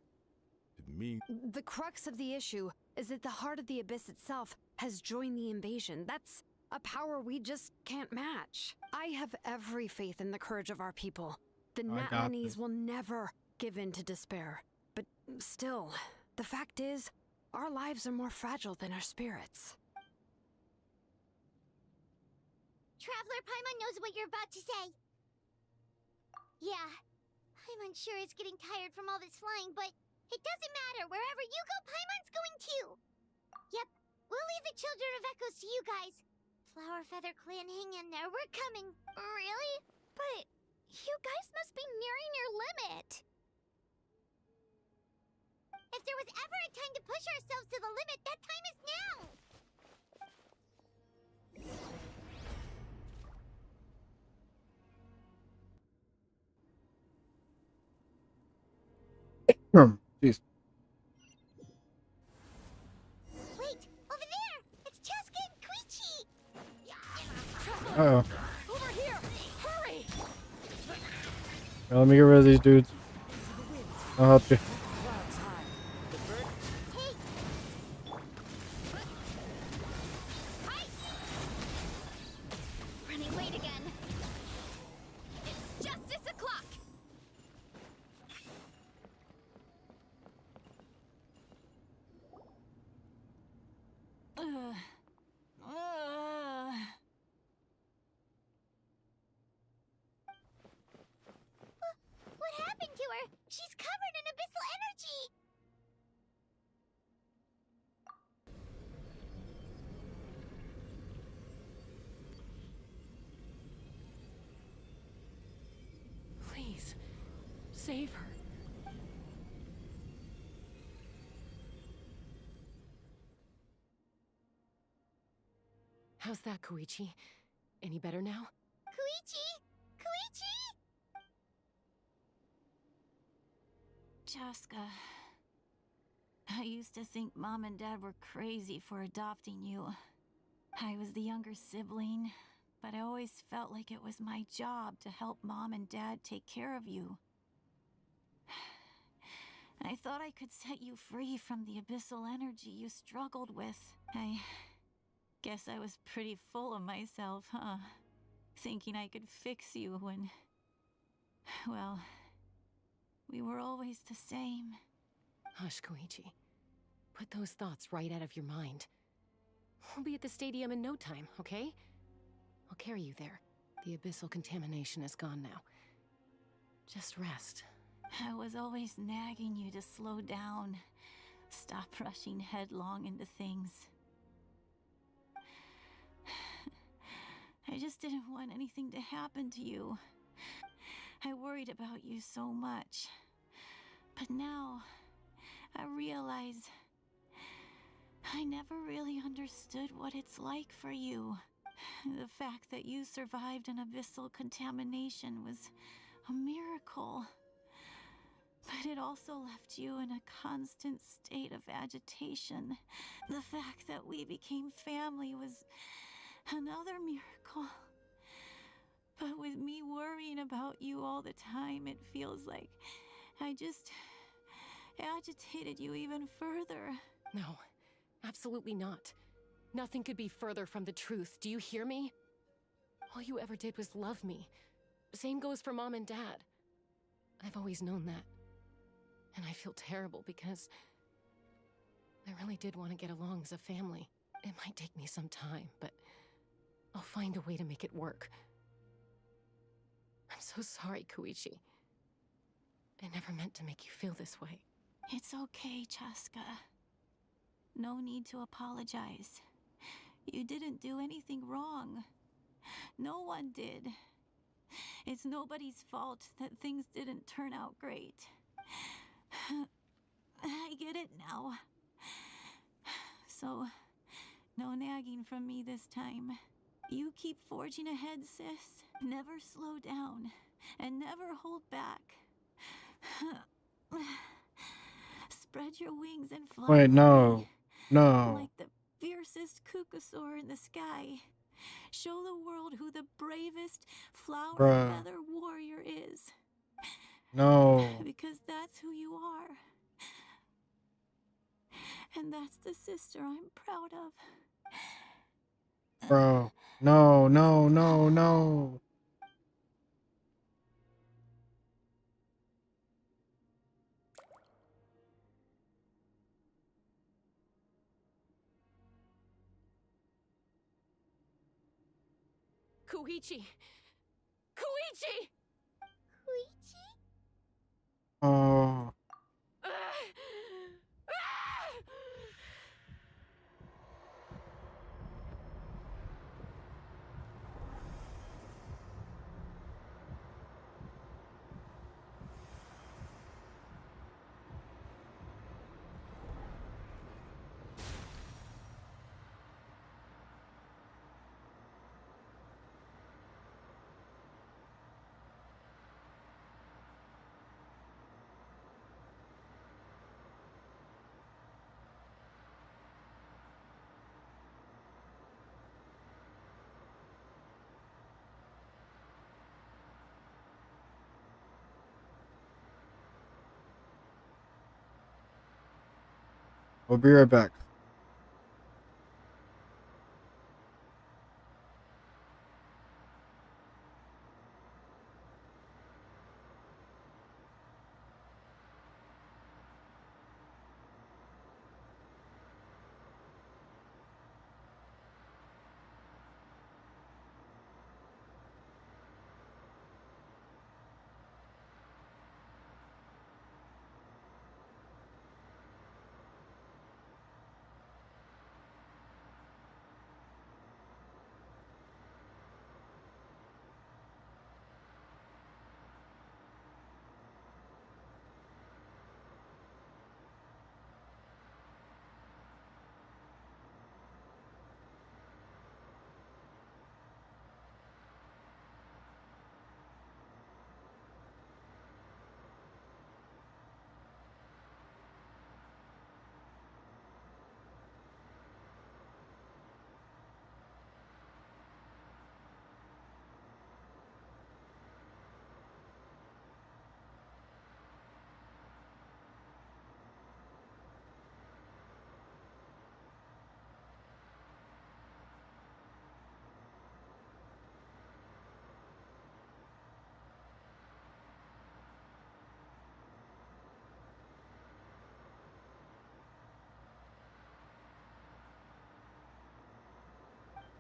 The crux of the issue is that the heart of the Abyss itself has joined the invasion. That's a power we just can't match. I have every faith in the courage of our people. The Natlanese will never give in to despair. But still, the fact is, our lives are more fragile than our spirits. Traveler, Paimon knows what you're about to say. Yeah, Paimon sure is getting tired from all this flying, but it doesn't matter. Wherever you go, Paimon's going too. Yep, we'll leave the Children of Echoes to you guys. Flower Feather Clan, hang in there. We're coming. Really? But you guys must be nearing your limit. If there was ever a time to push ourselves to the limit, that time is now. Jeez. Wait, over there! It's Chaska and Koichi! Uh-oh. Over here! Hurry! Let me get rid of these dudes. I'll help you. Running late again. It's justice o'clock. What happened to her? She's covered in abyssal energy! Please, save her. How's that, Koichi? Any better now? Koichi! Koichi! Chaska, I used to think Mom and Dad were crazy for adopting you. I was the younger sibling, but I always felt like it was my job to help Mom and Dad take care of you. I thought I could set you free from the abyssal energy you struggled with. I guess I was pretty full of myself, huh? Thinking I could fix you when... well, we were always the same. Hush, Koichi. Put those thoughts right out of your mind. We'll be at the stadium in no time, okay? I'll carry you there. The abyssal contamination is gone now. Just rest. I was always nagging you to slow down. Stop rushing headlong into things. I just didn't want anything to happen to you. I worried about you so much. But now, I realize I never really understood what it's like for you. The fact that you survived an abyssal contamination was a miracle. But it also left you in a constant state of agitation. The fact that we became family was another miracle. But with me worrying about you all the time, it feels like I just agitated you even further. No, absolutely not. Nothing could be further from the truth. Do you hear me? All you ever did was love me. Same goes for Mom and Dad. I've always known that. And I feel terrible because I really did want to get along as a family. It might take me some time, but I'll find a way to make it work. I'm so sorry, Koichi. I never meant to make you feel this way. It's okay, Chaska. No need to apologize. You didn't do anything wrong. No one did. It's nobody's fault that things didn't turn out great. I get it now. So, no nagging from me this time. You keep forging ahead, sis. Never slow down, and never hold back. Spread your wings and fly. Wait, no. No. Like the fiercest kukasaur in the sky. Show the world who the bravest flower Bruh. feather warrior is. No. Because that's who you are. And that's the sister I'm proud of. Bro. No, no, no, no. Koichi! Koichi! Koichi? Oh. We'll be right back.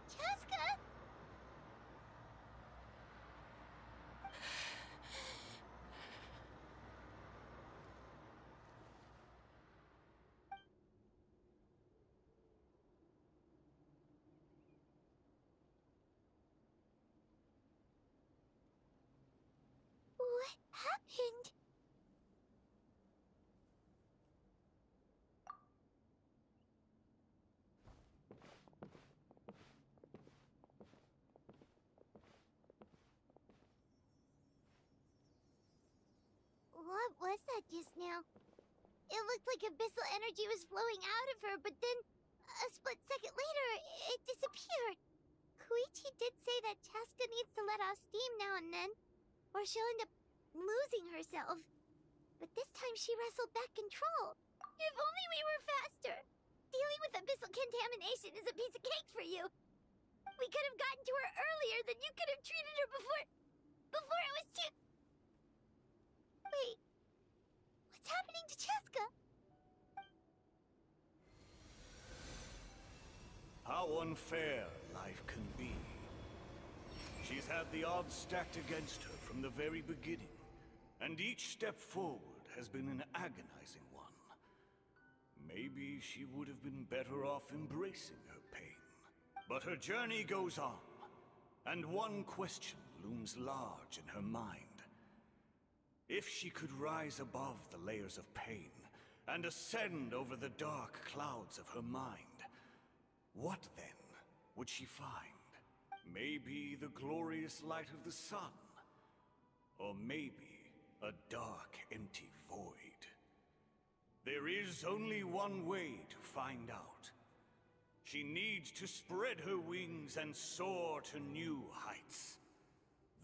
Chaska! What happened? What was that just now? It looked like abyssal energy was flowing out of her, but then a split second later, it disappeared. Koichi did say that Chaska needs to let off steam now and then, or she'll end up losing herself. But this time she wrestled back control. If only we were faster! Dealing with abyssal contamination is a piece of cake for you. We could have gotten to her earlier, then you could have treated her before it was too... Wait, what's happening to Chaska? How unfair life can be. She's had the odds stacked against her from the very beginning, and each step forward has been an agonizing one. Maybe she would have been better off embracing her pain. But her journey goes on, and one question looms large in her mind. If she could rise above the layers of pain and ascend over the dark clouds of her mind, what then would she find? Maybe the glorious light of the sun, or maybe a dark, empty void. There is only one way to find out. She needs to spread her wings and soar to new heights.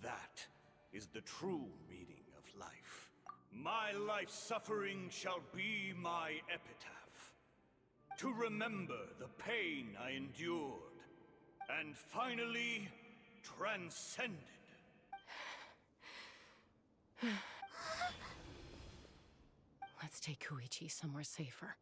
That is the true meaning of life. My life's suffering shall be my epitaph. To remember the pain I endured, and finally transcended. Let's take Koichi somewhere safer.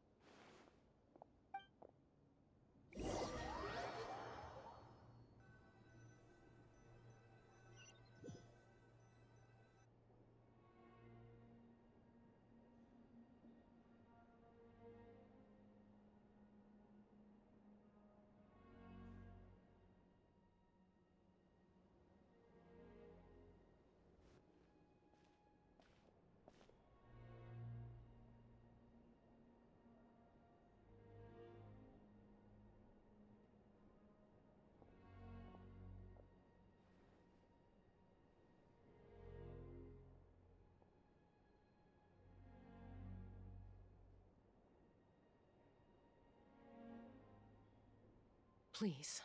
Please,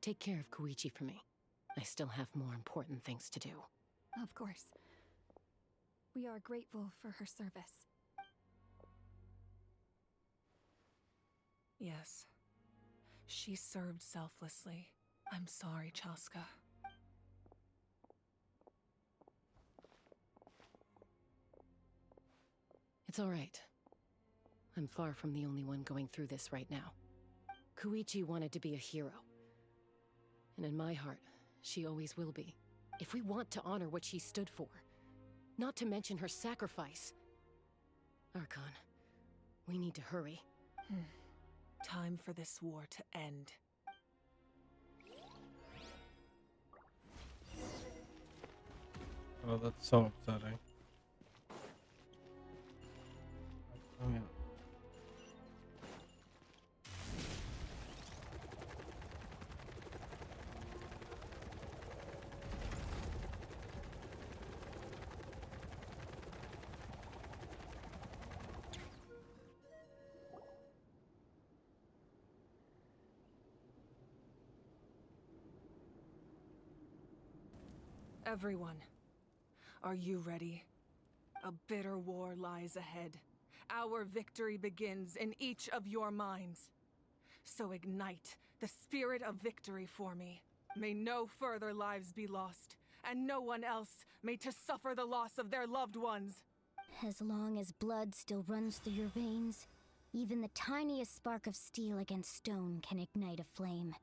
take care of Koichi for me. I still have more important things to do. Of course. We are grateful for her service. Yes. She served selflessly. I'm sorry, Chaska. It's all right. I'm far from the only one going through this right now. Koichi wanted to be a hero. And in my heart, she always will be. If we want to honor what she stood for, not to mention her sacrifice. Archon, we need to hurry. Time for this war to end. Oh, that's so upsetting. Oh, yeah. Everyone, are you ready? A bitter war lies ahead. Our victory begins in each of your minds. So ignite the spirit of victory for me. May no further lives be lost, and no one else may to suffer the loss of their loved ones. As long as blood still runs through your veins, even the tiniest spark of steel against stone can ignite a flame.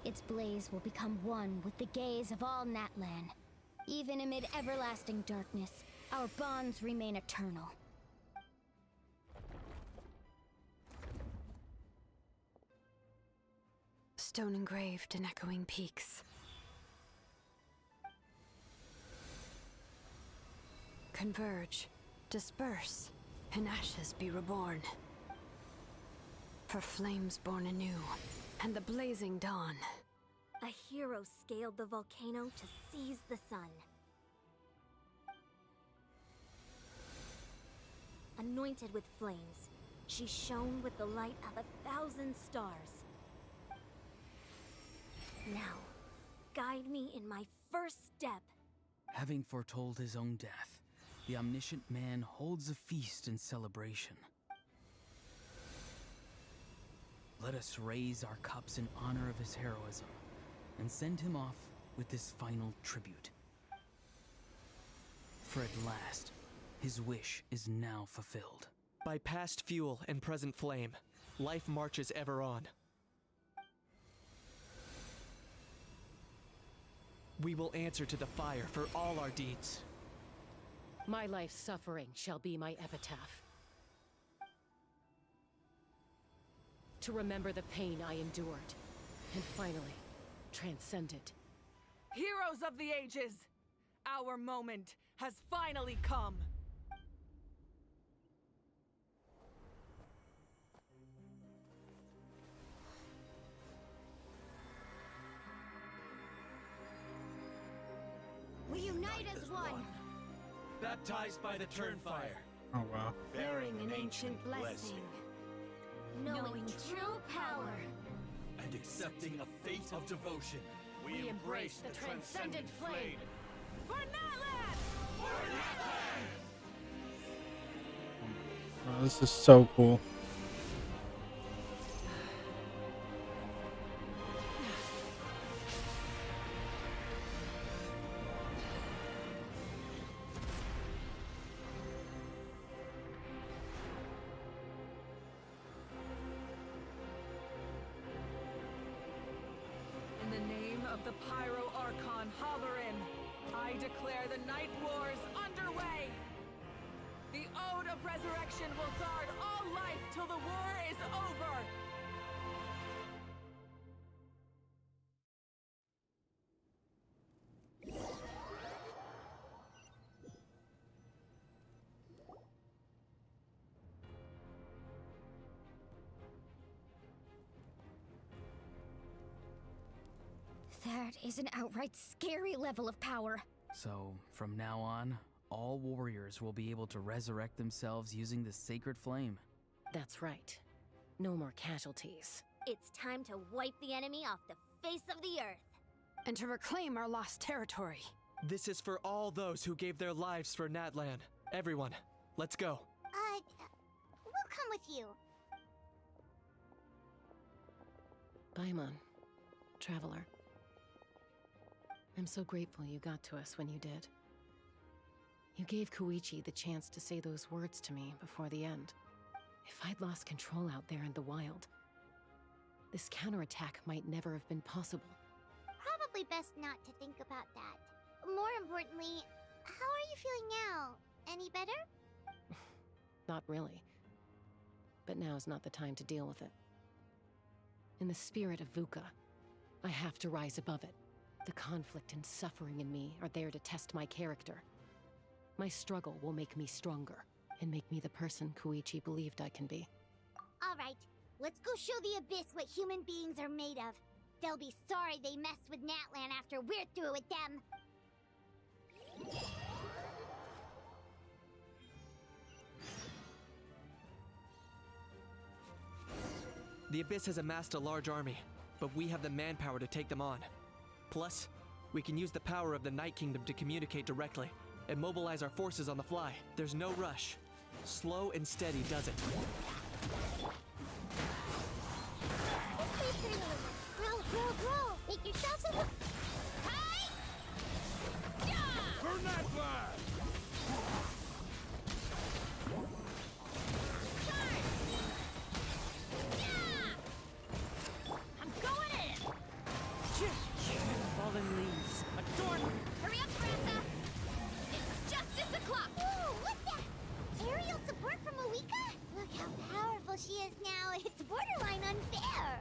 Its blaze will become one with the gaze of all Natlan. Even amid everlasting darkness, our bonds remain eternal. Stone engraved in echoing peaks. Converge, disperse, in ashes be reborn. For flames born anew, and the blazing dawn. A hero scaled the volcano to seize the sun. Anointed with flames, she shone with the light of 1,000 stars. Now, guide me in my first step. Having foretold his own death, the omniscient man holds a feast in celebration. Let us raise our cups in honor of his heroism, and send him off with this final tribute. For at last, his wish is now fulfilled. By past fuel and present flame, life marches ever on. We will answer to the fire for all our deeds. My life's suffering shall be my epitaph. To remember the pain I endured, and finally, transcend it. Heroes of the ages! Our moment has finally come! We unite as one! Baptized by the Turnfire. Oh wow. Bearing an ancient blessing. Knowing true power. And accepting a fate of devotion. We embrace the transcendent flame. For Natlan! Oh, this is so cool. In the name of the Pyro Archon Halloran, I declare the Night Wars underway! The Ode of Resurrection will guard all life till the war is over! That is an outright scary level of power. So, from now on, all warriors will be able to resurrect themselves using the sacred flame. That's right. No more casualties. It's time to wipe the enemy off the face of the earth. And to reclaim our lost territory. This is for all those who gave their lives for Natlan. Everyone, let's go. We'll come with you. Paimon, traveler. I'm so grateful you got to us when you did. You gave Koichi the chance to say those words to me before the end. If I'd lost control out there in the wild, this counterattack might never have been possible. Probably best not to think about that. More importantly, how are you feeling now? Any better? Not really. But now's not the time to deal with it. In the spirit of VUCA, I have to rise above it. The conflict and suffering in me are there to test my character. My struggle will make me stronger, and make me the person Koichi believed I can be. Alright, let's go show the Abyss what human beings are made of. They'll be sorry they messed with Natlan after we're through with them. The Abyss has amassed a large army, but we have the manpower to take them on. Plus, we can use the power of the Night Kingdom to communicate directly and mobilize our forces on the fly. There's no rush. Slow and steady does it. Grow! Make yourselves a look. Hi! For Natlan! I'm going in! Fallen leaves, adorn me! Hurry up, Grassa! It's justice o'clock! Ooh, what's that? Aerial support from Awika? Look how powerful she is now. It's borderline unfair.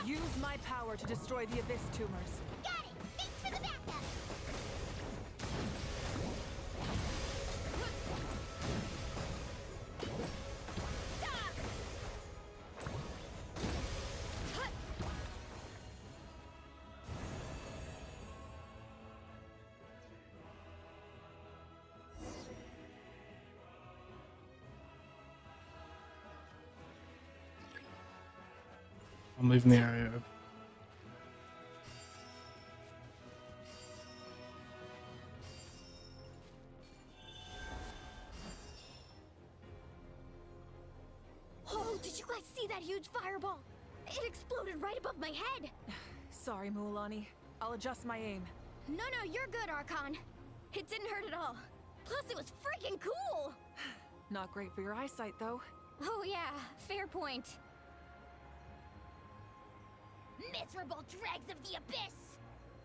Use my power to destroy the Abyss tumors. Got it! Thanks for the backup! I'm leaving the area. did you guys see that huge fireball? It exploded right above my head. Sorry, Mualani. I'll adjust my aim. No, you're good, Archon. It didn't hurt at all. Plus, it was freaking cool. Not great for your eyesight, though. Oh yeah, fair point. Miserable dregs of the abyss!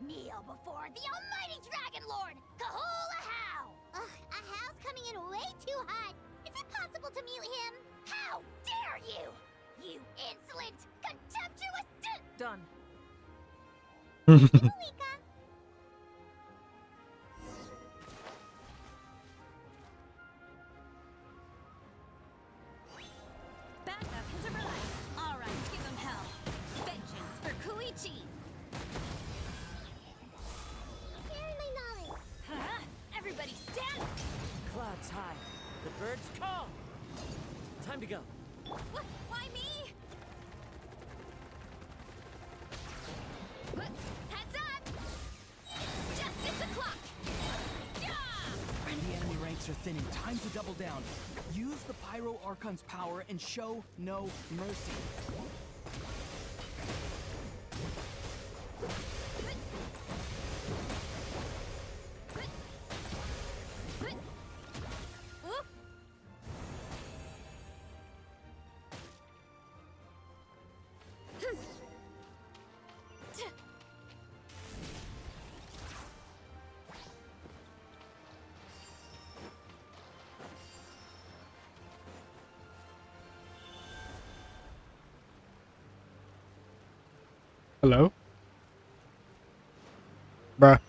Kneel before the almighty Dragon Lord, Kahula How! Ugh, a How's coming in way too hot. Is it possible to mute him? How dare you! You insolent, contemptuous Done. Malika! Backup is a relief. All right, give them hell. Vengeance for Koichi. Share my knowledge. Huh? Everybody stand. Clouds high. The birds call. Time to go. What? Why me? Heads up! It's justice o'clock! The enemy ranks are thinning. Time to double down. Use the Pyro Archon's power and show no mercy. Hello? Bruh.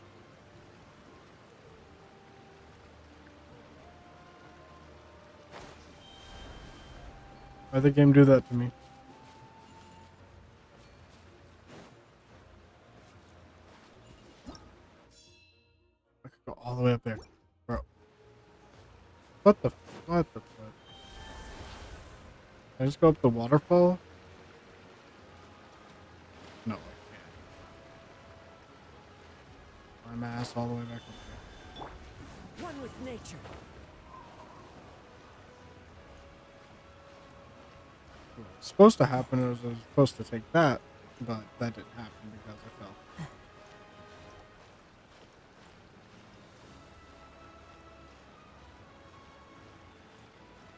Why'd the game do that to me? I could go all the way up there. Bro. What the fuck? Can I just go up the waterfall? No, I can't. My ass all the way back up there. One with nature. What was supposed to happen was I was supposed to take that, but that didn't happen because I fell.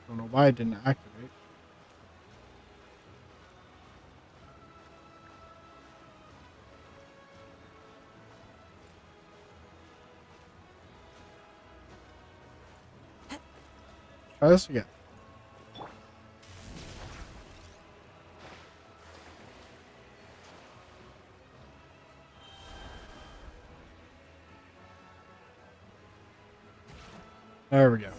I don't know why it didn't activate. Try this again. There we go.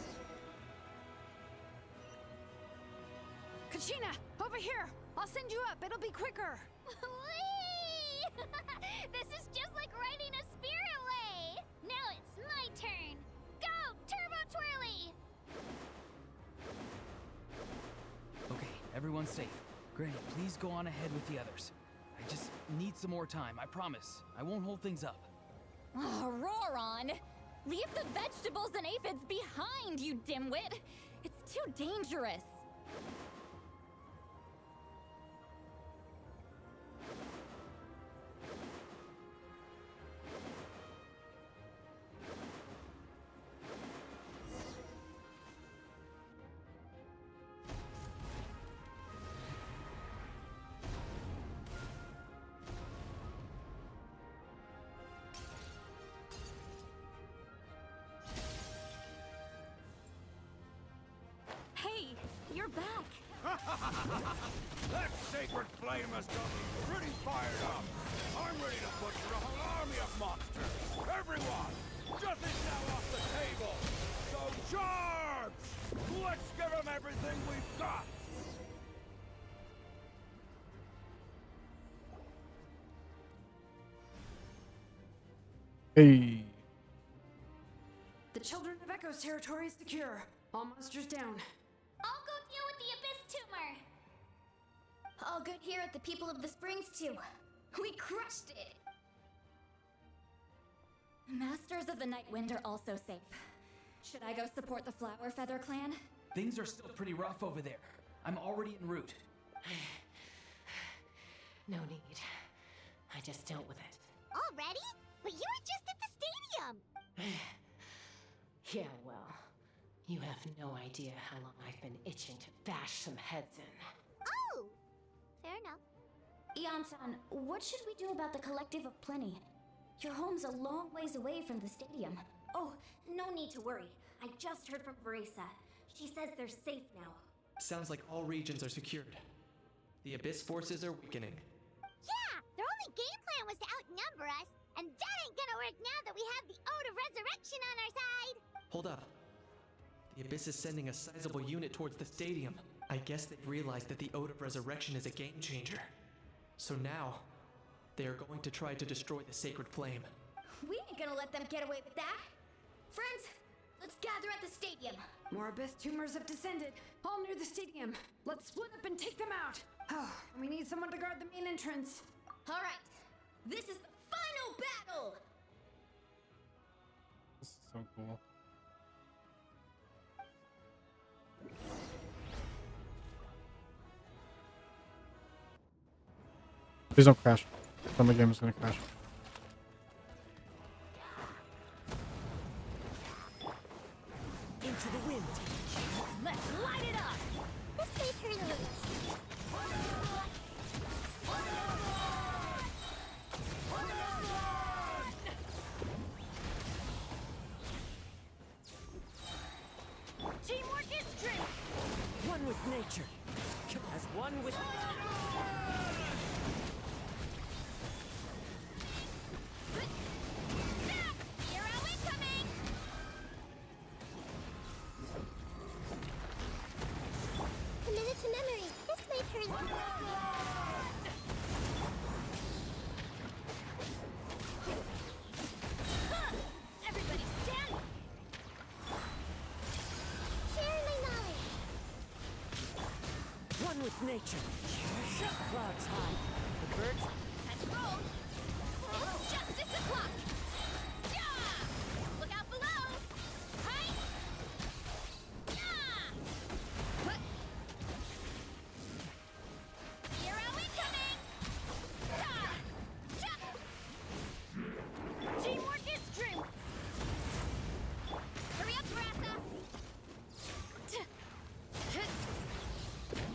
Kachina, over here! I'll send you up, it'll be quicker! Whee! This is just like riding a spirit way! Now it's my turn! Go, Turbo Twirly! Okay, everyone's safe. Granny, please go on ahead with the others. I just need some more time, I promise. I won't hold things up. Oh, Roron! Leave the vegetables and aphids behind, you dimwit! It's too dangerous! Hey, you're back! That sacred flame has got me pretty fired up. I'm ready to butcher a whole army of monsters. Everyone, nothing's now off the table. So charge! Let's give them everything we've got. Hey. The Children of Echo's territory is secure. All monsters down. I'll go deal with the Abyss Tumor! All good here at the People of the Springs, too. We crushed it! Masters of the Night Wind are also safe. Should I go support the Flower Feather clan? Things are still pretty rough over there. I'm already en route. No need. I just dealt with it. Already? But you were just at the stadium! Yeah, well, you have no idea how long I've been itching to bash some heads in. Oh! Fair enough. Ian-san, what should we do about the Collective of Plenty? Your home's a long ways away from the stadium. Oh, no need to worry. I just heard from Veresa. She says they're safe now. Sounds like all regions are secured. The Abyss forces are weakening. Yeah! Their only game plan was to outnumber us, and that ain't gonna work now that we have the Ode of Resurrection on our side! Hold up. The Abyss is sending a sizable unit towards the stadium. I guess they've realized that the Ode of Resurrection is a game changer. So now, they are going to try to destroy the Sacred Flame. We ain't gonna let them get away with that. Friends, let's gather at the stadium. More Abyss tumors have descended, all near the stadium. Let's split up and take them out. Oh, we need someone to guard the main entrance. All right, this is the final battle. This is so cool. Please don't crash. Then the game is gonna crash. Into the wind. Let's light it up. This way, Curly. Teamwork is strength. One with nature. As one with... Hero incoming. Committed to memory. This way, Curly. Everybody stand. Share my knowledge. One with nature. Clouds high. The birds... Time to roll. It's justice o'clock. Yeah! Look out below. Hi. Yeah! What? Hero incoming. Ah! Jump! Teamwork is strength. Hurry up, Veresa.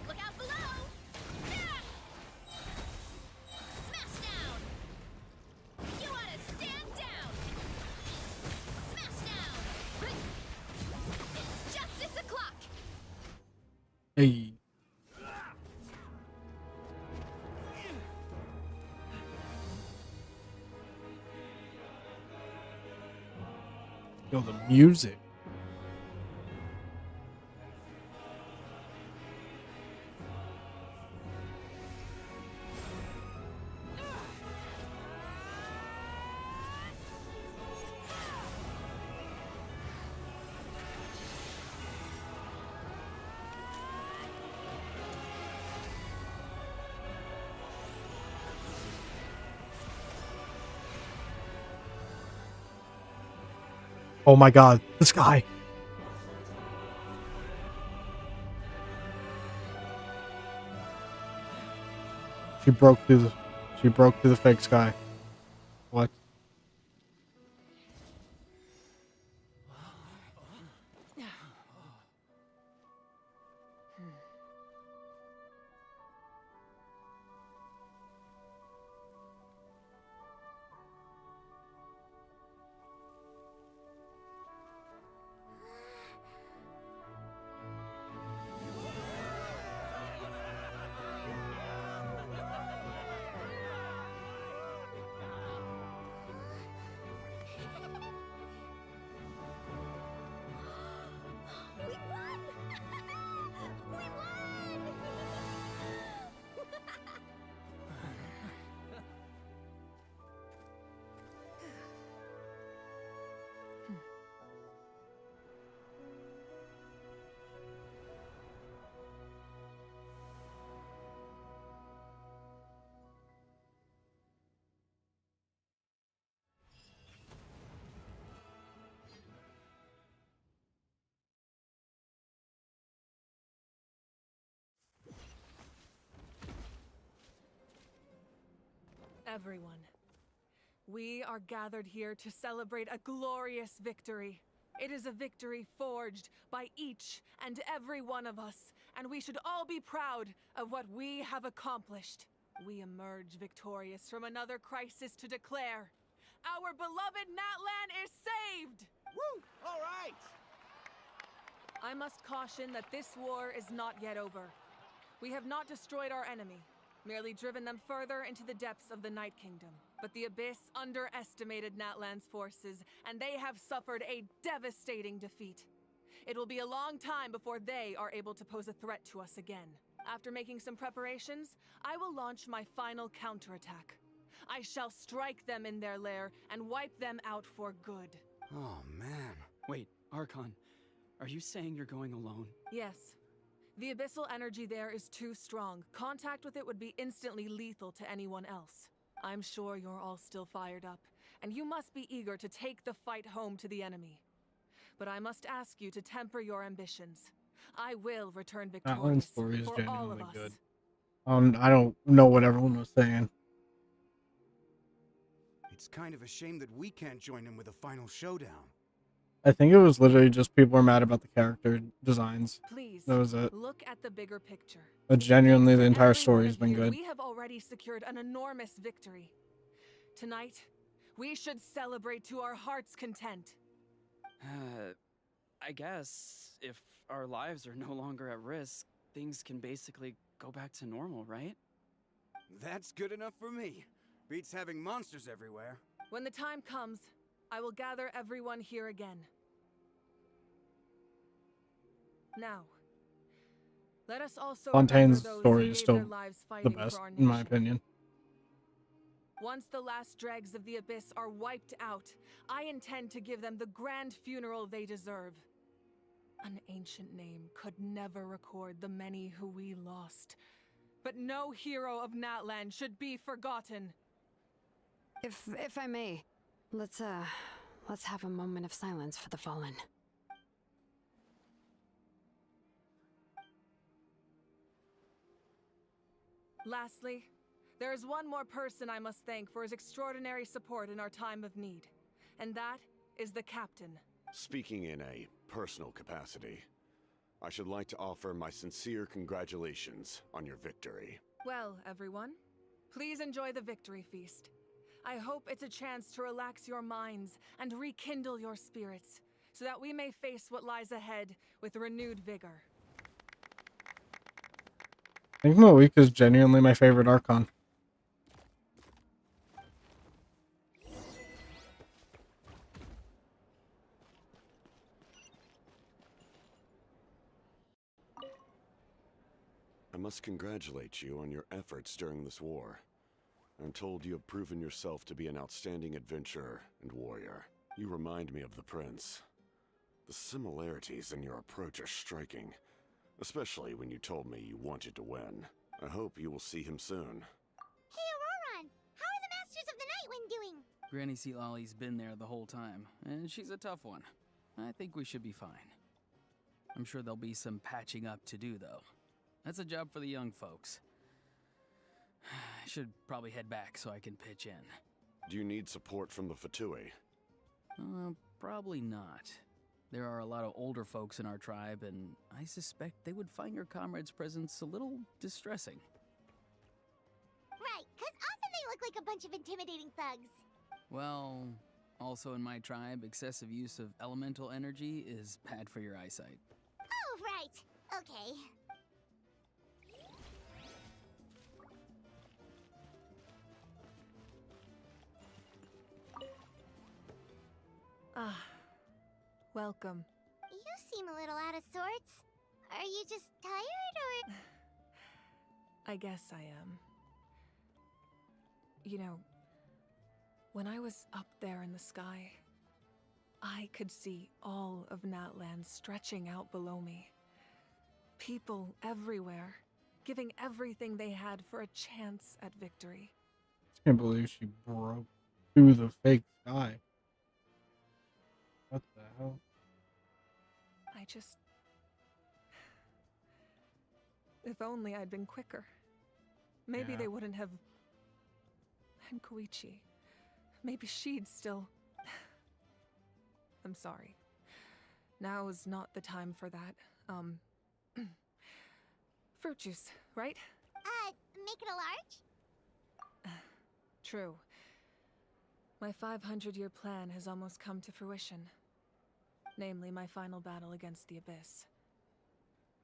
Look out below. Yeah! Smash down. You wanna stand down. Smash down. It's justice o'clock. Hey. Yo, the music. Oh my god, this guy. She broke through the fake sky. What? Everyone, we are gathered here to celebrate a glorious victory. It is a victory forged by each and every one of us, and we should all be proud of what we have accomplished. We emerge victorious from another crisis to declare, our beloved Natlan is saved! Woo! All right! I must caution that this war is not yet over. We have not destroyed our enemy, merely driven them further into the depths of the Night Kingdom. But the Abyss underestimated Natlan's forces, and they have suffered a devastating defeat. It will be a long time before they are able to pose a threat to us again. After making some preparations, I will launch my final counterattack. I shall strike them in their lair and wipe them out for good. Oh, man. Wait, Archon, are you saying you're going alone? Yes. The abyssal energy there is too strong. Contact with it would be instantly lethal to anyone else. I'm sure you're all still fired up, and you must be eager to take the fight home to the enemy. But I must ask you to temper your ambitions. I will return That victorious story is for all of genuinely us. good. I don't know what everyone was saying. It's kind of a shame that we can't join him with a final showdown. I think it was literally just people were mad about the character designs. Please, That was it. look at the bigger picture. But genuinely, the entire Every story one has of been you, good. We have already secured an enormous victory. Tonight, we should celebrate to our heart's content. I guess if our lives are no longer at risk, things can basically go back to normal, right? That's good enough for me. Beats having monsters everywhere. When the time comes, I will gather everyone here again. Now, let us also Fontaine's remember those story who is gave still their lives the fighting best, for our in my nation. opinion. Once the last dregs of the Abyss are wiped out, I intend to give them the grand funeral they deserve. An ancient name could never record the many who we lost, but no hero of Natlan should be forgotten. If I may, let's have a moment of silence for the fallen. Lastly, there is one more person I must thank for his extraordinary support in our time of need, and that is the Captain. Speaking in a personal capacity, I should like to offer my sincere congratulations on your victory. Well, everyone, please enjoy the victory feast. I hope it's a chance to relax your minds and rekindle your spirits, so that we may face what lies ahead with renewed vigor. I think Moik is genuinely my favorite Archon. I must congratulate you on your efforts during this war. I'm told you have proven yourself to be an outstanding adventurer and warrior. You remind me of the Prince. The similarities in your approach are striking, especially when you told me you wanted to win. I hope you will see him soon. Hey, Auroron! How are the Masters of the Nightwind doing? Granny Sealolly's been there the whole time, and she's a tough one. I think we should be fine. I'm sure there'll be some patching up to do, though. That's a job for the young folks. I should probably head back so I can pitch in. Do you need support from the Fatui? Probably not. There are a lot of older folks in our tribe, and I suspect they would find your comrade's presence a little distressing. Right, 'cause often they look like a bunch of intimidating thugs. Well, also in my tribe, excessive use of elemental energy is bad for your eyesight. Oh, right. Okay. Ah, welcome. You seem a little out of sorts. Are you just tired, or...? I guess I am. You know, when I was up there in the sky, I could see all of Natlan stretching out below me. People everywhere, giving everything they had for a chance at victory. I can't believe she broke through the fake sky. What the hell? I just... If only I'd been quicker. Maybe Yeah. they wouldn't have And Koichi. Maybe she'd still... I'm sorry. Now is not the time for that. Fruit juice, right? Make it a large? True. My 500-year plan has almost come to fruition. Namely, my final battle against the Abyss.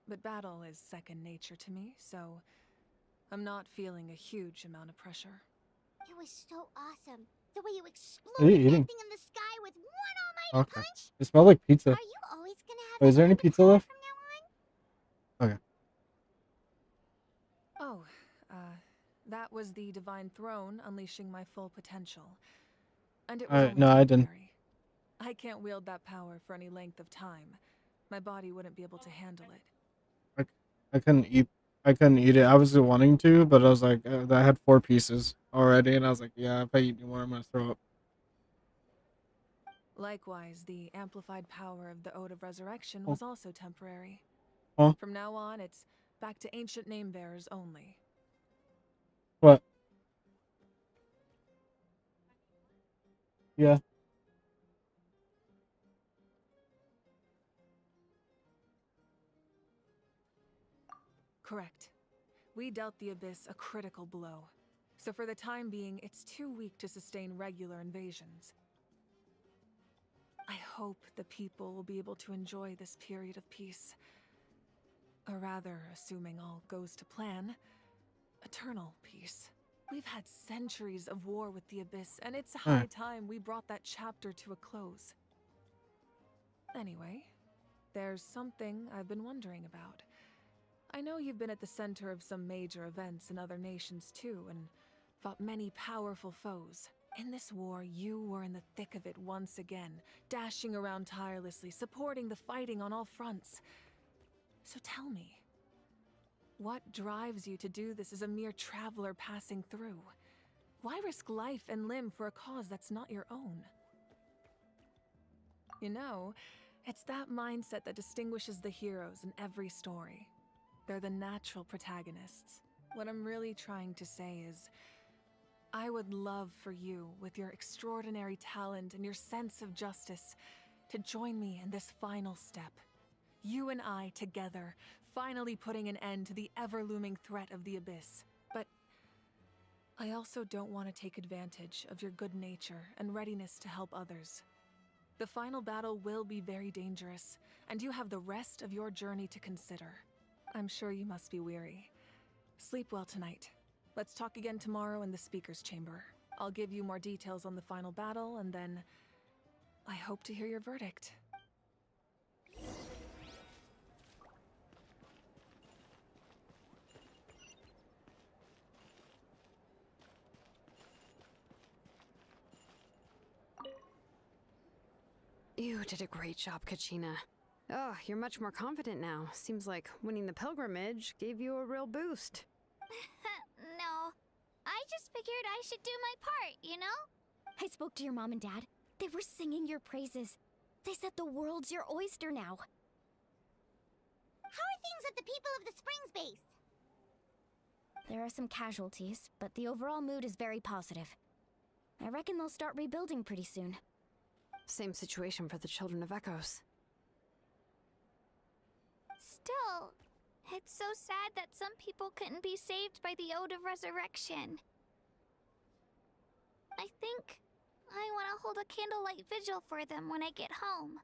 But battle is second nature to me, so I'm not feeling a huge amount of pressure. It was so awesome. The way you What are you exploded that eating? thing in the sky with one almighty Okay. punch. It smells like pizza. Are you always gonna have Wait, is there any pizza left? from now on? Okay. Oh, that was the Divine Throne unleashing my full potential. And it was only No, I didn't. temporary. I can't wield that power for any length of time. My body wouldn't be able to handle it. I couldn't eat. I couldn't eat it. I was wanting to, but I was like, I had 4 pieces already, and I was like, yeah, if I eat any more, I'm gonna throw up. Likewise, the amplified power of the Ode of Resurrection Oh. was also temporary. Huh? From now on, it's back to ancient name bearers only. What? Yeah. Correct. We dealt the Abyss a critical blow. So for the time being, it's too weak to sustain regular invasions. I hope the people will be able to enjoy this period of peace. Or rather, assuming all goes to plan, eternal peace. We've had centuries of war with the Abyss, and it's high time we brought that chapter to a close. Anyway, there's something I've been wondering about. I know you've been at the center of some major events in other nations too, and fought many powerful foes. In this war, you were in the thick of it once again, dashing around tirelessly, supporting the fighting on all fronts. So tell me, what drives you to do this as a mere traveler passing through? Why risk life and limb for a cause that's not your own? You know, it's that mindset that distinguishes the heroes in every story. They're the natural protagonists. What I'm really trying to say is, I would love for you, with your extraordinary talent and your sense of justice, to join me in this final step. You and I together, finally putting an end to the ever-looming threat of the Abyss. But I also don't want to take advantage of your good nature and readiness to help others. The final battle will be very dangerous, and you have the rest of your journey to consider. I'm sure you must be weary. Sleep well tonight. Let's talk again tomorrow in the speaker's chamber. I'll give you more details on the final battle, and then I hope to hear your verdict. You did a great job, Kachina. Oh, you're much more confident now. Seems like winning the pilgrimage gave you a real boost. No. I just figured I should do my part, you know? I spoke to your mom and dad. They were singing your praises. They said the world's your oyster now. How are things at the People of the Springs base? There are some casualties, but the overall mood is very positive. I reckon they'll start rebuilding pretty soon. Same situation for the Children of Echoes. Still, it's so sad that some people couldn't be saved by the Ode of Resurrection. I think I want to hold a candlelight vigil for them when I get home.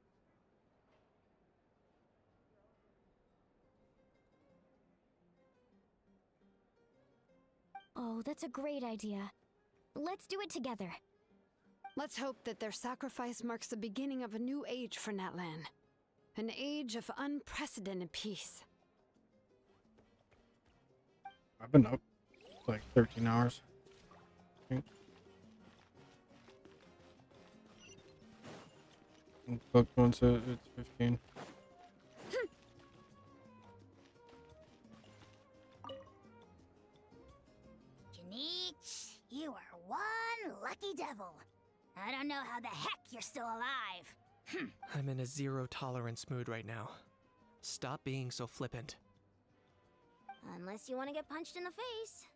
Oh, that's a great idea. Let's do it together. Let's hope that their sacrifice marks the beginning of a new age for Natlan. An age of unprecedented peace. I've been up like 13 hours. I think. And booked once it's 15. Janich, you are one lucky devil. I don't know how the heck you're still alive. I'm in a zero-tolerance mood right now. Stop being so flippant. Unless you want to get punched in the face.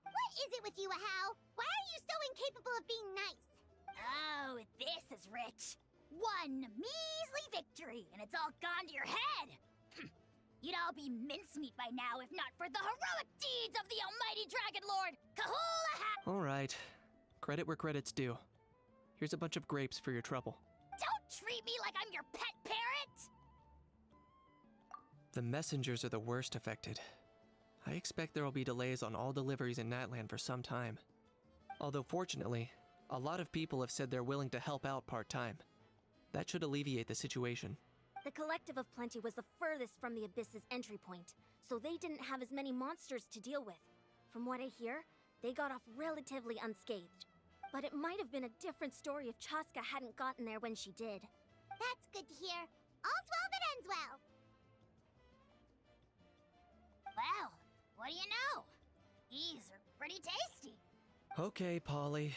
What is it with you, Ahau? Why are you so incapable of being nice? Oh, this is rich. One measly victory, and it's all gone to your head. You'd all be mincemeat by now if not for the heroic deeds of the almighty Dragon Lord, Kahula. All right. Credit where credit's due. Here's a bunch of grapes for your trouble. Don't treat me like I'm your pet parrot! The messengers are the worst affected. I expect there will be delays on all deliveries in Natlan for some time. Although fortunately, a lot of people have said they're willing to help out part-time. That should alleviate the situation. The Collective of Plenty was the furthest from the Abyss's entry point, so they didn't have as many monsters to deal with. From what I hear, they got off relatively unscathed. But it might have been a different story if Chaska hadn't gotten there when she did. That's good to hear. All's well that ends well. Well, what do you know? These are pretty tasty. Okay, Polly.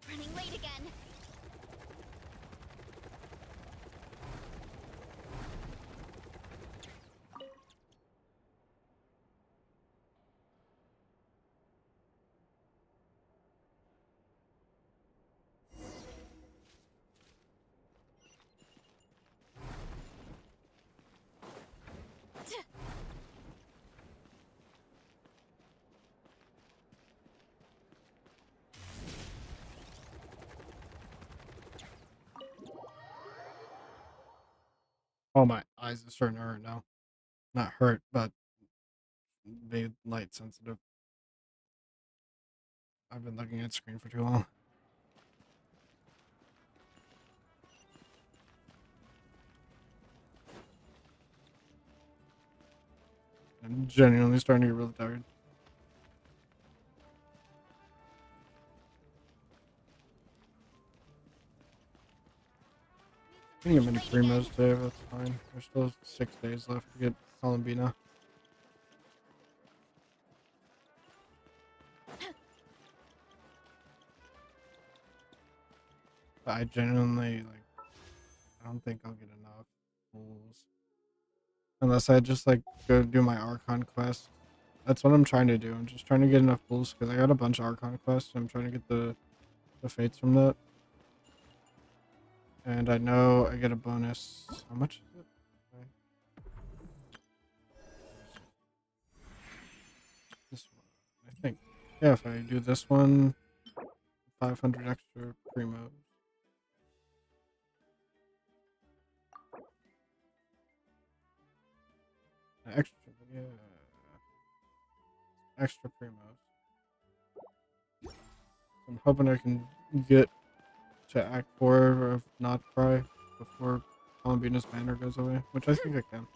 Running late again. Oh, my eyes are starting to hurt now. Not hurt, but be light sensitive. I've been looking at the screen for too long. I'm genuinely starting to get really tired. I can get many primos today, but that's fine. There's still 6 days left to get Columbina. But I genuinely, I don't think I'll get enough pulls. Unless I just, go do my Archon quest. That's what I'm trying to do. I'm just trying to get enough pulls because I got a bunch of Archon quests. I'm trying to get the fates from that. And I know I get a bonus. How much is it? Okay. This one, I think. Yeah, if I do this one, 500 extra primos. Extra, yeah. Extra primos. I'm hoping I can get to Act 4 of Not Cry before Columbina's banner goes away, which I think I can.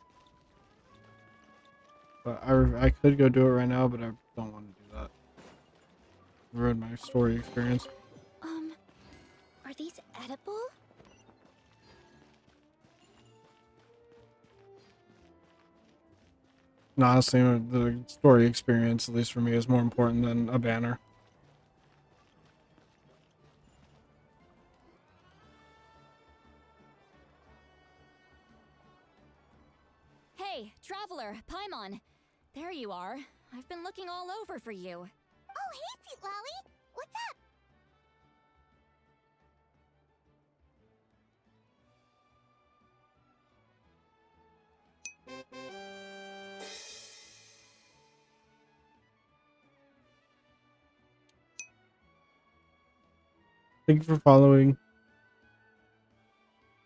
But I could go do it right now, but I don't want to do that. Ruin my story experience. Are these edible? No, honestly, the story experience, at least for me, is more important than a banner. Hey, Traveler, Paimon. There you are. I've been looking all over for you. Oh, hey, Sweet Lolly. What's up? Thank you for following.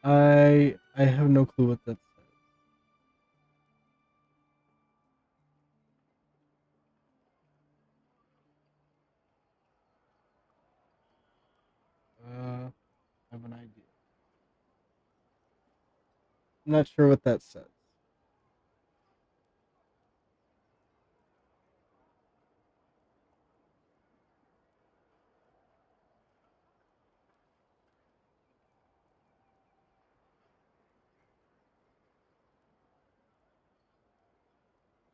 I have no clue what that says. I have an idea. I'm not sure what that says.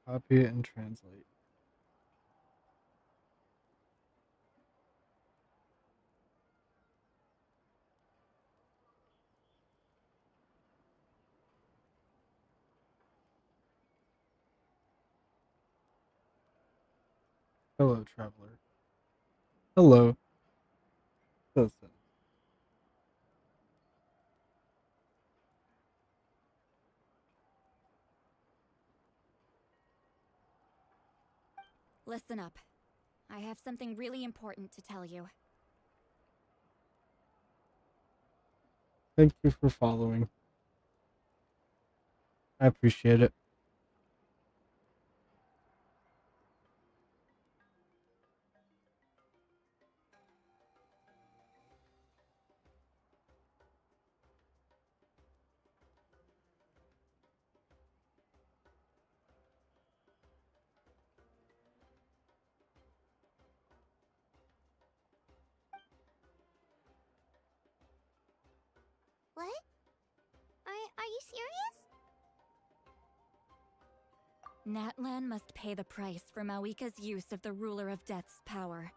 Copy it and translate. Hello, traveler. Hello. Listen. Listen up. I have something really important to tell you. Thank you for following. I appreciate it. What? Are you serious? Natlan must pay the price for Mawika's use of the Ruler of Death's power.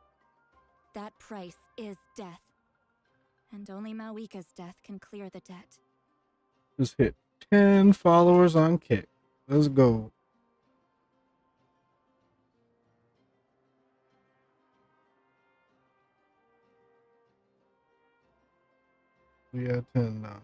That price is death. And only Mawika's death can clear the debt. Just hit 10 followers on Kick. Let's go. We got 10 now.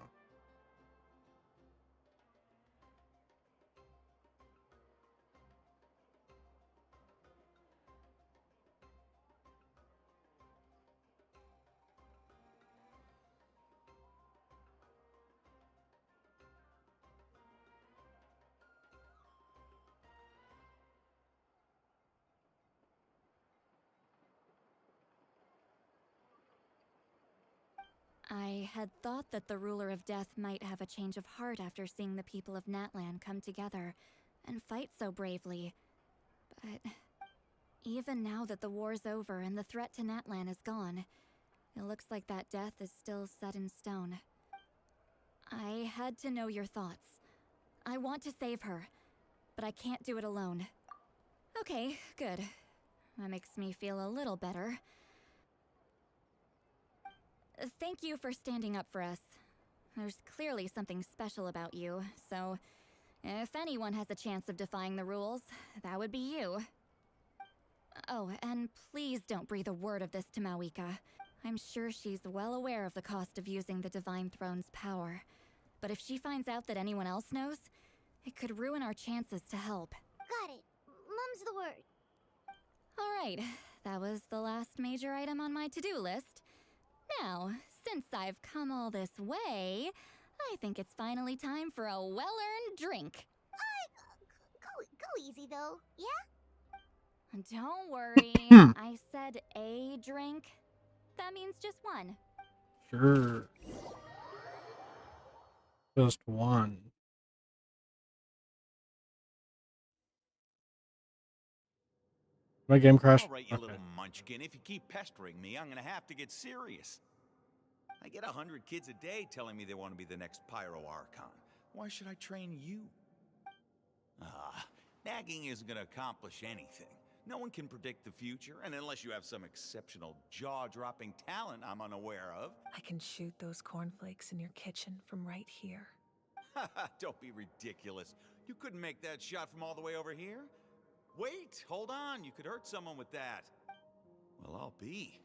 I had thought that the Ruler of Death might have a change of heart after seeing the people of Natlan come together and fight so bravely. But even now that the war's over and the threat to Natlan is gone, it looks like that death is still set in stone. I had to know your thoughts. I want to save her, but I can't do it alone. Okay, good. That makes me feel a little better. Thank you for standing up for us. There's clearly something special about you, so if anyone has a chance of defying the rules, that would be you. Oh, and please don't breathe a word of this to Mawika. I'm sure she's well aware of the cost of using the Divine Throne's power. But if she finds out that anyone else knows, it could ruin our chances to help. Got it. Mum's the word. Alright, that was the last major item on my to-do list. Now, since I've come all this way, I think it's finally time for a well-earned drink. Go easy though, yeah? Don't worry, I said a drink. That means just one. Sure. Just one. My game crashed. All right, you Okay. little munchkin. If you keep pestering me, I'm gonna have to get serious. I get 100 kids a day telling me they want to be the next Pyro Archon. Why should I train you? Nagging isn't gonna accomplish anything. No one can predict the future, and unless you have some exceptional jaw-dropping talent I'm unaware of. I can shoot those cornflakes in your kitchen from right here. Don't be ridiculous. You couldn't make that shot from all the way over here? Wait, hold on. You could hurt someone with that. Well, I'll be.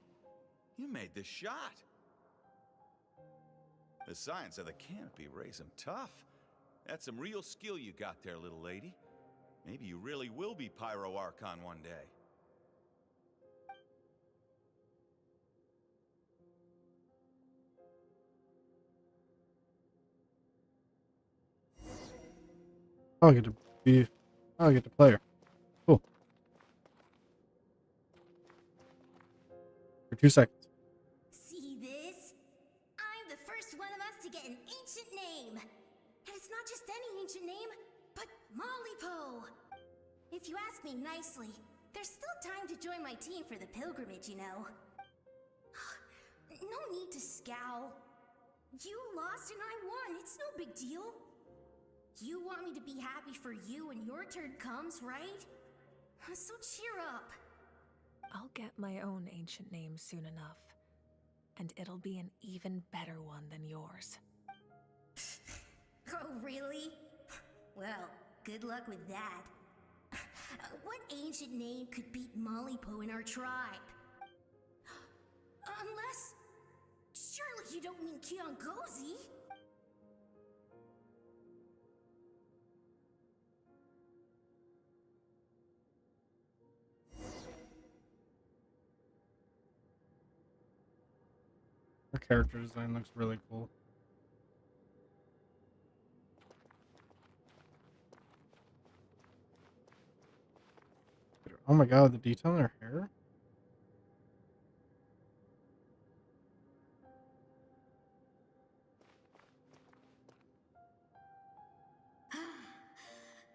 You made the shot. The science of the canopy raised him tough. That's some real skill you got there, little lady. Maybe you really will be Pyro Archon one day. I'll get to play her. Cool. For 2 seconds. See this? I'm the first one of us to get an ancient name. And it's not just any ancient name, but Mollypo. If you ask me nicely, there's still time to join my team for the pilgrimage, you know. No need to scowl. You lost and I won, it's no big deal. You want me to be happy for you when your turn comes, right? So cheer up. I'll get my own ancient name soon enough. And it'll be an even better one than yours. Oh, really? Well, good luck with that. What ancient name could beat Mollypo in our tribe? Unless... Surely you don't mean Kiangozi? Her character design looks really cool. Oh my god, the detail in her hair?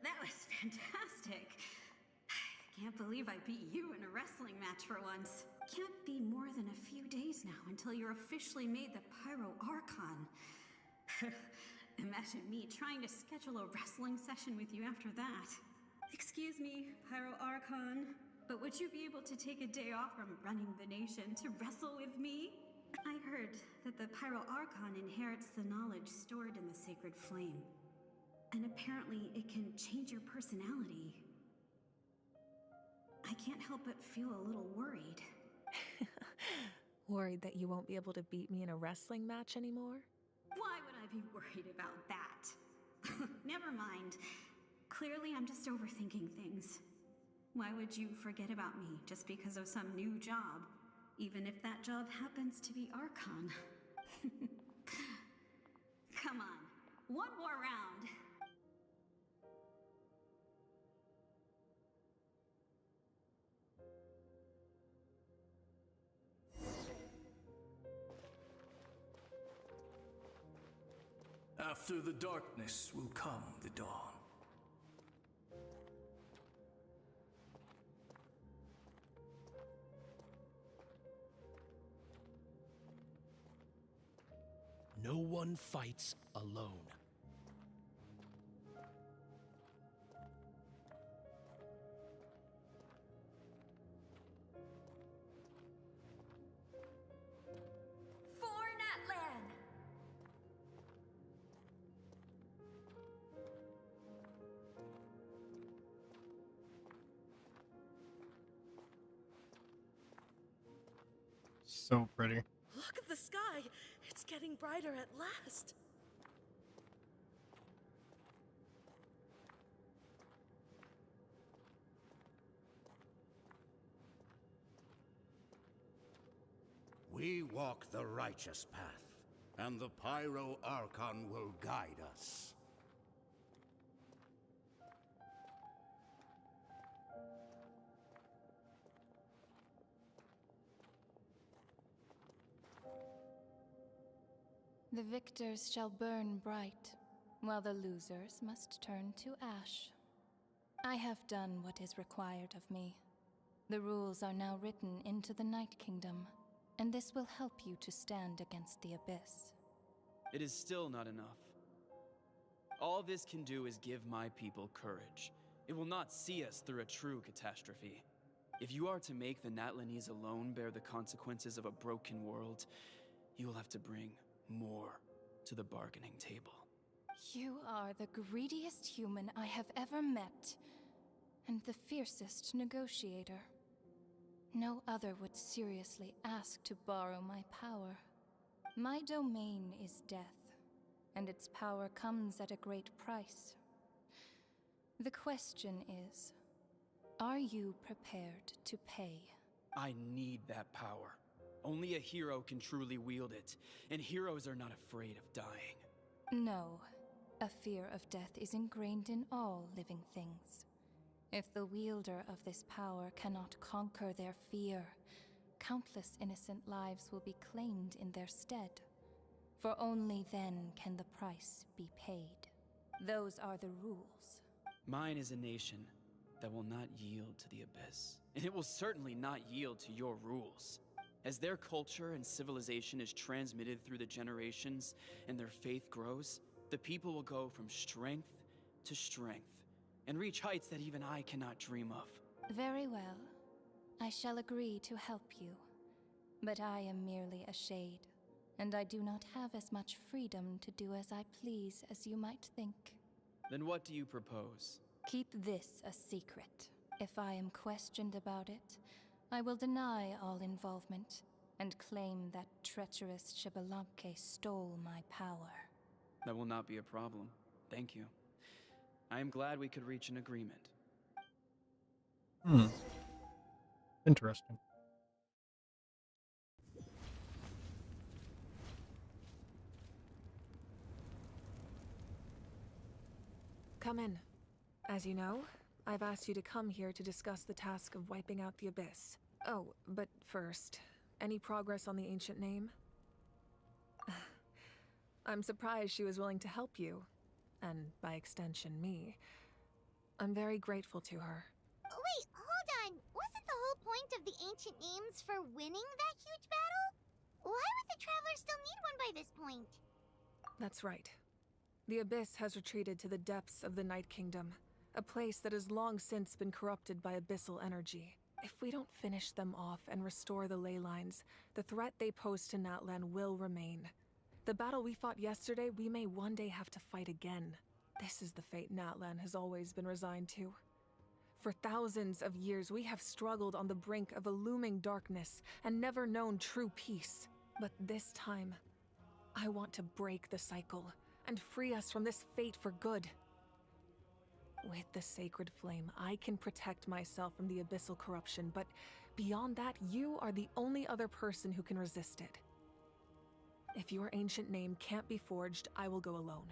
That was fantastic. Can't believe I beat you in a wrestling match for once. Can't be more than a few days now until you're officially made the Pyro Archon. Imagine me trying to schedule a wrestling session with you after that. Excuse me, Pyro Archon, but would you be able to take a day off from running the nation to wrestle with me? I heard that the Pyro Archon inherits the knowledge stored in the sacred flame. And apparently it can change your personality. I can't help but feel a little worried. Worried that you won't be able to beat me in a wrestling match anymore? Why would I be worried about that? Never mind. Clearly I'm just overthinking things. Why would you forget about me just because of some new job? Even if that job happens to be Archon. Come on, one more round. After the darkness will come the dawn. No one fights alone. For Natlan! So pretty. Look at the sky! It's getting brighter at last! We walk the righteous path, and the Pyro Archon will guide us. The victors shall burn bright, while the losers must turn to ash. I have done what is required of me. The rules are now written into the Night Kingdom, and this will help you to stand against the Abyss. It is still not enough. All this can do is give my people courage. It will not see us through a true catastrophe. If you are to make the Natlanese alone bear the consequences of a broken world, you will have to bring more to the bargaining table. You are the greediest human I have ever met, and the fiercest negotiator. No other would seriously ask to borrow my power. My domain is death, and its power comes at a great price. The question is, are you prepared to pay? I need that power. Only a hero can truly wield it, and heroes are not afraid of dying. No, a fear of death is ingrained in all living things. If the wielder of this power cannot conquer their fear, countless innocent lives will be claimed in their stead. For only then can the price be paid. Those are the rules. Mine is a nation that will not yield to the Abyss, and it will certainly not yield to your rules. As their culture and civilization is transmitted through the generations and their faith grows, the people will go from strength to strength and reach heights that even I cannot dream of. Very well. I shall agree to help you. But I am merely a shade, and I do not have as much freedom to do as I please as you might think. Then what do you propose? Keep this a secret. If I am questioned about it, I will deny all involvement and claim that treacherous Shibalamke stole my power. That will not be a problem. Thank you. I am glad we could reach an agreement. Interesting. Come in. As you know, I've asked you to come here to discuss the task of wiping out the Abyss. Oh, but first, any progress on the ancient name? I'm surprised she was willing to help you, and by extension, me. I'm very grateful to her. Wait, hold on. Wasn't the whole point of the ancient names for winning that huge battle? Why would the Traveler still need one by this point? That's right. The Abyss has retreated to the depths of the Night Kingdom, a place that has long since been corrupted by abyssal energy. If we don't finish them off and restore the ley lines, the threat they pose to Natlan will remain. The battle we fought yesterday, we may one day have to fight again. This is the fate Natlan has always been resigned to. For thousands of years, we have struggled on the brink of a looming darkness and never known true peace. But this time, I want to break the cycle and free us from this fate for good. With the sacred flame, I can protect myself from the abyssal corruption, but beyond that, you are the only other person who can resist it. If your ancient name can't be forged, I will go alone.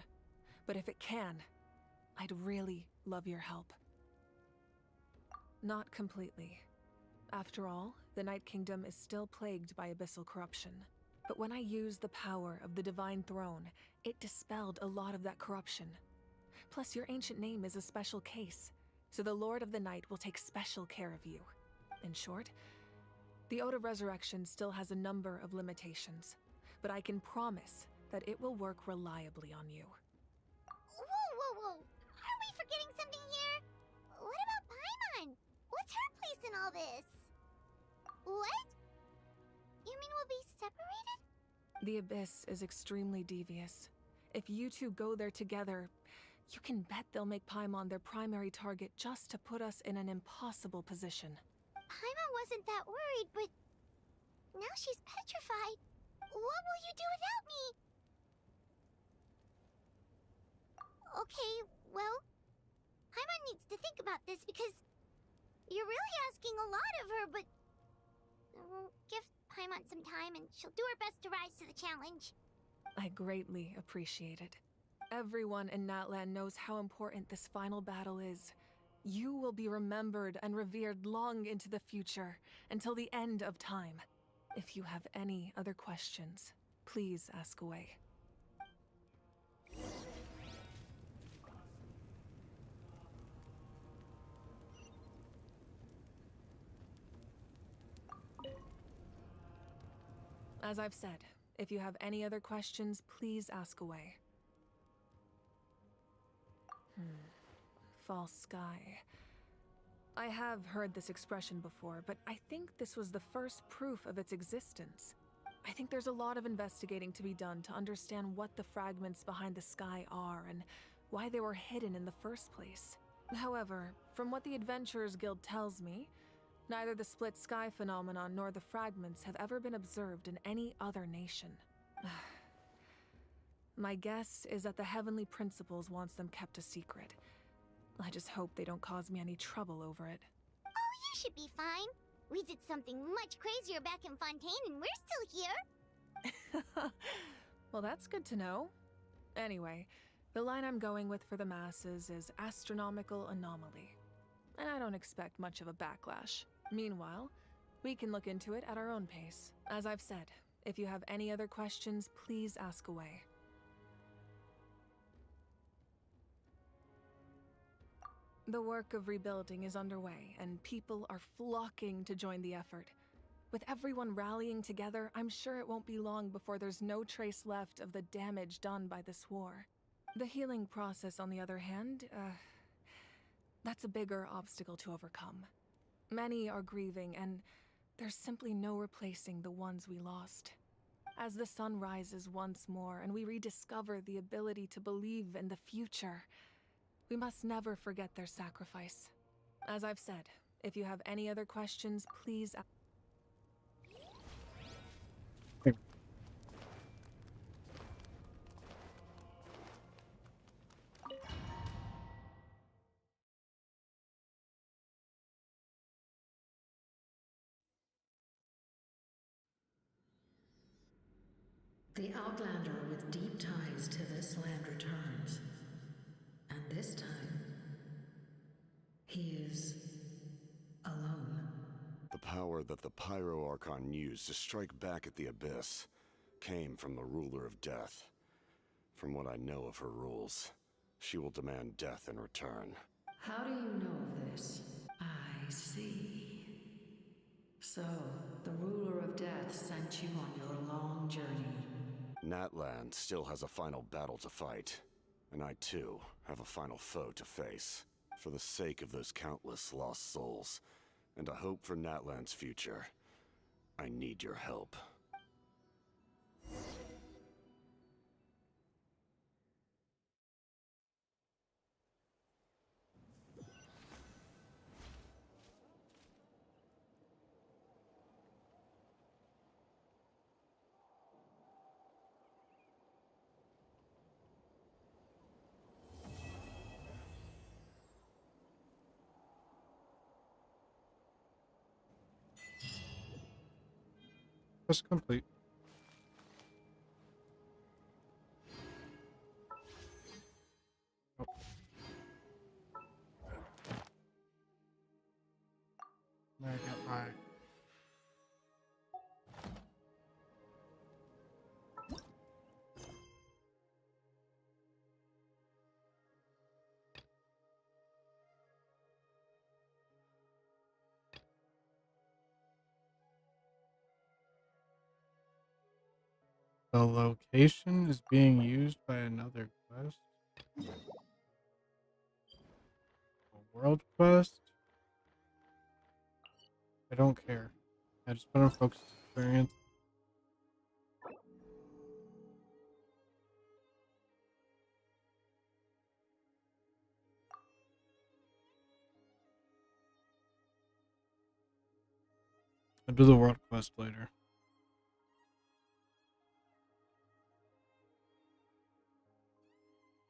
But if it can, I'd really love your help. Not completely. After all, the Night Kingdom is still plagued by abyssal corruption. But when I used the power of the Divine Throne, it dispelled a lot of that corruption. Plus, your ancient name is a special case, so the Lord of the Night will take special care of you. In short, the Ode of Resurrection still has a number of limitations, but I can promise that it will work reliably on you. Whoa. Are we forgetting something here? What about Paimon? What's her place in all this? What? You mean we'll be separated? The Abyss is extremely devious. If you two go there together, you can bet they'll make Paimon their primary target just to put us in an impossible position. Paimon wasn't that worried, but now she's petrified. What will you do without me? Okay, well, Paimon needs to think about this because you're really asking a lot of her, but give Paimon some time and she'll do her best to rise to the challenge. I greatly appreciate it. Everyone in Natlan knows how important this final battle is. You will be remembered and revered long into the future, until the end of time. If you have any other questions, please ask away. As I've said, if you have any other questions, please ask away. False sky. I have heard this expression before, but I think this was the first proof of its existence. I think there's a lot of investigating to be done to understand what the fragments behind the sky are and why they were hidden in the first place. However, from what the Adventurers Guild tells me, neither the split sky phenomenon nor the fragments have ever been observed in any other nation. My guess is that the Heavenly Principles wants them kept a secret. I just hope they don't cause me any trouble over it. Oh, you should be fine. We did something much crazier back in Fontaine and we're still here. Well, that's good to know. Anyway, the line I'm going with for the masses is astronomical anomaly. And I don't expect much of a backlash. Meanwhile, we can look into it at our own pace. As I've said, if you have any other questions, please ask away. The work of rebuilding is underway, and people are flocking to join the effort. With everyone rallying together, I'm sure it won't be long before there's no trace left of the damage done by this war. The healing process, on the other hand, that's a bigger obstacle to overcome. Many are grieving, and there's simply no replacing the ones we lost. As the sun rises once more and we rediscover the ability to believe in the future, we must never forget their sacrifice. as I've said, if you have any other questions, please. The Outlander with deep ties to this land returns. And this time, he is alone. The power that the Pyro Archon used to strike back at the Abyss came from the Ruler of Death. From what I know of her rules, she will demand death in return. How do you know of this? I see. So, the Ruler of Death sent you on your long journey. Natlan still has a final battle to fight, and I too have a final foe to face. For the sake of those countless lost souls, and a hope for Natlan's future, I need your help. Quest complete. Oh. There I got my the location is being used by another quest. A world quest? I don't care. I just put on focused experience. I'll do the world quest later.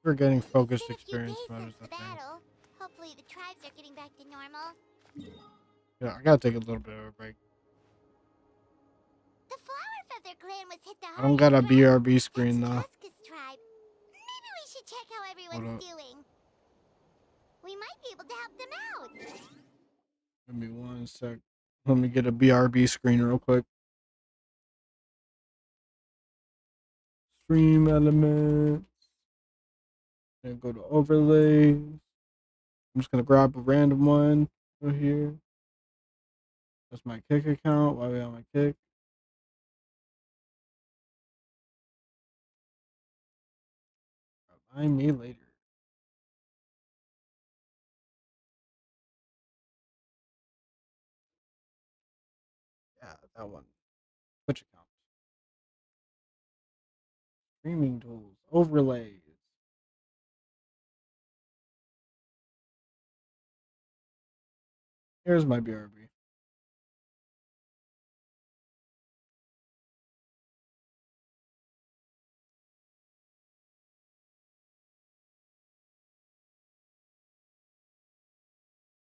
We're getting focused experience mode is the thing. Hopefully the tribes are getting back to normal. Yeah, I gotta take a little bit of a break. The flower feather clan was hit the I don't got a BRB screen though. Tuska's tribe. Maybe we should check how everyone's doing. We might be able to help them out. Give me one sec. Let me get a BRB screen real quick. Stream elements. And go to overlays. I'm just gonna grab a random one over here. That's my kick account. Why are we on my kick? Remind me later. Yeah, that one. Twitch account. Streaming tools. Overlays. Here's my BRB.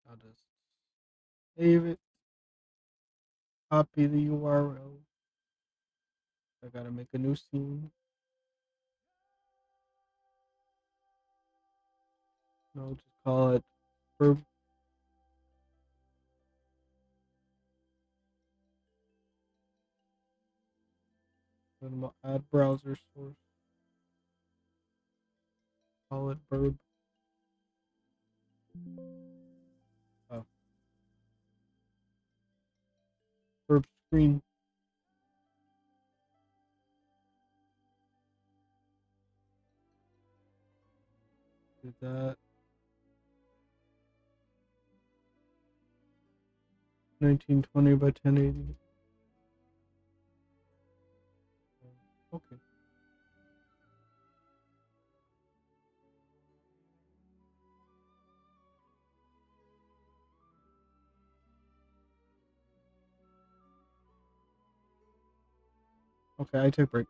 I'll just save it. Copy the URL. I gotta make a new scene. No, just call it verb. Add browser source. Call it verb. Oh. Verb screen. Did that. 1920 by 1080. Okay. Okay, I took break.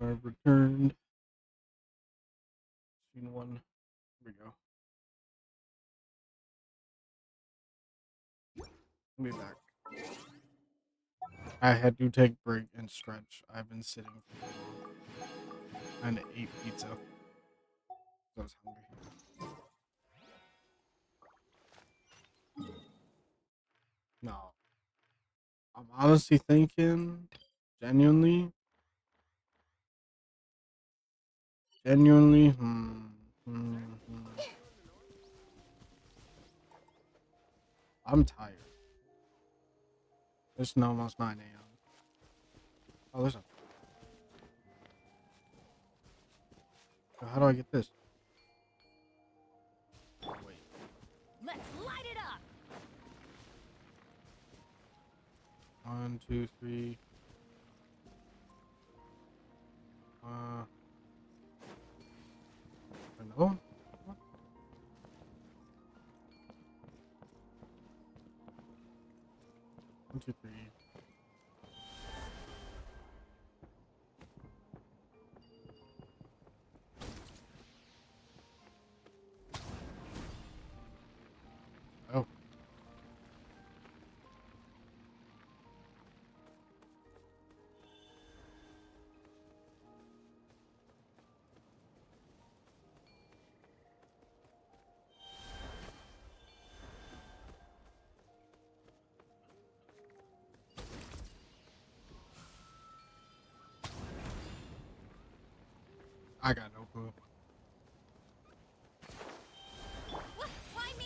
I've returned. Scene 1. Here we go. I'll be back. I had to take a break and stretch. I've been sitting for too long. And I ate pizza. So I was hungry. No. I'm honestly thinking, genuinely, I'm tired. It's almost 9 a.m. Oh, there's a. So how do I get this? Oh, wait. Let's light it up! 1, 2, 3. Another one? What? 1, 2, 3. Oh. I got no clue. Why me?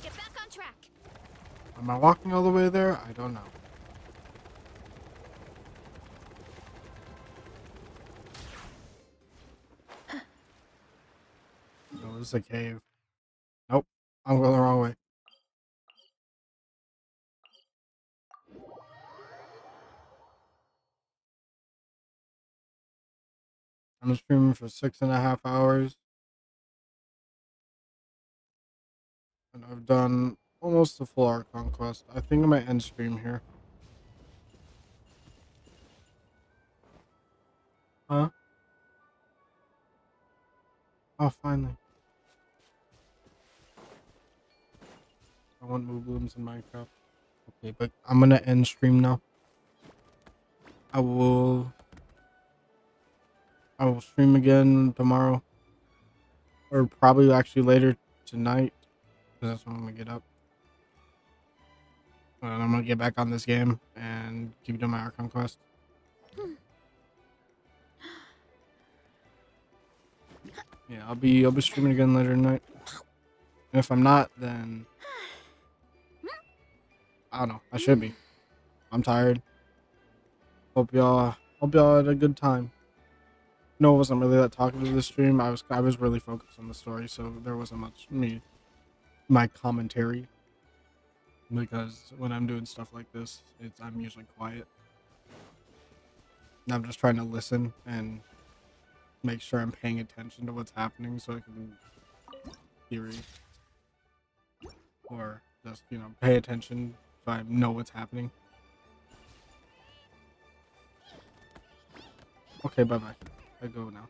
Get back on track. Am I walking all the way there? I don't know. No, this is a cave. Nope. I'm going the wrong way. I'm streaming for 6.5 hours. And I've done almost the full Archon quest. I think I might end stream here. Huh? Oh, finally. I want Moo Blooms in Minecraft. Okay, but I'm gonna end stream now. I will stream again tomorrow. Or probably actually later tonight. Because that's when I'm gonna get up. And I'm gonna get back on this game and keep doing my Archon quest. Yeah, I'll be streaming again later tonight. And if I'm not, then I don't know. I should be. I'm tired. Hope y'all had a good time. No, it wasn't really that talkative this stream. I was really focused on the story, so there wasn't much my commentary. Because when I'm doing stuff like this, I'm usually quiet. And I'm just trying to listen and make sure I'm paying attention to what's happening so I can theory. Or just, pay attention so I know what's happening. Okay, bye-bye. I go now.